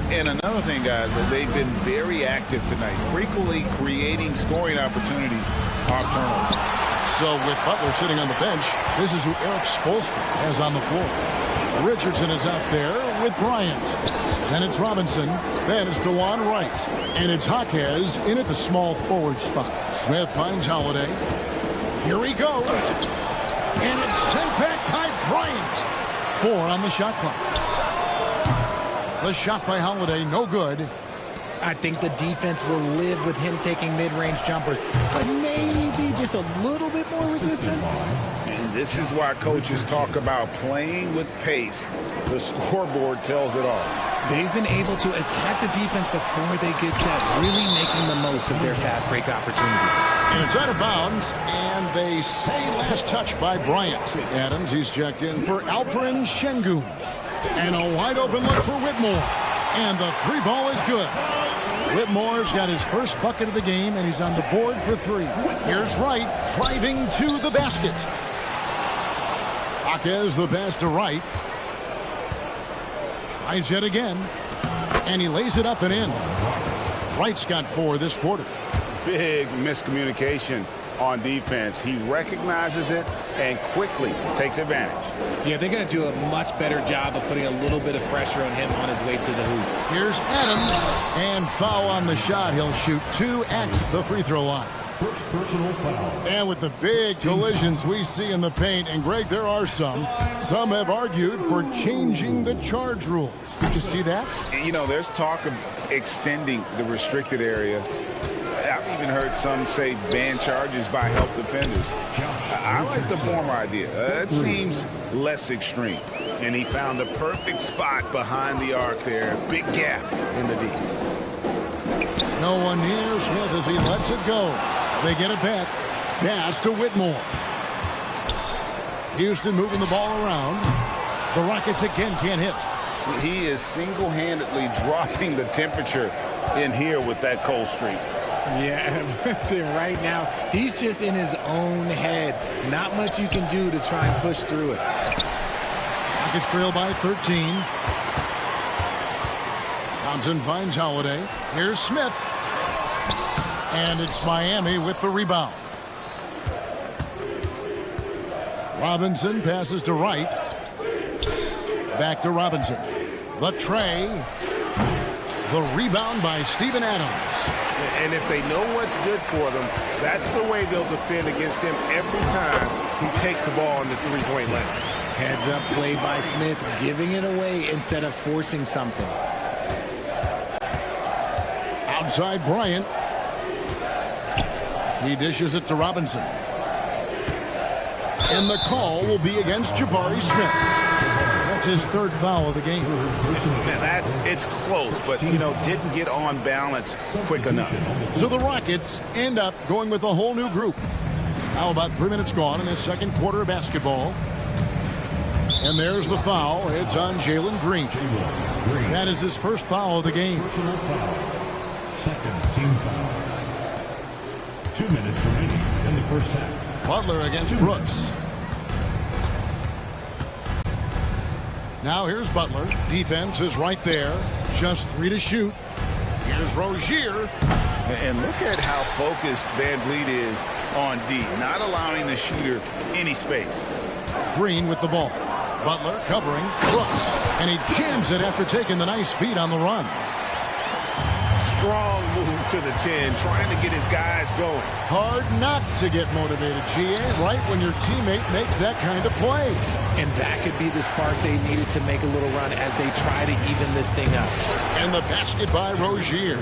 G: And another thing, guys, that they've been very active tonight, frequently creating scoring opportunities off turnovers.
E: So with Butler sitting on the bench, this is who Eric Spoelstra has on the floor. Richardson is out there with Bryant. Then it's Robinson. Then it's DeJuan Wright. And it's Jaquez in at the small forward spot. Smith finds Holiday. Here he goes. And it's sent back by Bryant. 4 on the shot clock. The shot by Holiday, no good.
F: I think the defense will live with him taking mid-range jumpers, but maybe just a little bit more resistance.
G: And this is why coaches talk about playing with pace. The scoreboard tells it all.
F: They've been able to attack the defense before they get set, really making the most of their fast break opportunities.
E: And it's out of bounds, and they say last touch by Bryant. Adams, he's checked in for Alperon Şengün. And a wide open look for Whitmore. And the 3 ball is good. Whitmore's got his first bucket of the game, and he's on the board for 3. Here's Wright driving to the basket. Jaquez the pass to Wright. Tries yet again. And he lays it up and in. Wright's got 4 this quarter.
G: Big miscommunication on defense. He recognizes it and quickly takes advantage.
F: Yeah, they're going to do a much better job of putting a little bit of pressure on him on his way to the hoop.
E: Here's Adams, and foul on the shot. He'll shoot 2 at the free throw line.
I: First personal foul.
E: And with the big collisions we see in the paint, and Greg, there are some have argued for changing the charge rule. Did you see that?
G: You know, there's talk of extending the restricted area. I've even heard some say ban charges by help defenders. I like the former idea. It seems less extreme. And he found the perfect spot behind the arc there. Big gap in the D.
E: No one near Smith as he lets it go. They get it back. Pass to Whitmore. Houston moving the ball around. The Rockets again can't hit.
G: He is single-handedly dropping the temperature in here with that cold streak.
F: Yeah, right now, he's just in his own head. Not much you can do to try and push through it.
E: Rockets trail by 13. Thompson finds Holiday. Here's Smith. And it's Miami with the rebound. Robinson passes to Wright. Back to Robinson. The tray. The rebound by Steven Adams.
G: And if they know what's good for them, that's the way they'll defend against him every time he takes the ball in the three-point line.
F: Heads up play by Smith, giving it away instead of forcing something.
E: Outside Bryant. He dishes it to Robinson. And the call will be against Jabari Smith. That's his third foul of the game.
G: It's close, but, didn't get on balance quick enough.
E: So the Rockets end up going with a whole new group. Now about 3 minutes gone in the second quarter of basketball. And there's the foul. It's on Jalen Green. That is his first foul of the game.
I: Second team foul. 2 minutes remaining in the first half.
E: Butler against Brooks. Now here's Butler. Defense is right there. Just 3 to shoot. Here's Rozier.
G: And look at how focused Van Vliet is on D, not allowing the shooter any space.
E: Green with the ball. Butler covering Brooks. And he jams it after taking the nice feed on the run.
G: Strong move to the 10, trying to get his guys going.
E: Hard not to get motivated, GA, right when your teammate makes that kind of play.
F: And that could be the spark they needed to make a little run as they try to even this thing up.
E: And the basket by Rozier.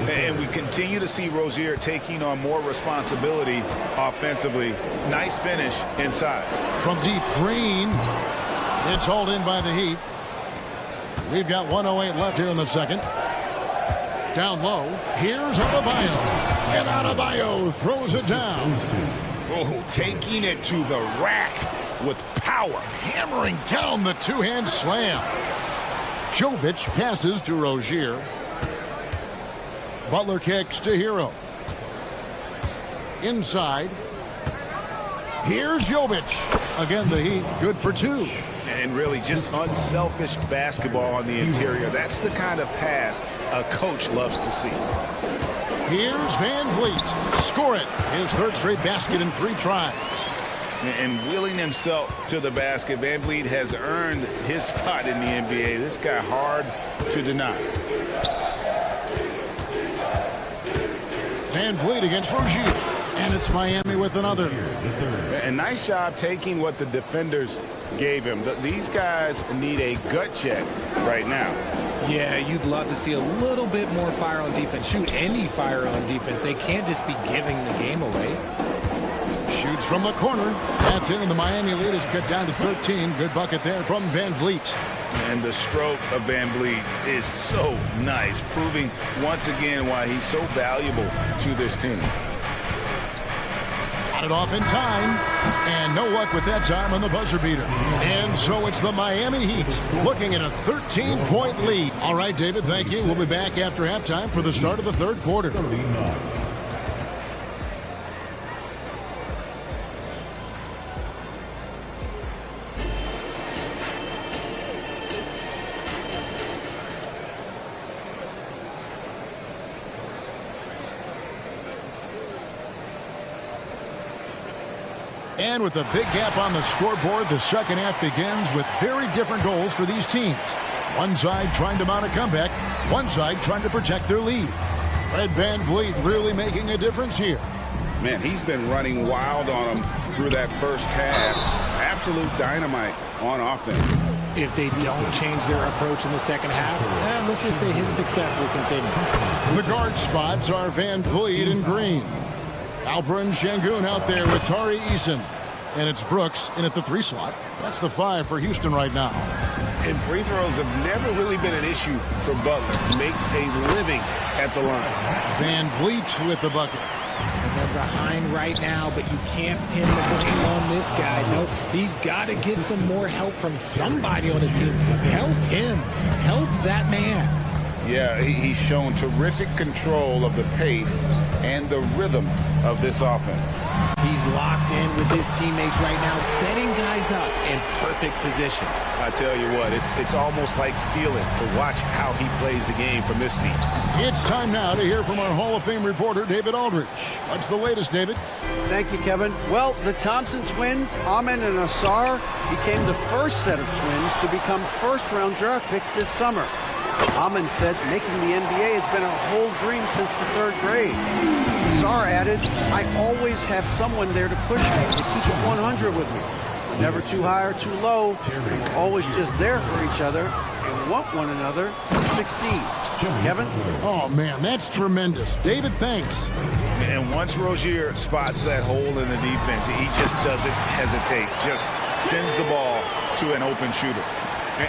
G: And we continue to see Rozier taking on more responsibility offensively. Nice finish inside.
E: From deep, Green. It's hauled in by the Heat. We've got 1:08 left here in the second. Down low, here's Adebayo. And Adebayo throws it down.
G: Oh, taking it to the rack with power.
E: Hammering down the two-hand slam. Jovic passes to Rozier. Butler kicks to Hero. Inside. Here's Jovic. Again, the Heat good for 2.
G: And really just unselfish basketball on the interior. That's the kind of pass a coach loves to see.
E: Here's Van Vliet. Score it. His third straight basket in 3 tries.
G: And wheeling himself to the basket, Van Vliet has earned his spot in the NBA. This guy hard to deny.
E: Van Vliet against Rozier. And it's Miami with another.
G: And nice job taking what the defenders gave him. These guys need a gut check right now.
F: Yeah, you'd love to see a little bit more fire on defense. Shoot any fire on defense. They can't just be giving the game away.
E: Shoots from the corner. That's in, and the Miami lead is cut down to 13. Good bucket there from Van Vliet.
G: And the stroke of Van Vliet is so nice, proving once again why he's so valuable to this team.
E: Got it off in time, and no luck with that time on the buzzer beater. And so it's the Miami Heat looking at a 13-point lead. All right, David, thank you. We'll be back after halftime for the start of the third quarter. And with a big gap on the scoreboard, the second half begins with very different goals for these teams. One side trying to mount a comeback, one side trying to protect their lead. Fred Van Vliet really making a difference here.
G: Man, he's been running wild on them through that first half. Absolute dynamite on offense.
F: If they don't change their approach in the second half, let's just say his success will continue.
E: The guard spots are Van Vliet and Green. Alperen Şengün out there with Tari Eason. And it's Brooks in at the 3 slot. That's the 5 for Houston right now.
G: And free throws have never really been an issue for Butler. He makes a living at the line.
E: Van Vliet with the bucket.
F: And they're behind right now, but you can't pin the blame on this guy. Nope, he's got to get some more help from somebody on his team. Help him. Help that man.
G: Yeah, he's shown terrific control of the pace and the rhythm of this offense.
F: He's locked in with his teammates right now, setting guys up in perfect position.
A: I tell you what, it's almost like stealing to watch how he plays the game from this seat.
E: It's time now to hear from our Hall of Fame reporter, David Aldridge. What's the latest, David?
K: Thank you, Kevin. Well, the Thompson twins, Amin and Asar, became the first set of twins to become first-round draft picks this summer. Amin said making the NBA has been a whole dream since the 3rd grade. Asar added, I always have someone there to push me, to keep it 100 with me. We're never too high or too low. We're always just there for each other and want one another to succeed. Kevin?
E: Oh, man, that's tremendous. David, thanks.
G: And once Rozier spots that hole in the defense, he just doesn't hesitate, just sends the ball to an open shooter.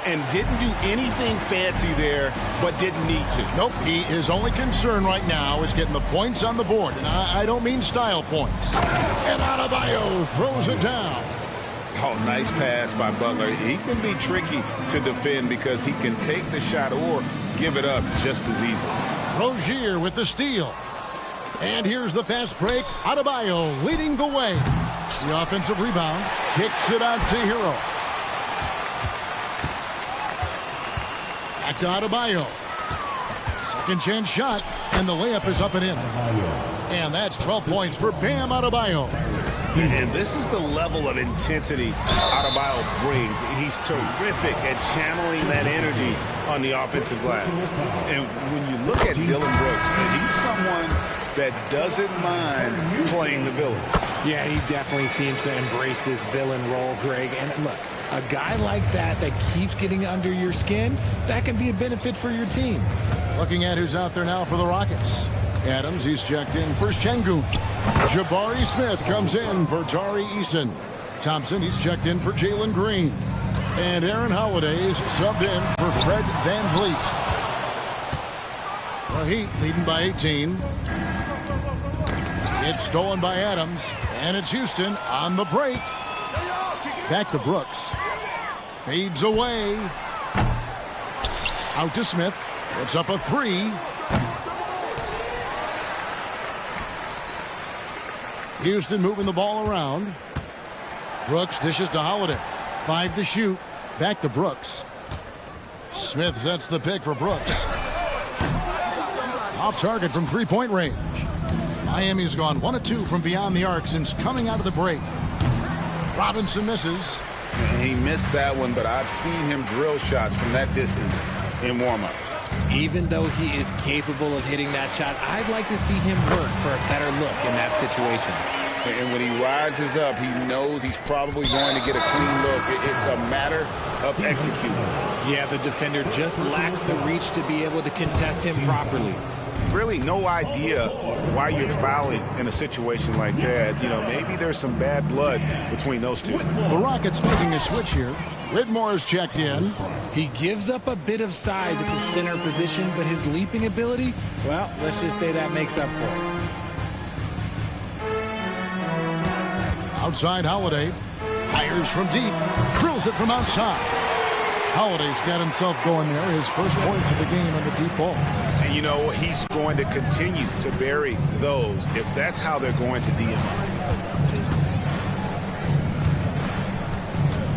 A: And didn't do anything fancy there, but didn't need to.
E: Nope, his only concern right now is getting the points on the board. And I don't mean style points. And Adebayo throws it down.
G: Oh, nice pass by Butler. He can be tricky to defend because he can take the shot or give it up just as easily.
E: Rozier with the steal. And here's the fast break. Adebayo leading the way. The offensive rebound kicks it out to Hero. Back to Adebayo. Second chance shot, and the layup is up and in. And that's 12 points for Bam Adebayo.
G: And this is the level of intensity Adebayo brings. He's terrific at channeling that energy on the offensive glass. And when you look at Dylan Brooks, he's someone that doesn't mind playing the villain.
F: Yeah, he definitely seems to embrace this villain role, Greg. And look, a guy like that keeps getting under your skin, that can be a benefit for your team.
E: Looking at who's out there now for the Rockets. Adams, he's checked in for Şengün. Jabari Smith comes in for Tari Eason. Thompson, he's checked in for Jalen Green. And Aaron Holiday is subbed in for Fred VanVleet. The Heat leading by 18. It's stolen by Adams, and it's Houston on the break. Back to Brooks. Fades away. Out to Smith. It's up a 3. Houston moving the ball around. Brooks dishes to Holiday. 5 to shoot. Back to Brooks. Smith sets the pick for Brooks. Off target from 3-point range. Miami's gone 1 of 2 from beyond the arc since coming out of the break. Robinson misses.
G: He missed that one, but I've seen him drill shots from that distance in warm-up.
F: Even though he is capable of hitting that shot, I'd like to see him work for a better look in that situation.
G: And when he rises up, he knows he's probably going to get a clean look. It's a matter of executing.
F: Yeah, the defender just lacks the reach to be able to contest him properly.
G: Really no idea why you're fouling in a situation like that. You know, maybe there's some bad blood between those two.
E: The Rockets making a switch here. Whitmore is checked in.
F: He gives up a bit of size at the center position, but his leaping ability, well, let's just say that makes up for it.
E: Outside Holiday. Fires from deep. Drills it from outside. Holiday's got himself going there. His first points of the game on the deep ball.
G: And you know, he's going to continue to bury those if that's how they're going to deal.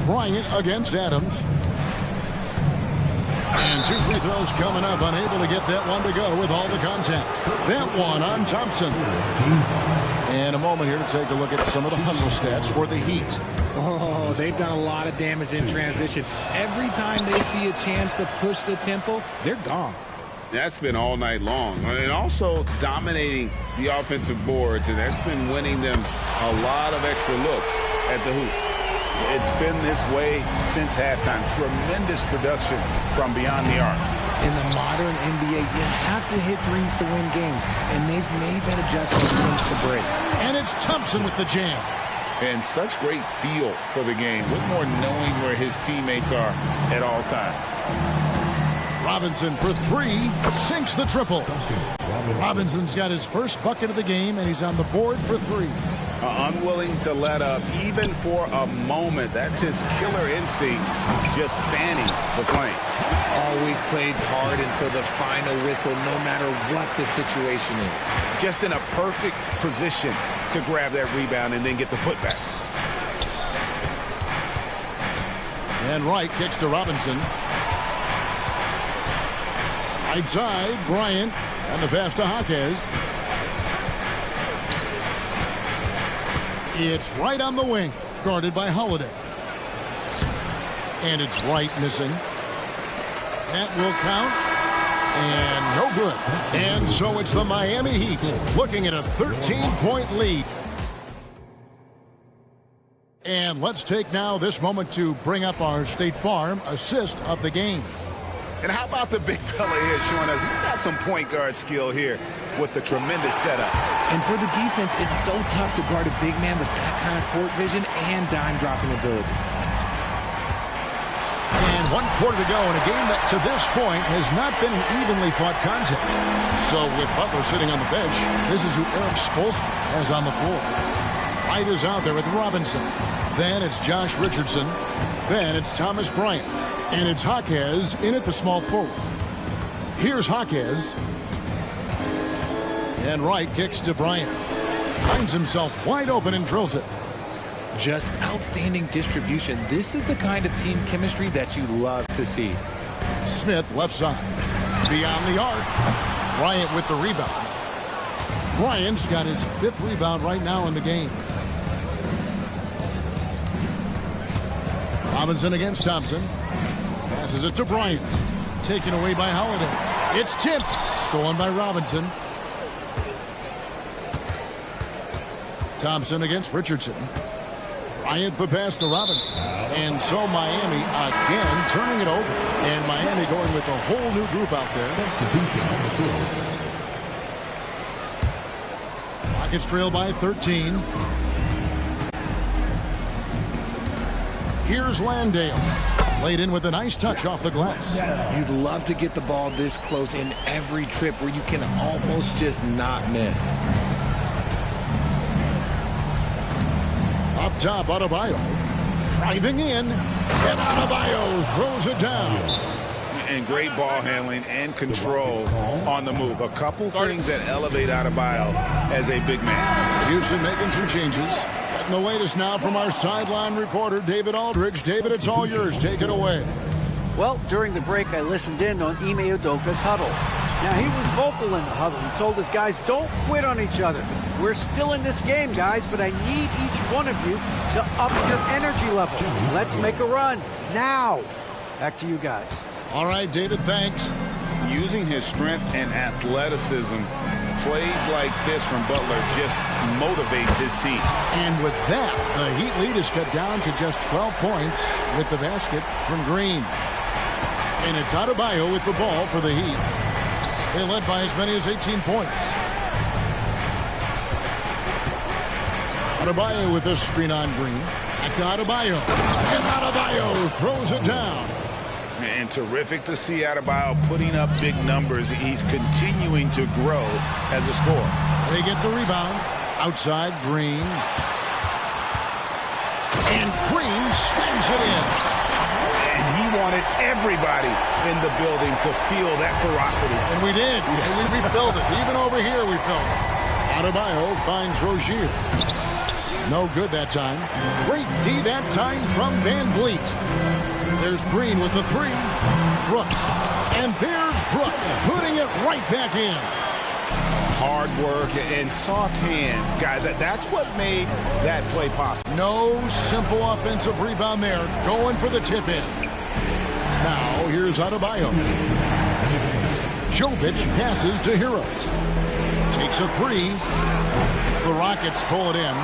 E: Bryant against Adams. And 2 free throws coming up. Unable to get that one to go with all the contact. That one on Thompson. And a moment here to take a look at some of the hustle stats for the Heat.
F: Oh, they've done a lot of damage in transition. Every time they see a chance to push the tempo, they're gone.
G: That's been all night long. And also dominating the offensive boards, and that's been winning them a lot of extra looks at the hoop. It's been this way since halftime. Tremendous production from beyond the arc.
F: In the modern NBA, you have to hit threes to win games, and they've made that adjustment since the break.
E: And it's Thompson with the jam.
G: And such great feel for the game. Whitmore knowing where his teammates are at all times.
E: Robinson for 3, sinks the triple. Robinson's got his first bucket of the game, and he's on the board for 3.
G: Unwilling to let up even for a moment. That's his killer instinct, just fanning the flame.
F: Oh, always plays hard until the final whistle, no matter what the situation is.
G: Just in a perfect position to grab that rebound and then get the putback.
E: And Wright kicks to Robinson. Right side, Bryant. And the pass to Hawkes. It's right on the wing. Guarded by Holiday. And it's Wright missing. That will count. And no good. And so it's the Miami Heat looking at a 13-point lead. And let's take now this moment to bring up our State Farm assist of the game.
G: And how about the big fella here showing us he's got some point guard skill here with the tremendous setup.
F: And for the defense, it's so tough to guard a big man with that kind of court vision and dime dropping ability.
E: And 1 quarter to go in a game that to this point has not been an evenly fought contest. So with Butler sitting on the bench, this is who Eric Spoelstra has on the floor. Wright is out there with Robinson. Then it's Josh Richardson. Then it's Thomas Bryant. And it's Hawkes in at the small forward. Here's Hawkes. And Wright kicks to Bryant. Finds himself wide open and drills it.
F: Just outstanding distribution. This is the kind of team chemistry that you love to see.
E: Smith left side. Beyond the arc. Bryant with the rebound. Bryant's got his 5th rebound right now in the game. Robinson against Thompson. Passes it to Bryant. Taken away by Holiday. It's tipped. Stolen by Robinson. Thompson against Richardson. Bryant the pass to Robinson. And so Miami again turning it over. And Miami going with a whole new group out there. Rockets trail by 13. Here's Landale. Laid in with a nice touch off the glass.
F: You'd love to get the ball this close in every trip where you can almost just not miss.
E: Up top, Adebayo. Driving in. And Adebayo throws it down.
G: And great ball handling and control on the move. A couple things that elevate Adebayo as a big man.
E: Houston making some changes. Getting the latest now from our sideline reporter, David Aldridge. David, it's all yours. Take it away.
K: Well, during the break, I listened in on Ime Udoka's huddle. Now, he was vocal in the huddle. He told his guys, don't quit on each other. We're still in this game, guys, but I need each one of you to up your energy level. Let's make a run now. Back to you guys.
E: All right, David, thanks.
G: Using his strength and athleticism, plays like this from Butler just motivates his team.
E: And with that, the Heat lead is cut down to just 12 points with the basket from Green. And it's Adebayo with the ball for the Heat. They led by as many as 18 points. Adebayo with this screen on Green. Back to Adebayo. And Adebayo throws it down.
G: And terrific to see Adebayo putting up big numbers. He's continuing to grow as a scorer.
E: They get the rebound. Outside, Green. And Green slams it in.
G: And he wanted everybody in the building to feel that ferocity.
E: And we did. And we felt it. Even over here, we felt it. Adebayo finds Rozier. No good that time. Great D that time from Van Vliet. There's Green with the three. Brooks. And there's Brooks putting it right back in.
G: Hard work and soft hands. Guys, that's what made that play possible.
E: No simple offensive rebound there. Going for the tip in. Now, here's Adebayo. Jovic passes to Hero. Takes a three. The Rockets pull it in.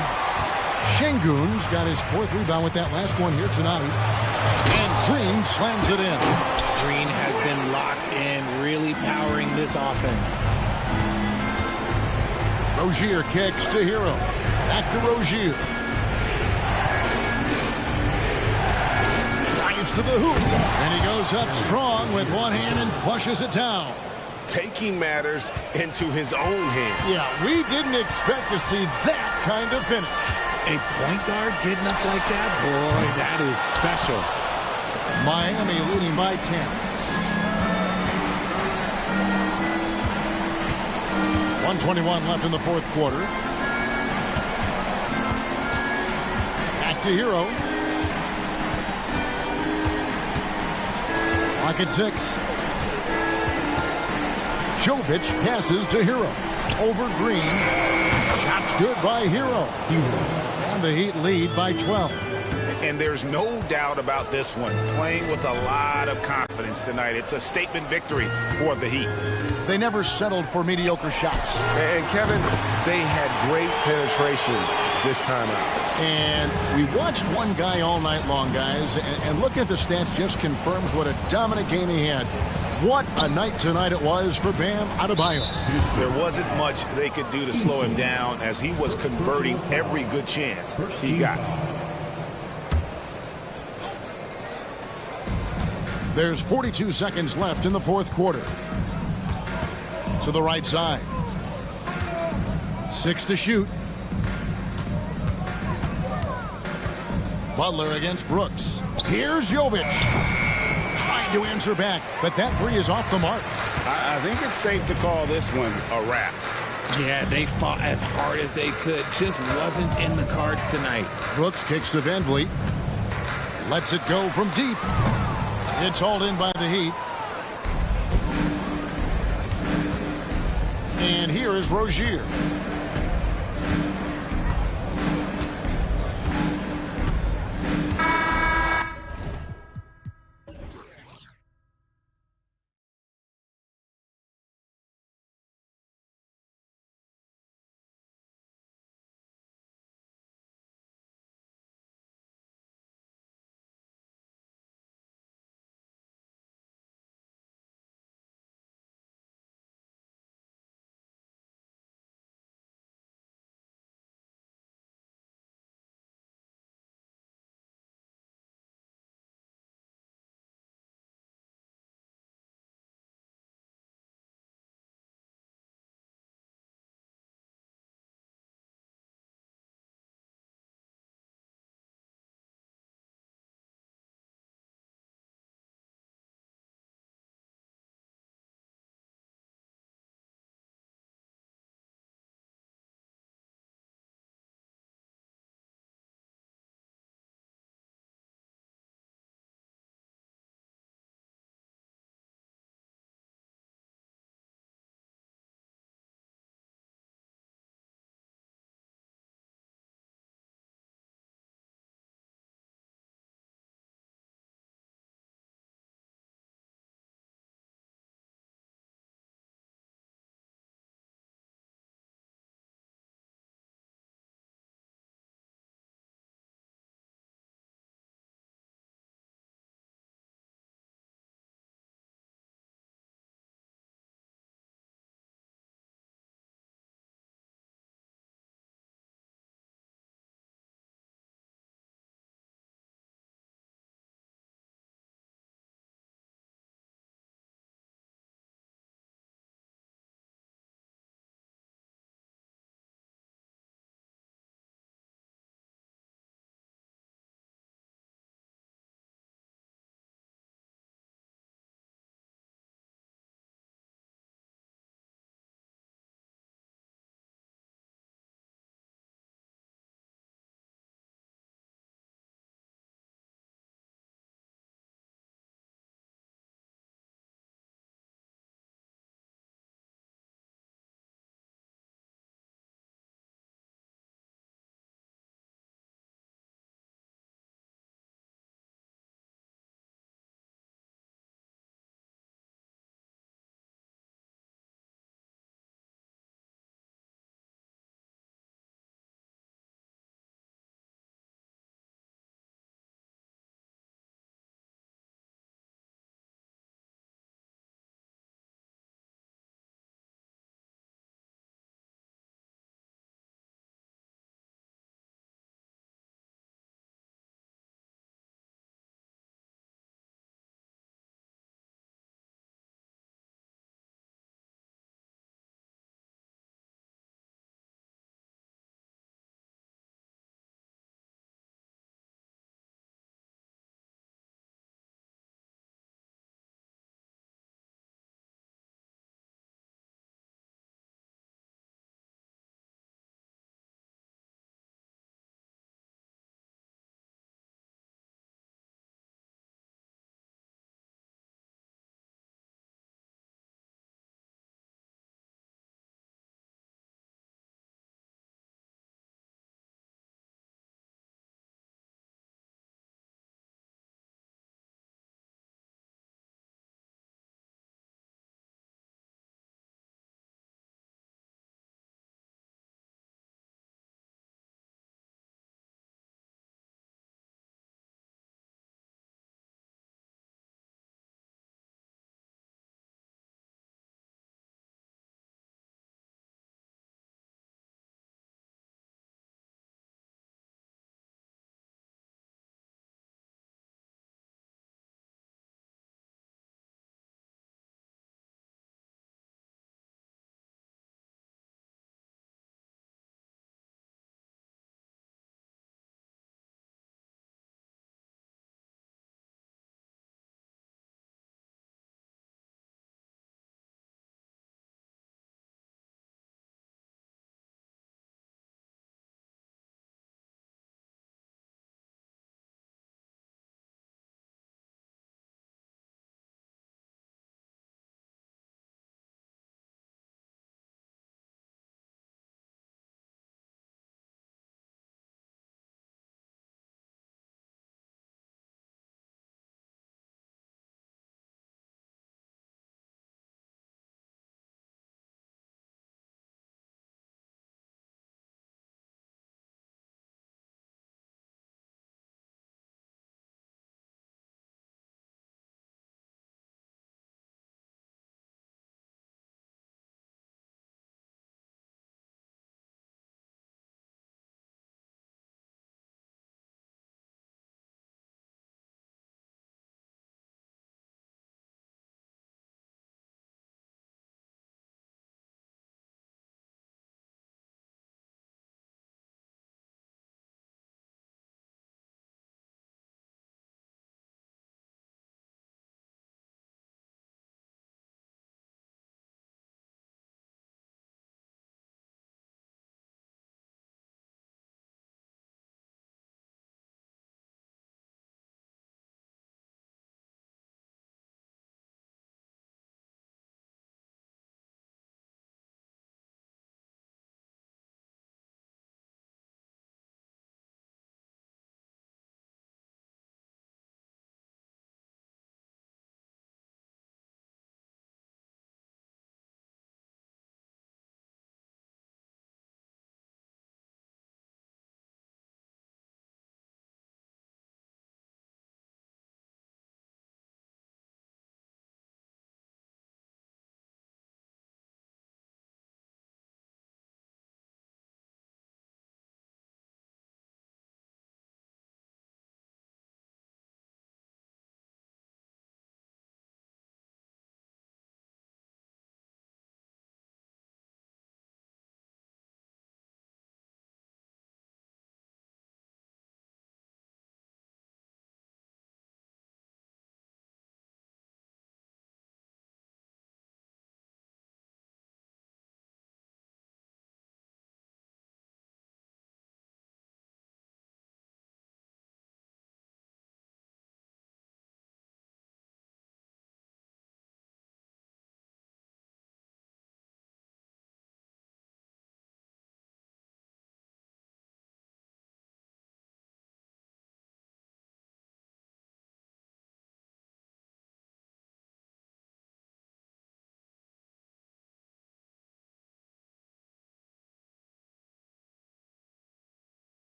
E: Şengün's got his 4th rebound with that last one here tonight. And Green slams it in.
F: Green has been locked in, really powering this offense.
E: Rozier kicks to Hero. Back to Rozier. Drives to the hoop. And he goes up strong with one hand and flushes it down.
G: Taking matters into his own hands.
E: Yeah, we didn't expect to see that kind of finish.
F: A point guard getting up like that? Boy, that is special.
E: Miami leading by 10. 1:21 left in the fourth quarter. Back to Hero. Clock at 6. Jovic passes to Hero. Over Green. Shot's good by Hero. And the Heat lead by 12.
G: And there's no doubt about this one. Playing with a lot of confidence tonight. It's a statement victory for the Heat.
E: They never settled for mediocre shots.
L: And Kevin, they had great penetration this time out.
E: And we watched one guy all night long, guys, and looking at the stats just confirms what a dominant game he had. What a night tonight it was for Bam Adebayo.
G: There wasn't much they could do to slow him down as he was converting every good chance he got.
E: There's 42 seconds left in the fourth quarter. To the right side. 6 to shoot. Butler against Brooks. Here's Jovic. Trying to answer back, but that three is off the mark.
G: I think it's safe to call this one a wrap.
F: Yeah, they fought as hard as they could. Just wasn't in the cards tonight.
E: Brooks kicks to Van Vliet. Lets it go from deep. It's hauled in by the Heat. And here is Rozier.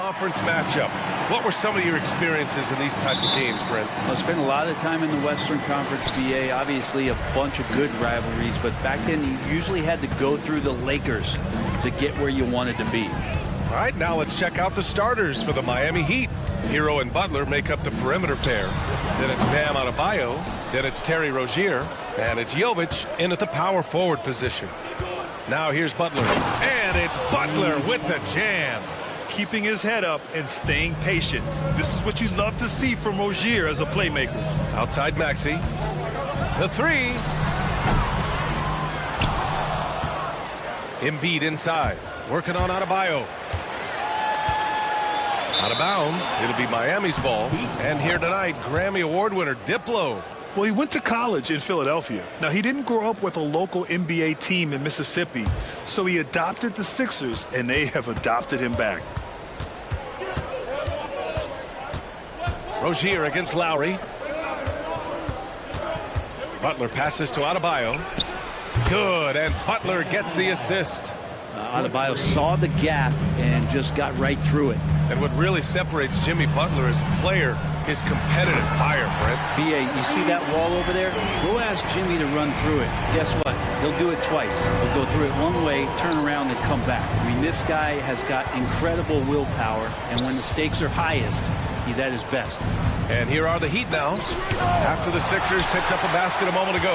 A: conference matchup. What were some of your experiences in these type of games, Brent?
C: I spent a lot of time in the Western Conference, BA. Obviously, a bunch of good rivalries, but back then you usually had to go through the Lakers to get where you wanted to be.
A: All right, now let's check out the starters for the Miami Heat. Hero and Butler make up the perimeter pair. Then it's Bam Adebayo. Then it's Terry Rozier. And it's Jovic in at the power forward position. Now here's Butler. And it's Butler with the jam.
B: Keeping his head up and staying patient. This is what you love to see from Rozier as a playmaker.
A: Outside Maxey. The three. Embiid inside. Working on Adebayo. Out of bounds. It'll be Miami's ball. And here tonight, Grammy Award winner Diplo.
B: Well, he went to college in Philadelphia. Now, he didn't grow up with a local NBA team in Mississippi, so he adopted the Sixers, and they have adopted him back.
A: Rozier against Lowry. Butler passes to Adebayo. Good, and Butler gets the assist.
C: Adebayo saw the gap and just got right through it.
A: And what really separates Jimmy Butler as a player is competitive fire, Brent.
C: BA, you see that wall over there? Go ask Jimmy to run through it. Guess what? He'll do it twice. He'll go through it one way, turn around, and come back. I mean, this guy has got incredible willpower, and when the stakes are highest, he's at his best.
A: And here are the Heat now, after the Sixers picked up a basket a moment ago.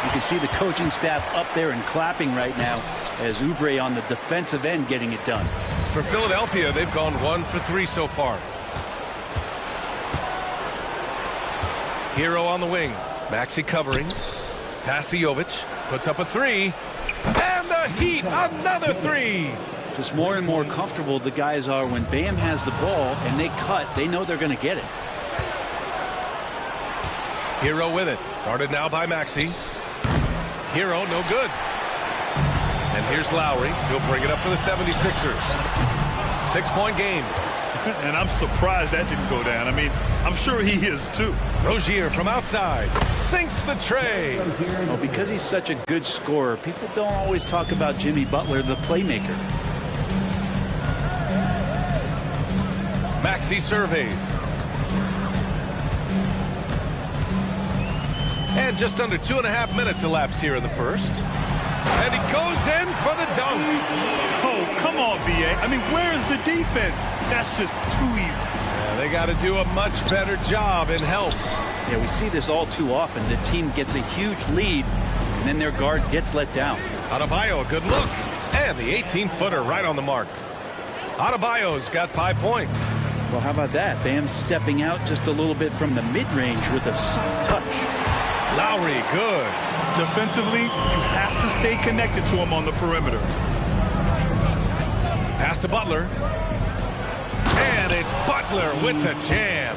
C: You can see the coaching staff up there and clapping right now as Oubre on the defensive end getting it done.
A: For Philadelphia, they've gone 1 for 3 so far. Hero on the wing. Maxey covering. Pass to Jovic. Puts up a three. And the Heat, another three.
C: Just more and more comfortable the guys are when Bam has the ball and they cut. They know they're going to get it.
A: Hero with it. Guarded now by Maxey. Hero, no good. And here's Lowry. He'll bring it up for the 76ers. 6-point game.
B: And I'm surprised that didn't go down. I mean, I'm sure he is too.
A: Rozier from outside sinks the tray.
C: Well, because he's such a good scorer, people don't always talk about Jimmy Butler, the playmaker.
A: Maxey surveys. And just under 2.5 minutes elapsed here in the first. And he goes in for the dunk.
B: Oh, come on, BA. I mean, where's the defense? That's just too easy.
A: Yeah, they got to do a much better job in help.
C: Yeah, we see this all too often. The team gets a huge lead, and then their guard gets let down.
A: Adebayo, a good look. And the 18-footer right on the mark. Adebayo's got 5 points.
C: Well, how about that? Bam's stepping out just a little bit from the mid-range with a soft touch.
A: Lowry, good.
B: Defensively, you have to stay connected to him on the perimeter.
A: Pass to Butler. And it's Butler with the jam.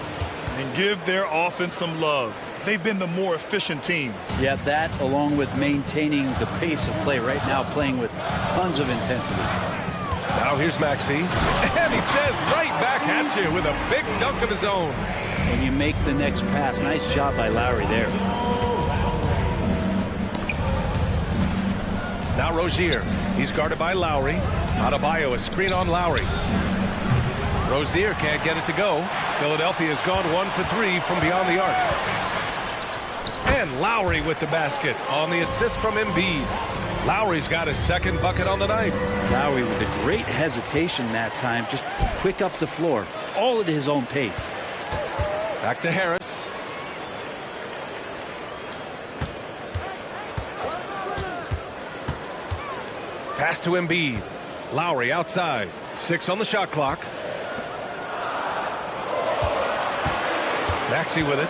B: And give their offense some love. They've been the more efficient team.
C: Yeah, that along with maintaining the pace of play right now, playing with tons of intensity.
A: Now here's Maxey. And he says right back at you with a big dunk of his own.
C: And you make the next pass. Nice job by Lowry there.
A: Now Rozier. He's guarded by Lowry. Adebayo, a screen on Lowry. Rozier can't get it to go. Philadelphia has gone 1 for 3 from beyond the arc. And Lowry with the basket on the assist from Embiid. Lowry's got his second bucket on the night.
C: Lowry with a great hesitation that time. Just quick up the floor. All at his own pace.
A: Back to Harris. Pass to Embiid. Lowry outside. 6 on the shot clock. Maxey with it.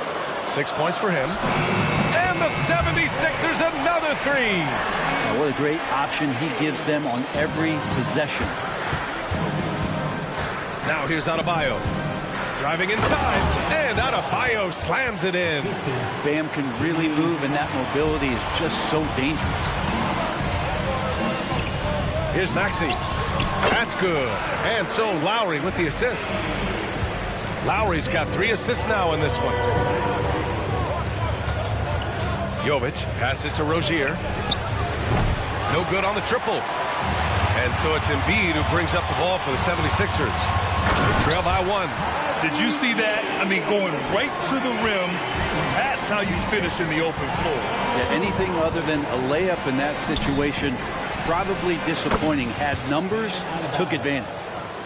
A: 6 points for him. And the 76ers another three.
C: Now, what a great option he gives them on every possession.
A: Now here's Adebayo. Driving inside. And Adebayo slams it in.
C: Bam can really move, and that mobility is just so dangerous.
A: Here's Maxey. That's good. And so Lowry with the assist. Lowry's got 3 assists now in this one. Jovic passes to Rozier. No good on the triple. And so it's Embiid who brings up the ball for the 76ers. They trail by 1.
B: Did you see that? I mean, going right to the rim, that's how you finish in the open floor.
C: Yeah, anything other than a layup in that situation, probably disappointing. Had numbers, took advantage.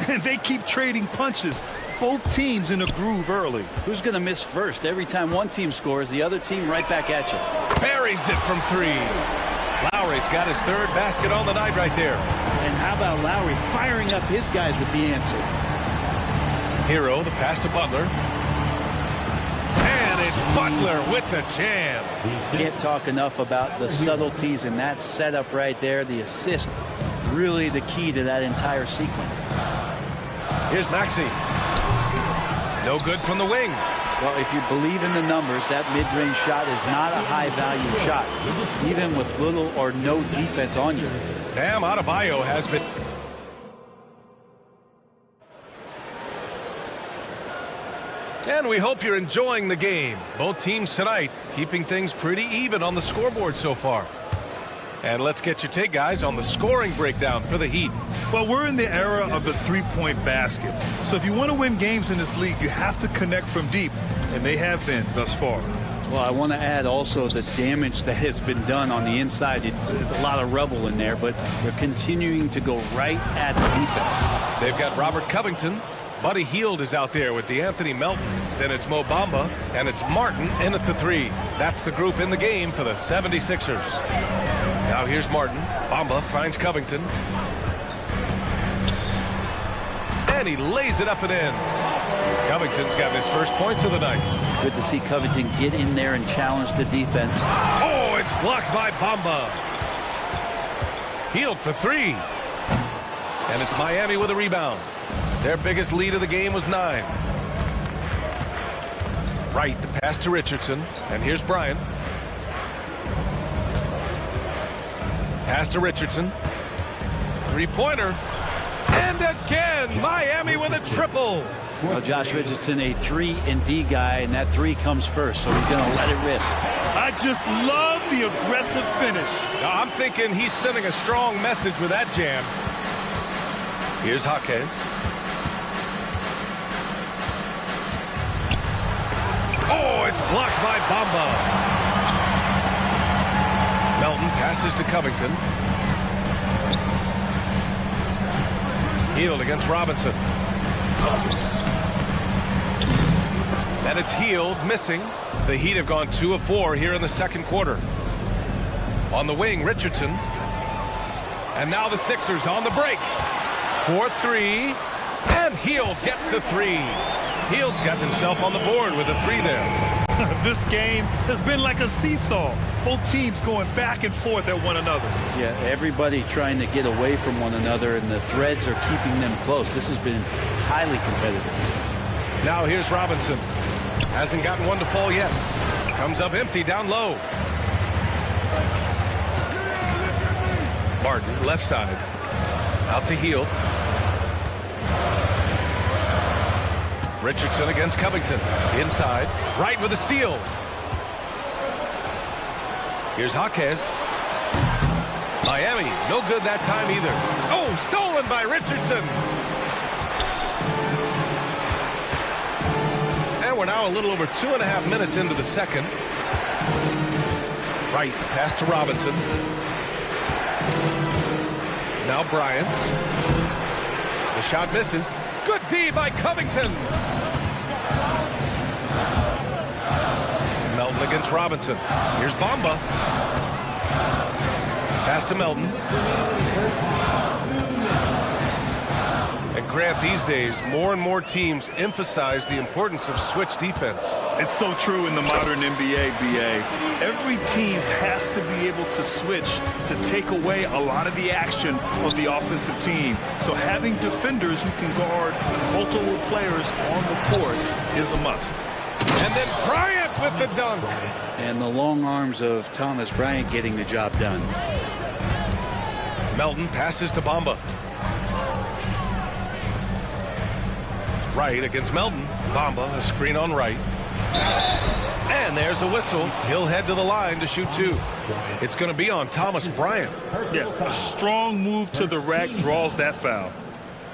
B: And they keep trading punches. Both teams in a groove early.
C: Who's going to miss first? Every time one team scores, the other team right back at you.
A: Buries it from 3. Lowry's got his 3rd basket on the night right there.
C: And how about Lowry firing up his guys with the answer?
A: Hero, the pass to Butler. And it's Butler with the jam.
C: Can't talk enough about the subtleties in that setup right there. The assist, really the key to that entire sequence.
A: Here's Maxey. No good from the wing.
C: Well, if you believe in the numbers, that mid-range shot is not a high-value shot, even with little or no defense on you.
A: Bam Adebayo has been... And we hope you're enjoying the game. Both teams tonight keeping things pretty even on the scoreboard so far. And let's get your take, guys, on the scoring breakdown for the Heat.
B: Well, we're in the era of the three-point basket. So if you want to win games in this league, you have to connect from deep, and they have been thus far.
C: Well, I want to add also the damage that has been done on the inside. It's a lot of rubble in there, but they're continuing to go right at the defense.
A: They've got Robert Covington. Buddy Hield is out there with DeAnthony Melton. Then it's Mo Bamba, and it's Martin in at the 3. That's the group in the game for the 76ers. Now here's Martin. Bamba finds Covington. And he lays it up and in. Covington's got his first points of the night.
C: Good to see Covington get in there and challenge the defense.
A: Oh, it's blocked by Bamba. Hield for 3. And it's Miami with a rebound. Their biggest lead of the game was 9. Right, the pass to Richardson. And here's Bryant. Pass to Richardson. 3-pointer. And again, Miami with a triple.
C: Well, Josh Richardson, a 3-and-D guy, and that 3 comes first, so he's going to let it rip.
B: I just love the aggressive finish.
A: I'm thinking he's sending a strong message with that jam. Here's Jaquez. Oh, it's blocked by Bamba. Melton passes to Covington. Hield against Robinson. And it's Hield missing. The Heat have gone 2 of 4 here in the second quarter. On the wing, Richardson. And now the Sixers on the break. 4-3. And Hield gets a 3. Hield's got himself on the board with a 3 there.
B: This game has been like a seesaw. Both teams going back and forth at one another.
C: Yeah, everybody trying to get away from one another, and the threads are keeping them close. This has been highly competitive.
A: Now here's Robinson. Hasn't gotten one to fall yet. Comes up empty down low. Martin, left side. Out to Hield. Richardson against Covington. Inside. Right with a steal. Here's Jaquez. Miami, no good that time either. Oh, stolen by Richardson. And we're now a little over 2.5 minutes into the second. Right, pass to Robinson. Now Bryant. The shot misses. Good D by Covington. Melton against Robinson. Here's Bamba. Pass to Melton. And Grant, these days, more and more teams emphasize the importance of switch defense.
B: It's so true in the modern NBA, BA. Every team has to be able to switch to take away a lot of the action of the offensive team. So having defenders who can guard multiple players on the court is a must.
A: And then Bryant with the dunk.
C: And the long arms of Thomas Bryant getting the job done.
A: Melton passes to Bamba. Right against Melton. Bamba, a screen on right. And there's a whistle. He'll head to the line to shoot 2. It's going to be on Thomas Bryant.
B: Yeah, a strong move to the rack draws that foul.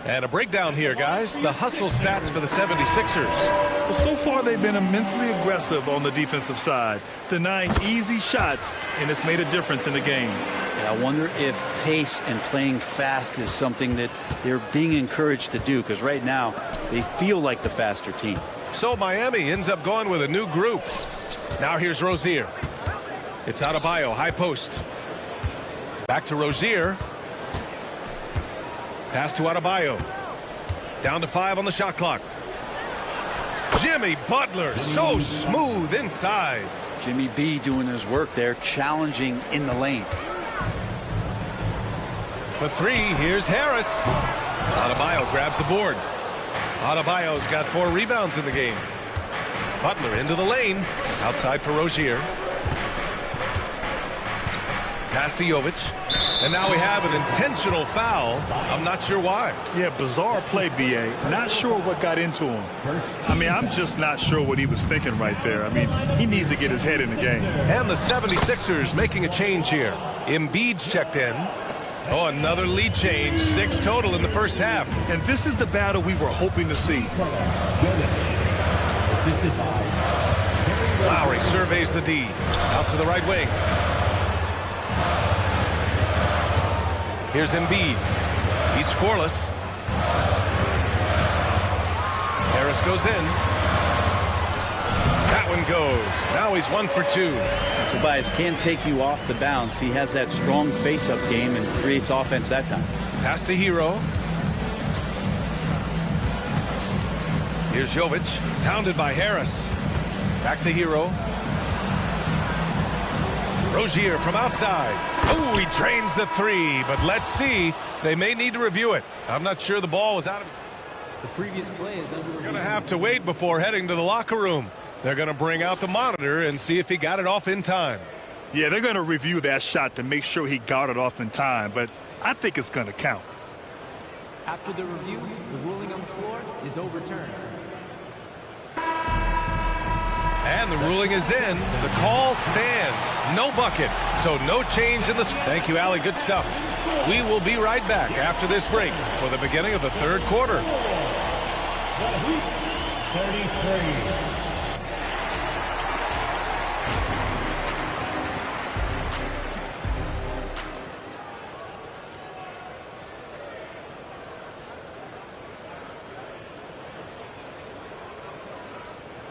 A: And a breakdown here, guys. The hustle stats for the 76ers.
B: Well, so far they've been immensely aggressive on the defensive side, denying easy shots, and it's made a difference in the game.
C: Yeah, I wonder if pace and playing fast is something that they're being encouraged to do, because right now they feel like the faster team.
A: So Miami ends up going with a new group. Now here's Rozier. It's Adebayo, high post. Back to Rozier. Pass to Adebayo. Down to 5 on the shot clock. Jimmy Butler, so smooth inside.
C: Jimmy B doing his work there, challenging in the lane.
A: For 3, here's Harris. Adebayo grabs the board. Adebayo's got 4 rebounds in the game. Butler into the lane. Outside for Rozier. Pass to Jovic. And now we have an intentional foul. I'm not sure why.
B: Yeah, bizarre play, B.A. Not sure what got into him. I mean, I'm just not sure what he was thinking right there. I mean, he needs to get his head in the game.
A: And the 76ers making a change here. Embiid's checked in. Oh, another lead change. 6 total in the first half.
B: And this is the battle we were hoping to see.
A: Lowry surveys the D. Out to the right wing. Here's Embiid. He's scoreless. Harris goes in. That one goes. Now he's 1 for 2.
C: Tobias can take you off the bounce. He has that strong face-up game and creates offense that time.
A: Pass to Hero. Here's Jovic. Pounded by Harris. Back to Hero. Rozier from outside. Oh, he drains the 3, but let's see. They may need to review it. I'm not sure the ball was out of his...
M: The previous play is under...
A: We're going to have to wait before heading to the locker room. They're going to bring out the monitor and see if he got it off in time.
B: Yeah, they're going to review that shot to make sure he got it off in time, but I think it's going to count.
M: After the review, the ruling on the floor is overturned.
A: And the ruling is in. The call stands. No bucket. So no change in the... Thank you, Allie. Good stuff. We will be right back after this break for the beginning of the third quarter.
I: 33.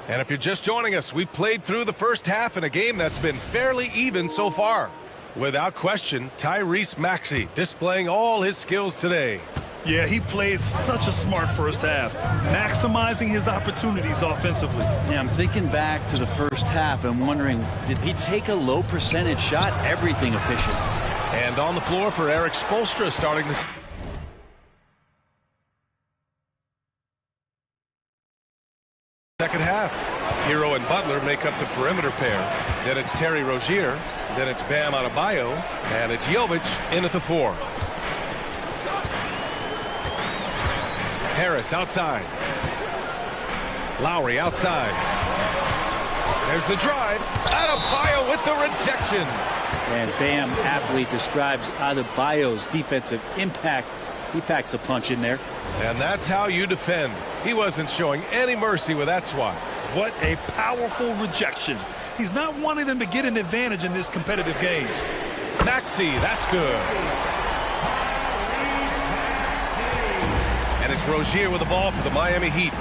A: And if you're just joining us, we played through the first half in a game that's been fairly even so far. Without question, Tyrese Maxey displaying all his skills today.
B: Yeah, he played such a smart first half, maximizing his opportunities offensively.
C: Yeah, I'm thinking back to the first half and wondering, did he take a low percentage shot? Everything efficient.
A: And on the floor for Eric Spoelstra starting this. Second half. Hero and Butler make up the perimeter pair. Then it's Terry Rozier. Then it's Bam Adebayo. And it's Jovic in at the 4. Harris outside. Lowry outside. There's the drive. Adebayo with the rejection.
C: And Bam aptly describes Adebayo's defensive impact. He packs a punch in there.
A: And that's how you defend. He wasn't showing any mercy with that swat.
B: What a powerful rejection. He's not wanting them to get an advantage in this competitive game.
A: Maxey, that's good. And it's Rozier with the ball for the Miami Heat.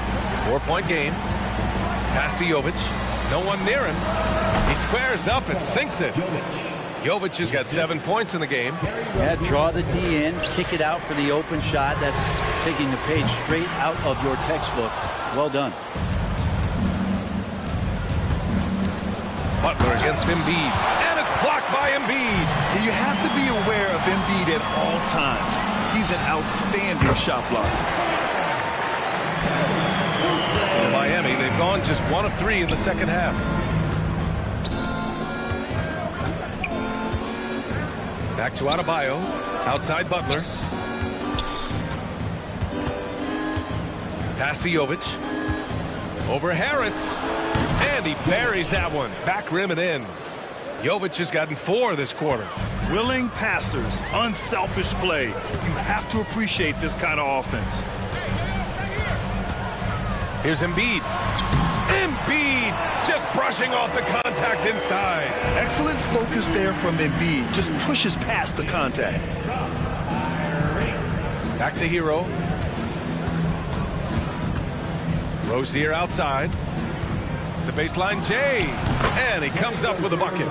A: 4-point game. Pass to Jovic. No one near him. He squares up and sinks it. Jovic has got 7 points in the game.
C: Yeah, draw the D in, kick it out for the open shot. That's taking the page straight out of your textbook. Well done.
A: Butler against Embiid. And it's blocked by Embiid.
B: You have to be aware of Embiid at all times. He's an outstanding shot blocker.
A: For Miami, they've gone just 1 of 3 in the second half. Back to Adebayo. Outside Butler. Pass to Jovic. Over Harris. And he buries that one. Back rim and in. Jovic has gotten 4 this quarter.
B: Willing passers, unselfish play. You have to appreciate this kind of offense.
A: Here's Embiid. Embiid just brushing off the contact inside.
B: Excellent focus there from Embiid. Just pushes past the contact.
A: Back to Hero. Rozier outside. The baseline, Jay. And he comes up with a bucket.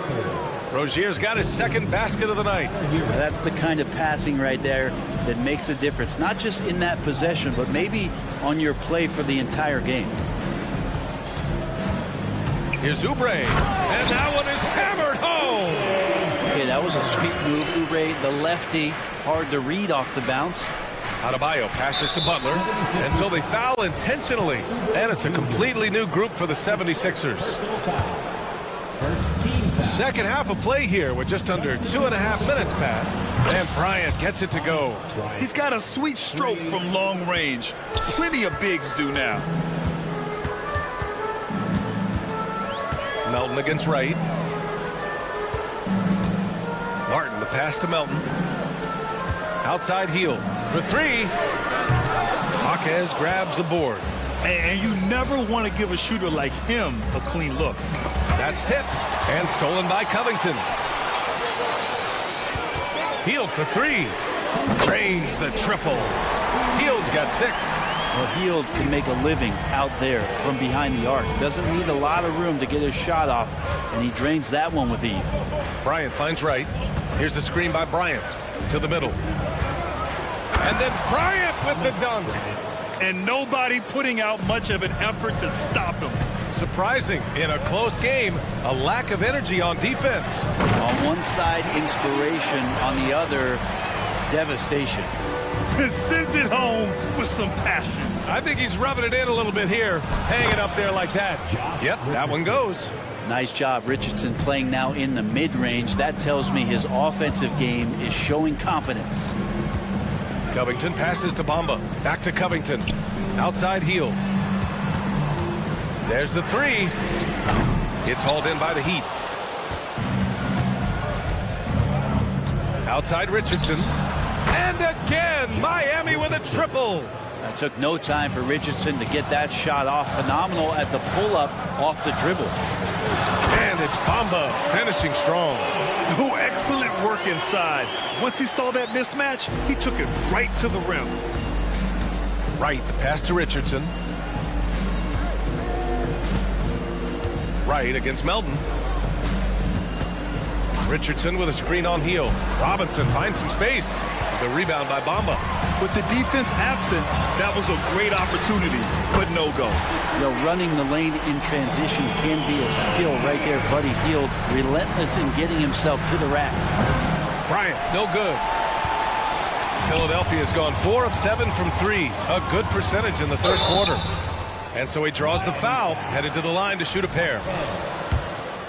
A: Rozier's got his second basket of the night.
C: That's the kind of passing right there that makes a difference, not just in that possession, but maybe on your play for the entire game.
A: Here's Oubre, and that one is hammered home.
C: Okay, that was a sweet move. Oubre, the lefty, hard to read off the bounce.
A: Adebayo passes to Butler, and so they foul intentionally. And it's a completely new group for the 76ers. Second half of play here with just under 2.5 minutes passed, and Bryant gets it to go.
B: He's got a sweet stroke from long range. Plenty of bigs do now.
A: Melton against Wright. Martin, the pass to Melton. Outside heel for 3. Jaquez grabs the board.
B: And you never want to give a shooter like him a clean look.
A: That's tipped and stolen by Covington. Hield for 3. Drains the triple. Hield's got 6.
C: Well, Hield can make a living out there from behind the arc. Doesn't need a lot of room to get his shot off, and he drains that one with ease.
A: Bryant finds Wright. Here's the screen by Bryant to the middle. And then Bryant with the dunk.
B: And nobody putting out much of an effort to stop him.
A: Surprising in a close game, a lack of energy on defense.
C: On one side, inspiration. On the other, devastation.
B: Sends it home with some passion.
A: I think he's rubbing it in a little bit here, hanging up there like that. Yep, that one goes.
C: Nice job, Richardson, playing now in the mid-range. That tells me his offensive game is showing confidence.
A: Covington passes to Bamba. Back to Covington. Outside heel. There's the 3. It's hauled in by the Heat. Outside Richardson. And again, Miami with a triple.
C: It took no time for Richardson to get that shot off. Phenomenal at the pull-up off the dribble.
A: And it's Bamba finishing strong.
B: Oh, excellent work inside. Once he saw that mismatch, he took it right to the rim.
A: Wright, the pass to Richardson. Wright against Melton. Richardson with a screen on heel. Robinson finds some space. The rebound by Bamba.
B: With the defense absent, that was a great opportunity, but no go.
C: You know, running the lane in transition can be a skill right there. Buddy Hield, relentless in getting himself to the rack.
A: Bryant, no good. Philadelphia's gone 4 of 7 from 3. A good percentage in the third quarter. And so he draws the foul, headed to the line to shoot a pair.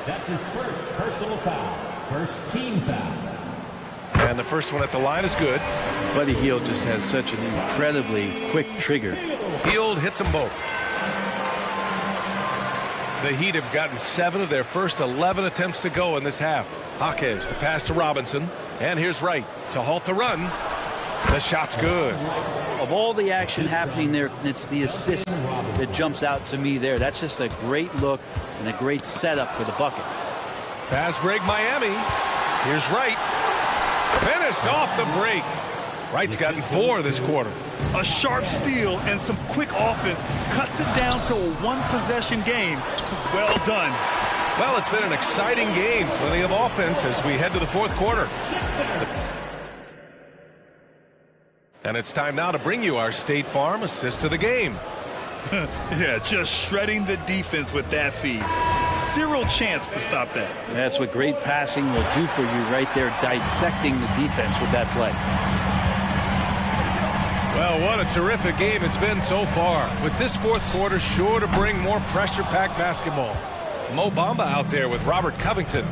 I: That's his first personal foul. First team foul.
A: And the first one at the line is good.
C: Buddy Hield just has such an incredibly quick trigger.
A: Hield hits them both. The Heat have gotten 7 of their first 11 attempts to go in this half. Jaquez, the pass to Robinson. And here's Wright to halt the run. The shot's good.
C: Of all the action happening there, it's the assist that jumps out to me there. That's just a great look and a great setup for the bucket.
A: Fast break Miami. Here's Wright. Finished off the break. Wright's gotten 4 this quarter.
B: A sharp steal and some quick offense cuts it down to a one-possession game. Well done.
A: Well, it's been an exciting game. Plenty of offense as we head to the fourth quarter. And it's time now to bring you our State Farm assist of the game.
B: Yeah, just shredding the defense with that feed. Zero chance to stop that.
C: That's what great passing will do for you right there, dissecting the defense with that play.
A: Well, what a terrific game it's been so far. With this fourth quarter sure to bring more pressure-packed basketball. Mo Bamba out there with Robert Covington.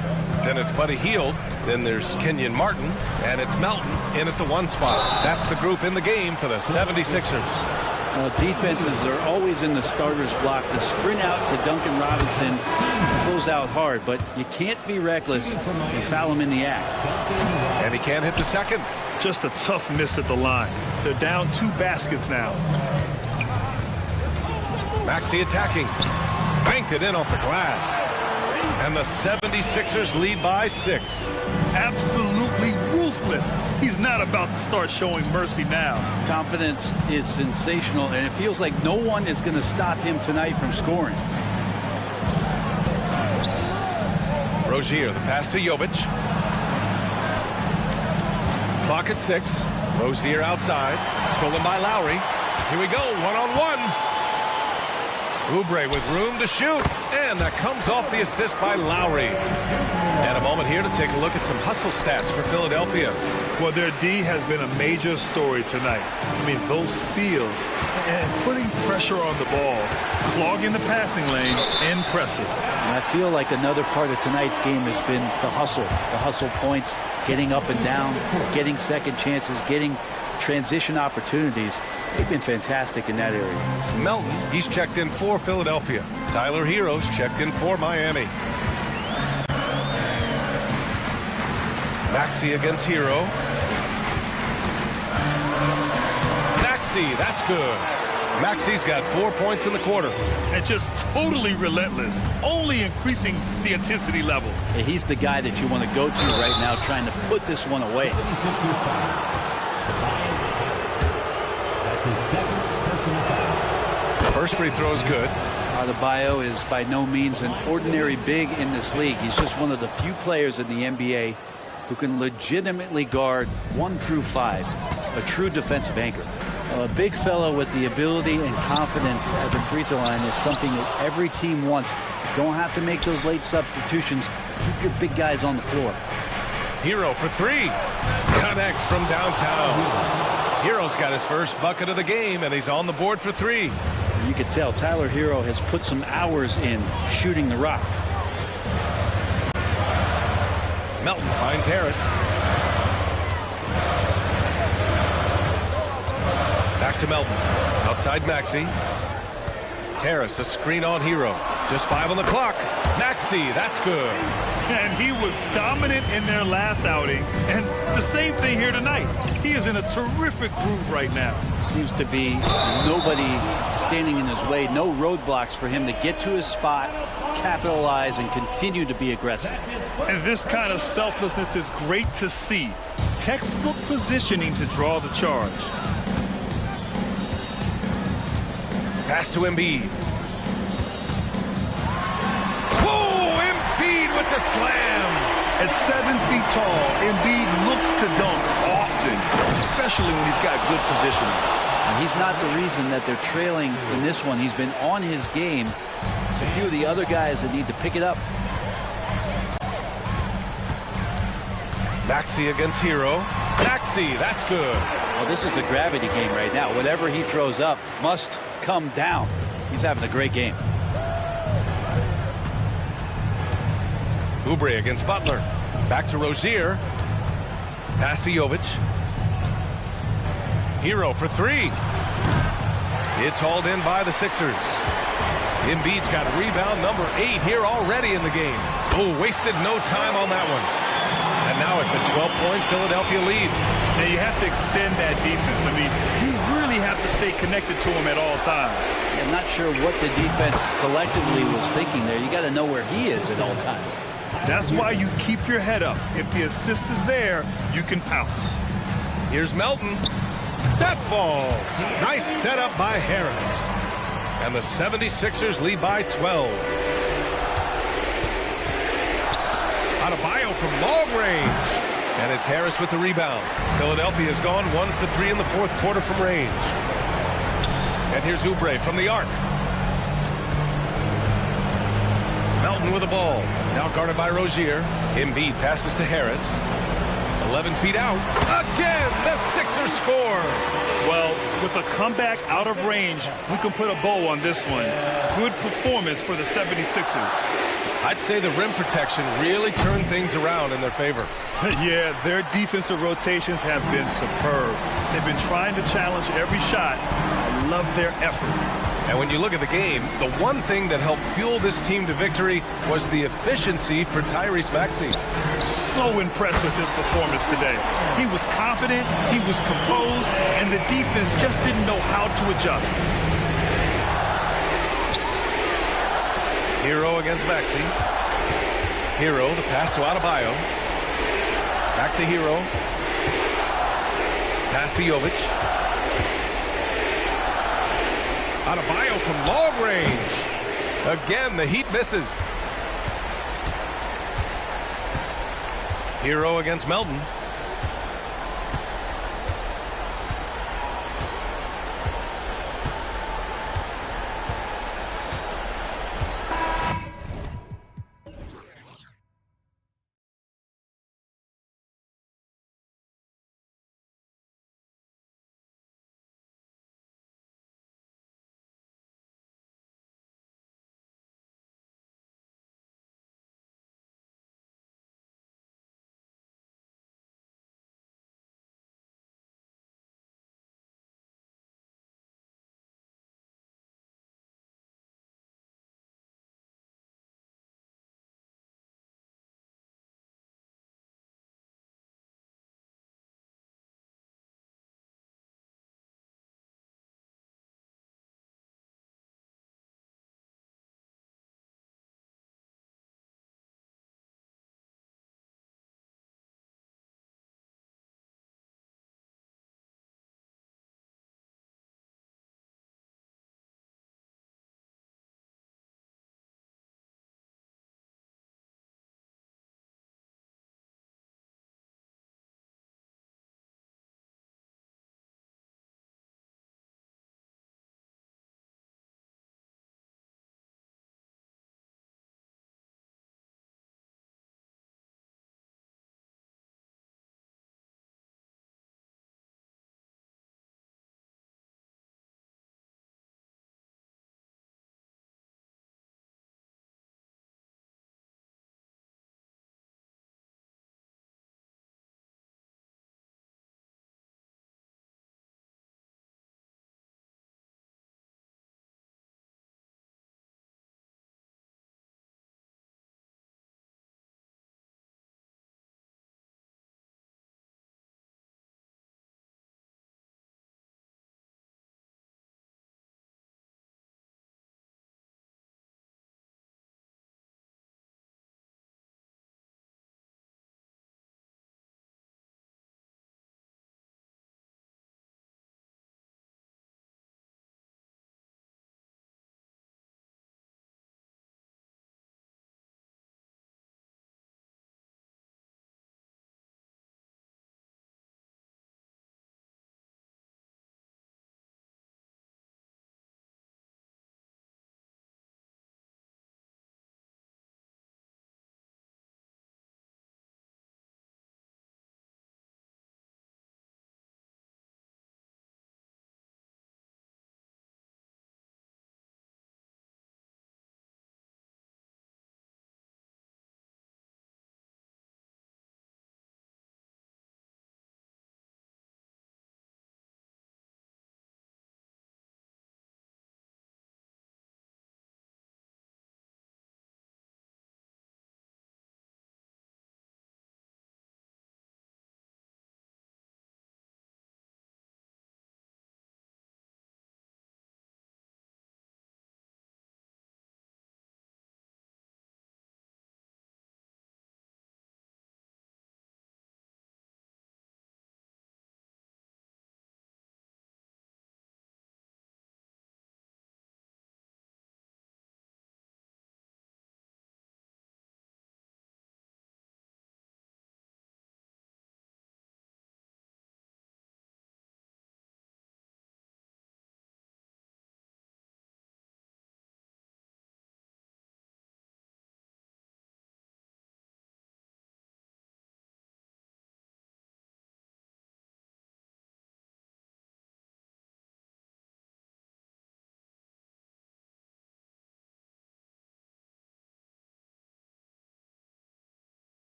A: Then it's Buddy Hield. Then there's Kenyon Martin. And it's Melton in at the 1 spot. That's the group in the game for the 76ers.
C: Defenses are always in the starter's block to sprint out to Duncan Robinson, close out hard, but you can't be reckless and foul him in the act.
A: And he can't hit the second.
B: Just a tough miss at the line. They're down 2 baskets now.
A: Maxey attacking. Banked it in off the glass. And the 76ers lead by 6.
B: Absolutely ruthless. He's not about to start showing mercy now.
C: Confidence is sensational, and it feels like no one is going to stop him tonight from scoring.
A: Rozier, the pass to Jovic. Clock at 6. Rozier outside. Stolen by Lowry. Here we go, one-on-one. Oubre with room to shoot, and that comes off the assist by Lowry. And a moment here to take a look at some hustle stats for Philadelphia.
B: Well, their D has been a major story tonight. I mean, those steals and putting pressure on the ball, clogging the passing lanes, impressive.
C: And I feel like another part of tonight's game has been the hustle points, getting up and down, getting second chances, getting transition opportunities. They've been fantastic in that area.
A: Melton, he's checked in for Philadelphia. Tyler Hero's checked in for Miami. Maxey against Hero. Maxey, that's good. Maxey's got 4 points in the quarter.
B: And just totally relentless, only increasing the intensity level.
C: Yeah, he's the guy that you want to go to right now, trying to put this one away.
A: First free throw is good.
C: Adebayo is by no means an ordinary big in this league. He's just one of the few players in the NBA who can legitimately guard 1 through 5, a true defensive anchor. A big fellow with the ability and confidence at the free throw line is something that every team wants. You don't have to make those late substitutions. Keep your big guys on the floor.
A: Hero for 3. Connects from downtown. Hero's got his first bucket of the game, and he's on the board for 3.
C: You can tell Tyler Hero has put some hours in shooting the rock.
A: Melton finds Harris. Back to Melton. Outside Maxey. Harris, a screen on Hero. Just 5 on the clock. Maxey, that's good.
B: And he was dominant in their last outing. And the same thing here tonight. He is in a terrific groove right now.
C: Seems to be nobody standing in his way. No roadblocks for him to get to his spot, capitalize, and continue to be aggressive.
B: And this kind of selflessness is great to see. Textbook positioning to draw the charge.
A: Pass to Embiid. Whoa, Embiid with the slam.
B: At 7 feet tall, Embiid looks to dunk often, especially when he's got good positioning.
C: And he's not the reason that they're trailing in this one. He's been on his game. It's a few of the other guys that need to pick it up.
A: Maxey against Hero. Maxey, that's good.
C: Well, this is a gravity game right now. Whatever he throws up must come down. He's having a great game.
A: Oubre against Butler. Back to Rozier. Pass to Jovic. Hero for 3. It's hauled in by the Sixers. Embiid's got rebound number 8 here already in the game. Oh, wasted no time on that one. And now it's a 12-point Philadelphia lead.
B: Now you have to extend that defense. I mean, you really have to stay connected to him at all times.
C: I'm not sure what the defense collectively was thinking there. You got to know where he is at all times.
B: That's why you keep your head up. If the assist is there, you can pounce.
A: Here's Melton. That falls. Nice setup by Harris. And the 76ers lead by 12. Adebayo from long range. And it's Harris with the rebound. Philadelphia has gone 1 for 3 in the fourth quarter from range. And here's Oubre from the arc. Melton with the ball. Now guarded by Rozier. Embiid passes to Harris. 11 feet out. Again, the Sixers score.
B: Well, with a comeback out of range, we can put a bow on this one. Good performance for the 76ers.
A: I'd say the rim protection really turned things around in their favor.
B: Yeah, their defensive rotations have been superb. They've been trying to challenge every shot. A love their effort.
A: And when you look at the game, the one thing that helped fuel this team to victory was the efficiency for Tyrese Maxey.
B: So impressed with his performance today. He was confident, he was composed, and the defense just didn't know how to adjust.
A: Hero against Maxey. Hero, the pass to Adebayo. Back to Hero. Pass to Jovic. Adebayo from long range. Again, the Heat misses. Hero against Melton.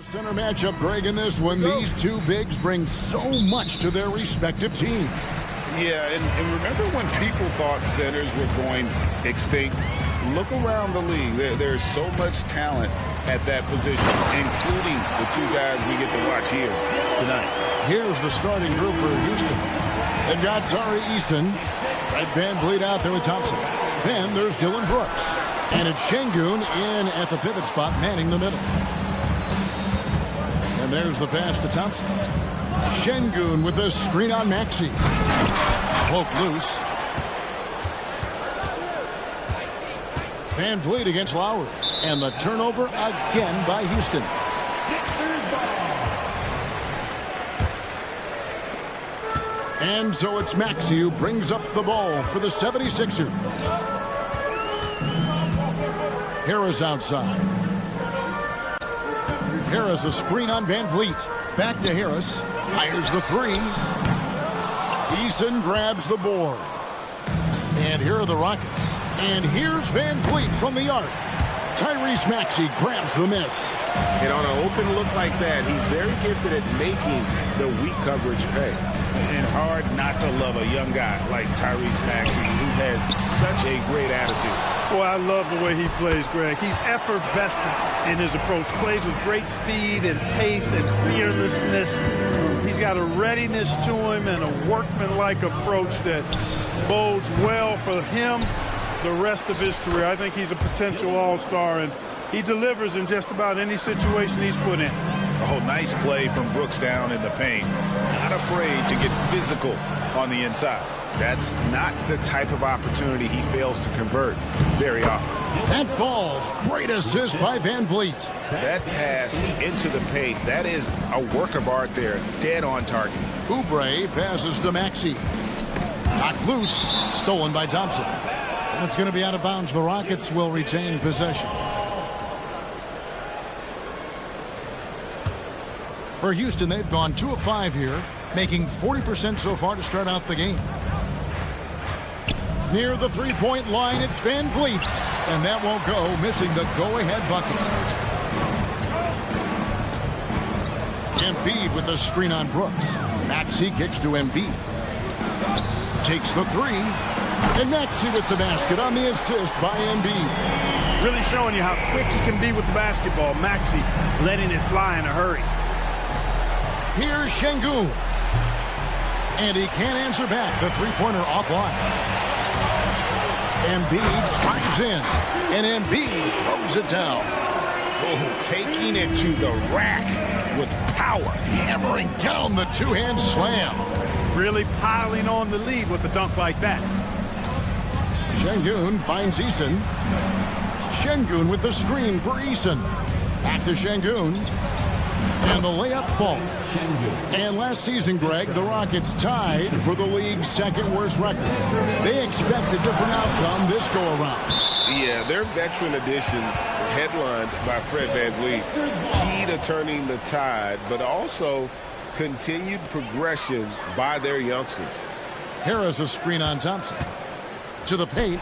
E: Center matchup, Greg, in this one. These two bigs bring so much to their respective teams.
G: Yeah, and remember when people thought centers were going extinct? Look around the league. There's so much talent at that position, including the two guys we get to watch here tonight.
E: Here's the starting group for Houston. They've got Tari Eason, Fred VanVleet out there with Thompson. Then there's Dylan Brooks. And it's Şengün in at the pivot spot, manning the middle. And there's the pass to Thompson. Şengün with the screen on Maxey. Poke loose. VanVleet against Lowry. And the turnover again by Houston. And so it's Maxey who brings up the ball for the 76ers. Harris outside. Harris a screen on VanVleet. Back to Harris. Fires the three. Eason grabs the board. And here are the Rockets. And here's VanVleet from the arc. Tyrese Maxey grabs the miss.
G: And on an open look like that, he's very gifted at making the weak coverage pay. And hard not to love a young guy like Tyrese Maxey, who has such a great attitude.
J: Boy, I love the way he plays, Greg. He's effervescent in his approach. Plays with great speed and pace and fearlessness. He's got a readiness to him and a workmanlike approach that bodes well for him the rest of his career. I think he's a potential all-star, and he delivers in just about any situation he's put in.
G: Oh, nice play from Brooks down in the paint. Not afraid to get physical on the inside. That's not the type of opportunity he fails to convert very often.
E: That falls. Great assist by VanVleet.
G: That pass into the paint, that is a work of art there. Dead on target.
E: Oubre passes to Maxey. Knocked loose. Stolen by Thompson. And it's going to be out of bounds. The Rockets will retain possession. For Houston, they've gone 2 of 5 here, making 40% so far to start out the game. Near the three-point line, it's VanVleet. And that won't go, missing the go-ahead bucket. Embiid with the screen on Brooks. Maxey kicks to Embiid. Takes the three. And Maxey with the basket on the assist by Embiid.
J: Really showing you how quick he can be with the basketball. Maxey letting it fly in a hurry.
E: Here's Şengün. And he can't answer back. The three-pointer offline. Embiid drives in. And Embiid throws it down.
G: Oh, taking it to the rack with power.
E: Hammering down the two-hand slam.
J: Really piling on the lead with a dunk like that.
E: Şengün finds Eason. Şengün with the screen for Eason. Back to Şengün. And the layup falls. And last season, Greg, the Rockets tied for the league's second worst record. They expect a different outcome this go-around.
G: Yeah, their veteran additions, headlined by Fred VanVleet, key to turning the tide, but also continued progression by their youngsters.
E: Harris a screen on Thompson. To the paint.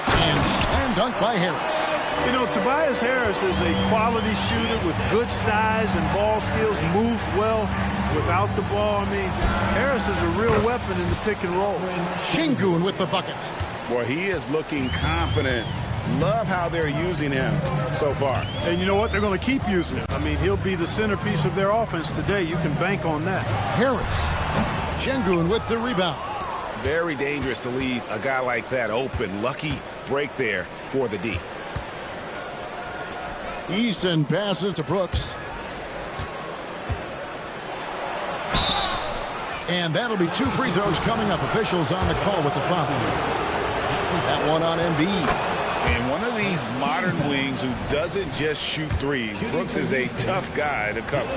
E: And slam dunk by Harris.
J: You know, Tobias Harris is a quality shooter with good size and ball skills, moves well without the ball. I mean, Harris is a real weapon in the pick and roll.
E: Şengün with the bucket.
G: Boy, he is looking confident. Love how they're using him so far.
J: And you know what? They're going to keep using him. I mean, he'll be the centerpiece of their offense today. You can bank on that.
E: Harris. Şengün with the rebound.
G: Very dangerous to leave a guy like that open. Lucky break there for the D.
E: Eason passes to Brooks. And that'll be 2 free throws coming up. Officials on the call with the foul. That one on Embiid.
G: And one of these modern wings who doesn't just shoot threes. Brooks is a tough guy to cover.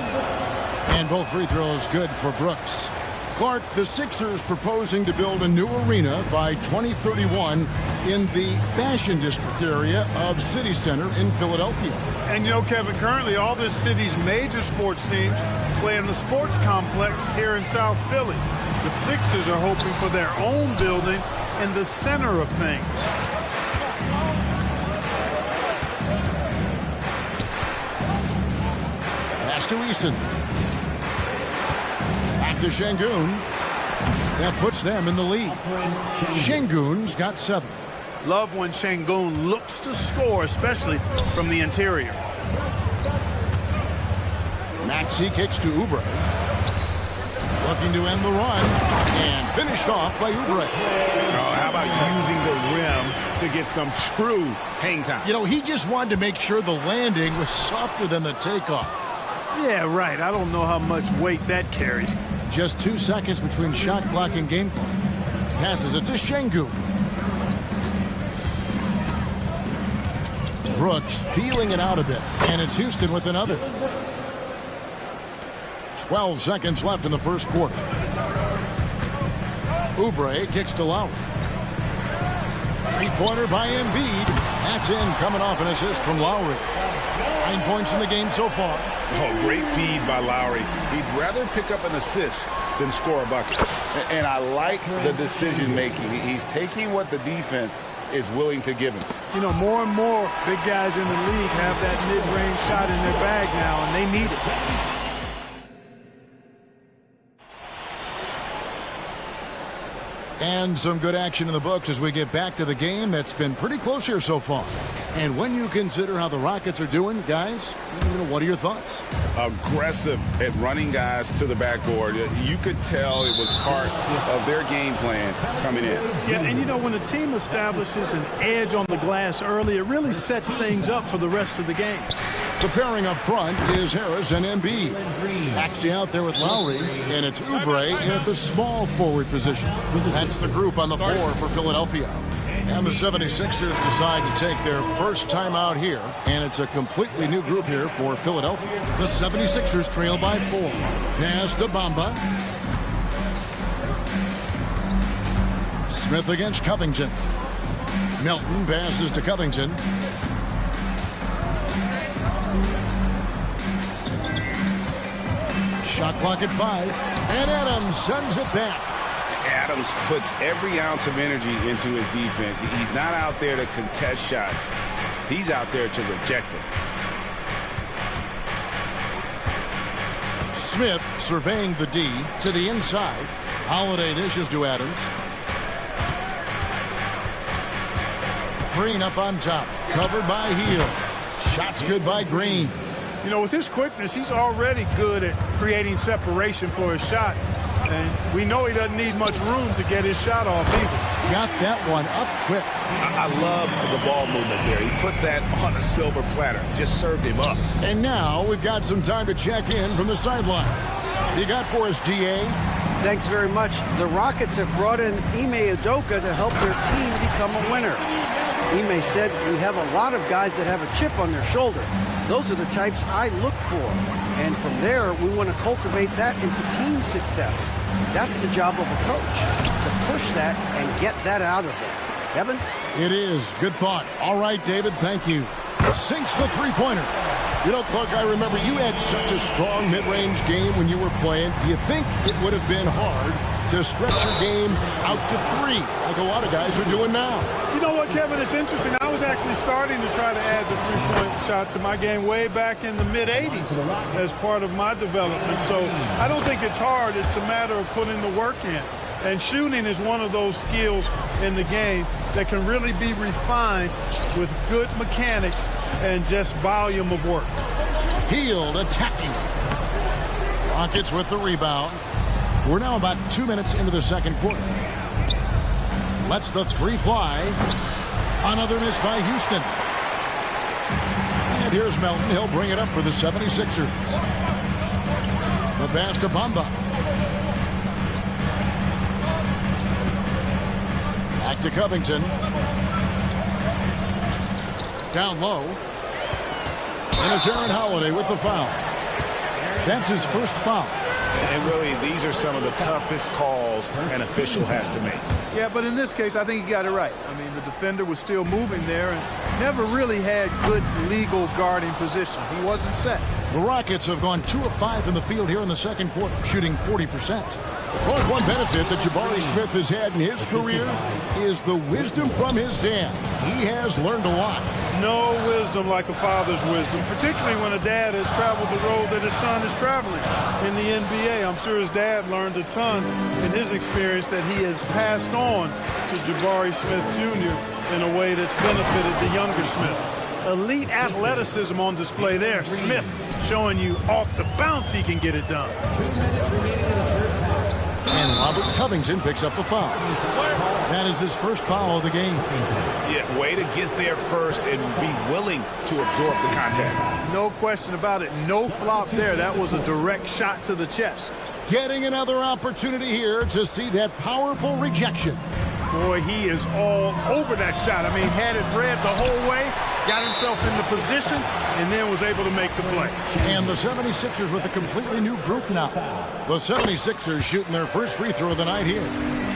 E: And both free throws good for Brooks. Clark, the Sixers proposing to build a new arena by 2031 in the Fashion District area of City Center in Philadelphia.
J: And you know, Kevin, currently all this city's major sports teams play in the sports complex here in South Philly. The Sixers are hoping for their own building in the center of things.
E: kicks to Easton. Back to Şengün. That puts them in the lead. Şengün's got 7.
J: Love when Şengün looks to score, especially from the interior.
E: Maxey kicks to Oubre. Looking to end the run. And finished off by Oubre.
G: Oh, how about using the rim to get some true hang time?
E: You know, he just wanted to make sure the landing was softer than the takeoff.
J: Yeah, right. I don't know how much weight that carries.
E: Just 2 seconds between shot clock and game clock. Passes it to Şengün. Brooks feeling it out a bit. And it's Houston with another. 12 seconds left in the first quarter. Oubre kicks to Lowry. Three-pointer by Embiid. That's in, coming off an assist from Lowry. 9 points in the game so far.
G: Oh, great feed by Lowry. He'd rather pick up an assist than score a bucket. And I like the decision-making. He's taking what the defense is willing to give him.
J: You know, more and more big guys in the league have that mid-range shot in their bag now, and they need it.
E: And some good action in the books as we get back to the game that's been pretty close here so far. And when you consider how the Rockets are doing, guys, what are your thoughts?
G: Aggressive at running guys to the backboard. You could tell it was part of their game plan coming in.
J: Yeah, and you know, when a team establishes an edge on the glass early, it really sets things up for the rest of the game.
E: The pairing up front is Harris and Embiid. Maxey out there with Lowry, and it's Oubre in at the small forward position. That's the group on the floor for Philadelphia. And the 76ers decide to take their first time out here, and it's a completely new group here for Philadelphia. The 76ers trail by 4. Pass to Bamba. Smith against Covington. Milton passes to Covington. Shot clock at 5, and Adams sends it back.
G: Adams puts every ounce of energy into his defense. He's not out there to contest shots. He's out there to reject them.
E: Smith surveying the D to the inside. Holiday dishes to Adams. Green up on top, covered by Hield. Shots good by Green.
J: You know, with his quickness, he's already good at creating separation for his shot. And we know he doesn't need much room to get his shot off either.
E: Got that one up quick.
G: I love the ball movement there. He put that on a silver platter. Just served him up.
E: And now we've got some time to check in from the sideline. You got for us, DA?
K: Thanks very much. The Rockets have brought in Ime Udoka to help their team become a winner. Ime said, we have a lot of guys that have a chip on their shoulder. Those are the types I look for. And from there, we want to cultivate that into team success. That's the job of a coach, to push that and get that out of them. Kevin?
E: It is. Good thought. All right, David, thank you. Sinks the three-pointer. You know, Clark, I remember you had such a strong mid-range game when you were playing. Do you think it would have been hard to stretch your game out to 3, like a lot of guys are doing now?
J: You know what, Kevin? It's interesting. I was actually starting to try to add the three-point shot to my game way back in the mid-'80s as part of my development. So I don't think it's hard. It's a matter of putting the work in. And shooting is one of those skills in the game that can really be refined with good mechanics and just volume of work.
E: Hield attacking. Rockets with the rebound. We're now about 2 minutes into the second quarter. Lets the three fly. Another miss by Houston. And here's Melton. He'll bring it up for the 76ers. The pass to Bamba. Back to Covington. Down low. And it's Aaron Holiday with the foul. That's his first foul.
G: And really, these are some of the toughest calls an official has to make.
J: Yeah, but in this case, I think he got it right. I mean, the defender was still moving there and never really had good legal guarding position. He wasn't set.
E: The Rockets have gone 2 of 5 in the field here in the second quarter, shooting 40%. Clark, one benefit that Jabari Smith has had in his career is the wisdom from his dad. He has learned a lot.
J: No wisdom like a father's wisdom, particularly when a dad has traveled the road that his son is traveling in the NBA. I'm sure his dad learned a ton in his experience that he has passed on to Jabari Smith Jr. in a way that's benefited the younger Smith. Elite athleticism on display there. Smith showing you off the bounce he can get it done.
E: And Robert Covington picks up the foul. That is his first foul of the game.
G: Yeah, way to get there first and be willing to absorb the contact.
J: No question about it. No flop there. That was a direct shot to the chest.
E: Getting another opportunity here to see that powerful rejection.
J: Boy, he is all over that shot. I mean, had it read the whole way, got himself in the position, and then was able to make the play.
E: And the 76ers with a completely new group now. The 76ers shooting their first free throw of the night here.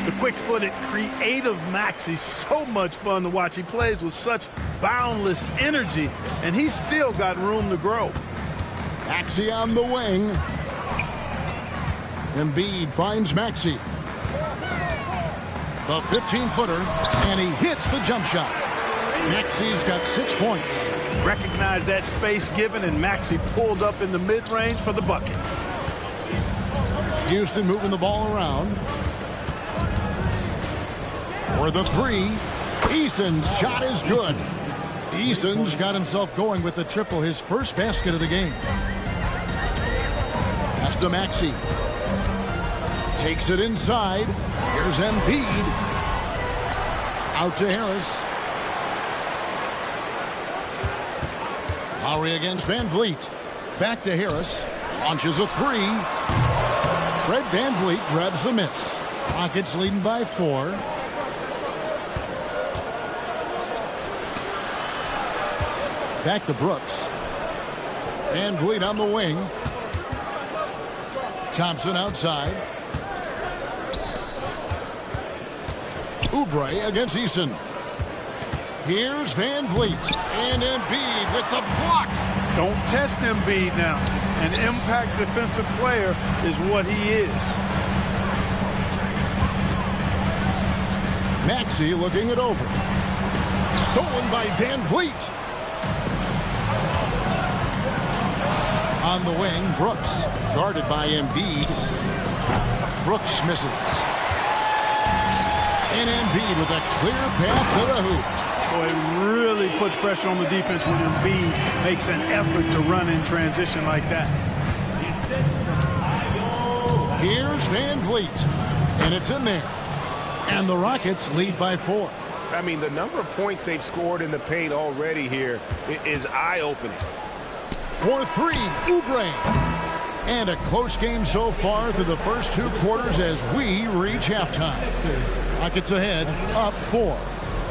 J: The quick-footed, creative Maxey, so much fun to watch. He plays with such boundless energy, and he's still got room to grow.
E: Maxey on the wing. Embiid finds Maxey. The 15-footer, and he hits the jump shot. Maxey's got 6 points.
J: Recognized that space given, and Maxey pulled up in the mid-range for the bucket.
E: Houston moving the ball around. For the 3, Eason's shot is good. Eason's got himself going with the triple, his first basket of the game. Pass to Maxey. Takes it inside. Here's Embiid. Out to Harris. Lowry against Van Vliet. Back to Harris. Launches a 3. Fred Van Vliet grabs the miss. Rockets leading by 4. Back to Brooks. Van Vliet on the wing. Thompson outside. Oubre against Eason. Here's Van Vliet. And Embiid with the block.
J: Don't test Embiid now. An impact defensive player is what he is.
E: Maxey looking it over. Stolen by Van Vliet. On the wing, Brooks. Guarded by Embiid. Brooks misses. And Embiid with a clear path to the hoop.
J: Boy, it really puts pressure on the defense when Embiid makes an effort to run in transition like that.
E: Here's Van Vliet. And it's in there. And the Rockets lead by 4.
G: I mean, the number of points they've scored in the paint already here is eye-opening.
E: For 3, Oubre. And a close game so far through the first 2 quarters as we reach halftime. Rockets ahead, up 4.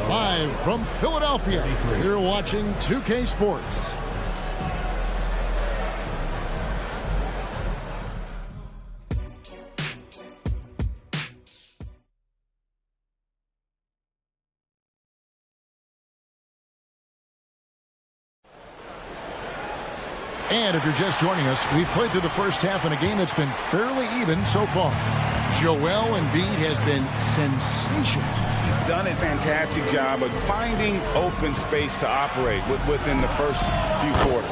E: Live from Philadelphia, you're watching 2K Sports. And if you're just joining us, we've played through the first half in a game that's been fairly even so far. Joel Embiid has been sensational.
G: He's done a fantastic job of finding open space to operate within the first few quarters.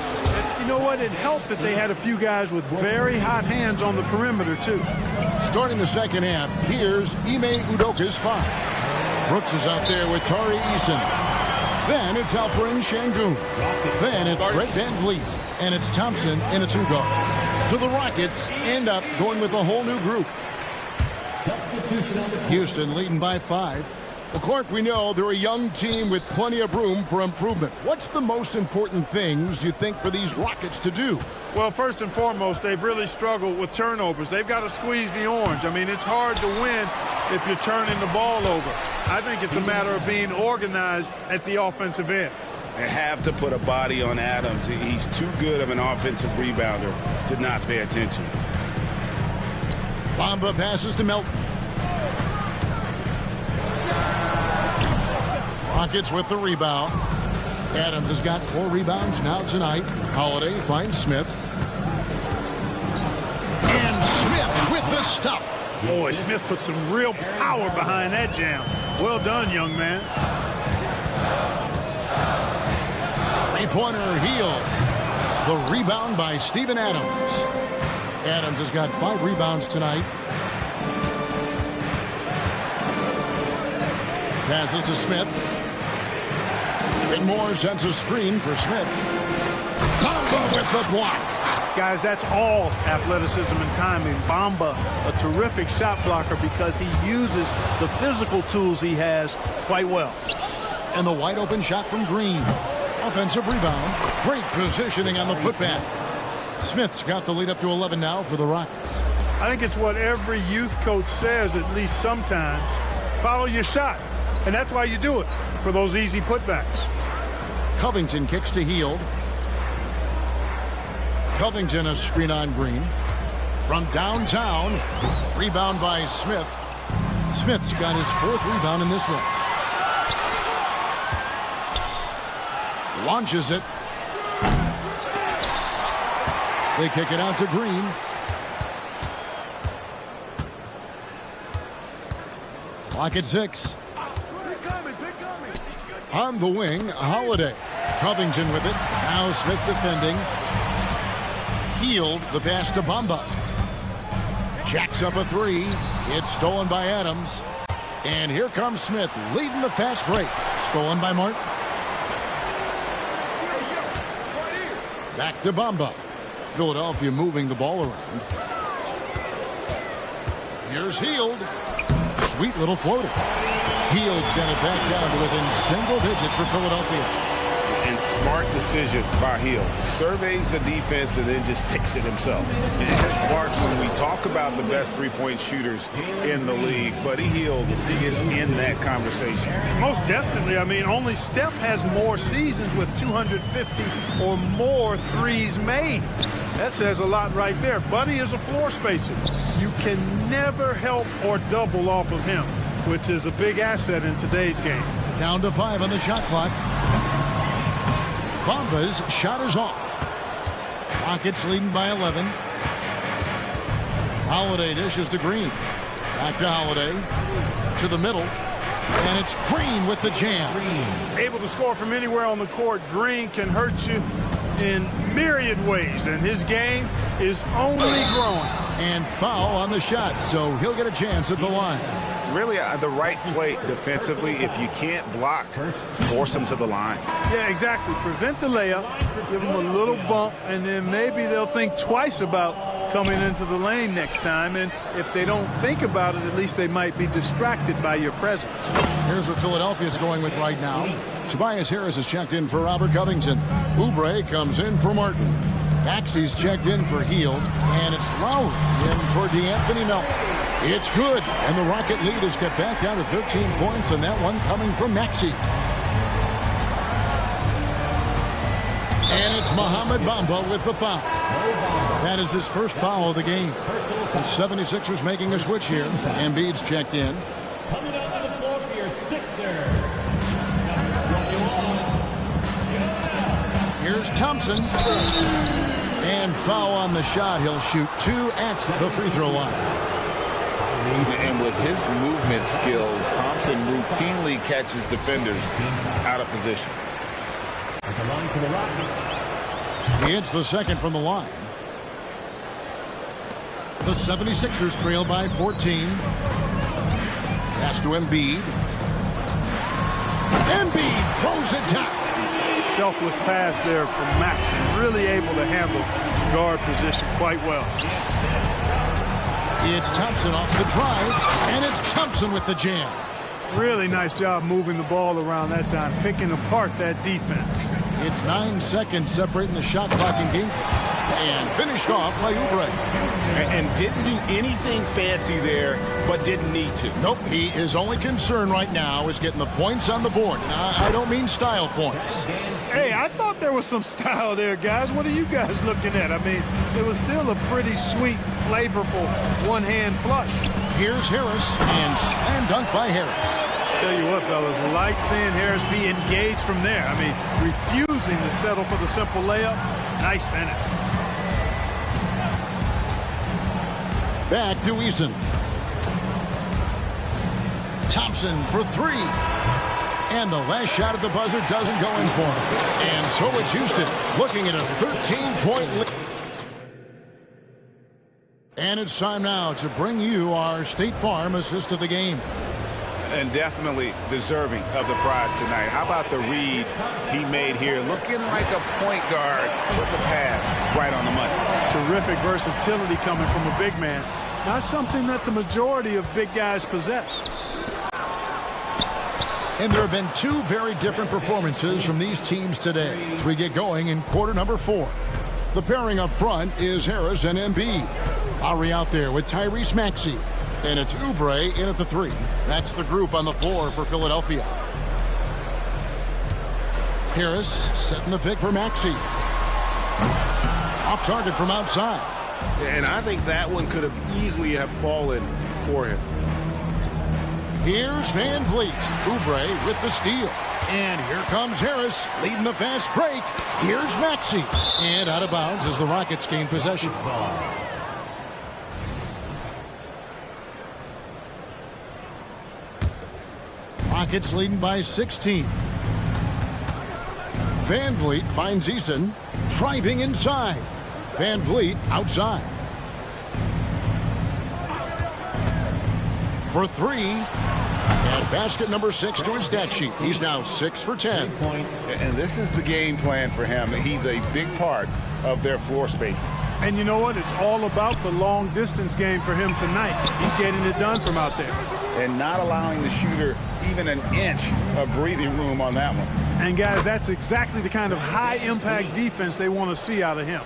J: You know what? It helped that they had a few guys with very hot hands on the perimeter, too.
E: Starting the second half, here's Ime Udoka's 5. Brooks is out there with Tari Eason. Then it's Alperen Şengün. Then it's Fred Van Vliet. And it's Thompson in a 2-guard. So the Rockets end up going with a whole new group. Houston leading by 5. Well, Clark, we know they're a young team with plenty of room for improvement. What's the most important things you think for these Rockets to do?
J: Well, first and foremost, they've really struggled with turnovers. They've got to squeeze the orange. I mean, it's hard to win if you're turning the ball over. I think it's a matter of being organized at the offensive end.
G: They have to put a body on Adams. He's too good of an offensive rebounder to not pay attention.
E: Bamba passes to Melton. Rockets with the rebound. Adams has got 4 rebounds now tonight. Holiday finds Smith. And Smith with the stuff.
J: Boy, Smith put some real power behind that jam. Well done, young man.
E: Three-pointer Hield. The rebound by Steven Adams. Adams has got 5 rebounds tonight. Passes to Smith. And Moore sends a screen for Smith. Bamba with the block.
J: Guys, that's all athleticism and timing. Bamba, a terrific shot blocker because he uses the physical tools he has quite well.
E: And the wide open shot from Green. Offensive rebound. Great positioning on the putback. Smith's got the lead up to 11 now for the Rockets.
J: I think it's what every youth coach says at least sometimes. Follow your shot. And that's why you do it, for those easy putbacks.
E: Covington kicks to Hield. Covington a screen on Green. From downtown, rebound by Smith. Smith's got his 4th rebound in this one. Launches it. They kick it out to Green. Clock at 6. On the wing, Holiday. Covington with it. Now Smith defending. Hield, the pass to Bamba. Jacks up a 3. It's stolen by Adams. And here comes Smith leading the fast break. Stolen by Martin. Back to Bamba. Philadelphia moving the ball around. Here's Hield. Sweet little floater. Hield's got it back down to within single digits for Philadelphia.
G: And smart decision by Hield. Surveys the defense and then just takes it himself. Mark, when we talk about the best three-point shooters in the league, Buddy Hield is in that conversation.
J: Most definitely. I mean, only Steph has more seasons with 250 or more threes made. That says a lot right there. Buddy is a floor spacer. You can never help or double off of him, which is a big asset in today's game.
E: Down to 5 on the shot clock. Bamba's shot is off. Rockets leading by 11. Holiday dishes to Green. Back to Holiday. To the middle. And it's Green with the jam.
J: Able to score from anywhere on the court. Green can hurt you in myriad ways, and his game is only growing.
E: And foul on the shot, so he'll get a chance at the line.
G: Really, the right play defensively. If you can't block, force them to the line.
J: Yeah, exactly. Prevent the layup, give them a little bump, and then maybe they'll think twice about coming into the lane next time. And if they don't think about it, at least they might be distracted by your presence.
E: Here's what Philadelphia's going with right now. Tobias Harris is checked in for Robert Covington. Oubre comes in for Martin. Maxey's checked in for Hield. And it's Lowry in for DeAnthony Melton. It's good, and the Rocket lead has got back down to 13 points, and that one coming from Maxey. And it's Mohamed Bamba with the foul. That is his first foul of the game. The 76ers making a switch here. Embiid's checked in.
I: Coming out on the floor for your Sixers.
E: Here's Thompson. And foul on the shot. He'll shoot 2 at the free throw line.
G: And with his movement skills, Thompson routinely catches defenders out of position.
E: He hits the second from the line. The 76ers trail by 14. Pass to Embiid. Embiid throws it down.
J: Selfless pass there from Maxey. Really able to handle guard position quite well.
E: It's Thompson off the drive, and it's Thompson with the jam.
J: Really nice job moving the ball around that time, picking apart that defense.
E: It's 9 seconds separating the shot clock and game. And finished off by Oubre.
G: And didn't do anything fancy there, but didn't need to.
E: Nope, he is only concerned right now is getting the points on the board. And I don't mean style points.
J: Hey, I thought there was some style there, guys. What are you guys looking at? I mean, it was still a pretty sweet, flavorful one-hand flush.
E: Here's Harris, and slam dunk by Harris.
J: Tell you what, fellas, like seeing Harris be engaged from there. I mean, refusing to settle for the simple layup. Nice finish.
E: Back to Eason. Thompson for three. And the last shot at the buzzer doesn't go in for him. And so it's Houston looking at a 13-point lead. And it's time now to bring you our State Farm assist of the game.
G: And definitely deserving of the prize tonight. How about the read he made here? Looking like a point guard with the pass right on the money.
J: Terrific versatility coming from a big man. Not something that the majority of big guys possess.
E: And there have been two very different performances from these teams today as we get going in quarter number 4. The pairing up front is Harris and Embiid. Lowry out there with Tyrese Maxey. And it's Oubre in at the 3. That's the group on the floor for Philadelphia. Harris setting the pick for Maxey. Off target from outside.
G: And I think that one could have easily have fallen for him.
E: Here's Van Vliet. Oubre with the steal. And here comes Harris leading the fast break. Here's Maxey. And out of bounds as the Rockets gain possession. Rockets leading by 16. Van Vliet finds Eason driving inside. Van Vliet outside. For 3. And basket number 6 to his stat sheet. He's now 6 for 10.
G: And this is the game plan for him. He's a big part of their floor spacing.
J: And you know what? It's all about the long distance game for him tonight. He's getting it done from out there.
G: And not allowing the shooter even an inch of breathing room on that one.
J: And guys, that's exactly the kind of high impact defense they want to see out of him.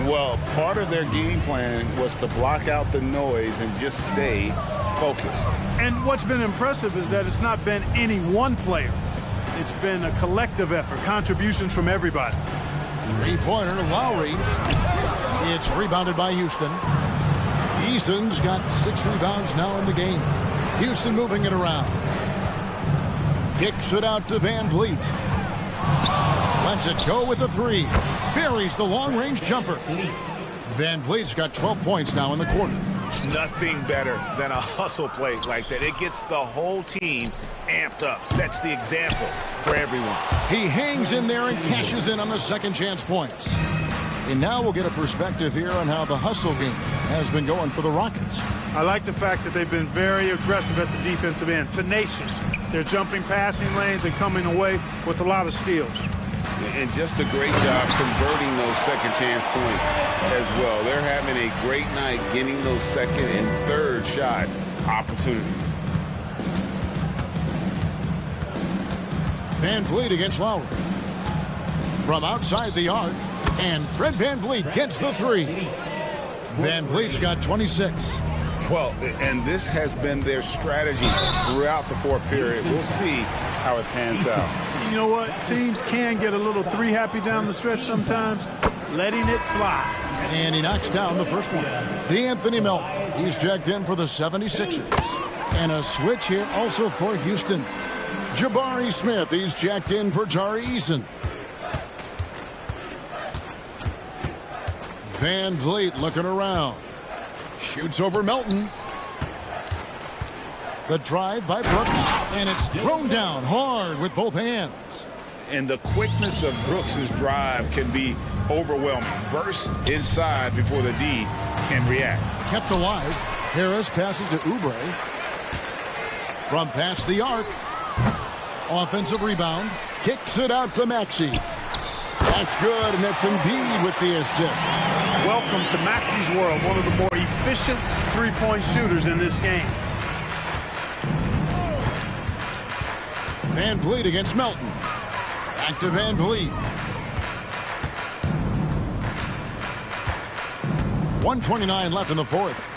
G: Well, part of their game plan was to block out the noise and just stay focused.
J: And what's been impressive is that it's not been any one player. It's been a collective effort, contributions from everybody.
E: Three-pointer to Lowry. It's rebounded by Houston. Eason's got 6 rebounds now in the game. Houston moving it around. Kicks it out to Van Vliet. Lets it go with the 3. Buries the long-range jumper. Van Vliet's got 12 points now in the quarter.
G: Nothing better than a hustle play like that. It gets the whole team amped up, sets the example for everyone.
E: He hangs in there and cashes in on the second chance points. And now we'll get a perspective here on how the hustle game has been going for the Rockets.
J: I like the fact that they've been very aggressive at the defensive end, tenacious. They're jumping passing lanes and coming away with a lot of steals.
G: And just a great job converting those second chance points as well. They're having a great night getting those second and third shot opportunities.
E: Van Vliet against Lowry. From outside the arc, and Fred Van Vliet gets the 3. Van Vliet's got 26.
G: Well, and this has been their strategy throughout the fourth period. We'll see how it pans out.
J: You know what? Teams can get a little 3 happy down the stretch sometimes, letting it fly.
E: And he knocks down the first one. DeAnthony Melton. He's checked in for the 76ers. And a switch here also for Houston. Jabari Smith. He's checked in for Tari Eason. Van Vliet looking around. Shoots over Melton. The drive by Brooks, and it's thrown down hard with both hands.
G: And the quickness of Brooks' drive can be overwhelming. Burst inside before the D can react.
E: Kept alive. Harris passes to Oubre. From past the arc. Offensive rebound. Kicks it out to Maxey. That's good, and that's Embiid with the assist.
J: Welcome to Maxey's world, one of the more efficient three-point shooters in this game.
E: Van Vliet against Melton. Back to Van Vliet. 1:29 left in the fourth.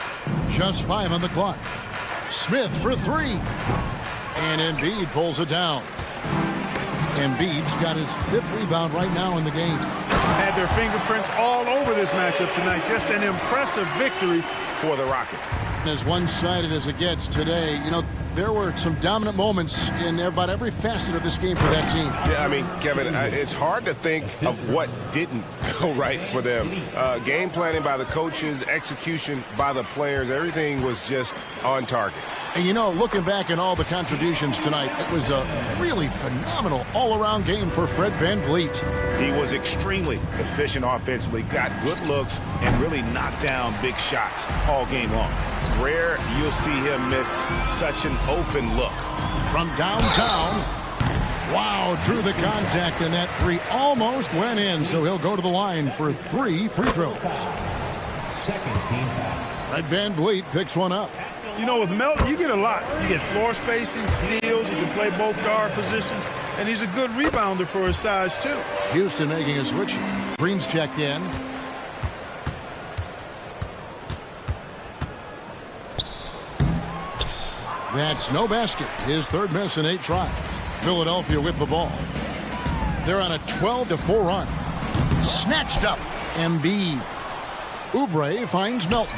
E: Just 5 on the clock. Smith for 3. And Embiid pulls it down. Embiid's got his 5th rebound right now in the game.
J: Had their fingerprints all over this matchup tonight. Just an impressive victory
F: for the Rockets.
E: As one-sided as it gets today, you know, there were some dominant moments in about every facet of this game for that team.
L: Yeah, I mean, Kevin, it's hard to think of what didn't go right for them. Game planning by the coaches, execution by the players, everything was just on target.
E: And you know, looking back at all the contributions tonight, it was a really phenomenal all-around game for Fred VanVleet.
G: He was extremely efficient offensively, got good looks, and really knocked down big shots all game long. Rare you'll see him miss such an open look.
E: From downtown, wow, through the contact, and that 3 almost went in, so he'll go to the line for 3 free throws.
I: Second team foul.
E: Fred VanVleet picks one up.
J: You know, with Melton, you get a lot. You get floor spacing, steals, you can play both guard positions, and he's a good rebounder for his size, too.
E: Houston making a switch. Green's checked in. That's no basket. His 3rd miss in 8 tries. Philadelphia with the ball. They're on a 12-4 run. Snatched up. Embiid. Oubre finds Melton.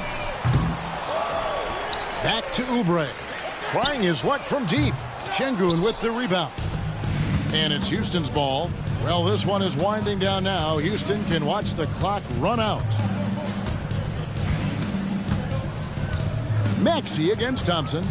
E: Back to Oubre. Trying his luck from deep. Şengün with the rebound. And it's Houston's ball. Well, this one is winding down now. Houston can watch the clock run out. Maxey against Thompson.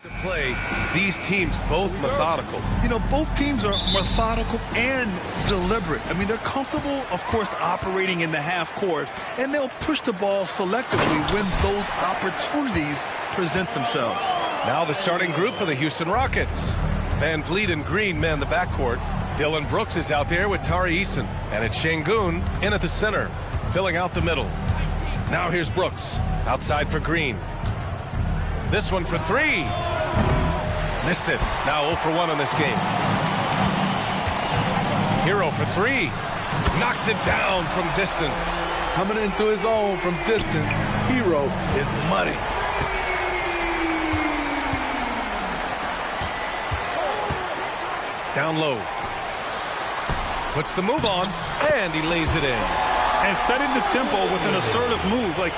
A: Play, these teams both methodical.
B: You know, both teams are methodical and deliberate. I mean, they're comfortable, of course, operating in the half court, and they'll push the ball selectively when those opportunities present themselves.
A: Now the starting group for the Houston Rockets. Van Vliet and Green man the backcourt. Dylan Brooks is out there with Tari Eason. And it's Şengün in at the center, filling out the middle. Now here's Brooks, outside for Green. This one for three. Missed it. Now 0 for 1 on this game. Hero for three. Knocks it down from distance.
H: Coming into his own from distance, Hero is money.
A: Down low. Puts the move on, and he lays it in.
B: And setting the tempo with an assertive move. Like,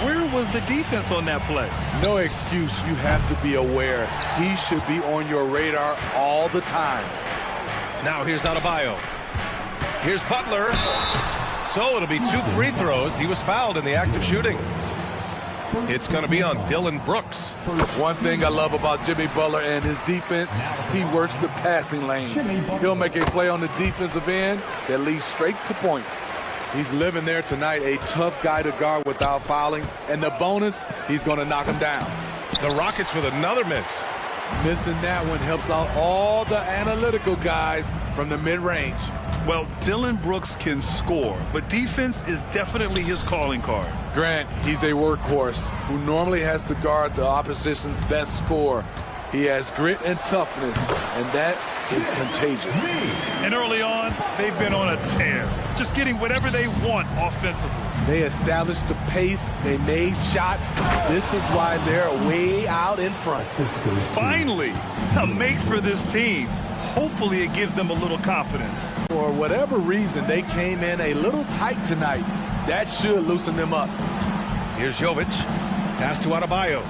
B: where was the defense on that play?
H: No excuse. You have to be aware. He should be on your radar all the time.
A: Now here's Adebayo. Here's Butler. So it'll be 2 free throws. He was fouled in the act of shooting. It's going to be on Dylan Brooks.
H: One thing I love about Jimmy Butler and his defense, he works the passing lanes. He'll make a play on the defensive end that leads straight to points. He's living there tonight, a tough guy to guard without fouling. And the bonus, he's going to knock him down.
A: The Rockets with another miss.
H: Missing that one helps out all the analytical guys from the mid-range.
B: Well, Dylan Brooks can score, but defense is definitely his calling card.
H: Grant, he's a workhorse who normally has to guard the opposition's best scorer. He has grit and toughness, and that is contagious.
B: And early on, they've been on a tear, just getting whatever they want offensively.
H: They established the pace, they made shots. This is why they're way out in front.
B: Finally, a make for this team. Hopefully it gives them a little confidence.
H: For whatever reason, they came in a little tight tonight. That should loosen them up.
A: Here's Jovic. Pass to Adebayo.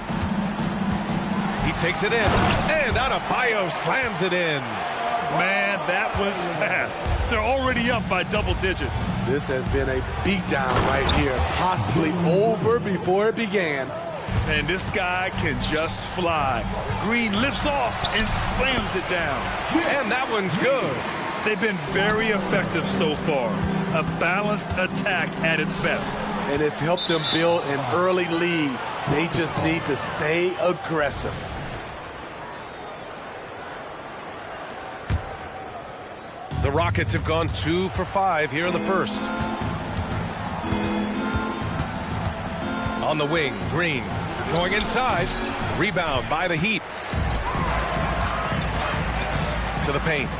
A: He takes it in, and Adebayo slams it in.
B: Man, that was fast. They're already up by double digits.
H: This has been a beatdown right here, possibly over before it began.
B: And this guy can just fly. Green lifts off and slams it down.
A: And that one's good.
B: They've been very effective so far. A balanced attack at its best.
H: And it's helped them build an early lead. They just need to stay aggressive.
A: The Rockets have gone 2 for 5 here in the first. On the wing, Green going inside. Rebound by the Heat. To the paint.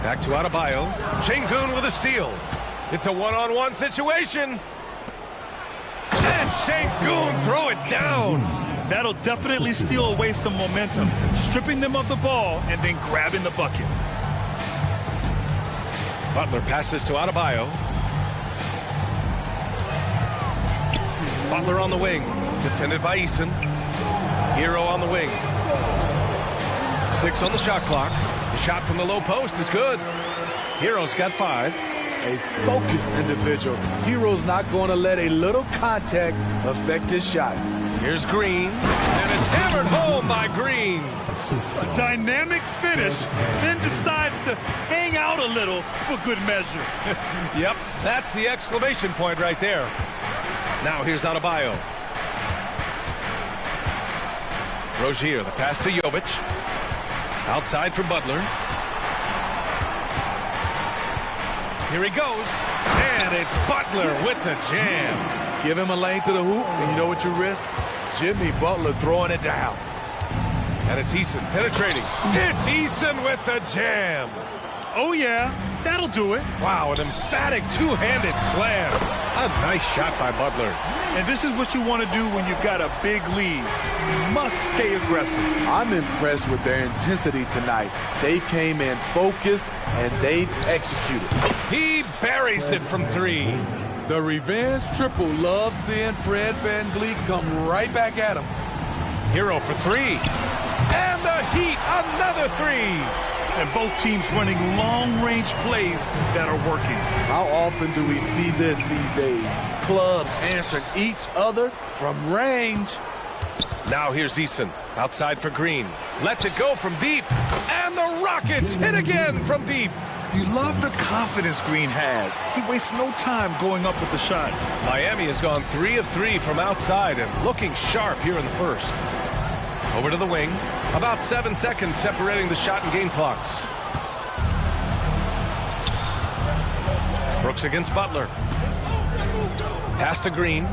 A: Back to Adebayo. Şengün with a steal. It's a one-on-one situation. And Şengün throw it down.
B: That'll definitely steal away some momentum, stripping them of the ball and then grabbing the bucket.
A: Butler passes to Adebayo. Butler on the wing, defended by Eason. Hero on the wing. 6 on the shot clock. The shot from the low post is good. Hero's got 5.
H: A focused individual. Hero's not going to let a little contact affect his shot.
A: Here's Green, and it's hammered home by Green.
B: A dynamic finish, then decides to hang out a little for good measure.
A: Yep, that's the exclamation point right there. Now here's Adebayo. Rozier, the pass to Jovic. Outside for Butler. Here he goes, and it's Butler with the jam.
H: Give him a lane to the hoop, and you know what you risk? Jimmy Butler throwing it down.
A: And it's Eason penetrating. It's Eason with the jam.
B: Oh, yeah, that'll do it.
A: Wow, an emphatic two-handed slam. A nice shot by Butler.
B: And this is what you want to do when you've got a big lead. You must stay aggressive.
H: I'm impressed with their intensity tonight. They came in focused, and they've executed.
A: He buries it from 3.
H: The revenge triple loves seeing Fred VanVleet come right back at him.
A: Hero for 3. And the Heat, another three.
B: And both teams running long-range plays that are working.
H: How often do we see this these days? Clubs answering each other from range.
A: Now here's Eason, outside for Green. Lets it go from deep. And the Rockets hit again from deep.
B: You love the confidence Green has. He wastes no time going up with the shot.
A: Miami has gone 3 of 3 from outside and looking sharp here in the first. Over to the wing. About 7 seconds separating the shot and game clocks. Brooks against Butler. Pass to Green.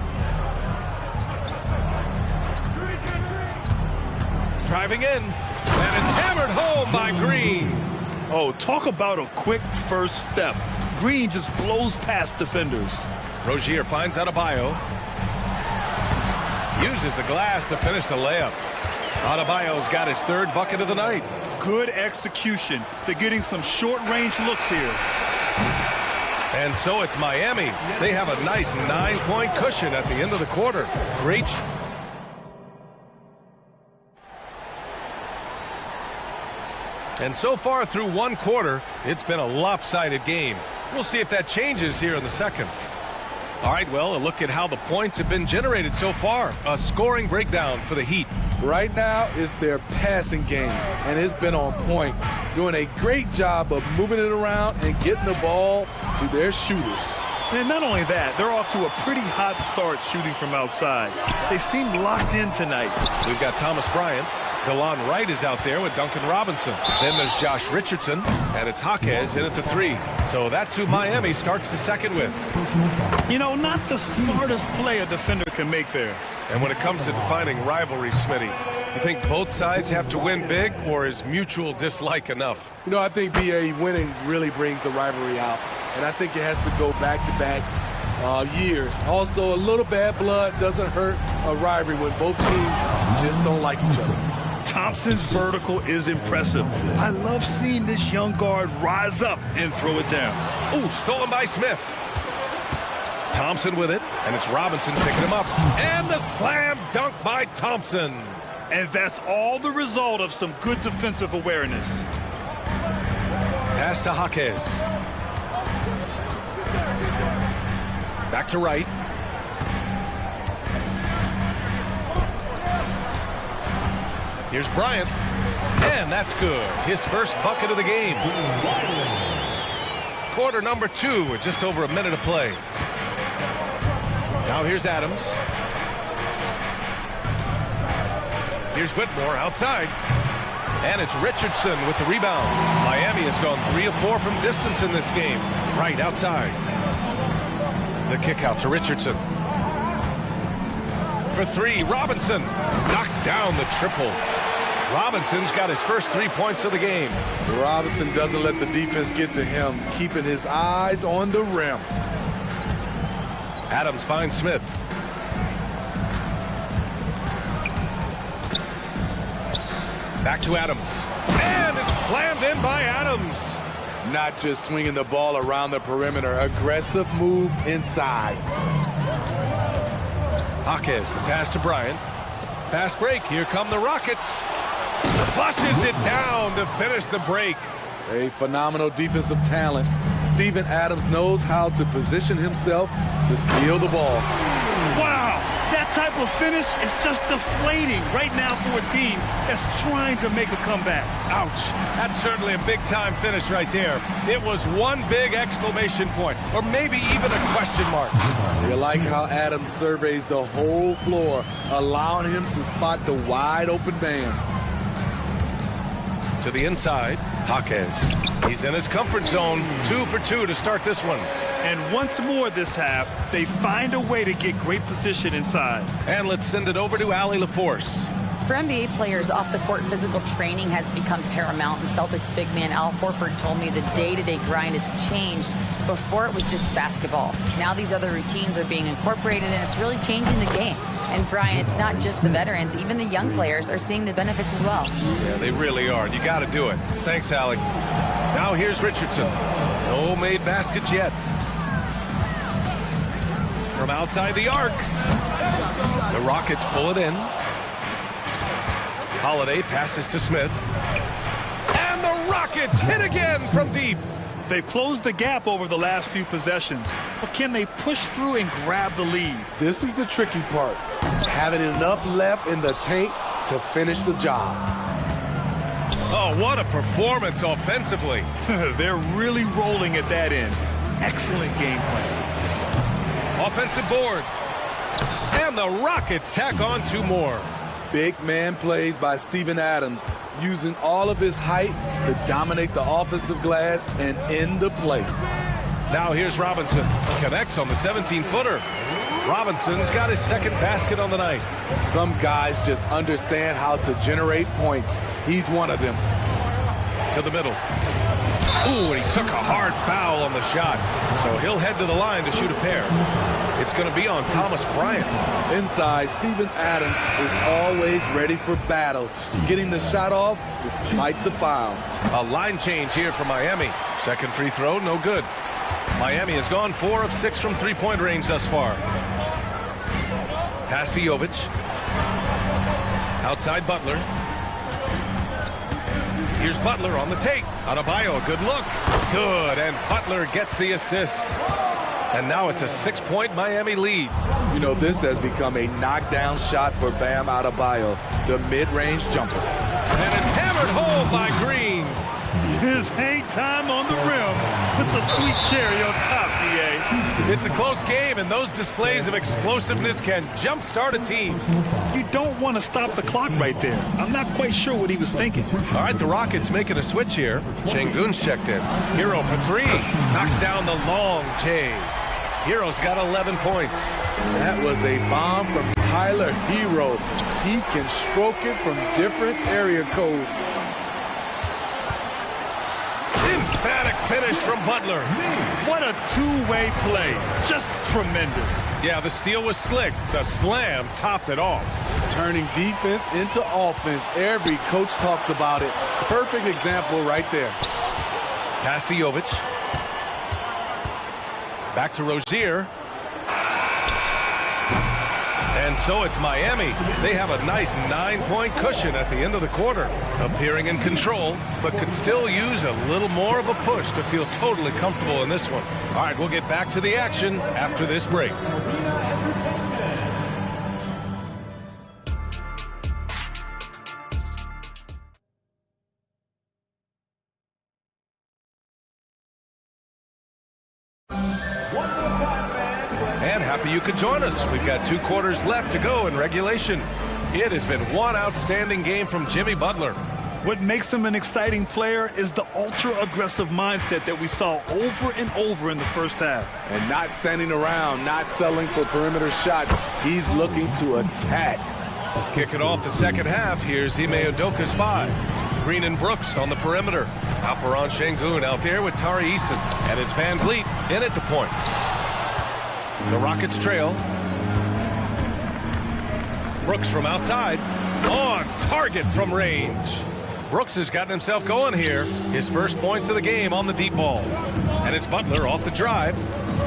A: Driving in. And it's hammered home by Green.
B: Oh, talk about a quick first step. Green just blows past defenders.
A: Rozier finds Adebayo. Uses the glass to finish the layup. Adebayo's got his third bucket of the night.
B: Good execution. They're getting some short-range looks here.
A: And so it's Miami. They have a nice 9-point cushion at the end of the quarter. Great. And so far through one quarter, it's been a lopsided game. We'll see if that changes here in the second. All right, well, a look at how the points have been generated so far. A scoring breakdown for the Heat.
H: Right now, it's their passing game, and it's been on point, doing a great job of moving it around and getting the ball to their shooters.
B: And not only that, they're off to a pretty hot start shooting from outside. They seem locked in tonight.
A: We've got Thomas Bryant. DeLon Wright is out there with Duncan Robinson. Then there's Josh Richardson, and it's Jaquez in at the 3. So that's who Miami starts the second with.
B: You know, not the smartest play a defender can make there.
A: And when it comes to defining rivalry, Smitty, you think both sides have to win big, or is mutual dislike enough?
H: You know, I think BA winning really brings the rivalry out, and I think it has to go back-to-back years. Also, a little bad blood doesn't hurt a rivalry when both teams just don't like each other.
B: Thompson's vertical is impressive. I love seeing this young guard rise up and throw it down.
A: Ooh, stolen by Smith. Thompson with it, and it's Robinson picking him up. And the slam dunk by Thompson.
B: And that's all the result of some good defensive awareness.
A: Pass to Jaquez. Back to Wright. Here's Bryant. And that's good. His first bucket of the game. Quarter number 2 with just over a minute of play. Now here's Adams. Here's Whitmore outside. And it's Richardson with the rebound. Miami has gone 3 of 4 from distance in this game. Right outside. The kick out to Richardson. For 3, Robinson knocks down the triple. Robinson's got his first 3 points of the game.
H: Robinson doesn't let the defense get to him, keeping his eyes on the rim.
A: Adams finds Smith. Back to Adams. And it's slammed in by Adams.
H: Not just swinging the ball around the perimeter, aggressive move inside.
A: Jaquez, the pass to Bryant. Fast break, here come the Rockets. Flushes it down to finish the break.
H: A phenomenal defensive talent. Steven Adams knows how to position himself to steal the ball.
B: Wow, that type of finish is just deflating right now for a team that's trying to make a comeback.
A: Ouch, that's certainly a big-time finish right there. It was one big exclamation point, or maybe even a question mark.
H: You like how Adams surveys the whole floor, allowing him to spot the wide-open man.
A: To the inside, Jaquez. He's in his comfort zone. 2 for 2 to start this one.
B: And once more this half, they find a way to get great position inside.
A: And let's send it over to Allie LaForce.
D: For NBA players, off-the-court physical training has become paramount, and Celtics big man Al Horford told me the day-to-day grind has changed. Before, it was just basketball. Now these other routines are being incorporated, and it's really changing the game. And Brian, it's not just the veterans, even the young players are seeing the benefits as well.
A: Yeah, they really are. You got to do it. Thanks, Allie. Now here's Richardson. No made baskets yet. From outside the arc, the Rockets pull it in. Holiday passes to Smith. And the Rockets hit again from deep.
B: They've closed the gap over the last few possessions, but can they push through and grab the lead?
H: This is the tricky part. Having enough left in the tank to finish the job.
A: Oh, what a performance offensively.
B: They're really rolling at that end. Excellent game plan.
A: Offensive board. And the Rockets tack on 2 more.
H: Big man plays by Steven Adams, using all of his height to dominate the offensive glass and end the play.
A: Now here's Robinson. Connects on the 17-footer. Robinson's got his second basket on the night.
H: Some guys just understand how to generate points. He's one of them.
A: To the middle. Ooh, and he took a hard foul on the shot. So he'll head to the line to shoot a pair. It's going to be on Thomas Bryant.
H: Inside, Steven Adams is always ready for battle, getting the shot off despite the foul.
A: A line change here for Miami. Second free throw, no good. Miami has gone 4 of 6 from three-point range thus far. Pass to Jovic. Outside Butler. Here's Butler on the take. Adebayo, a good look. Good, and Butler gets the assist. And now it's a 6-point Miami lead.
H: You know, this has become a knockdown shot for Bam Adebayo, the mid-range jumper.
A: And it's hammered home by Green.
B: His hang time on the rim puts a sweet cherry on top, DA.
A: It's a close game, and those displays of explosiveness can jumpstart a team.
B: You don't want to stop the clock right there. I'm not quite sure what he was thinking.
A: All right, the Rockets making a switch here. Şengün's checked in. Hero for 3. Knocks down the long J. Hero's got 11 points.
H: That was a bomb from Tyler Hero. He can stroke it from different area codes.
A: Emphatic finish from Butler.
B: What a two-way play. Just tremendous.
A: Yeah, the steal was slick. The slam topped it off.
H: Turning defense into offense. Every coach talks about it. Perfect example right there.
A: Pass to Jovic. Back to Rozier. And so it's Miami. They have a nice 9-point cushion at the end of the quarter. Appearing in control, but could still use a little more of a push to feel totally comfortable in this one. All right, we'll get back to the action after this break. And happy you could join us. We've got 2 quarters left to go in regulation. It has been one outstanding game from Jimmy Butler.
B: What makes him an exciting player is the ultra-aggressive mindset that we saw over and over in the first half.
H: And not standing around, not settling for perimeter shots. He's looking to attack.
A: Kick it off the second half. Here's Ime Udoka's 5. Green and Brooks on the perimeter. Alperen Şengün out there with Tari Eason. And it's Van Vliet in at the point. The Rockets trail. Brooks from outside. On target from range. Brooks has gotten himself going here. His first points of the game on the deep ball. And it's Butler off the drive.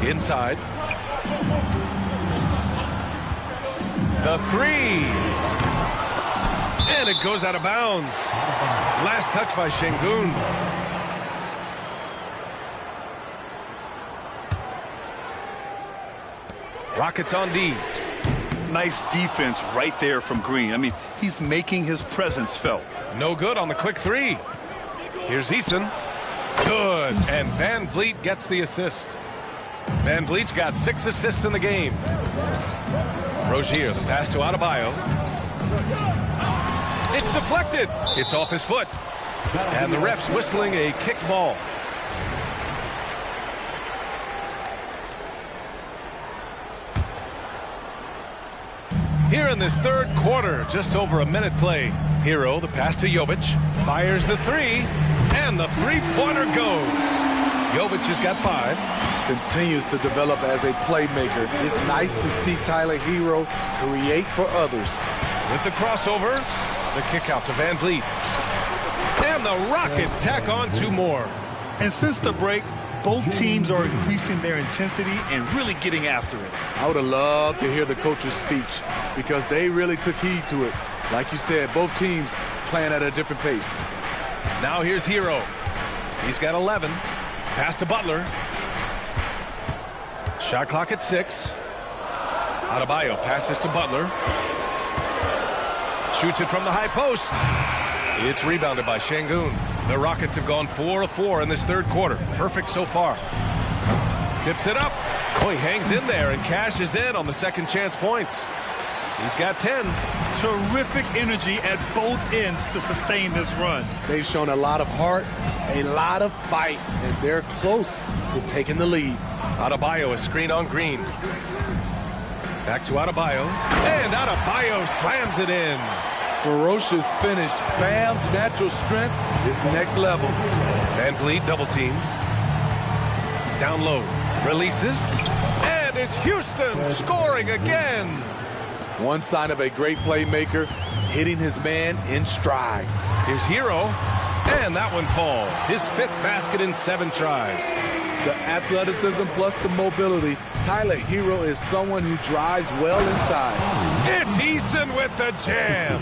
A: Inside. The 3. And it goes out of bounds. Last touch by Şengün. Rockets on D.
B: Nice defense right there from Green. I mean, he's making his presence felt.
A: No good on the quick 3. Here's Eason. Good. And Van Vliet gets the assist. Van Vliet's got 6 assists in the game. Rozier, the pass to Adebayo. It's deflected. It's off his foot. And the ref's whistling a kick ball. Here in this third quarter, just over a minute play. Hero, the pass to Jovic, fires the 3, and the three-pointer goes. Jovic has got 5.
H: Continues to develop as a playmaker. It's nice to see Tyler Hero create for others.
A: With the crossover, the kick out to Van Vliet. And the Rockets tack on 2 more.
B: And since the break, Both teams are increasing their intensity and really getting after it.
H: I would have loved to hear the coach's speech because they really took heed to it. Like you said, both teams playing at a different pace.
A: Now here's Hero. He's got 11. Pass to Butler. Shot clock at 6. Adebayo passes to Butler. Shoots it from the high post. It's rebounded by Şengün. The Rockets have gone 4 of 4 in this third quarter. Perfect so far. Tips it up. Oh, he hangs in there and cashes in on the second chance points. He's got 10.
B: Terrific energy at both ends to sustain this run.
H: They've shown a lot of heart, a lot of fight, and they're close to taking the lead.
A: Adebayo is screen on Green. Back to Adebayo. And Adebayo slams it in.
H: Ferocious finish. Bam's natural strength is next level.
A: Van Vliet double team. Down low. Releases. And it's Houston scoring again.
H: One sign of a great playmaker, hitting his man in stride.
A: Here's Hero. And that one falls. His 5th basket in 7 tries.
H: The athleticism plus the mobility. Tyler Hero is someone who drives well inside.
A: It's Eason with the jam.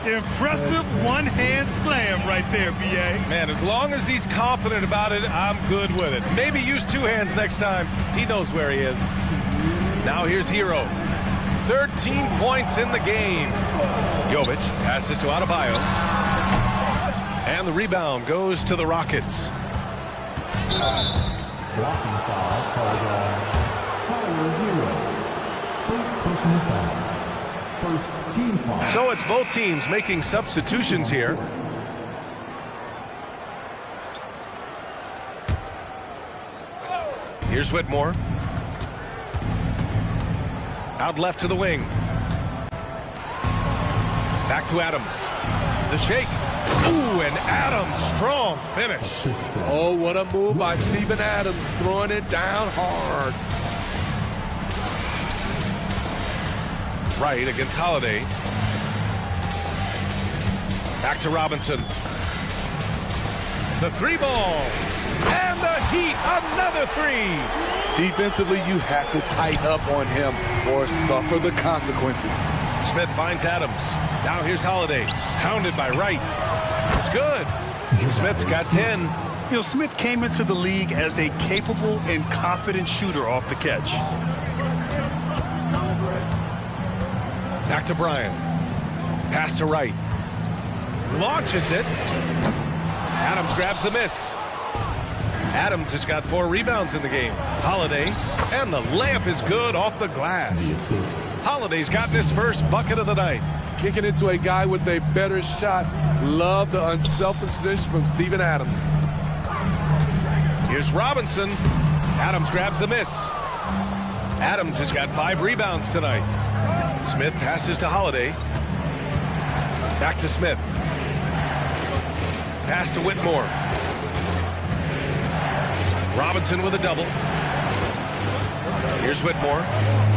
B: Impressive one-hand slam right there, B.A.
A: Man, as long as he's confident about it, I'm good with it. Maybe use 2 hands next time. He knows where he is. Now here's Hero. 13 points in the game. Jovic passes to Adebayo. And the rebound goes to the Rockets.
I: Blocking foul called on Tyler Hero. First personal foul. First team foul.
A: So it's both teams making substitutions here. Here's Whitmore. Out left to the wing. Back to Adams. The shake. Ooh, and Adams, strong finish.
H: Oh, what a move by Steven Adams, throwing it down hard.
A: Right against Holiday. Back to Robinson. The 3 ball. And the Heat, another 3.
H: Defensively, you have to tighten up on him or suffer the consequences.
A: Smith finds Adams. Now here's Holiday. Pounded by Wright. It's good. Smith's got 10.
B: You know, Smith came into the league as a capable and confident shooter off the catch.
A: Back to Bryan. Pass to Wright. Launches it. Adams grabs the miss. Adams has got 4 rebounds in the game. Holiday. And the layup is good off the glass. Holiday's got his first bucket of the night.
H: Kicking into a guy with a better shot. Love the unselfishness from Steven Adams.
A: Here's Robinson. Adams grabs the miss. Adams has got 5 rebounds tonight. Smith passes to Holiday. Back to Smith. Pass to Whitmore. Robinson with a double. Here's Whitmore.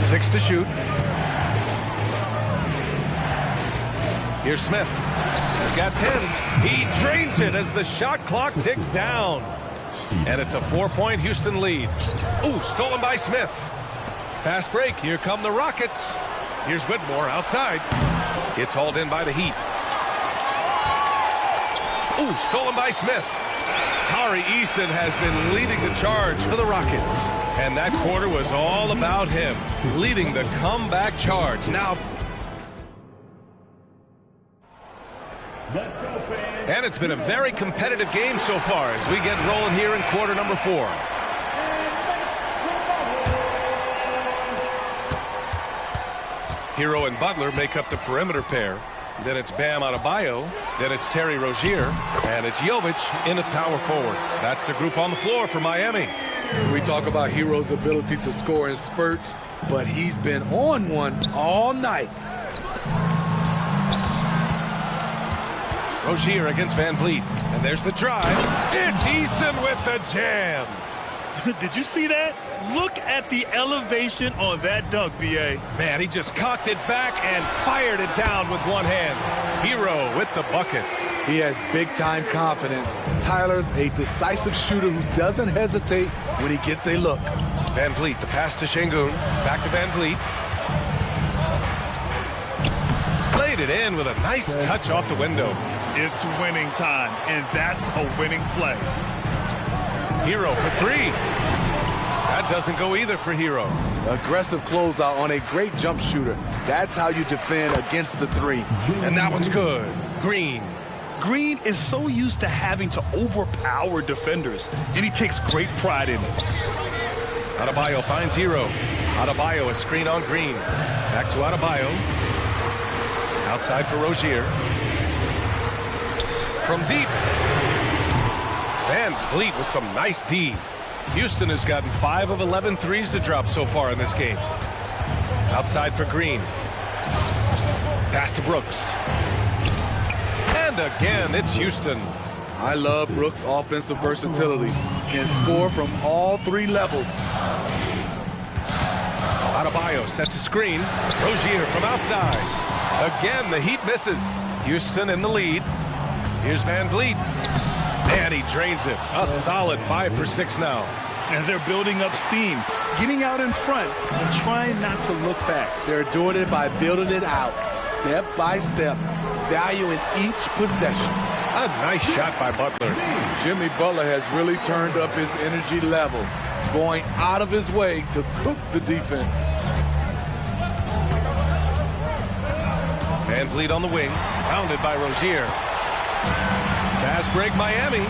A: 6 to shoot. Here's Smith. He's got 10. He drains it as the shot clock ticks down. And it's a 4-point Houston lead. Ooh, stolen by Smith. Fast break. Here come the Rockets. Here's Whitmore outside. It's hauled in by the Heat. Ooh, stolen by Smith. Tari Eason has been leading the charge for the Rockets. And that quarter was all about him, leading the comeback charge. Now, and it's been a very competitive game so far as we get rolling here in quarter number 4. Hero and Butler make up the perimeter pair. Then it's Bam Adebayo. Then it's Terry Rozier. And it's Jovic in at power forward. That's the group on the floor for Miami.
H: We talk about Hero's ability to score in spurts, but he's been on one all night.
A: Rozier against Van Vliet. And there's the drive. It's Eason with the jam.
B: Did you see that? Look at the elevation on that dunk, B.A.
A: Man, he just cocked it back and fired it down with one hand. Hero with the bucket.
H: He has big-time confidence. Tyler's a decisive shooter who doesn't hesitate when he gets a look.
A: Van Vliet, the pass to Şengün. Back to Van Vliet. Played it in with a nice touch off the window.
B: It's winning time, and that's a winning play.
A: Hero for three. That doesn't go either for Hero.
H: Aggressive closeout on a great jump shooter. That's how you defend against the three.
A: And that one's good. Green.
B: Green is so used to having to overpower defenders, and he takes great pride in it.
A: Adebayo finds Hero. Adebayo, a screen on Green. Back to Adebayo. Outside for Rozier. From deep. Van Vliet with some nice D. Houston has gotten 5 of 11 threes to drop so far in this game. Outside for Green. Pass to Brooks. And again, it's Houston.
H: I love Brooks' offensive versatility. Can score from all three levels.
A: Adebayo sets a screen. Rozier from outside. Again, the Heat misses. Houston in the lead. Here's Van Vliet. And he drains it. A solid 5 for 6 now.
B: And they're building up steam, getting out in front and trying not to look back.
H: They're doing it by building it out, step by step, valuing each possession.
A: A nice shot by Butler.
H: Jimmy Butler has really turned up his energy level, going out of his way to cook the defense.
A: Van Vliet on the wing, pounded by Rozier. Fast break Miami.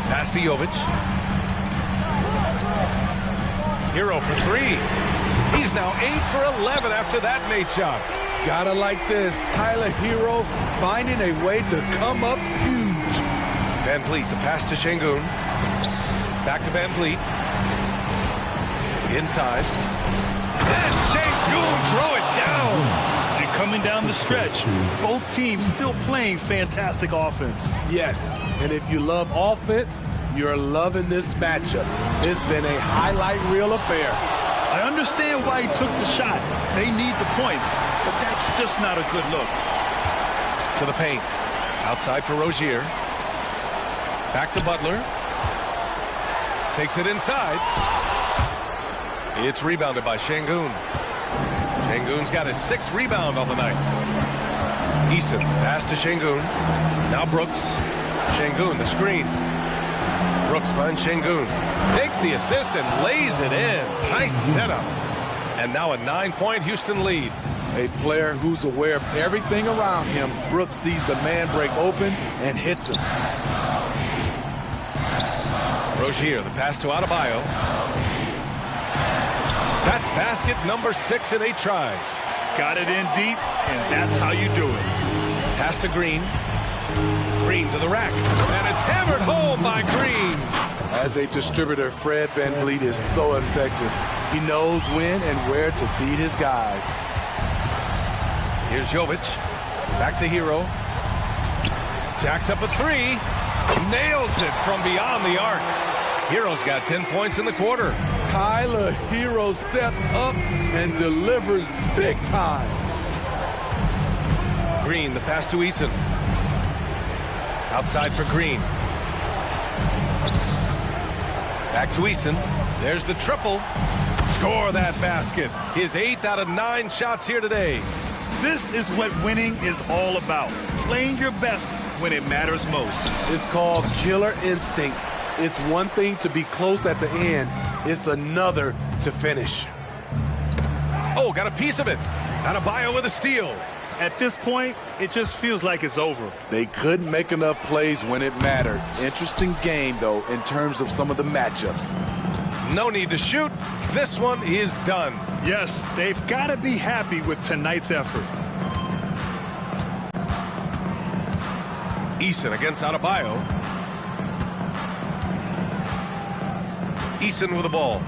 A: Pass to Jovic. Hero for three. He's now 8 for 11 after that made shot.
H: Gotta like this. Tyler Hero finding a way to come up huge.
A: Van Vliet, the pass to Şengün. Back to Van Vliet. Inside. And Şengün throw it down.
B: And coming down the stretch, both teams still playing fantastic offense.
H: Yes, and if you love offense, you're loving this matchup. It's been a highlight reel affair.
B: I understand why he took the shot. They need the points, but that's just not a good look.
A: To the paint. Outside for Rozier. Back to Butler. Takes it inside. It's rebounded by Şengün. Şengün's got his 6th rebound on the night. Eason, pass to Şengün. Now Brooks. Şengün, the screen. Brooks finds Şengün. Takes the assist and lays it in. Nice setup. And now a 9-point Houston lead.
H: A player who's aware of everything around him. Brooks sees the man break open and hits him.
A: Rozier, the pass to Adebayo. That's basket number 6 in 8 tries.
B: Got it in deep, and that's how you do it.
A: Pass to Green. Green to the rack. And it's hammered home by Green.
H: As a distributor, Fred Van Vliet is so effective. He knows when and where to feed his guys.
A: Here's Jovic. Back to Hero. Jacks up a 3. Nails it from beyond the arc. Hero's got 10 points in the quarter.
H: Tyler Hero steps up and delivers big time.
A: Green, the pass to Eason. Outside for Green. Back to Eason. There's the triple. Score that basket. His 8th out of 9 shots here today.
B: This is what winning is all about. Playing your best when it matters most.
H: It's called killer instinct. It's one thing to be close at the end. It's another to finish.
A: Oh, got a piece of it. Adebayo with a steal.
B: At this point, it just feels like it's over.
H: They couldn't make enough plays when it mattered. Interesting game, though, in terms of some of the matchups.
A: No need to shoot. This one is done.
B: Yes, they've got to be happy with tonight's effort.
A: Eason against Adebayo. Eason with the ball.